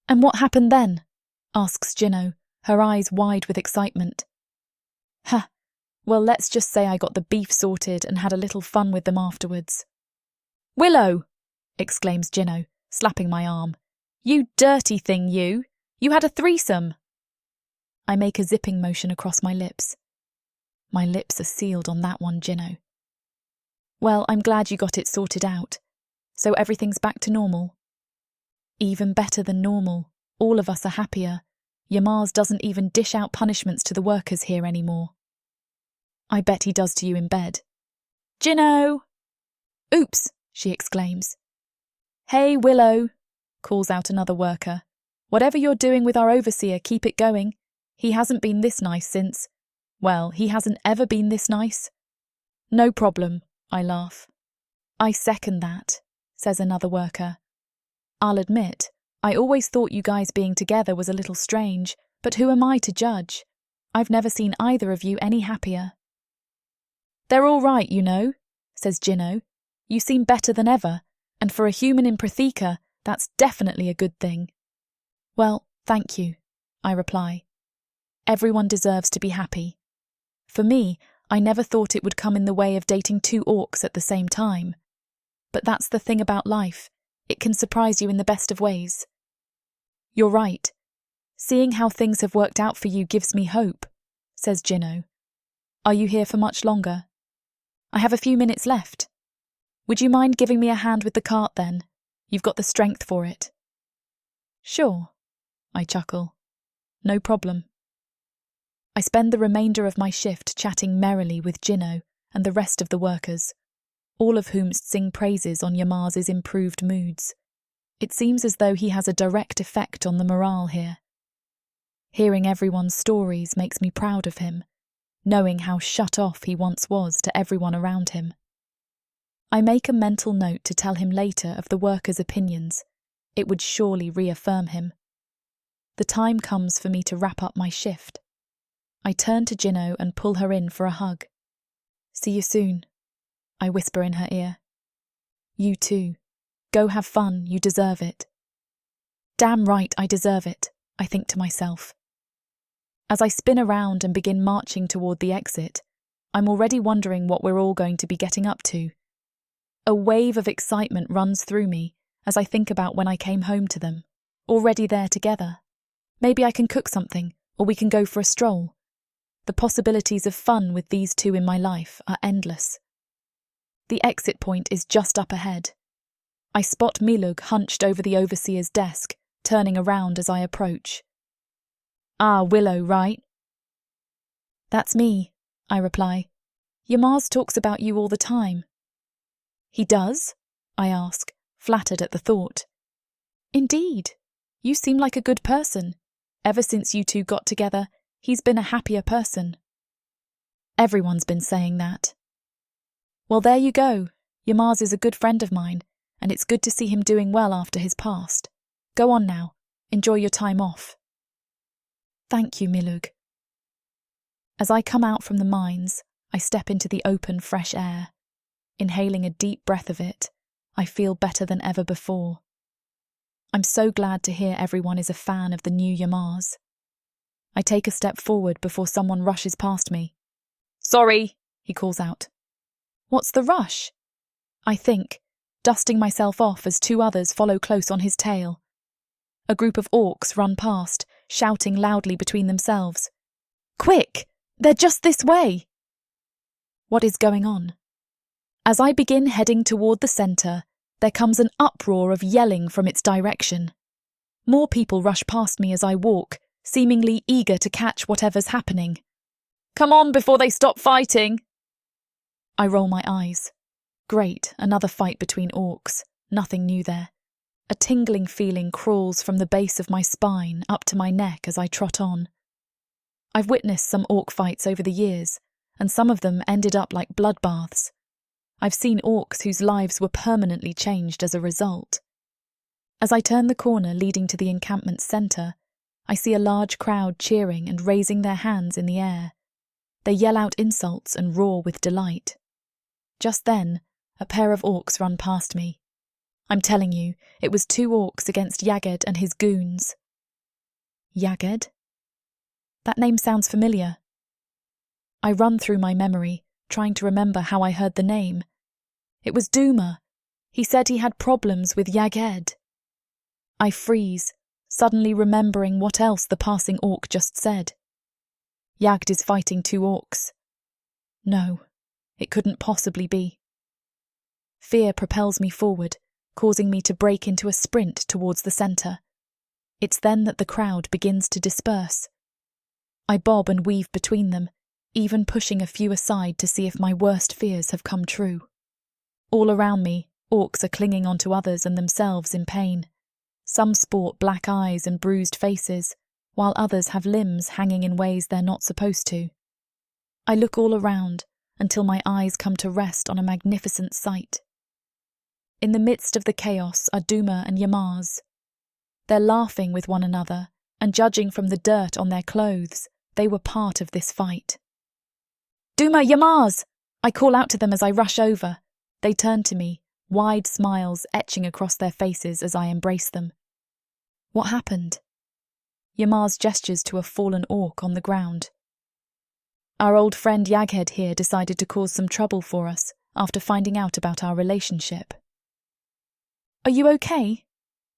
"And what happened then?" asks Jinno, her eyes wide with excitement. "Huh, well, let's just say I got the beef sorted and had a little fun with them afterwards." "Willow!" exclaims Jinno, slapping my arm. "You dirty thing, you! You had a threesome!" I make a zipping motion across my lips. My lips are sealed on that one, Jinno. "Well, I'm glad you got it sorted out. So everything's back to normal?" "Even better than normal. All of us are happier. Yamars doesn't even dish out punishments to the workers here anymore." "I bet he does to you in bed." "Jinno!" "Oops!" she exclaims. "Hey, Willow!" calls out another worker. "Whatever you're doing with our overseer, keep it going. He hasn't been this nice since... Well, he hasn't ever been this nice." "No problem," I laugh. "I second that," says another worker. "I'll admit, I always thought you guys being together was a little strange, but who am I to judge? I've never seen either of you any happier." "They're all right, says Jinno. "You seem better than ever, and for a human in Protheka, that's definitely a good thing." "Well, thank you," I reply. "Everyone deserves to be happy. For me, I never thought it would come in the way of dating two orcs at the same time. But that's the thing about life. It can surprise you in the best of ways." "You're right. Seeing how things have worked out for you gives me hope, says Jinno. Are you here for much longer? I have a few minutes left. Would you mind giving me a hand with the cart then? You've got the strength for it. Sure, I chuckle. No problem. I spend the remainder of my shift chatting merrily with Jinno and the rest of the workers, all of whom sing praises on Yamar's improved moods. It seems as though he has a direct effect on the morale here. Hearing everyone's stories makes me proud of him, knowing how shut off he once was to everyone around him. I make a mental note to tell him later of the workers' opinions. It would surely reaffirm him. The time comes for me to wrap up my shift. I turn to Jinno and pull her in for a hug. See you soon, I whisper in her ear. You too. Go have fun, you deserve it. Damn right I deserve it, I think to myself. As I spin around and begin marching toward the exit, I'm already wondering what we're all going to be getting up to. A wave of excitement runs through me as I think about when I came home to them, already there together. Maybe I can cook something, or we can go for a stroll. The possibilities of fun with these two in my life are endless. The exit point is just up ahead. I spot Milo hunched over the overseer's desk, turning around as I approach. Ah, Willow, right? That's me, I reply. Yamar talks about you all the time. He does? I ask, flattered at the thought. Indeed. You seem like a good person. Ever since you two got together, he's been a happier person. Everyone's been saying that. Well, there you go. Yamar is a good friend of mine, and it's good to see him doing well after his past. Go on now. Enjoy your time off. Thank you, Milug. As I come out from the mines, I step into the open, fresh air. Inhaling a deep breath of it, I feel better than ever before. I'm so glad to hear everyone is a fan of the new Yamars. I take a step forward before someone rushes past me. Sorry, he calls out. What's the rush? I think, dusting myself off as two others follow close on his tail. A group of orcs run past, shouting loudly between themselves. Quick! They're just this way! What is going on? As I begin heading toward the centre, there comes an uproar of yelling from its direction. More people rush past me as I walk, seemingly eager to catch whatever's happening. Come on before they stop fighting! I roll my eyes. Great, another fight between orcs. Nothing new there. A tingling feeling crawls from the base of my spine up to my neck as I trot on. I've witnessed some orc fights over the years, and some of them ended up like bloodbaths. I've seen orcs whose lives were permanently changed as a result. As I turn the corner leading to the encampment's centre, I see a large crowd cheering and raising their hands in the air. They yell out insults and roar with delight. Just then, a pair of orcs run past me. I'm telling you, it was two orcs against Yaged and his goons. Yaged? That name sounds familiar. I run through my memory, trying to remember how I heard the name. It was Duma. He said he had problems with Yaged. I freeze, suddenly remembering what else the passing orc just said. Yaged is fighting two orcs. No, it couldn't possibly be. Fear propels me forward, causing me to break into a sprint towards the centre. It's then that the crowd begins to disperse. I bob and weave between them, even pushing a few aside to see if my worst fears have come true. All around me, orcs are clinging onto others and themselves in pain. Some sport black eyes and bruised faces, while others have limbs hanging in ways they're not supposed to. I look all around until my eyes come to rest on a magnificent sight. In the midst of the chaos are Duma and Yamar. They're laughing with one another, and judging from the dirt on their clothes, they were part of this fight. Duma, Yamar! I call out to them as I rush over. They turn to me, wide smiles etching across their faces as I embrace them. What happened? Yamar gestures to a fallen orc on the ground. Our old friend Yaged here decided to cause some trouble for us after finding out about our relationship. Are you okay?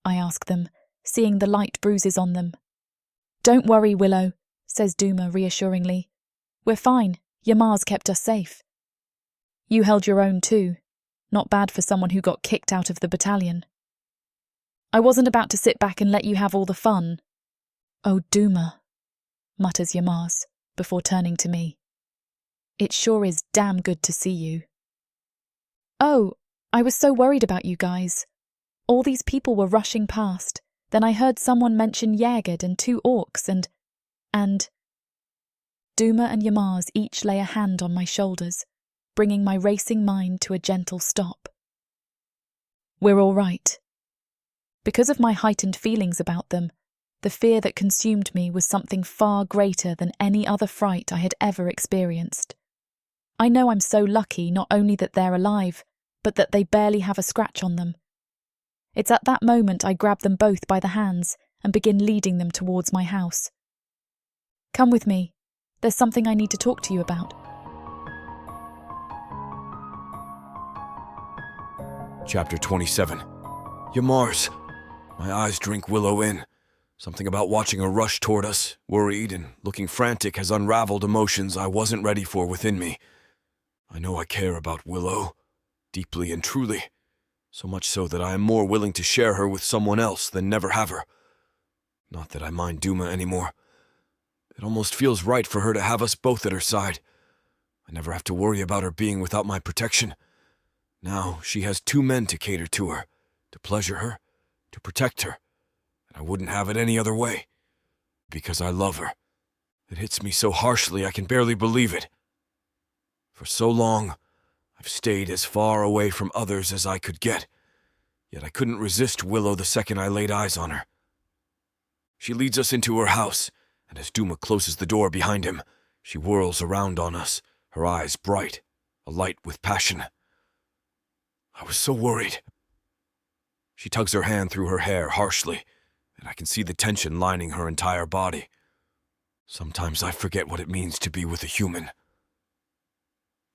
I ask them, seeing the light bruises on them. Don't worry, Willow, says Duma reassuringly. We're fine. Yamar's kept us safe. You held your own too. Not bad for someone who got kicked out of the battalion. I wasn't about to sit back and let you have all the fun. Oh, Duma, mutters Yamar, before turning to me. It sure is damn good to see you. Oh, I was so worried about you guys. All these people were rushing past. Then I heard someone mention Jägerd and 2 orcs and... Duma and Yamar each lay a hand on my shoulders, bringing my racing mind to a gentle stop. We're all right. Because of my heightened feelings about them, the fear that consumed me was something far greater than any other fright I had ever experienced. I know I'm so lucky not only that they're alive, but that they barely have a scratch on them. It's at that moment I grab them both by the hands and begin leading them towards my house. Come with me. There's something I need to talk to you about.
Chapter 27. Yamar's. My eyes drink Willow in. Something about watching her rush toward us, worried and looking frantic, has unraveled emotions I wasn't ready for within me. I know I care about Willow, deeply and truly, so much so that I am more willing to share her with someone else than never have her. Not that I mind Duma anymore. It almost feels right for her to have us both at her side. I never have to worry about her being without my protection. Now she has 2 men to cater to her, to pleasure her, to protect her, and I wouldn't have it any other way. Because I love her. It hits me so harshly I can barely believe it. For so long, I've stayed as far away from others as I could get, yet I couldn't resist Willow the second I laid eyes on her. She leads us into her house, and as Duma closes the door behind him, she whirls around on us, her eyes bright, alight with passion. I was so worried. She tugs her hand through her hair harshly, and I can see the tension lining her entire body. Sometimes I forget what it means to be with a human.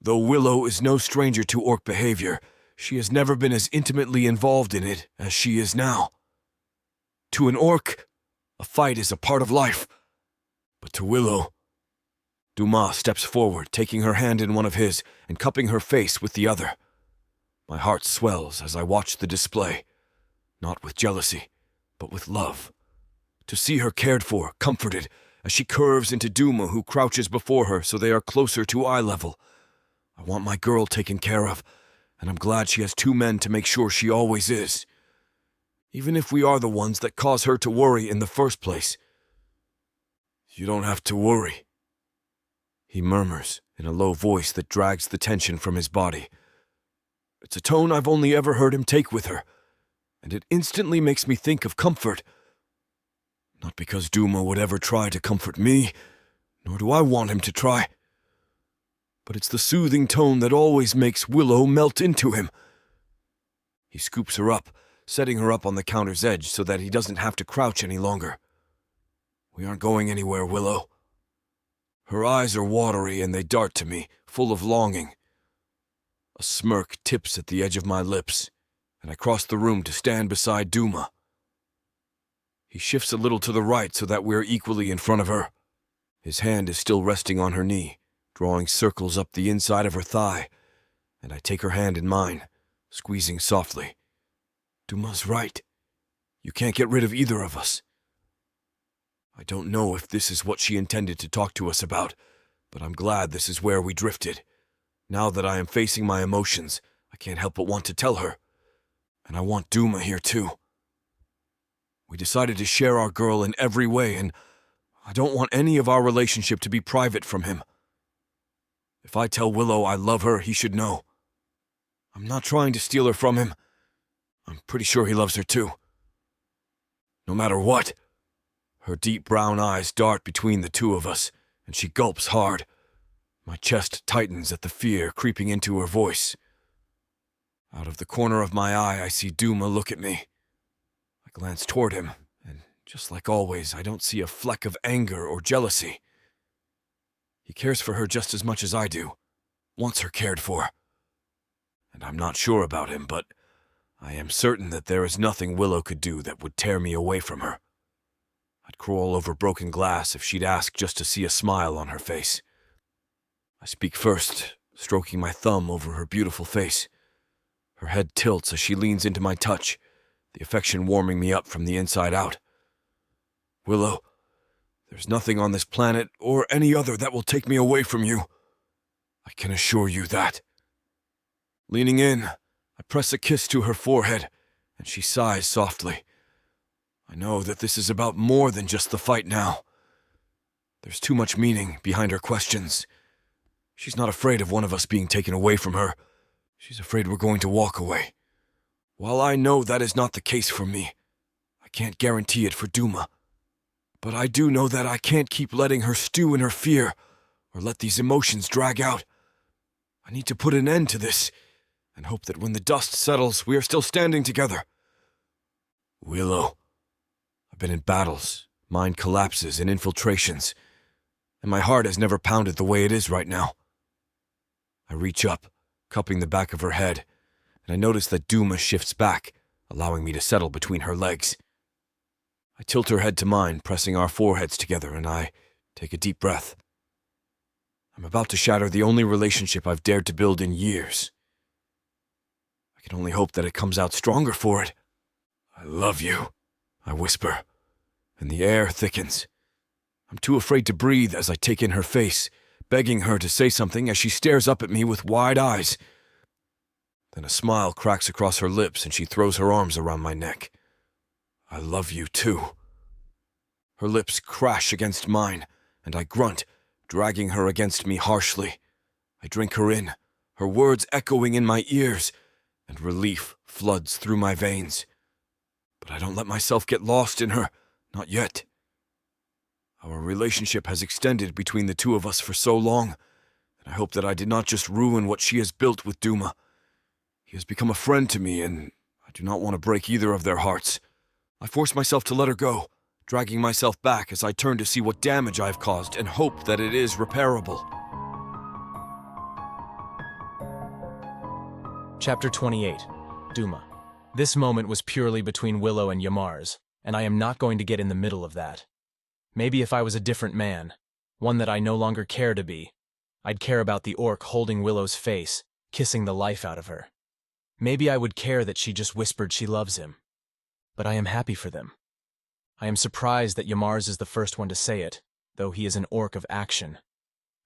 Though Willow is no stranger to orc behavior, she has never been as intimately involved in it as she is now. To an orc, a fight is a part of life. But to Willow... Duma steps forward, taking her hand in one of his and cupping her face with the other. My heart swells as I watch the display, not with jealousy, but with love. To see her cared for, comforted, as she curves into Duma, who crouches before her so they are closer to eye level. I want my girl taken care of, and I'm glad she has 2 men to make sure she always is. Even if we are the ones that cause her to worry in the first place. You don't have to worry, he murmurs in a low voice that drags the tension from his body. It's a tone I've only ever heard him take with her, and it instantly makes me think of comfort. Not because Duma would ever try to comfort me, nor do I want him to try. But it's the soothing tone that always makes Willow melt into him. He scoops her up, setting her up on the counter's edge so that he doesn't have to crouch any longer. We aren't going anywhere, Willow. Her eyes are watery and they dart to me, full of longing. A smirk tips at the edge of my lips, and I cross the room to stand beside Duma. He shifts a little to the right so that we're equally in front of her. His hand is still resting on her knee, drawing circles up the inside of her thigh, and I take her hand in mine, squeezing softly. Duma's right. You can't get rid of either of us. I don't know if this is what she intended to talk to us about, but I'm glad this is where we drifted. Now that I am facing my emotions, I can't help but want to tell her. And I want Duma here too. We decided to share our girl in every way, and I don't want any of our relationship to be private from him. If I tell Willow I love her, he should know. I'm not trying to steal her from him. I'm pretty sure he loves her too. No matter what. Her deep brown eyes dart between the 2 of us, and she gulps hard. My chest tightens at the fear creeping into her voice. Out of the corner of my eye, I see Duma look at me. I glance toward him, and just like always, I don't see a fleck of anger or jealousy. He cares for her just as much as I do, wants her cared for. And I'm not sure about him, but I am certain that there is nothing Willow could do that would tear me away from her. I'd crawl over broken glass if she'd ask just to see a smile on her face. I speak first, stroking my thumb over her beautiful face. Her head tilts as she leans into my touch, the affection warming me up from the inside out. Willow, there's nothing on this planet or any other that will take me away from you. I can assure you that. Leaning in, I press a kiss to her forehead, and she sighs softly. I know that this is about more than just the fight now. There's too much meaning behind her questions. She's not afraid of one of us being taken away from her. She's afraid we're going to walk away. While I know that is not the case for me, I can't guarantee it for Duma. But I do know that I can't keep letting her stew in her fear, or let these emotions drag out. I need to put an end to this, and hope that when the dust settles, we are still standing together. Willow, I've been in battles, mind collapses, and infiltrations, and my heart has never pounded the way it is right now. I reach up, cupping the back of her head, and I notice that Duma shifts back, allowing me to settle between her legs. I tilt her head to mine, pressing our foreheads together, and I take a deep breath. I'm about to shatter the only relationship I've dared to build in years. I can only hope that it comes out stronger for it. I love you, I whisper, and the air thickens. I'm too afraid to breathe as I take in her face, begging her to say something as she stares up at me with wide eyes. Then a smile cracks across her lips and she throws her arms around my neck. I love you too. Her lips crash against mine, and I grunt, dragging her against me harshly. I drink her in, her words echoing in my ears, and relief floods through my veins. But I don't let myself get lost in her, not yet. Our relationship has extended between the two of us for so long, and I hope that I did not just ruin what she has built with Duma. He has become a friend to me, and I do not want to break either of their hearts. I force myself to let her go, dragging myself back as I turn to see what damage I've caused and hope that it is repairable.
Chapter 28. Duma. This moment was purely between Willow and Yamar's, and I am not going to get in the middle of that. Maybe if I was a different man, one that I no longer care to be, I'd care about the orc holding Willow's face, kissing the life out of her. Maybe I would care that she just whispered she loves him. But I am happy for them. I am surprised that Yamar's is the first one to say it, though he is an orc of action.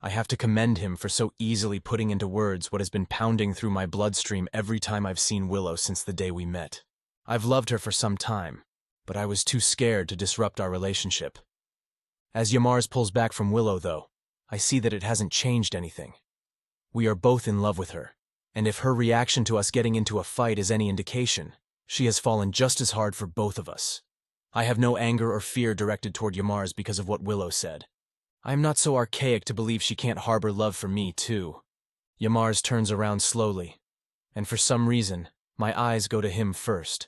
I have to commend him for so easily putting into words what has been pounding through my bloodstream every time I've seen Willow since the day we met. I've loved her for some time, but I was too scared to disrupt our relationship. As Yamar's pulls back from Willow, though, I see that it hasn't changed anything. We are both in love with her, and if her reaction to us getting into a fight is any indication, she has fallen just as hard for both of us. I have no anger or fear directed toward Yamar's because of what Willow said. I am not so archaic to believe she can't harbor love for me, too. Yamar's turns around slowly, and for some reason, my eyes go to him first.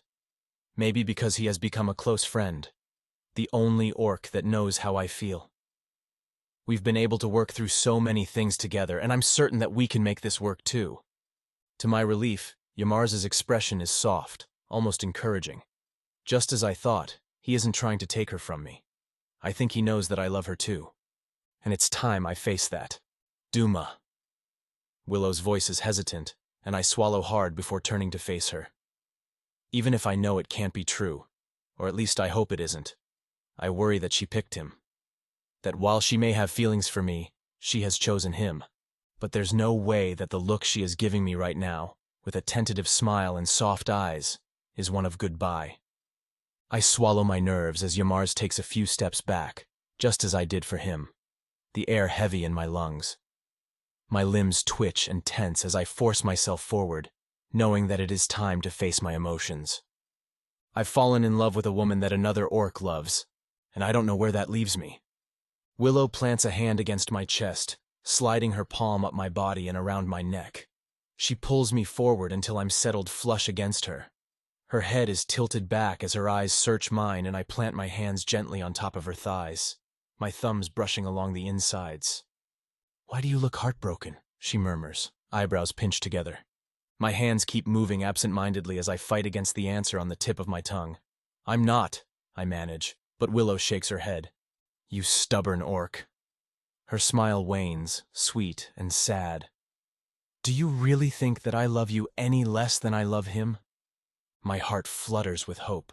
Maybe because he has become a close friend, the only orc that knows how I feel. We've been able to work through so many things together, and I'm certain that we can make this work too. To my relief, Yamar's expression is soft, almost encouraging. Just as I thought, he isn't trying to take her from me. I think he knows that I love her too. And it's time I face that. Duma. Willow's voice is hesitant, and I swallow hard before turning to face her. Even if I know it can't be true, or at least I hope it isn't, I worry that she picked him. That while she may have feelings for me, she has chosen him. But there's no way that the look she is giving me right now, with a tentative smile and soft eyes, is one of goodbye. I swallow my nerves as Yamar's takes a few steps back, just as I did for him, the air heavy in my lungs. My limbs twitch and tense as I force myself forward, knowing that it is time to face my emotions. I've fallen in love with a woman that another orc loves, and I don't know where that leaves me. Willow plants a hand against my chest, sliding her palm up my body and around my neck. She pulls me forward until I'm settled flush against her. Her head is tilted back as her eyes search mine, and I plant my hands gently on top of her thighs, my thumbs brushing along the insides. "Why do you look heartbroken?" she murmurs, eyebrows pinched together. My hands keep moving absent-mindedly as I fight against the answer on the tip of my tongue. "I'm not," I manage, but Willow shakes her head. You stubborn orc. Her smile wanes, sweet and sad. Do you really think that I love you any less than I love him? My heart flutters with hope.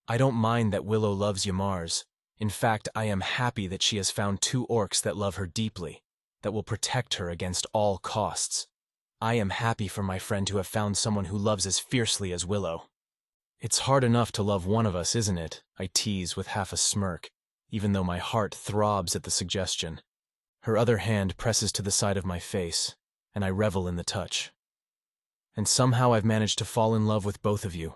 I don't mind that Willow loves Yamars. In fact, I am happy that she has found two orcs that love her deeply, that will protect her against all costs. I am happy for my friend to have found someone who loves as fiercely as Willow. It's hard enough to love one of us, isn't it? I tease with half a smirk, even though my heart throbs at the suggestion. Her other hand presses to the side of my face, and I revel in the touch. And somehow I've managed to fall in love with both of you.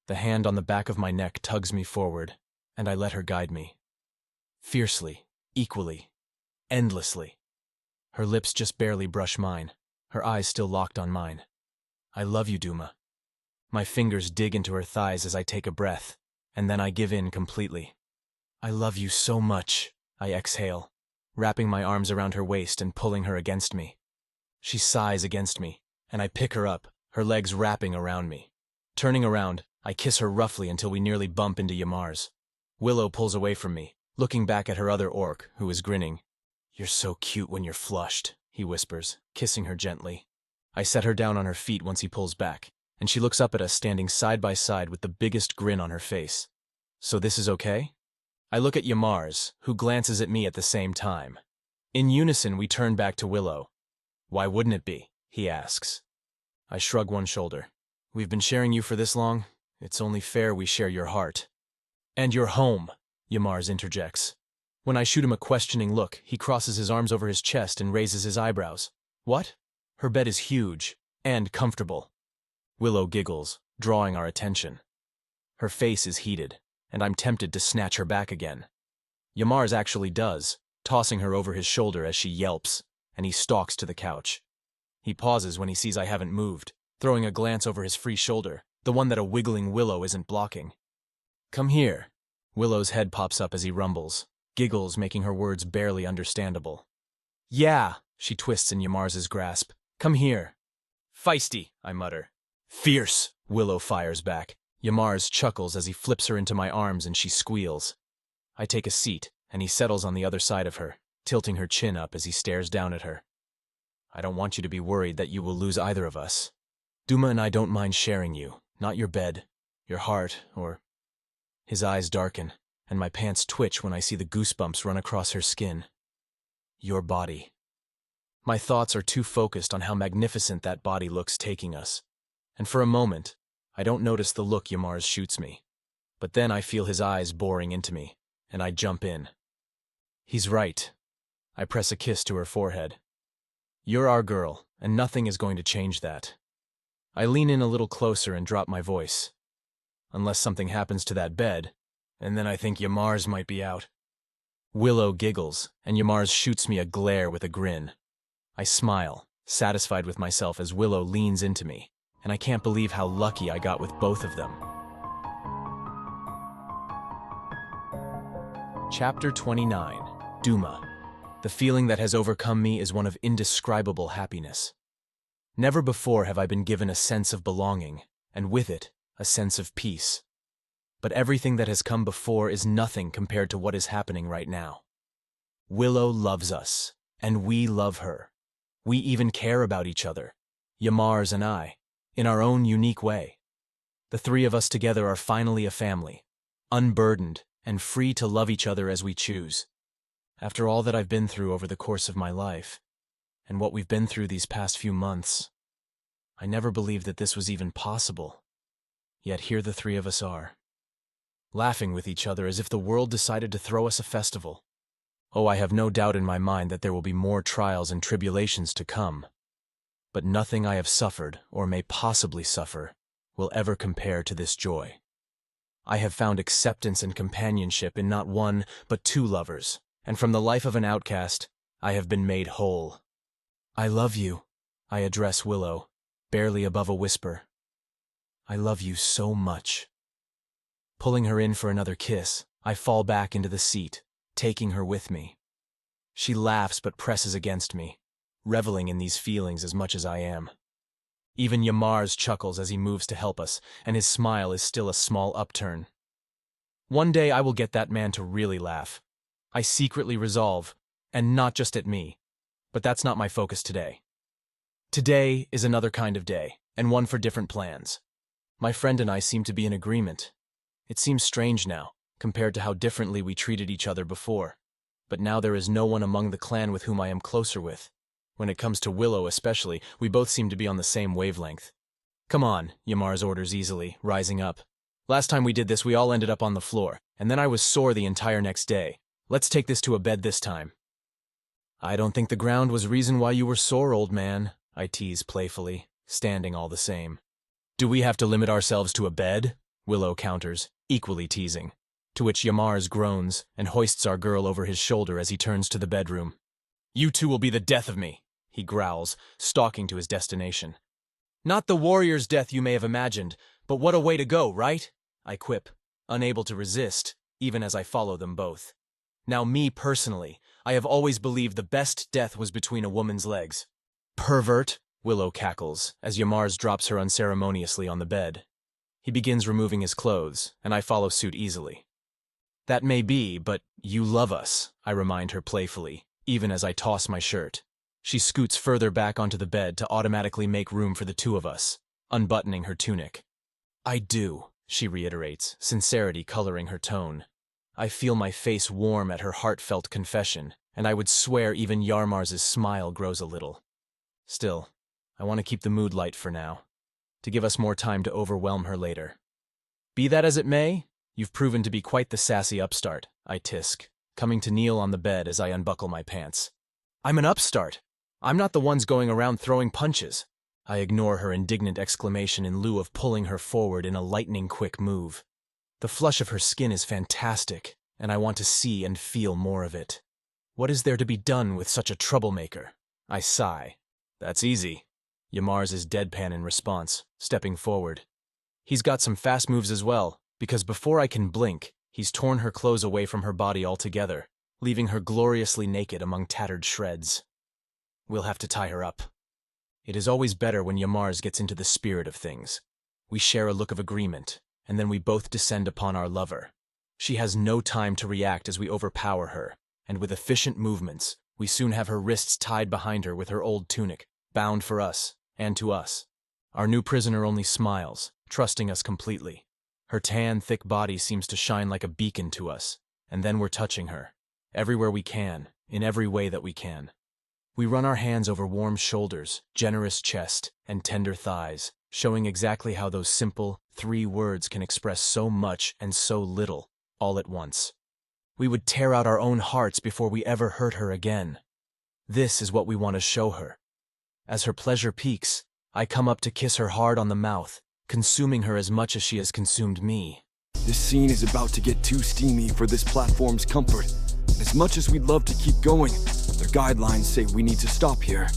The hand on the back of my neck tugs me forward, and I let her guide me. Fiercely, equally, endlessly. Her lips just barely brush mine, her eyes still locked on mine. I love you, Duma. My fingers dig into her thighs as I take a breath, and then I give in completely. I love you so much, I exhale, wrapping my arms around her waist and pulling her against me. She sighs against me, and I pick her up, her legs wrapping around me. Turning around, I kiss her roughly until we nearly bump into Yamars. Willow pulls away from me, looking back at her other orc, who is grinning. You're so cute when you're flushed, he whispers, kissing her gently. I set her down on her feet once he pulls back, and she looks up at us standing side by side with the biggest grin on her face. So this is okay? I look at Yamars, who glances at me at the same time. In unison, we turn back to Willow. Why wouldn't it be? He asks. I shrug one shoulder. We've been sharing you for this long. It's only fair we share your heart. And your home, Yamars interjects. When I shoot him a questioning look, he crosses his arms over his chest and raises his eyebrows. What? Her bed is huge and comfortable. Willow giggles, drawing our attention. Her face is heated, and I'm tempted to snatch her back again. Yamars actually does, tossing her over his shoulder as she yelps, and he stalks to the couch. He pauses when he sees I haven't moved, throwing a glance over his free shoulder, the one that a wiggling Willow isn't blocking. Come here. Willow's head pops up as he rumbles, giggles making her words barely understandable. Yeah, she twists in Yamars's grasp. Come here. Feisty, I mutter. Fierce, Willow fires back. Yamars chuckles as he flips her into my arms and she squeals. I take a seat, and he settles on the other side of her, tilting her chin up as he stares down at her. I don't want you to be worried that you will lose either of us. Duma and I don't mind sharing you, not your bed, your heart, or... His eyes darken, and my pants twitch when I see the goosebumps run across her skin. Your body. My thoughts are too focused on how magnificent that body looks taking us, and for a moment, I don't notice the look Yamars shoots me. But then I feel his eyes boring into me, and I jump in. He's right. I press a kiss to her forehead. You're our girl, and nothing is going to change that. I lean in a little closer and drop my voice. Unless something happens to that bed, and then I think Yamars might be out. Willow giggles, and Yamars shoots me a glare with a grin. I smile, satisfied with myself as Willow leans into me, and I can't believe how lucky I got with both of them. Chapter 29, Duma. The feeling that has overcome me is one of indescribable happiness. Never before have I been given a sense of belonging, and with it, a sense of peace. But everything that has come before is nothing compared to what is happening right now. Willow loves us, and we love her. We even care about each other, Yamars and I, in our own unique way. The three of us together are finally a family, unburdened and free to love each other as we choose. After all that I've been through over the course of my life, and what we've been through these past few months, I never believed that this was even possible. Yet here the three of us are, laughing with each other as if the world decided to throw us a festival. Oh, I have no doubt in my mind that there will be more trials and tribulations to come. But nothing I have suffered, or may possibly suffer, will ever compare to this joy. I have found acceptance and companionship in not one, but two lovers, and from the life of an outcast, I have been made whole. I love you, I address Willow, barely above a whisper. I love you so much. Pulling her in for another kiss, I fall back into the seat, taking her with me. She laughs but presses against me, reveling in these feelings as much as I am. Even Yamars chuckles as he moves to help us, and his smile is still a small upturn. One day I will get that man to really laugh. I secretly resolve, and not just at me. But that's not my focus today. Today is another kind of day, and one for different plans. My friend and I seem to be in agreement. It seems strange now, compared to how differently we treated each other before. But now there is no one among the clan with whom I am closer with. When it comes to Willow especially, we both seem to be on the same wavelength. Come on, Yamar's orders easily, rising up. Last time we did this, we all ended up on the floor, and then I was sore the entire next day. Let's take this to a bed this time. I don't think the ground was reason why you were sore, old man, I tease playfully, standing all the same. Do we have to limit ourselves to a bed? Willow counters, equally teasing. To which Yamars groans and hoists our girl over his shoulder as he turns to the bedroom. You two will be the death of me, he growls, stalking to his destination. Not the warrior's death you may have imagined, but what a way to go, right? I quip, unable to resist, even as I follow them both. Now me personally, I have always believed the best death was between a woman's legs. Pervert, Willow cackles, as Yamars drops her unceremoniously on the bed. He begins removing his clothes, and I follow suit easily. That may be, but you love us, I remind her playfully, even as I toss my shirt. She scoots further back onto the bed to automatically make room for the two of us, unbuttoning her tunic. I do, she reiterates, sincerity coloring her tone. I feel my face warm at her heartfelt confession, and I would swear even Yarmars's smile grows a little. Still, I want to keep the mood light for now, to give us more time to overwhelm her later. Be that as it may, you've proven to be quite the sassy upstart, I tisk, coming to kneel on the bed as I unbuckle my pants. I'm an upstart. I'm not the ones going around throwing punches. I ignore her indignant exclamation in lieu of pulling her forward in a lightning-quick move. The flush of her skin is fantastic, and I want to see and feel more of it. What is there to be done with such a troublemaker? I sigh. That's easy. Yamars is deadpan in response, stepping forward. He's got some fast moves as well, because before I can blink, he's torn her clothes away from her body altogether, leaving her gloriously naked among tattered shreds. We'll have to tie her up. It is always better when Yamars gets into the spirit of things. We share a look of agreement, and then we both descend upon our lover. She has no time to react as we overpower her, and with efficient movements, we soon have her wrists tied behind her with her old tunic, bound for us, and to us. Our new prisoner only smiles, trusting us completely. Her tan, thick body seems to shine like a beacon to us, and then we're touching her, everywhere we can, in every way that we can. We run our hands over warm shoulders, generous chest, and tender thighs, showing exactly how those simple 3 words can express so much and so little, all at once. We would tear out our own hearts before we ever hurt her again. This is what we want to show her. As her pleasure peaks, I come up to kiss her hard on the mouth, consuming her as much as she has consumed me.
This scene is about to get too steamy for this platform's comfort. As much as we'd love to keep going, their guidelines say we need to stop here.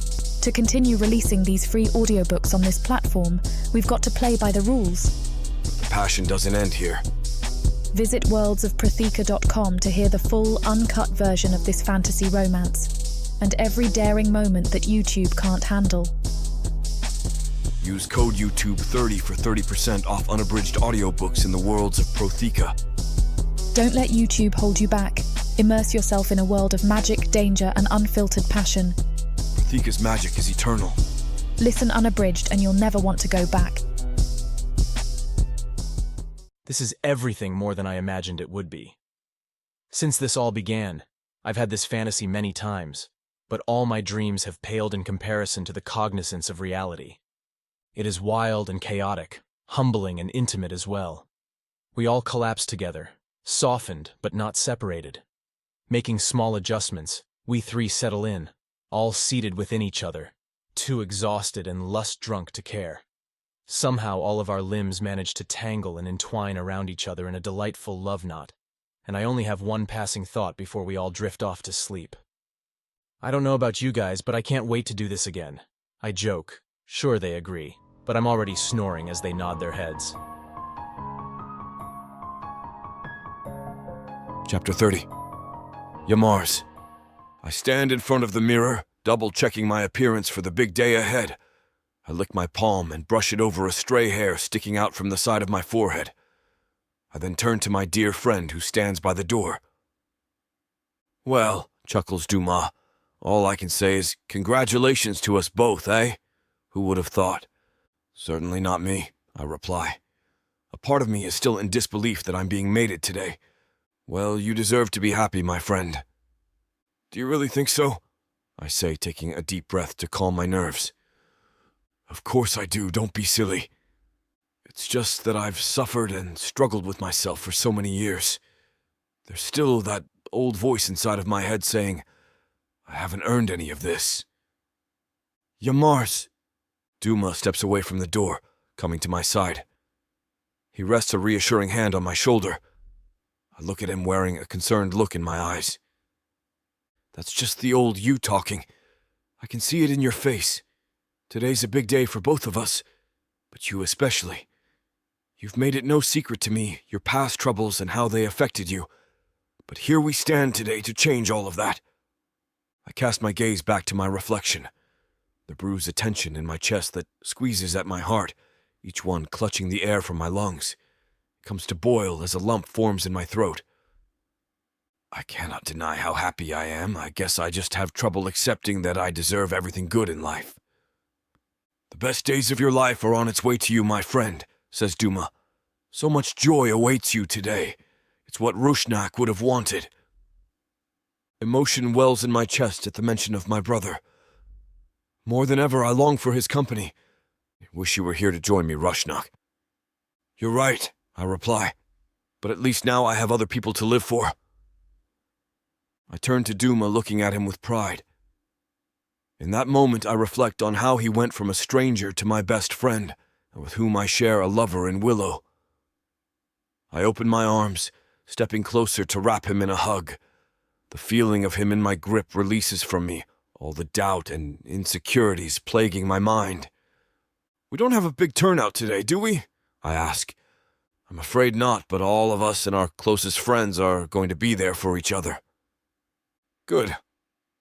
To continue releasing these free audiobooks on this platform, we've got to play by the rules.
The passion doesn't end here.
Visit worldsofprotheka.com to hear the full, uncut version of this fantasy romance, and every daring moment that YouTube can't handle.
Use code YouTube30 for 30% off unabridged audiobooks in the Worlds of Protheka.
Don't let YouTube hold you back. Immerse yourself in a world of magic, danger, and unfiltered passion.
Protheka's magic is eternal.
Listen unabridged and you'll never want to go back.
This is everything more than I imagined it would be. Since this all began, I've had this fantasy many times, but all my dreams have paled in comparison to the cognizance of reality. It is wild and chaotic, humbling and intimate as well. We all collapse together, softened but not separated. Making small adjustments, we 3 settle in, all seated within each other, too exhausted and lust-drunk to care. Somehow all of our limbs manage to tangle and entwine around each other in a delightful love knot, and I only have one passing thought before we all drift off to sleep. I don't know about you guys, but I can't wait to do this again. I joke. Sure, they agree, but I'm already snoring as they nod their heads.
Chapter 30. Yamars. I stand in front of the mirror, double-checking my appearance for the big day ahead. I lick my palm and brush it over a stray hair sticking out from the side of my forehead. I then turn to my dear friend who stands by the door. "Well," chuckles Duma, "all I can say is congratulations to us both, eh? Who would have thought?" "Certainly not me," I reply. A part of me is still in disbelief that I'm being mated today. "Well, you deserve to be happy, my friend." "Do you really think so?" I say, taking a deep breath to calm my nerves. "Of course I do, don't be silly. It's just that I've suffered and struggled with myself for so many years. There's still that old voice inside of my head saying, I haven't earned any of this." "Yamar's." Duma steps away from the door, coming to my side. He rests a reassuring hand on my shoulder. I look at him wearing a concerned look in my eyes. "That's just the old you talking. I can see it in your face. Today's a big day for both of us, but you especially. You've made it no secret to me, your past troubles and how they affected you. But here we stand today to change all of that." I cast my gaze back to my reflection. The bruise of tension in my chest that squeezes at my heart, each one clutching the air from my lungs, comes to boil as a lump forms in my throat. I cannot deny how happy I am. I guess I just have trouble accepting that I deserve everything good in life. "The best days of your life are on its way to you, my friend," says Duma. "So much joy awaits you today. It's what Rushnak would have wanted." Emotion wells in my chest at the mention of my brother. More than ever, I long for his company. I wish you were here to join me, Rushnak. "You're right," I reply, "but at least now I have other people to live for." I turn to Duma, looking at him with pride. In that moment, I reflect on how he went from a stranger to my best friend, and with whom I share a lover in Willow. I open my arms, stepping closer to wrap him in a hug. The feeling of him in my grip releases from me all the doubt and insecurities plaguing my mind. "We don't have a big turnout today, do we?" I ask. "I'm afraid not, but all of us and our closest friends are going to be there for each other." "Good.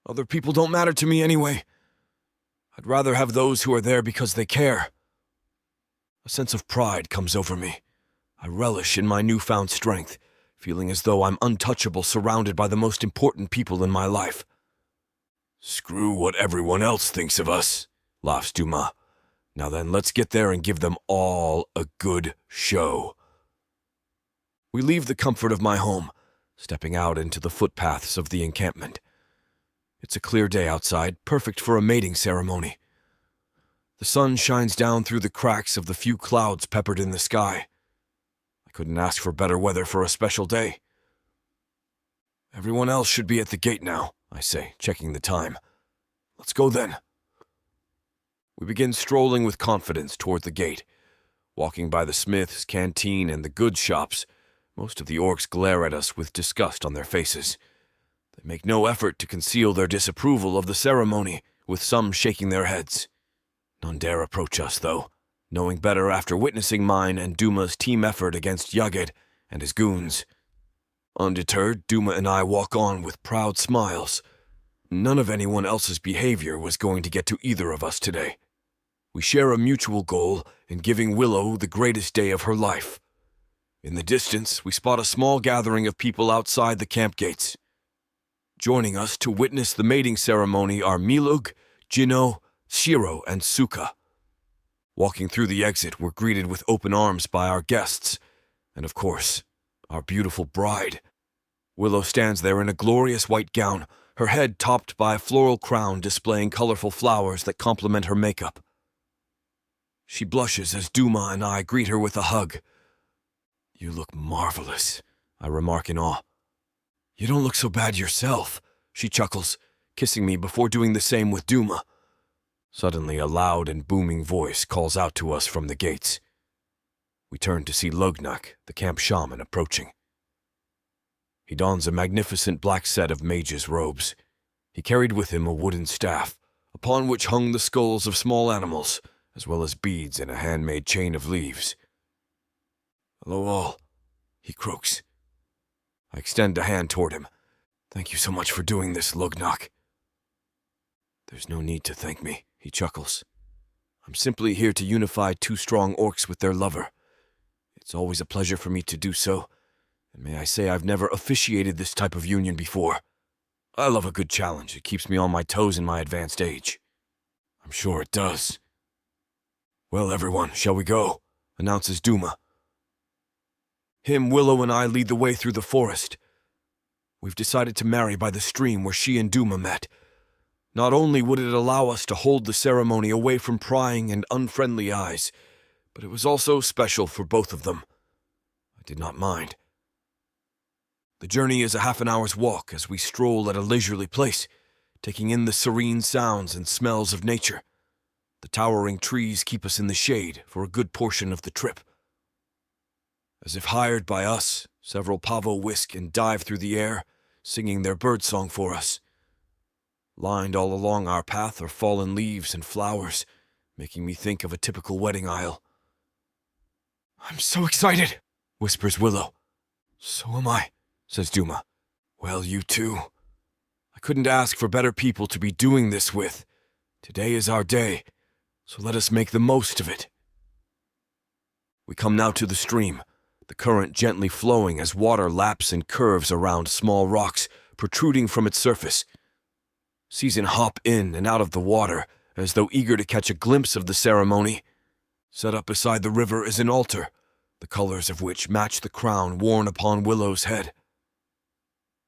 Other people don't matter to me anyway. I'd rather have those who are there because they care." A sense of pride comes over me. I relish in my newfound strength, feeling as though I'm untouchable, surrounded by the most important people in my life. "Screw what everyone else thinks of us," laughs Duma. "Now then, let's get there and give them all a good show." We leave the comfort of my home, stepping out into the footpaths of the encampment. It's a clear day outside, perfect for a mating ceremony. The sun shines down through the cracks of the few clouds peppered in the sky. I couldn't ask for better weather for a special day. "Everyone else should be at the gate now," I say, checking the time. "Let's go then." We begin strolling with confidence toward the gate. Walking by the smith's, canteen, and the goods shops, most of the orcs glare at us with disgust on their faces. They make no effort to conceal their disapproval of the ceremony, with some shaking their heads. None dare approach us, though, knowing better after witnessing mine and Duma's team effort against Yugget and his goons. Undeterred, Duma and I walk on with proud smiles. None of anyone else's behavior was going to get to either of us today. We share a mutual goal in giving Willow the greatest day of her life. In the distance, we spot a small gathering of people outside the camp gates. Joining us to witness the mating ceremony are Milug, Jino, Shiro, and Suka. Walking through the exit, we're greeted with open arms by our guests, and of course, our beautiful bride. Willow stands there in a glorious white gown, her head topped by a floral crown displaying colorful flowers that complement her makeup. She blushes as Duma and I greet her with a hug. "You look marvelous," I remark in awe. "You don't look so bad yourself," she chuckles, kissing me before doing the same with Duma. Suddenly, a loud and booming voice calls out to us from the gates. We turn to see Lognak, the camp shaman, approaching. He dons a magnificent black set of mage's robes. He carried with him a wooden staff, upon which hung the skulls of small animals, as well as beads and a handmade chain of leaves. "Hello all," he croaks. I extend a hand toward him. "Thank you so much for doing this, Lognak." "There's no need to thank me," he chuckles. "I'm simply here to unify two strong orcs with their lover. It's always a pleasure for me to do so, and may I say I've never officiated this type of union before. I love a good challenge. It keeps me on my toes in my advanced age. I'm sure it does. Well, everyone, shall we go? Announces Duma. Him, Willow, and I lead the way through the forest. We've decided to marry by the stream where she and Duma met. Not only would it allow us to hold the ceremony away from prying and unfriendly eyes, but it was also special for both of them. I did not mind. The journey is a half an hour's walk as we stroll at a leisurely pace, taking in the serene sounds and smells of nature. The towering trees keep us in the shade for a good portion of the trip. As if hired by us, several pavo whisk and dive through the air, singing their birdsong for us. Lined all along our path are fallen leaves and flowers, making me think of a typical wedding aisle. "I'm so excited," whispers Willow. "So am I," says Duma. "Well, you too. I couldn't ask for better people to be doing this with. Today is our day, so let us make the most of it." We come now to the stream, the current gently flowing as water laps and curves around small rocks protruding from its surface. Season hop in and out of the water as though eager to catch a glimpse of the ceremony. Set up beside the river is an altar, the colors of which match the crown worn upon Willow's head.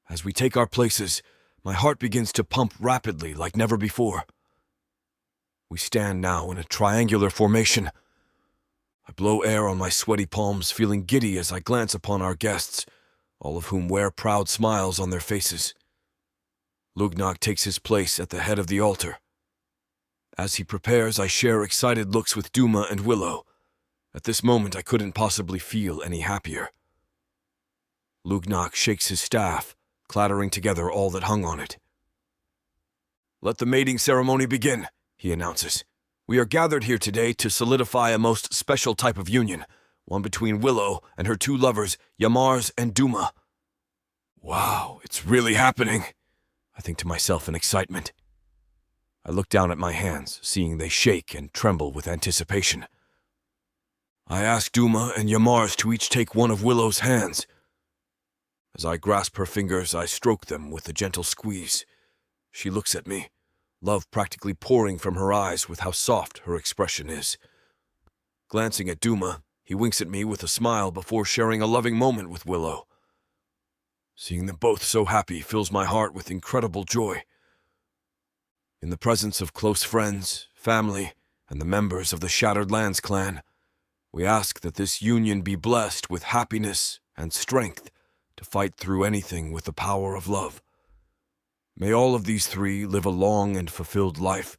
As we take our places, my heart begins to pump rapidly like never before. We stand now in a triangular formation. I blow air on my sweaty palms, feeling giddy as I glance upon our guests, all of whom wear proud smiles on their faces. Lugnak takes his place at the head of the altar. As he prepares, I share excited looks with Duma and Willow. At this moment, I couldn't possibly feel any happier. Lugnak shakes his staff, clattering together all that hung on it. "Let the mating ceremony begin," he announces. "We are gathered here today to solidify a most special type of union, one between Willow and her two lovers, Yamar and Duma." Wow, it's really happening, I think to myself in excitement. I look down at my hands, seeing they shake and tremble with anticipation. I ask Duma and Yamar to each take one of Willow's hands. As I grasp her fingers, I stroke them with a gentle squeeze. She looks at me, love practically pouring from her eyes with how soft her expression is. Glancing at Duma, he winks at me with a smile before sharing a loving moment with Willow. Seeing them both so happy fills my heart with incredible joy. In the presence of close friends, family, and the members of the Shattered Lands clan, we ask that this union be blessed with happiness and strength to fight through anything with the power of love. May all of these three live a long and fulfilled life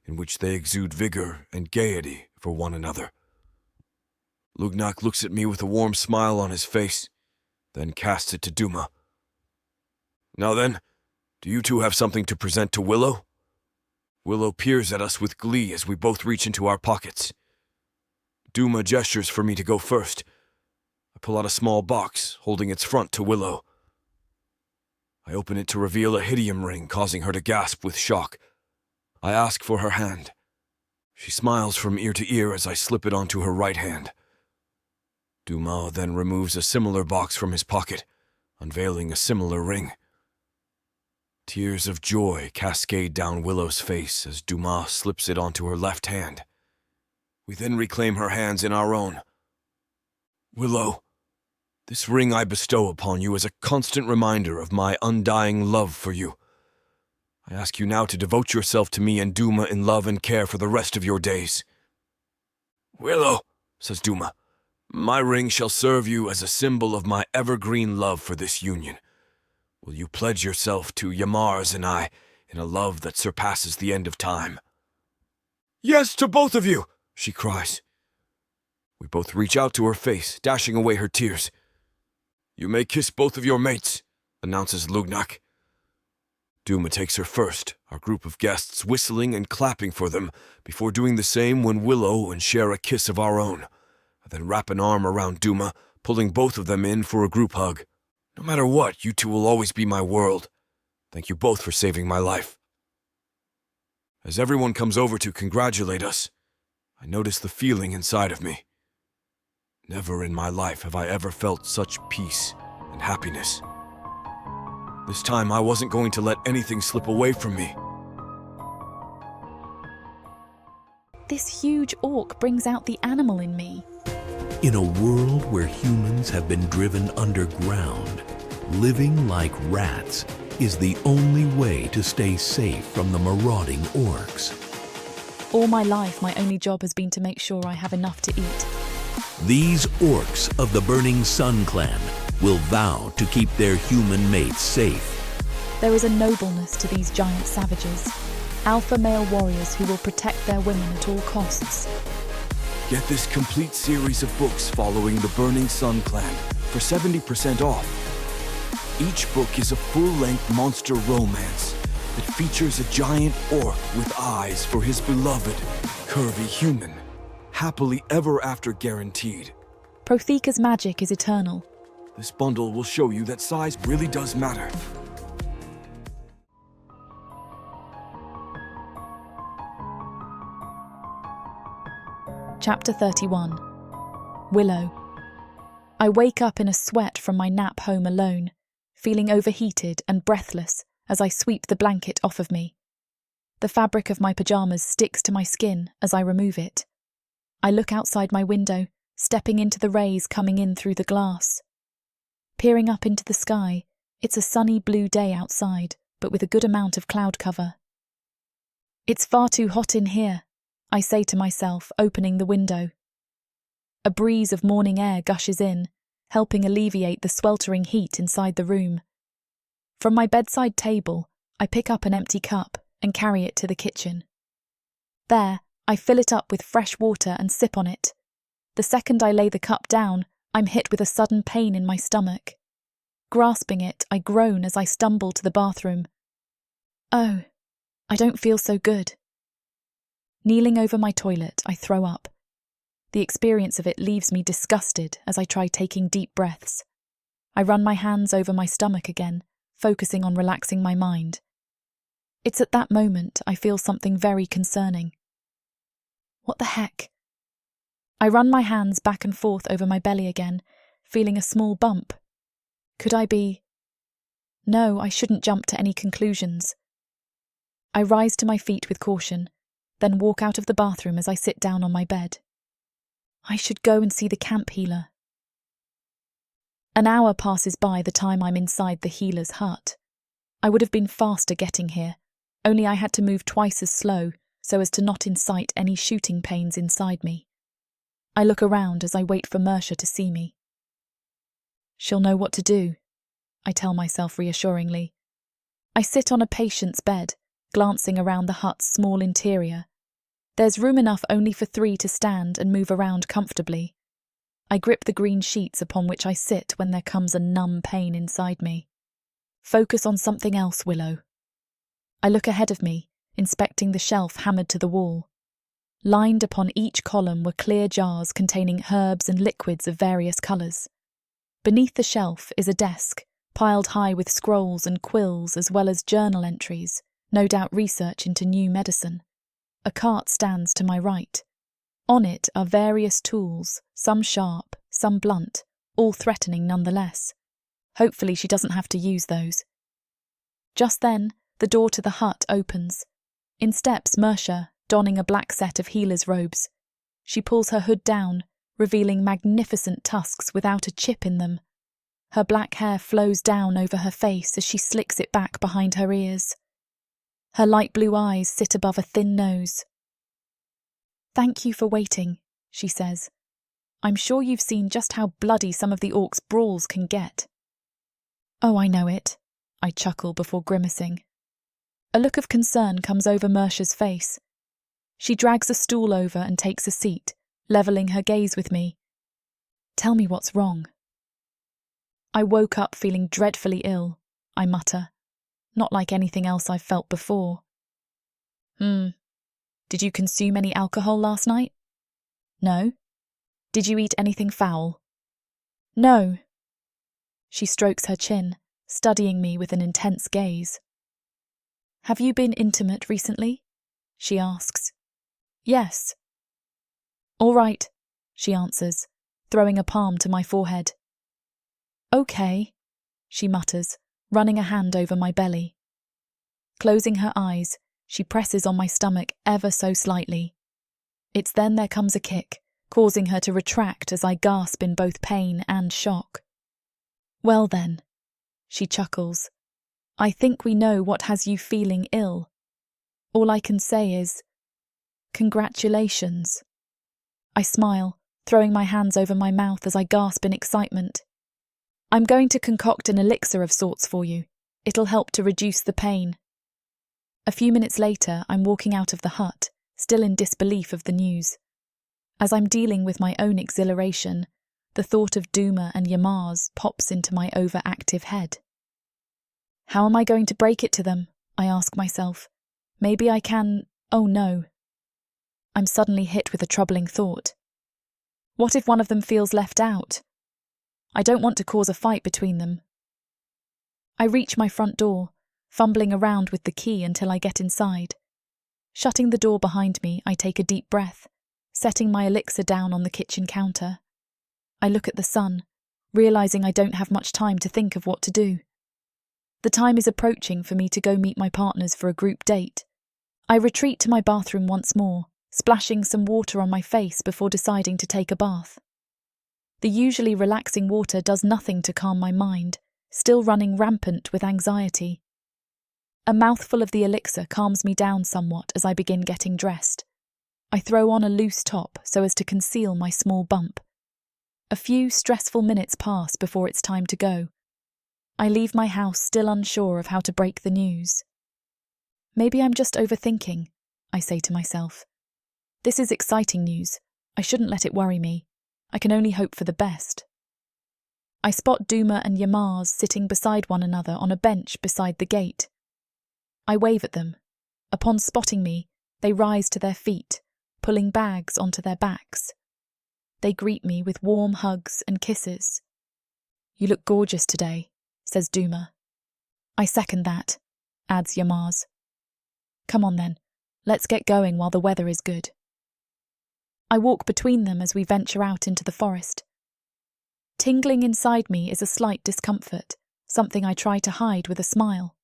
in which they exude vigor and gaiety for one another. Lugnak looks at me with a warm smile on his face, then casts it to Duma. "Now then, do you two have something to present to Willow?" Willow peers at us with glee as we both reach into our pockets. Duma gestures for me to go first. I pull out a small box, holding its front to Willow. I open it to reveal a hidium ring, causing her to gasp with shock. I ask for her hand. She smiles from ear to ear as I slip it onto her right hand. Duma then removes a similar box from his pocket, unveiling a similar ring. Tears of joy cascade down Willow's face as Duma slips it onto her left hand. We then reclaim her hands in our own. "Willow, this ring I bestow upon you is a constant reminder of my undying love for you. I ask you now to devote yourself to me and Duma in love and care for the rest of your days." "Willow," says Duma, "my ring shall serve you as a symbol of my evergreen love for this union. Will you pledge yourself to Yamar and I in a love that surpasses the end of time?" "Yes, to both of you," she cries. We both reach out to her face, dashing away her tears. "You may kiss both of your mates," announces Lugnak. Duma takes her first, our group of guests whistling and clapping for them, before doing the same when Willow and share a kiss of our own. I then wrap an arm around Duma, pulling both of them in for a group hug. "No matter what, you two will always be my world. Thank you both for saving my life." As everyone comes over to congratulate us, I notice the feeling inside of me. Never in my life have I ever felt such peace and happiness. This time I wasn't going to let anything slip away from me.
This huge orc brings out the animal in me.
In a world where humans have been driven underground, living like rats is the only way to stay safe from the marauding orcs.
All my life, my only job has been to make sure I have enough to eat.
These orcs of the Burning Sun clan will vow to keep their human mates safe.
There is a nobleness to these giant savages, alpha male warriors who will protect their women at all costs.
Get this complete series of books following the Burning Sun clan for 70% off. Each book is a full-length monster romance that features a giant orc with eyes for his beloved, curvy human. Happily ever after guaranteed.
Protheka's magic is eternal.
This bundle will show you that size really does matter.
Chapter 31. Willow. I wake up in a sweat from my nap home alone, feeling overheated and breathless as I sweep the blanket off of me. The fabric of my pajamas sticks to my skin as I remove it. I look outside my window, stepping into the rays coming in through the glass. Peering up into the sky, it's a sunny blue day outside, but with a good amount of cloud cover. It's far too hot in here, I say to myself, opening the window. A breeze of morning air gushes in, helping alleviate the sweltering heat inside the room. From my bedside table, I pick up an empty cup and carry it to the kitchen. There, I fill it up with fresh water and sip on it. The second I lay the cup down, I'm hit with a sudden pain in my stomach. Grasping it, I groan as I stumble to the bathroom. Oh, I don't feel so good. Kneeling over my toilet, I throw up. The experience of it leaves me disgusted as I try taking deep breaths. I run my hands over my stomach again, focusing on relaxing my mind. It's at that moment I feel something very concerning. What the heck? I run my hands back and forth over my belly again, feeling a small bump. Could I be? No, I shouldn't jump to any conclusions. I rise to my feet with caution, then walk out of the bathroom as I sit down on my bed. I should go and see the camp healer. An hour passes by the time I'm inside the healer's hut. I would have been faster getting here, only I had to move twice as slow so as to not incite any shooting pains inside me. I look around as I wait for Mersha to see me. She'll know what to do, I tell myself reassuringly. I sit on a patient's bed, glancing around the hut's small interior. There's room enough only for 3 to stand and move around comfortably. I grip the green sheets upon which I sit when there comes a numb pain inside me. Focus on something else, Willow. I look ahead of me, inspecting the shelf hammered to the wall. Lined upon each column were clear jars containing herbs and liquids of various colours. Beneath the shelf is a desk, piled high with scrolls and quills as well as journal entries, no doubt research into new medicine. A cart stands to my right. On it are various tools, some sharp, some blunt, all threatening nonetheless. Hopefully she doesn't have to use those. Just then, the door to the hut opens. In steps Mersha, donning a black set of healer's robes. She pulls her hood down, revealing magnificent tusks without a chip in them. Her black hair flows down over her face as she slicks it back behind her ears. Her light blue eyes sit above a thin nose. "Thank you for waiting," she says. "I'm sure you've seen just how bloody some of the orcs' brawls can get." "Oh, I know it," I chuckle before grimacing. A look of concern comes over Mersha's face. She drags a stool over and takes a seat, levelling her gaze with me. "Tell me what's wrong." "I woke up feeling dreadfully ill," I mutter. "Not like anything else I've felt before." Did you consume any alcohol last night?" "No." "Did you eat anything foul?" "No." She strokes her chin, studying me with an intense gaze. "Have you been intimate recently?" she asks. "Yes." "All right," she answers, throwing a palm to my forehead. "Okay," she mutters, running a hand over my belly. Closing her eyes, she presses on my stomach ever so slightly. It's then there comes a kick, causing her to retract as I gasp in both pain and shock. "Well then," she chuckles, "I think we know what has you feeling ill. All I can say is, congratulations." I smile, throwing my hands over my mouth as I gasp in excitement. "I'm going to concoct an elixir of sorts for you. It'll help to reduce the pain." A few minutes later, I'm walking out of the hut, still in disbelief of the news. As I'm dealing with my own exhilaration, the thought of Duma and Yamar's pops into my overactive head. How am I going to break it to them? I ask myself. Maybe I can... Oh no. I'm suddenly hit with a troubling thought. What if one of them feels left out? I don't want to cause a fight between them. I reach my front door, fumbling around with the key until I get inside. Shutting the door behind me, I take a deep breath, setting my elixir down on the kitchen counter. I look at the sun, realizing I don't have much time to think of what to do. The time is approaching for me to go meet my partners for a group date. I retreat to my bathroom once more, splashing some water on my face before deciding to take a bath. The usually relaxing water does nothing to calm my mind, still running rampant with anxiety. A mouthful of the elixir calms me down somewhat as I begin getting dressed. I throw on a loose top so as to conceal my small bump. A few stressful minutes pass before it's time to go. I leave my house still unsure of how to break the news. Maybe I'm just overthinking, I say to myself. This is exciting news. I shouldn't let it worry me. I can only hope for the best. I spot Duma and Yamar sitting beside one another on a bench beside the gate. I wave at them. Upon spotting me, they rise to their feet, pulling bags onto their backs. They greet me with warm hugs and kisses. "You look gorgeous today," says Duma. "I second that," adds Yamar. "Come on then, let's get going while the weather is good." I walk between them as we venture out into the forest. Tingling inside me is a slight discomfort, something I try to hide with a smile.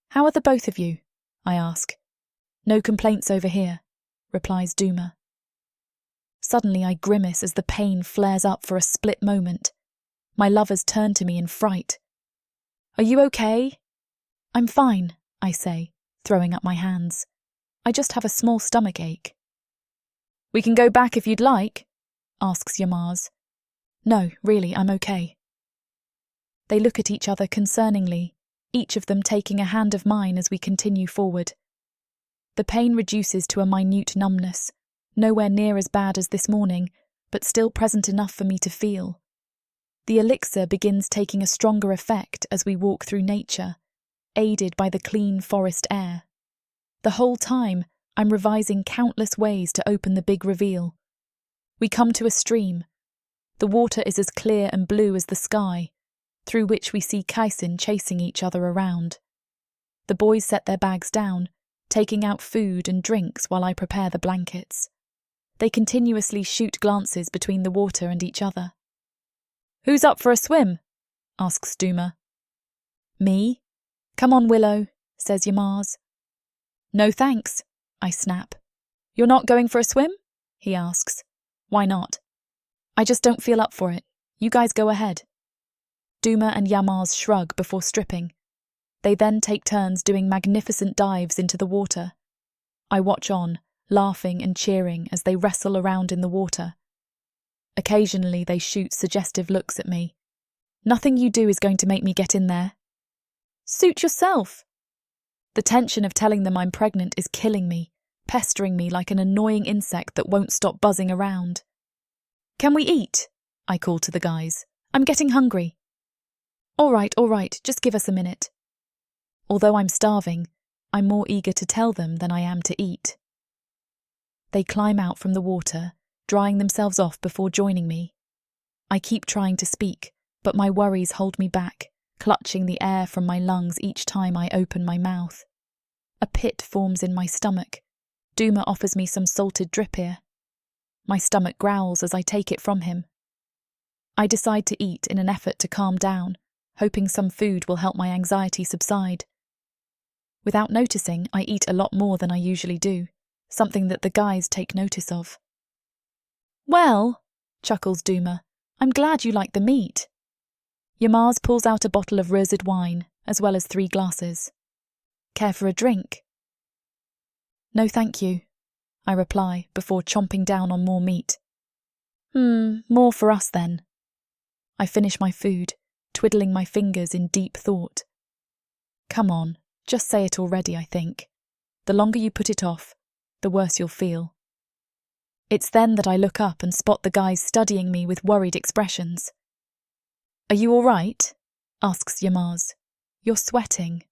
"How are the both of you?" I ask. "No complaints over here," replies Duma. Suddenly I grimace as the pain flares up for a split moment. My lovers turn to me in fright. "Are you okay?" "I'm fine," I say, throwing up my hands. "I just have a small stomach ache." "We can go back if you'd like," asks Yamar. "No, really, I'm okay." They look at each other concerningly, each of them taking a hand of mine as we continue forward. The pain reduces to a minute numbness, nowhere near as bad as this morning, but still present enough for me to feel. The elixir begins taking a stronger effect as we walk through nature, aided by the clean forest air. The whole time, I'm revising countless ways to open the big reveal. We come to a stream. The water is as clear and blue as the sky, through which we see Kaisin chasing each other around. The boys set their bags down, taking out food and drinks while I prepare the blankets. They continuously shoot glances between the water and each other. "Who's up for a swim?" asks Duma. "Me? Come on, Willow," says Yamar. "No thanks," I snap. "You're not going for a swim?" he asks. "Why not?" "I just don't feel up for it. You guys go ahead." Duma and Yamar shrug before stripping. They then take turns doing magnificent dives into the water. I watch on, laughing and cheering as they wrestle around in the water. Occasionally they shoot suggestive looks at me. "Nothing you do is going to make me get in there." "Suit yourself." The tension of telling them I'm pregnant is killing me, pestering me like an annoying insect that won't stop buzzing around. "Can we eat?" I call to the guys. "I'm getting hungry." All right, just give us a minute." Although I'm starving, I'm more eager to tell them than I am to eat. They climb out from the water, drying themselves off before joining me. I keep trying to speak, but my worries hold me back, clutching the air from my lungs each time I open my mouth. A pit forms in my stomach. Duma offers me some salted drip here. My stomach growls as I take it from him, I decide to eat in an effort to calm down, hoping some food will help my anxiety subside. Without noticing, I eat a lot more than I usually do, something that the guys take notice of. "Well," chuckles Duma, "I'm glad you like the meat." Yamar pulls out a bottle of rosé wine, as well as 3 glasses. "Care for a drink?" "No, thank you," I reply before chomping down on more meat. More for us then." I finish my food, twiddling my fingers in deep thought. Come on, just say it already, I think. The longer you put it off, the worse you'll feel. It's then that I look up and spot the guys studying me with worried expressions. "Are you all right?" asks Yamar. "You're sweating."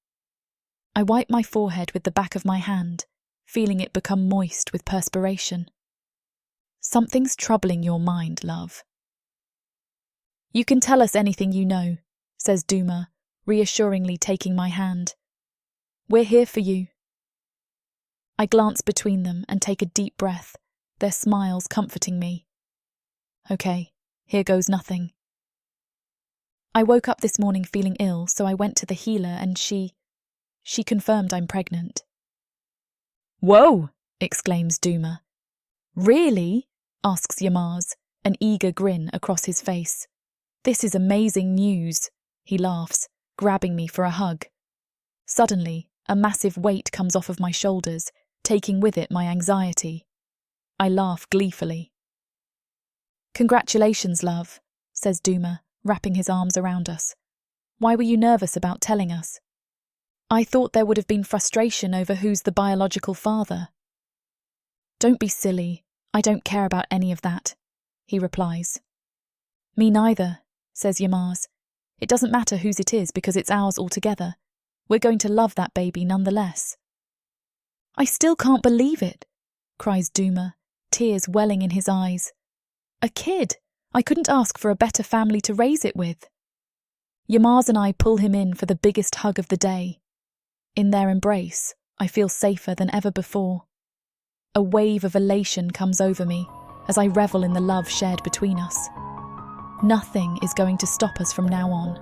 I wipe my forehead with the back of my hand, feeling it become moist with perspiration. "Something's troubling your mind, love." "You can tell us anything you know," says Duma, reassuringly taking my hand. "We're here for you." I glance between them and take a deep breath, their smiles comforting me. Okay, here goes nothing. I woke up this morning feeling ill, so I went to the healer and she confirmed I'm pregnant. "Whoa!" exclaims Duma. "Really?" asks Yamar, an eager grin across his face. "This is amazing news," he laughs, grabbing me for a hug. Suddenly, a massive weight comes off of my shoulders, taking with it my anxiety. I laugh gleefully. "Congratulations, love," says Duma, wrapping his arms around us. "Why were you nervous about telling us?" "I thought there would have been frustration over who's the biological father." "Don't be silly. I don't care about any of that," he replies. "Me neither," says Yamar. "It doesn't matter whose it is because it's ours altogether. We're going to love that baby nonetheless." "I still can't believe it," cries Duma, tears welling in his eyes. "A kid! I couldn't ask for a better family to raise it with." Yamar and I pull him in for the biggest hug of the day. In their embrace, I feel safer than ever before. A wave of elation comes over me as I revel in the love shared between us. Nothing is going to stop us from now on.